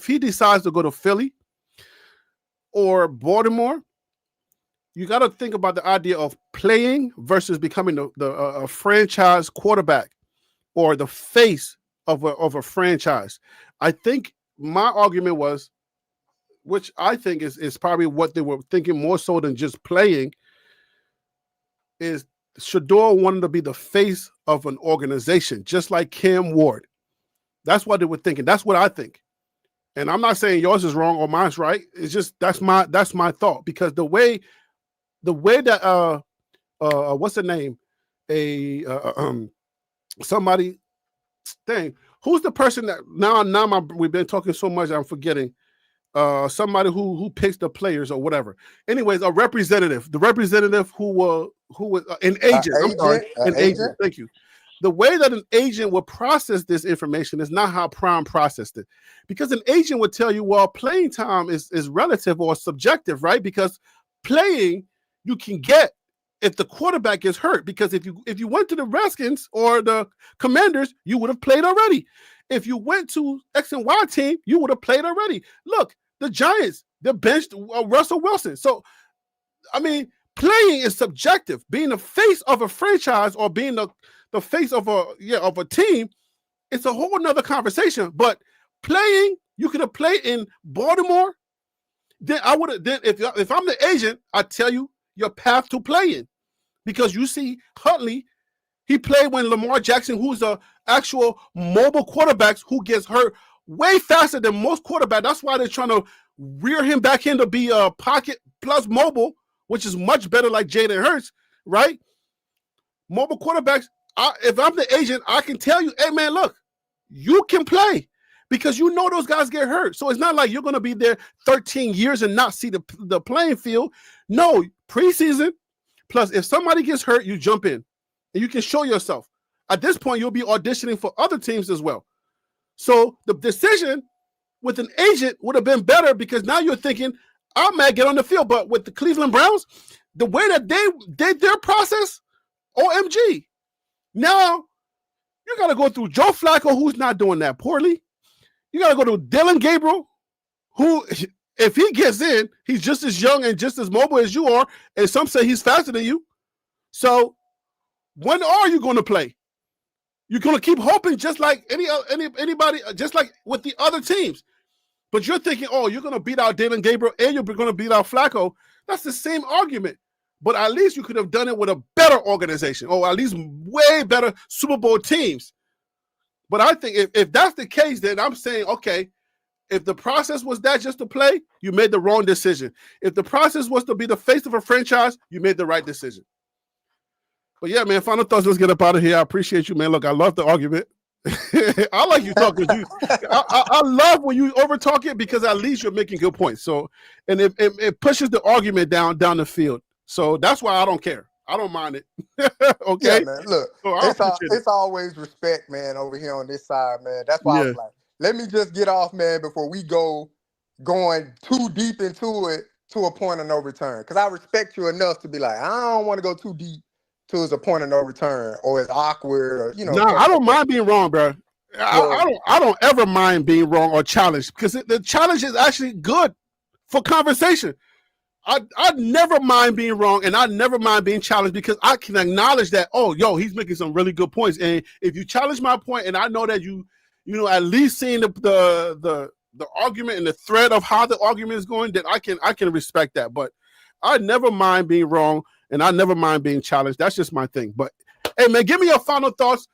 he decides to go to Philly or Baltimore, you got to think about the idea of playing versus becoming a franchise quarterback or the face of a franchise. I think my argument was, which I think is probably what they were thinking more so than just playing, is Shador wanted to be the face of an organization, just like Cam Ward. That's what they were thinking. That's what I think. And I'm not saying yours is wrong or mine's right. It's just that's my thought, because the way that what's the name? Somebody thing. Who's the person that now we've been talking so much I'm forgetting. Somebody who picks the players or whatever. Anyways, a representative. The representative who was an agent. I'm sorry, an agent. Thank you. The way that an agent will process this information is not how Prime processed it, because an agent would tell you, well, playing time is relative or subjective, right? Because playing you can get if the quarterback gets hurt, because if you went to the Redskins or the Commanders, you would have played already. If you went to X and Y team, you would have played already. Look, the Giants, they benched Russell Wilson. So, I mean, playing is subjective. Being the face of a franchise or being the face of a team, it's a whole nother conversation. But playing, you could have played in Baltimore. Then I would have. Then if I'm the agent, I tell you your path to playing, because you see Huntley, he played when Lamar Jackson, who's a actual mobile quarterbacks, who gets hurt way faster than most quarterbacks. That's why they're trying to rear him back in to be a pocket plus mobile, which is much better, like Jalen Hurts, right? Mobile quarterbacks. If I'm the agent, I can tell you, hey man, look, you can play, because you know those guys get hurt. So it's not like you're going to be there 13 years and not see the playing field. No, preseason. Plus, if somebody gets hurt, you jump in and you can show yourself. At this point, you'll be auditioning for other teams as well. So the decision with an agent would have been better, because now you're thinking, I might get on the field. But with the Cleveland Browns, the way that they did their process, OMG. Now, you got to go through Joe Flacco, who's not doing that poorly. You got to go to Dylan Gabriel, who, if he gets in, he's just as young and just as mobile as you are, and some say he's faster than you. So when are you going to play? You're going to keep hoping, just like anybody, just like with the other teams. But you're thinking, oh, you're going to beat out Dylan Gabriel and you're going to beat out Flacco. That's the same argument. But at least you could have done it with a better organization, or at least way better Super Bowl teams. But I think if that's the case, then I'm saying, okay, if the process was that just to play, you made the wrong decision. If the process was to be the face of a franchise, you made the right decision. But yeah, man, final thoughts. Let's get up out of here. I appreciate you, man. Look, I love the argument. I like you talking. I love when you over talk it, because at least you're making good points. So, and it pushes the argument down the field. So that's why I don't care. I don't mind it. Okay. Yeah, man. Look, so it's always respect, man, over here on this side, man. That's why I was like, let me just get off, man, before we going too deep into it to a point of no return. Because I respect you enough to be like, I don't want to go too deep to his a point of no return, or it's awkward, or Nah, stuff I like don't that. mind being wrong, bro. Well, I don't ever mind being wrong or challenged because the challenge is actually good for conversation. I never mind being wrong, and I never mind being challenged because I can acknowledge that. Oh, yo, he's making some really good points, and if you challenge my point, and I know that you at least seeing the argument and the thread of how the argument is going, then I can respect that. But I never mind being wrong, and I never mind being challenged. That's just my thing. But hey, man, give me your final thoughts.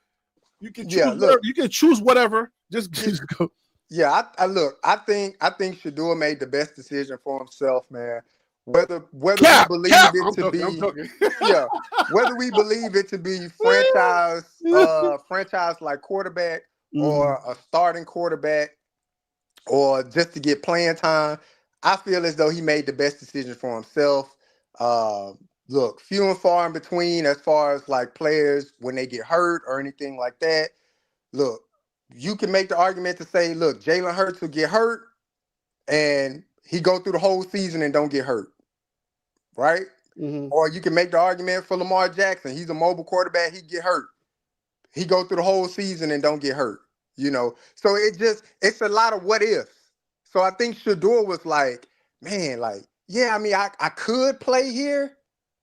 You can choose whatever. You can choose whatever. Just go. Yeah, I look. I think Shador made the best decision for himself, man. Whether we believe it to be, yeah, whether we believe it to be franchise like quarterback or a starting quarterback or just to get playing time, I feel as though he made the best decision for himself. Look, few and far in between as far as like players when they get hurt or anything like that. Look, you can make the argument to say, look, Jalen Hurts will get hurt and he go through the whole season and don't get hurt, right? Or you can make the argument for Lamar Jackson. He's a mobile quarterback. He get hurt. He go through the whole season and don't get hurt, So it's a lot of what ifs. So I think Shador was like, man, like, yeah, I mean, I could play here,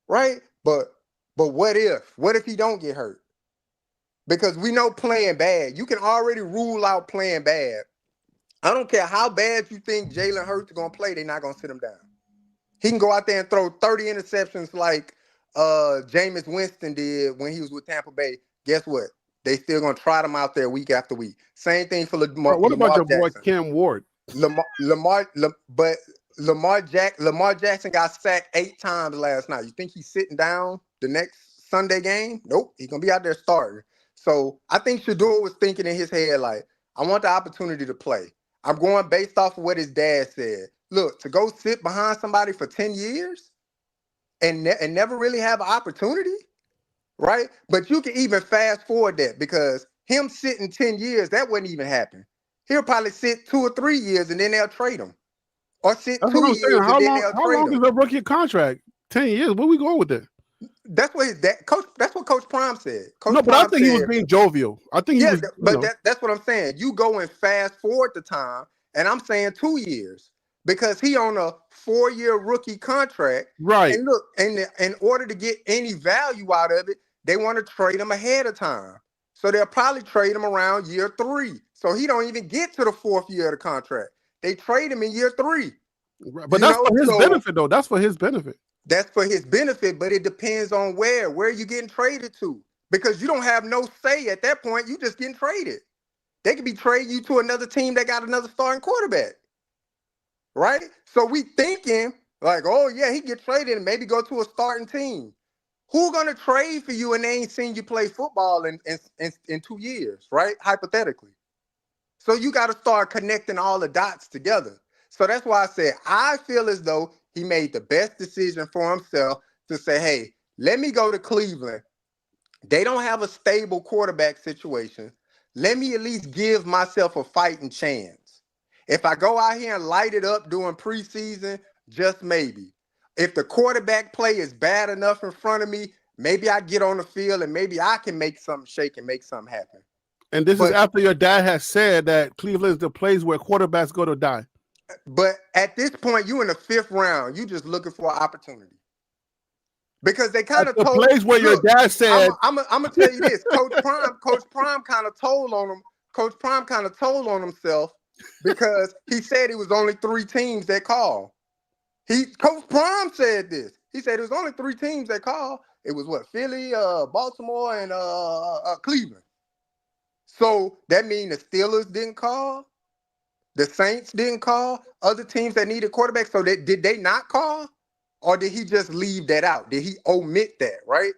right? But what if? What if he don't get hurt? Because we know playing bad. You can already rule out playing bad. I don't care how bad you think Jalen Hurts is going to play, they're not going to sit him down. He can go out there and throw 30 interceptions like Jameis Winston did when he was with Tampa Bay. Guess what? They still going to trot him out there week after week. Same thing for Lamar What about your Jackson. boy Cam Ward? But Lamar Jackson got sacked 8 times last night. You think he's sitting down the next Sunday game? Nope. He's going to be out there starting. So I think Shador was thinking in his head, like, I want the opportunity to play. I'm going based off of what his dad said. Look, to go sit behind somebody for 10 years and never really have an opportunity, right? But you can even fast forward that because him sitting 10 years, that wouldn't even happen. He'll probably sit 2 or 3 years and then they'll trade him. Or sit That's 2 what I'm years saying. and then they'll trade him. How long is a rookie contract? 10 years. Where we going with that? That's what that's what Coach Prime said. But I think he was being jovial. I think he was. But that's what I'm saying. You go and fast forward the time, and I'm saying 2 years because he on a 4-year rookie contract. Right. And look, in order to get any value out of it, they want to trade him ahead of time. So they'll probably trade him around year 3. So he don't even get to the 4th year of the contract. They trade him in year 3. Right. But that's for his benefit, though. That's for his benefit. That's for his benefit, but it depends on where you getting traded to. Because you don't have no say at that point. You just getting traded. They could be trading you to another team that got another starting quarterback. Right? So we thinking like, oh yeah, he get traded and maybe go to a starting team. Who gonna trade for you and they ain't seen you play football in 2 years, right? Hypothetically. So you got to start connecting all the dots together. So that's why I said I feel as though he made the best decision for himself to say, hey, let me go to Cleveland. They don't have a stable quarterback situation. Let me at least give myself a fighting chance. If I go out here and light it up during preseason, just maybe. If the quarterback play is bad enough in front of me, maybe I get on the field and maybe I can make something shake and make something happen. And this is after your dad has said that Cleveland is the place where quarterbacks go to die. But at this point, you in the 5th round. You just looking for an opportunity. Because they kind of told the place where your dad said. I'm gonna tell you this. Coach Prime kind of told on him. Coach Prime kind of told on himself because he said it was only 3 teams that called. Coach Prime said this. He said it was only 3 teams that called. It was what? Philly, Baltimore, and Cleveland. So that means the Steelers didn't call. The Saints didn't call. Other teams that needed quarterbacks. So did they not call? Or did he just leave that out? Did he omit that, right?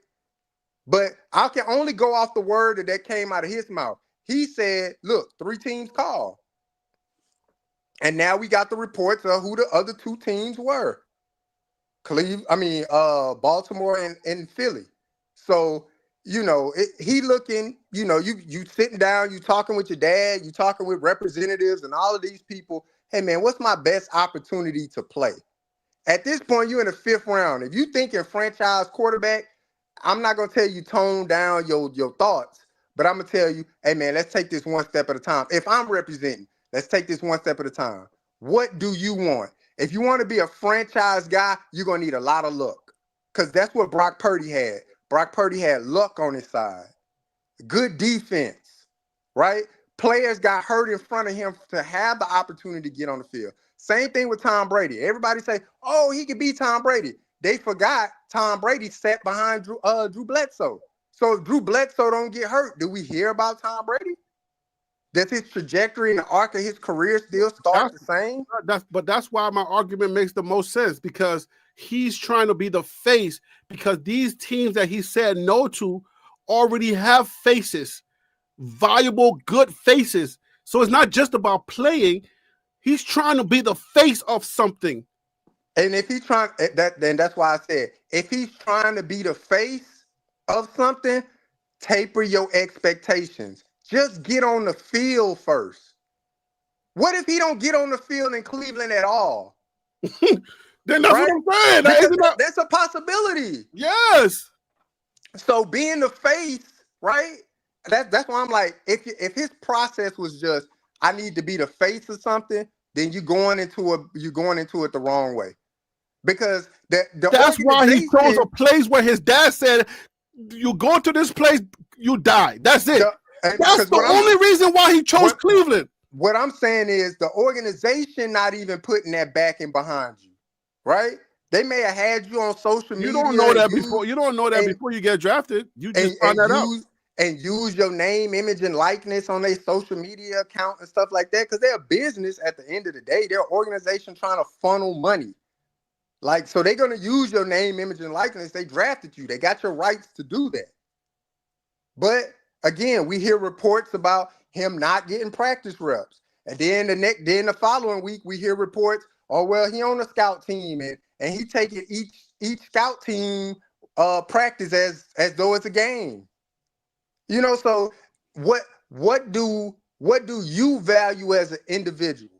But I can only go off the word that came out of his mouth. He said, look, 3 teams called. And now we got the reports of who the other 2 teams were. Baltimore and Philly. So, he looking, you sitting down, you talking with your dad, you talking with representatives and all of these people. Hey, man, what's my best opportunity to play? At this point, you're in the 5th round. If you thinking franchise quarterback, I'm not gonna tell you tone down your thoughts, but I'm gonna tell you, hey man, let's take this one step at a time. If I'm representing, let's take this one step at a time. What do you want? If you want to be a franchise guy, you're gonna need a lot of luck. Because that's what Brock Purdy had. Brock Purdy had luck on his side. Good defense, right? Players got hurt in front of him to have the opportunity to get on the field. Same thing with Tom Brady. Everybody say, oh, he could be Tom Brady. They forgot Tom Brady sat behind Drew Bledsoe. So if Drew Bledsoe don't get hurt, do we hear about Tom Brady? Does his trajectory and the arc of his career still start the same? That's why my argument makes the most sense, because he's trying to be the face, because these teams that he said no to already have faces, valuable, good faces. So it's not just about playing. He's trying to be the face of something. And if he's trying that, then that's why I said, if he's trying to be the face of something, taper your expectations. Just get on the field first. What if he don't get on the field in Cleveland at all? Then that's what I'm saying. That's a possibility. Yes. So being the face, right? That's why I'm like, if his process was just, I need to be the face of something, then you're going into it the wrong way. Because that's why he chose a place where his dad said, you go to this place, you die. That's it. That's the only reason why he chose Cleveland. What I'm saying is the organization not even putting that backing behind you, right? They may have had you on social media. You don't know that before. You don't know that before you get drafted. You just find that out. And use your name, image, and likeness on their social media account and stuff like that, because they're a business at the end of the day. They're an organization trying to funnel money. Like, so they're going to use your name, image, and likeness. They drafted you. They got your rights to do that. But again, we hear reports about him not getting practice reps. And then the following week, we hear reports, oh, well, he on a scout team and he taking each scout team practice as though it's a game. You know, so what do you value as an individual?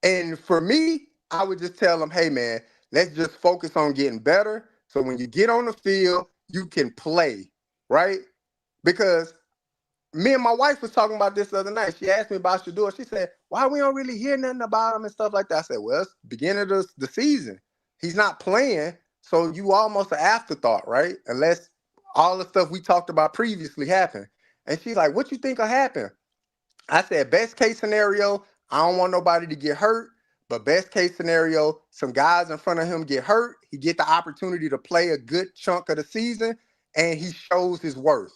And for me, I would just tell them, hey man, let's just focus on getting better. So when you get on the field, you can play, right? Because me and my wife was talking about this the other night. She asked me about Shador. She said, why we don't really hear nothing about him and stuff like that? I said, well, it's the beginning of the season. He's not playing, so you almost an afterthought, right? Unless all the stuff we talked about previously happened. And she's like, what you think will happen? I said, best case scenario, I don't want nobody to get hurt. But best case scenario, some guys in front of him get hurt. He get the opportunity to play a good chunk of the season, and he shows his worth.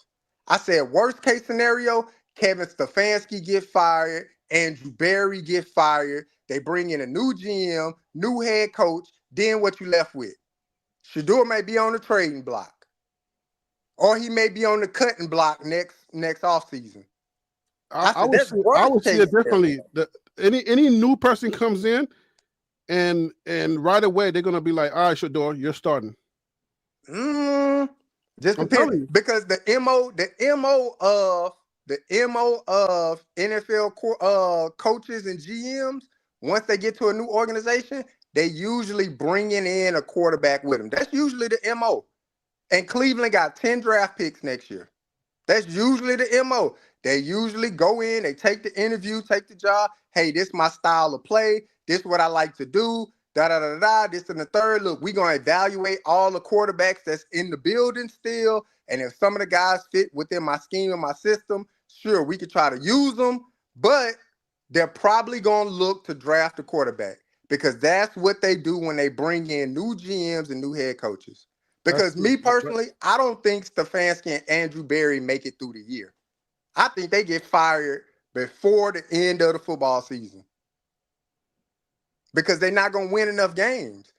I said, worst case scenario, Kevin Stefanski get fired, Andrew Berry get fired. They bring in a new GM, new head coach. Then what you left with? Shador may be on the trading block. Or he may be on the cutting block next offseason. I would see it differently. Any new person comes in and right away they're gonna be like, all right, Shador, you're starting. Just depends, because the MO of NFL coaches and GMs, once they get to a new organization, they usually bringing in a quarterback with them. That's usually the MO. And Cleveland got 10 draft picks next year. That's usually the MO. They usually go in, they take the interview, take the job. Hey, this is my style of play. This is what I like to do. This and the third. Look, we're going to evaluate all the quarterbacks that's in the building still. And if some of the guys fit within my scheme and my system, sure, we could try to use them. But they're probably going to look to draft a quarterback, because that's what they do when they bring in new GMs and new head coaches. Because me personally, I don't think Stefanski and Andrew Berry make it through the year. I think they get fired before the end of the football season, because they're not going to win enough games.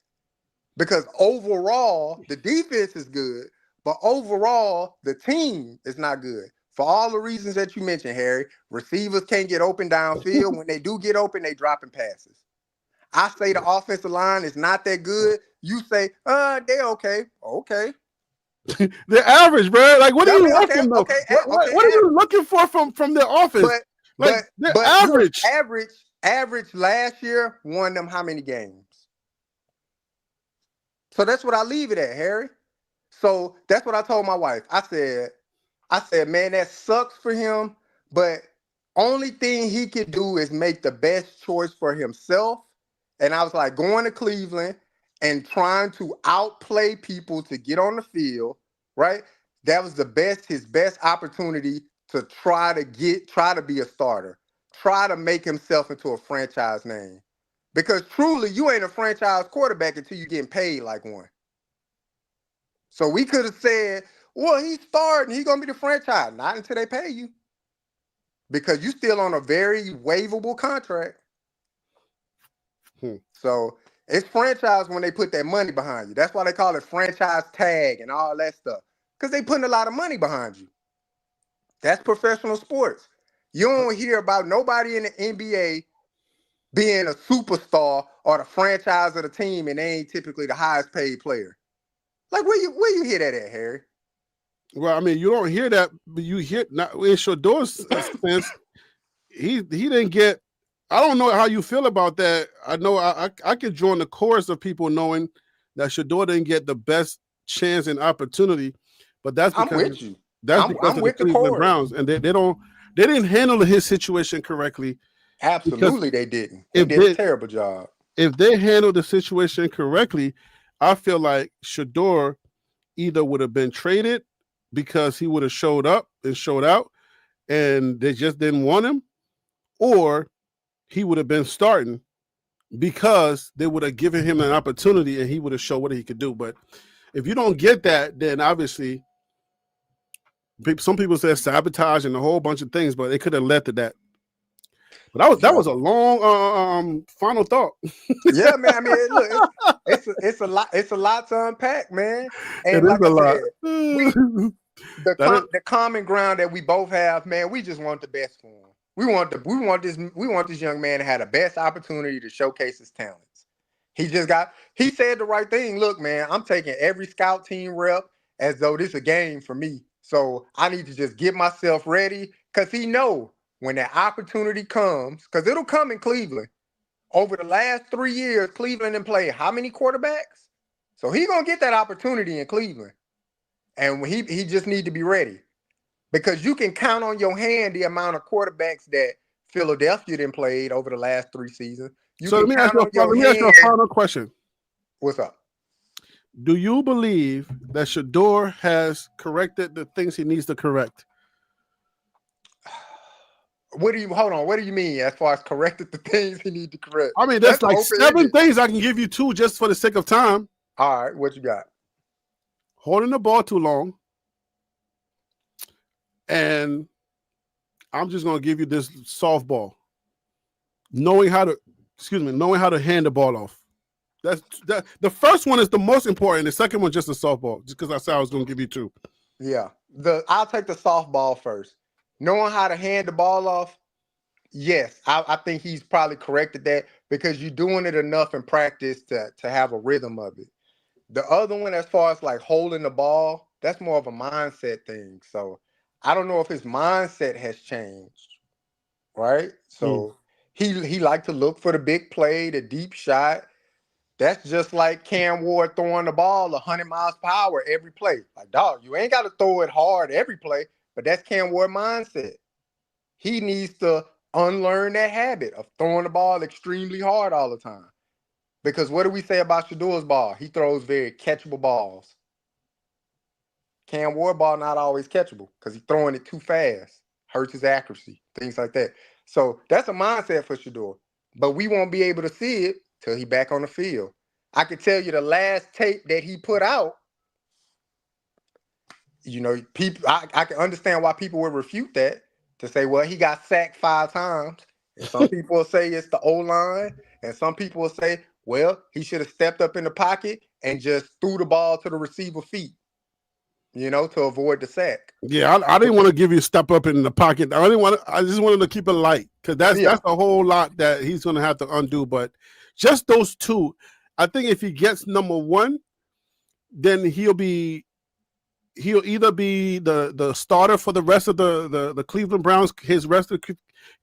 Because overall, the defense is good, but overall, the team is not good. For all the reasons that you mentioned, Harry, receivers can't get open downfield. When they do get open, they dropping passes. I say the offensive line is not that good. You say, they're okay. Okay. They're average, bro. Like, what are you looking for? What are you looking for from their offense? But average. Average last year won them how many games? So that's what I leave it at, Harry. So that's what I told my wife. I said, man, that sucks for him, but only thing he could do is make the best choice for himself. And I was like, going to Cleveland and trying to outplay people to get on the field, right? That was his best opportunity to try to be a starter, try to make himself into a franchise name. Because truly, you ain't a franchise quarterback until you're getting paid like one. So we could have said, well, he's starting, he's going to be the franchise. Not until they pay you. Because you're still on a very waivable contract. So it's franchise when they put that money behind you. That's why they call it franchise tag and all that stuff. Because they putting a lot of money behind you. That's professional sports. You don't hear about nobody in the NBA being a superstar or the franchise of the team, and they ain't typically the highest paid player. Like, where you hear that at, Harry? Well, I mean, you don't hear that, but you hear not in Shador's sense. He didn't get. I don't know how you feel about that. I know I could join the chorus of people knowing that Shador didn't get the best chance and opportunity, but that's because I'm with you. That's because of the Cleveland Browns, and they didn't handle his situation correctly. Absolutely, they didn't. They did a terrible job. If they handled the situation correctly, I feel like Shador either would have been traded because he would have showed up and showed out, and they just didn't want him, or he would have been starting because they would have given him an opportunity and he would have showed what he could do. But if you don't get that, then obviously some people say sabotage and a whole bunch of things, but it could have led to that. But that was a long final thought. Yeah, man. I mean, look, it's a lot to unpack, man. And like I said, the common ground that we both have, man, we just want the best for him. We want this young man to have the best opportunity to showcase his talents. He said the right thing. Look, man, I'm taking every scout team rep as though this is a game for me. So I need to just get myself ready, because he know when that opportunity comes, because it'll come in Cleveland. Over the last 3 years, Cleveland didn't play how many quarterbacks? So he gonna get that opportunity in Cleveland. And he just need to be ready. Because you can count on your hand the amount of quarterbacks that Philadelphia didn't played over the last 3 seasons. Let me ask you a final question. What's up? Do you believe that Shador has corrected the things he needs to correct? What do you mean as far as corrected the things he needs to correct? I mean, that's like 7 things. I can give you 2 just for the sake of time. All right, what you got? Holding the ball too long. And I'm just going to give you this softball. Knowing how to hand the ball off. The first one is the most important. The second one just a softball, just because I said I was going to give you 2. Yeah. I'll take the softball first. Knowing how to hand the ball off, yes, I think he's probably corrected that, because you're doing it enough in practice to have a rhythm of it. The other one, as far as like holding the ball, that's more of a mindset thing. So I don't know if his mindset has changed, right? So he liked to look for the big play, the deep shot. That's just like Cam Ward throwing the ball 100 miles per hour every play. Like, dog, you ain't got to throw it hard every play, but that's Cam Ward mindset. He needs to unlearn that habit of throwing the ball extremely hard all the time. Because what do we say about Shador's ball? He throws very catchable balls. Cam Ward ball not always catchable because he's throwing it too fast. Hurts his accuracy, things like that. So that's a mindset for Shador. But we won't be able to see it till he back on the field. I could tell you the last tape that he put out, people, I can understand why people would refute that, to say, well, he got sacked 5 times. And some people will say it's the O-line, and some people will say, well, he should have stepped up in the pocket and just threw the ball to the receiver's feet, to avoid the sack. Yeah, I didn't want to give you a step up in the pocket. I just wanted to keep it light, because that's a whole lot that he's going to have to undo. But just those 2, I think if he gets number 1, then he'll either be the starter for the rest of the Cleveland Browns, his rest of the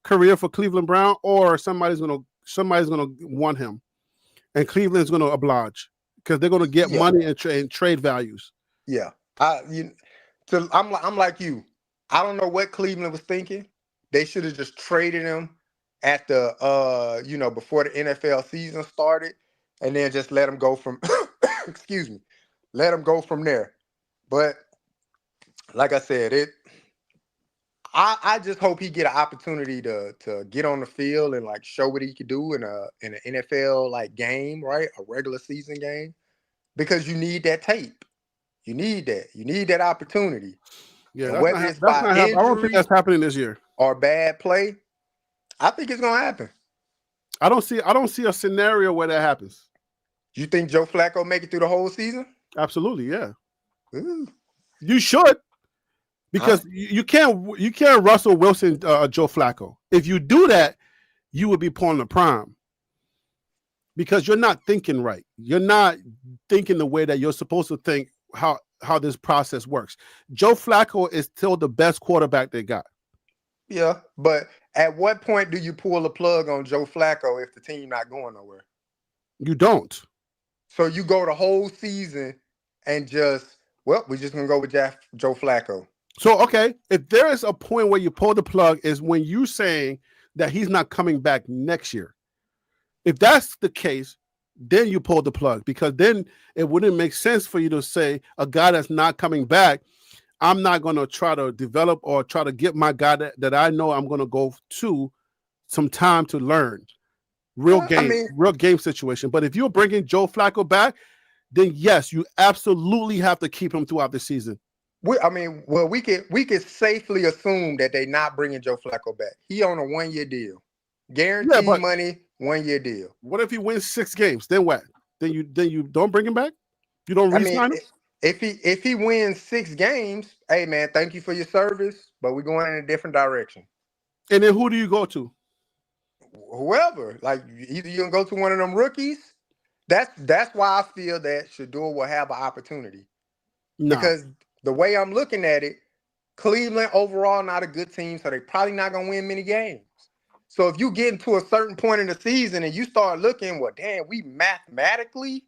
career for Cleveland Brown, or somebody's gonna want him, and Cleveland's gonna oblige. because they're going to get Yeah. money and trade values. Yeah. I'm like you. I don't know what Cleveland was thinking. They should have just traded him at the before the NFL season started, and then just let him go from excuse me. Let him go from there. But like I said, I just hope he get an opportunity to get on the field and like show what he could do in an NFL like game, right? A regular season game. Because you need that tape. You need that. You need that opportunity. Yeah, And that's whether not, it's that's by not happening. I don't think injury that's happening this year. or bad play, I think it's gonna happen. I don't see a scenario where that happens. You think Joe Flacco make it through the whole season? Absolutely, yeah. Ooh. You should, because you can't Russell Wilson Joe Flacco. If you do that, you would be pulling the prime. Because you're not thinking right. You're not thinking the way that you're supposed to think how this process works. Joe Flacco is still the best quarterback they got. Yeah, but at what point do you pull the plug on Joe Flacco if the team not going nowhere? You don't. So you go the whole season and just, well, we're just gonna go with Joe Flacco. So, okay, if there is a point where you pull the plug is when you're saying that he's not coming back next year. If that's the case, then you pull the plug, because then it wouldn't make sense for you to say a guy that's not coming back, I'm not going to try to develop or try to get my guy that I know I'm going to go to some time to learn. Real game situation. But if you're bringing Joe Flacco back, then yes, you absolutely have to keep him throughout the season. We could safely assume that they're not bringing Joe Flacco back. He on a 1-year deal, guaranteed money, 1-year deal. What if he wins 6 games? Then what? Then you don't bring him back? You don't re-sign him? If he wins 6 games, hey man, thank you for your service, but we're going in a different direction. And then who do you go to? Whoever. Like either you can go to one of them rookies. That's why I feel that Shador will have an opportunity. Nah. Because the way I'm looking at it, Cleveland overall not a good team, so they probably not gonna win many games. So if you get into a certain point in the season and you start looking, well, damn, we mathematically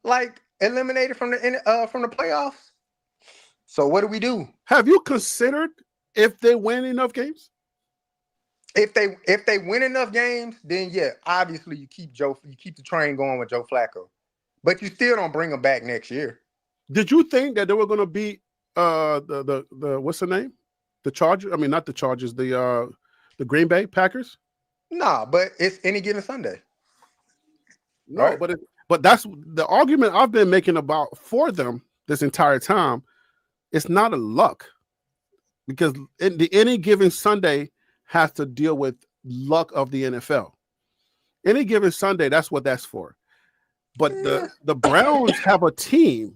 like eliminated from the playoffs. So what do we do? Have you considered if they win enough games? If they win enough games, then yeah, obviously you keep the train going with Joe Flacco, but you still don't bring him back next year. Did you think that they were going to beat the what's the name? The Chargers? I mean, not the Chargers. The Green Bay Packers? Nah, but it's any given Sunday. No, right? but that's the argument I've been making about for them this entire time. It's not a luck, because any given Sunday has to deal with luck of the NFL. Any given Sunday, that's what that's for. But the Browns have a team.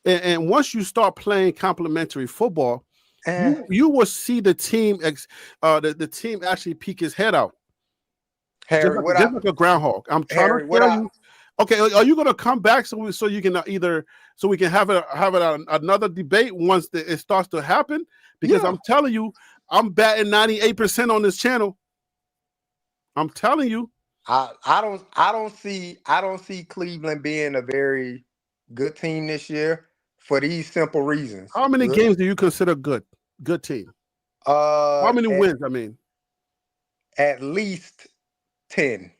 And once you start playing complementary football, you will see the team the team actually peek his head out. Harry, just like a groundhog. I'm trying to tell you. Okay, are you going to come back so you can so we can have another debate once it starts to happen? Because I'm telling you, I'm batting 98% on this channel. I'm telling you. I don't see Cleveland being a very good team this year for these simple reasons. How many games do you consider good team? How many wins? I mean, at least 10.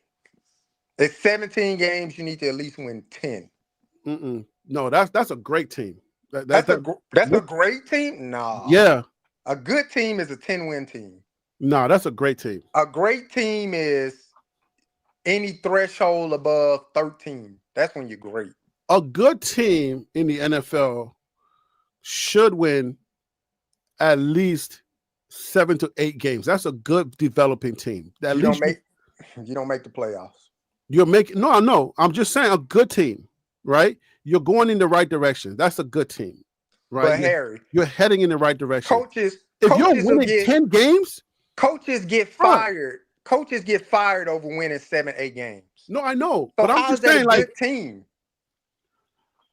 It's 17 games. You need to at least win 10. No, that's a great team. That's a great team. No. Yeah. A good team is a 10-win team. No, that's a great team. A great team is any threshold above 13. That's when you're great. A good team in the NFL should win at least 7 to 8 games. That's a good developing team. You don't make the playoffs. You're making no. I'm just saying a good team, right? You're going in the right direction. That's a good team, right? But Harry, you're heading in the right direction. If you're winning 10 games, coaches get fired. Coaches get fired over winning 7, 8 games. No, I know, so but I'm just saying, like, team.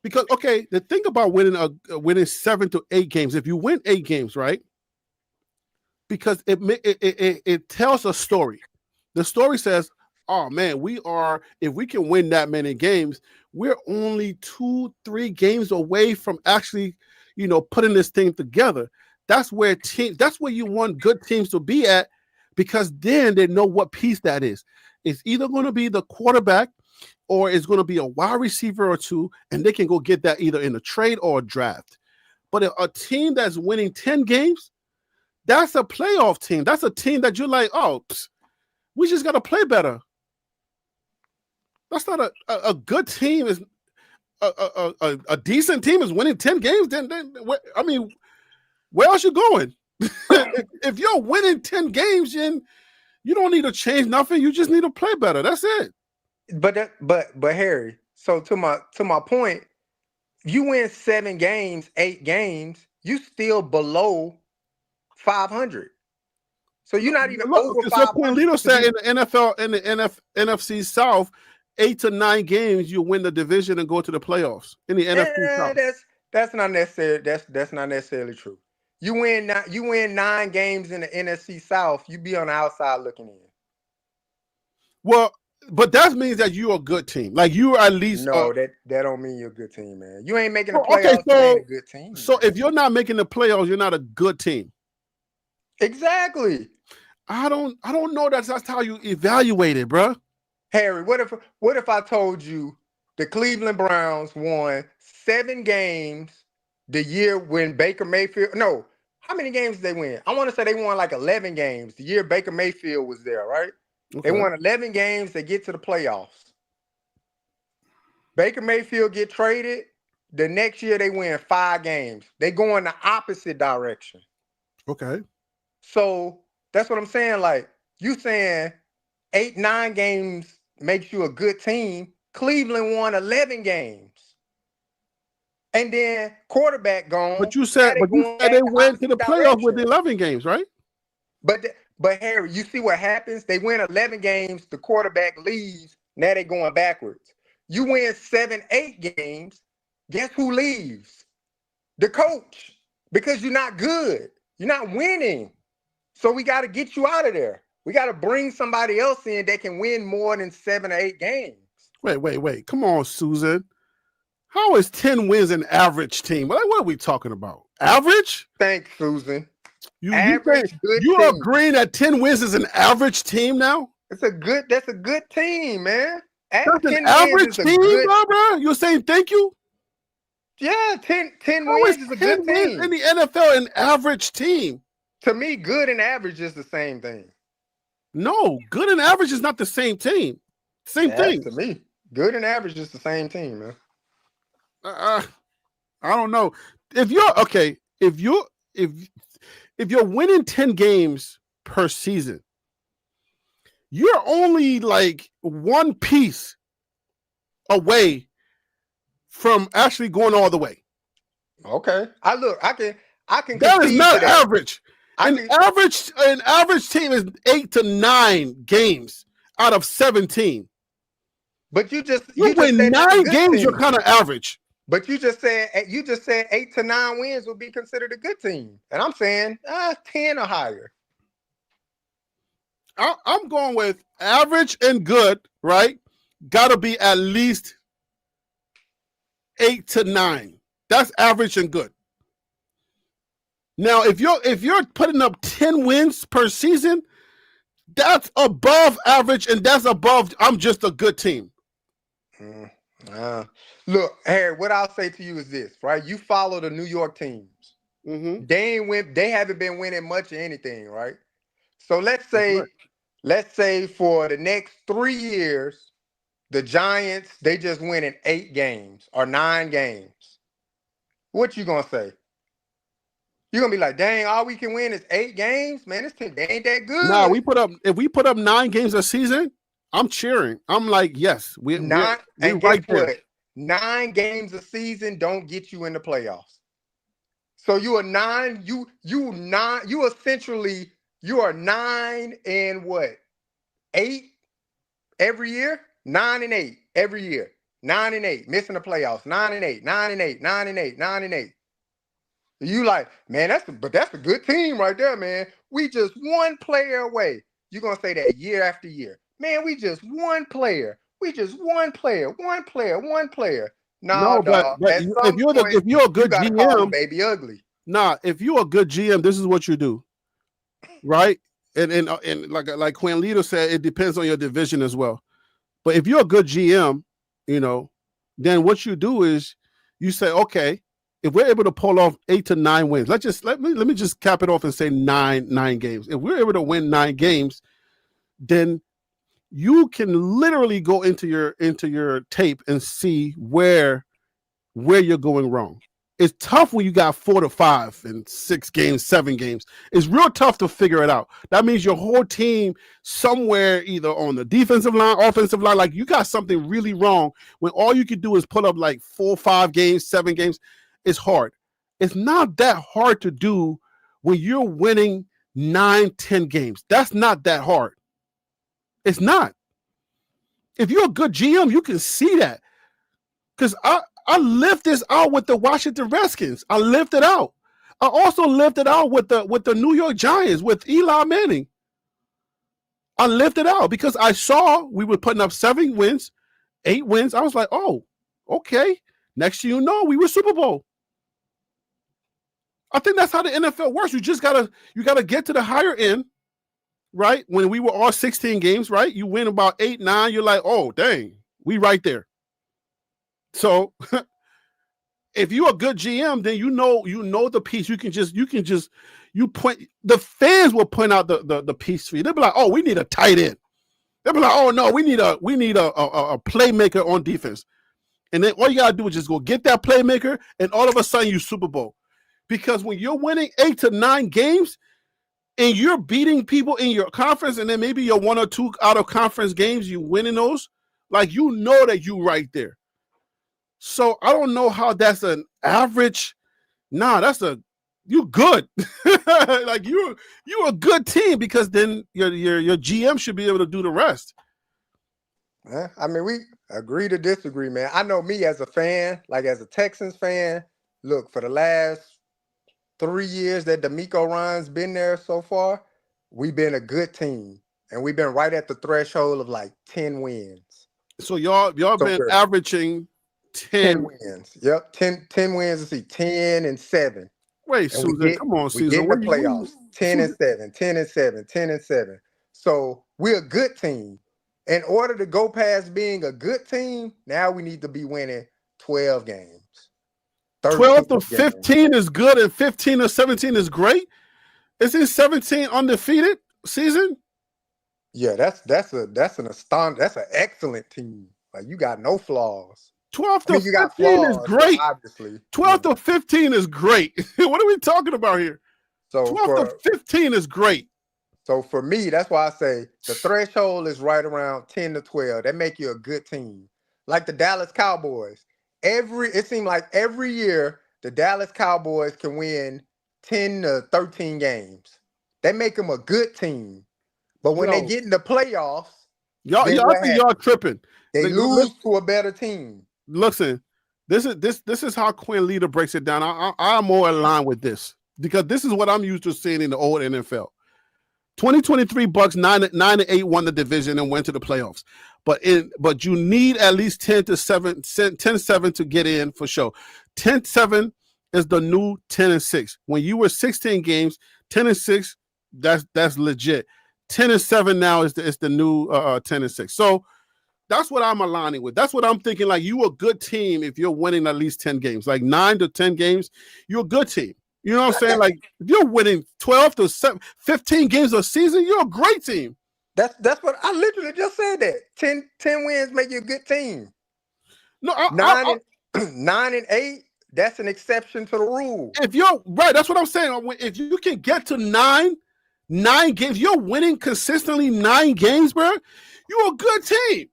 Because the thing about winning 7 to 8 games, if you win 8 games, right? Because it tells a story. The story says, oh man, if we can win that many games, we're only 2-3 games away from actually, putting this thing together. That's where you want good teams to be at, because then they know what piece that is. It's either going to be the quarterback or it's going to be a wide receiver or two, and they can go get that either in a trade or a draft. But a team that's winning 10 games, that's a playoff team. That's a team that you're like, we just got to play better. That's not a good team. Is a decent team is winning 10 games. Then where else you going? if you're winning 10 games, then you don't need to change nothing. You just need to play better. That's it. But Harry, so to my point, you win 7 games, 8 games, you still below 500. So you're not even over 500. Lito said in the NFL, in the NFC South, 8 to 9 games, you win the division and go to the playoffs in the NFC South. That's not necessarily that's not necessarily true. You win 9 games in the NFC South, you be on the outside looking in. Well, but that means that you're a good team. Like you at least. No, that don't mean you're a good team, man. You ain't making the playoffs. You ain't a good team. So if you're not making the playoffs, you're not a good team. Exactly. I don't know that's how you evaluate it, bro. Harry, what if I told you the Cleveland Browns won 7 games the year when Baker Mayfield? No, how many games did they win? I want to say they won like 11 games the year Baker Mayfield was there, right? Okay. They won 11 games. They get to the playoffs. Baker Mayfield get traded. The next year they win 5 games. They go in the opposite direction. Okay. So that's what I'm saying. Like you saying 8-9 games makes you a good team. Cleveland won 11 games. And then quarterback gone. But you said they went to the playoffs with the 11 games, right? But Harry, you see what happens? They win 11 games, the quarterback leaves, now they're going backwards. You win 7-8 games, guess who leaves? The coach, because you're not good. You're not winning. So we got to get you out of there. We got to bring somebody else in that can win more than 7 or 8 games. Wait. Come on, Susan. How is 10 wins an average team? What are we talking about? Average? Thanks, Susan. You agreeing that 10 wins is an average team now? That's a good team, man. That's an average team, bro. You're saying thank you? Yeah, 10 wins is a good team. In the NFL, an average team. To me, good and average is the same thing. No, good and average is not the same team. Same thing. To me, good and average is the same team, man. I don't know. If you're winning 10 games per season, you're only like one piece away from actually going all the way. Okay. I can That is not average. An average team is 8 to 9 games out of 17. But you win 9 games, you're kind of average. But you just said 8 to 9 wins would be considered a good team. And I'm saying 10 or higher. I'm going with average and good, right? Gotta be at least 8 to 9. That's average and good. Now, if you're putting up 10 wins per season, that's above average, and that's above I'm just a good team. Look, Harry, what I'll say to you is this, right? You follow the New York teams. Mm-hmm. They haven't been winning much of anything, right? So let's say for the next 3 years, the Giants, they just winning 8 games or 9 games. What you gonna say? You're gonna be like, dang, all we can win is 8 games? Man, this team, they ain't that good. Nah, if we put up 9 games a season, I'm cheering. I'm like, yes, we're right there. 9 games a season don't get you in the playoffs. So you are 9. You are 9 and what? 8 every year? 9 and 8 every year. 9 and 8, missing the playoffs. 9 and 8, 9 and 8, 9 and 8, 9 and 8. You like, man, that's a good team right there, man. We just one player away. You're gonna say that year after year. Man, we just one player. We just one player. Nah, No, but dog. At some point, if you're a you good gotta call the GM, baby ugly. nah, if you're a good GM, this is what you do, right? And like Quinn Leader said, it depends on your division as well. But if you're a good GM, then what you do is you say, okay, if we're able to pull off 8 to 9 wins, let me just cap it off and say nine games. If we're able to win 9 games, then you can literally go into your tape and see where you're going wrong. It's tough when you got 4 to 5 and 6 games, 7 games. It's real tough to figure it out. That means your whole team somewhere, either on the defensive line, offensive line, like you got something really wrong when all you can do is put up like 4, 5 games, 7 games. It's hard. It's not that hard to do when you're winning 9, 10 games. That's not that hard. It's not. If you're a good GM, you can see that. Because I lived this out with the Washington Redskins. I lived it out. I also lived it out with the New York Giants, with Eli Manning. I lived it out because I saw we were putting up 7 wins, 8 wins. I was like, oh, okay. Next thing you know, we were Super Bowl. I think that's how the NFL works. You gotta get to the higher end, right? When we were all 16 games, right? You win about 8, 9. You're like, oh, dang, we right there. So if you're a good GM, then you know the piece. You point, the fans will point out the piece for you. They'll be like, oh, we need a tight end. They'll be like, oh no, we need a playmaker on defense. And then all you gotta do is just go get that playmaker, and all of a sudden you Super Bowl. Because when you're winning 8 to 9 games and you're beating people in your conference, and then maybe your 1 or 2 out of conference games, you winning those, like you know that you right there. So I don't know how that's an average. Nah, you good. Like you're a good team, because then your GM should be able to do the rest. I mean, we agree to disagree, man. I know me as a fan, like as a Texans fan, look, for the last 3 years that D'Amico Ryan's been there so far, we've been a good team. And we've been right at the threshold of like 10 wins. So y'all been averaging 10 wins. Yep, 10 wins. Let's see, 10 and 7. Wait, and Susan, come on, Susan. We get in the playoffs. 10 and 7, 10 and 7, 10 and 7. So we're a good team. In order to go past being a good team, now we need to be winning 12 games. 12 to 15 is good, and 15 to 17 is great. Isn't 17 undefeated season? Yeah, that's an excellent team. Like, you got no flaws. 12 to 15 is great. Obviously. 12 to 15 is great. What are we talking about here? So 12 to 15 is great. So for me, that's why I say the threshold is right around 10 to 12. That make you a good team. Like the Dallas Cowboys. It seemed like every year the Dallas Cowboys can win 10 to 13 games. They make them a good team. But when they get in the playoffs, I think y'all tripping. They lose to a better team. Listen, this is how Quinn Leader breaks it down. I'm more aligned with this, because this is what I'm used to seeing in the old NFL. 2023 Bucks 9-8 won the division and went to the playoffs. But you need at least 10-7 to get in for sure. 10-7 is the new 10-6. When you were 16 games, 10-6, that's legit. 10-7 now is the new 10-6. So that's what I'm aligning with. That's what I'm thinking. Like, you a good team if you're winning at least 10 games. Like 9 to 10 games, you're a good team. You know what I'm saying? Like, if you're winning 12 to 15 games a season, you're a great team. That's what I literally just said. That 10 wins make you a good team. No, 9 and 8, that's an exception to the rule. If you're right, that's what I'm saying. If you can get to 9 games, you're winning consistently 9 games, bro. You're a good team.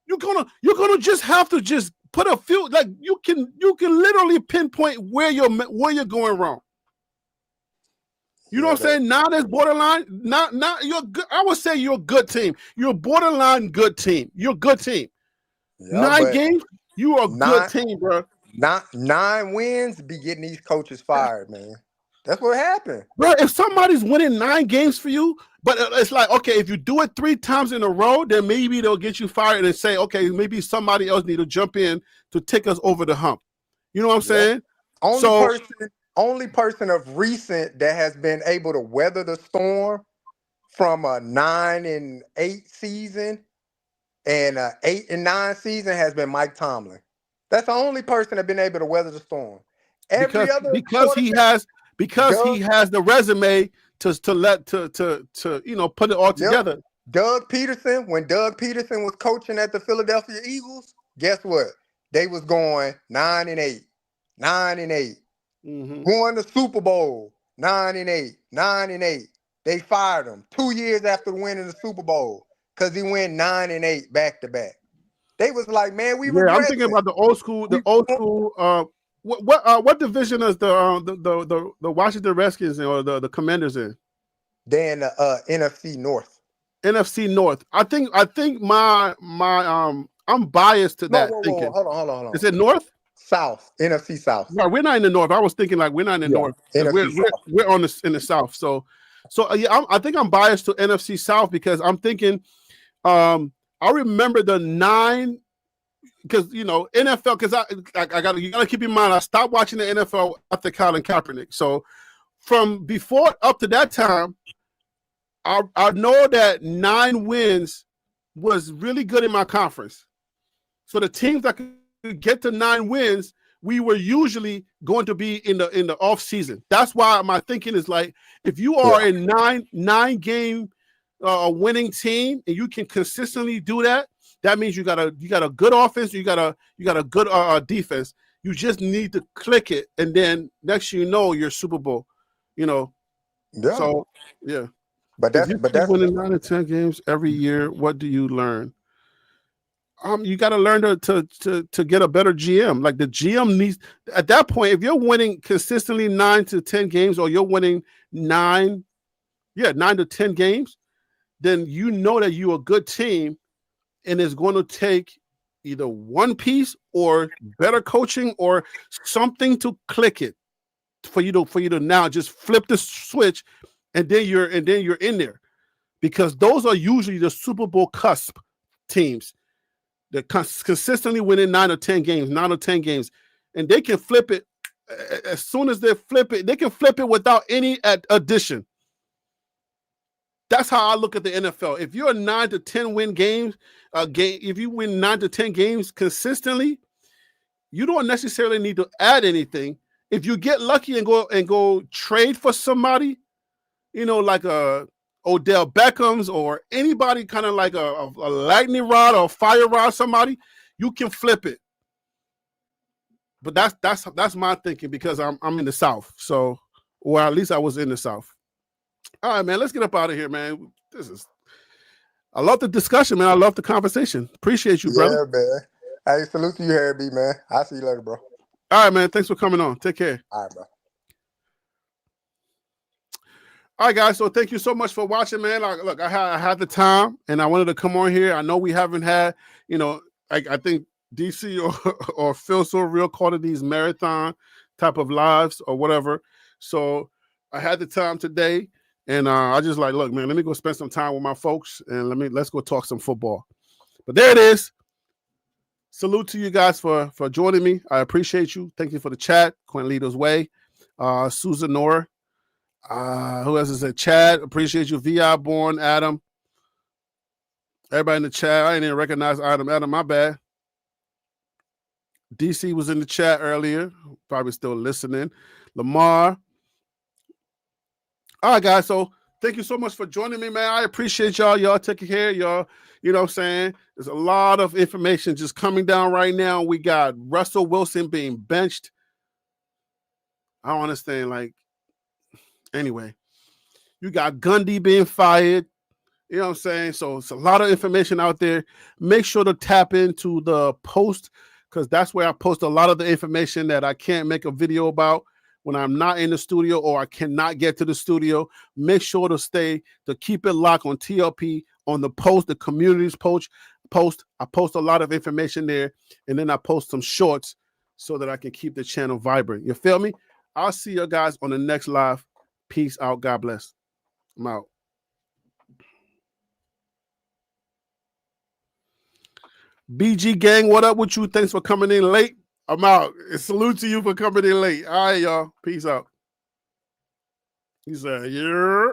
You're gonna just have to just put a few, like you can literally pinpoint where you're going wrong. You know what I'm saying? Now that's borderline. Not you're good. I would say you're a good team. You're a borderline good team. You're a good team. Yeah, 9 games, you are a good team, bro. 9 wins be getting these coaches fired, man. That's what happened. Bro, if somebody's winning 9 games for you, but it's like, okay, if you do it 3 times in a row, then maybe they'll get you fired and say, okay, maybe somebody else need to jump in to take us over the hump. You know what I'm saying? Only person of recent that has been able to weather the storm from a 9-8 season and a 8-9 season has been Mike Tomlin. That's the only person that's been able to weather the storm. Because he has the resume to you know, put it all together. Doug Peterson, when Doug Peterson was coaching at the Philadelphia Eagles, guess what? They was going 9-8, 9-8. Mm-hmm. Won the Super Bowl, 9-8, 9-8. They fired him 2 years after winning the Super Bowl because he went 9-8 back to back. They was like, man, we regret. I'm thinking about the old school. What division is the Washington Redskins or the Commanders in? They're in the NFC North. NFC North. I think my I'm biased to that thinking. Hold on. Is it North? South. NFC South. No, we're not in the North. I was thinking like we're not in the North. We're on in the South. So yeah, I think I'm biased to NFC South because I'm thinking I remember the 9 because you know NFL because you gotta keep in mind I stopped watching the NFL after Colin Kaepernick. So from before up to that time, I know that 9 wins was really good in my conference. So the teams that could get to 9 wins, we were usually going to be in the off season. That's why my thinking is like if you are a 9 game winning team and you can consistently do that, that means you got a good offense, you got a good defense. You just need to click it, and then next you know you're Super Bowl. You know. Yeah. So yeah. But that's winning 9 or 10 games every year. What do you learn? You got to learn to get a better GM. Like the GM needs at that point. If you're winning consistently 9 to 10 games, or you're winning 9 to 10 games, then you know that you're a good team, and it's going to take either one piece or better coaching or something to click it for you to now just flip the switch, and then you're in there, because those are usually the Super Bowl cusp teams that consistently winning 9 or 10 games, and they can flip it as soon as they flip it. They can flip it without any addition. That's how I look at the NFL. If you're a 9 to 10 win if you win 9 to 10 games consistently, you don't necessarily need to add anything. If you get lucky and go trade for somebody, you know, like Odell Beckham's or anybody kind of like a lightning rod or fire rod, somebody, you can flip it. But that's my thinking because I'm in the South. So, or at least I was in the South. All right, man, let's get up out of here, man. I love the discussion, man. I love the conversation. Appreciate you, brother. Yeah, man. Hey, salute to you, Harry B, man. I'll see you later, bro. All right, man. Thanks for coming on. Take care. All right, bro. All right, guys. So thank you so much for watching, man. Look, I had the time, and I wanted to come on here. I know we haven't had, you know, I think DC or Phil so real called it these marathon type of lives or whatever. So I had the time today. And I just like, look, man, let me go spend some time with my folks and let's go talk some football. But there it is. Salute to you guys for joining me. I appreciate you. Thank you for the chat. Quinn Leader's Way. Susan Nora. Who else is it? Chad. Appreciate you. VI Born. Adam. Everybody in the chat. I didn't even recognize Adam. Adam, my bad. DC was in the chat earlier. Probably still listening. Lamar. All right, guys. So thank you so much for joining me, man. I appreciate y'all. Y'all taking care of y'all. You know what I'm saying? There's a lot of information just coming down right now. We got Russell Wilson being benched. I don't understand. Like, anyway, you got Gundy being fired. You know what I'm saying? So it's a lot of information out there. Make sure to tap into the post, because that's where I post a lot of the information that I can't make a video about when I'm not in the studio or I cannot get to the studio. Make sure to keep it locked on TLP, on the post, the communities post. I post a lot of information there, and then I post some shorts so that I can keep the channel vibrant. You feel me? I'll see you guys on the next live. Peace out. God bless. I'm out. BG gang, what up with you? Thanks for coming in late. I'm out. Salute to you for coming in late. All right, y'all. Peace out. He said, yeah.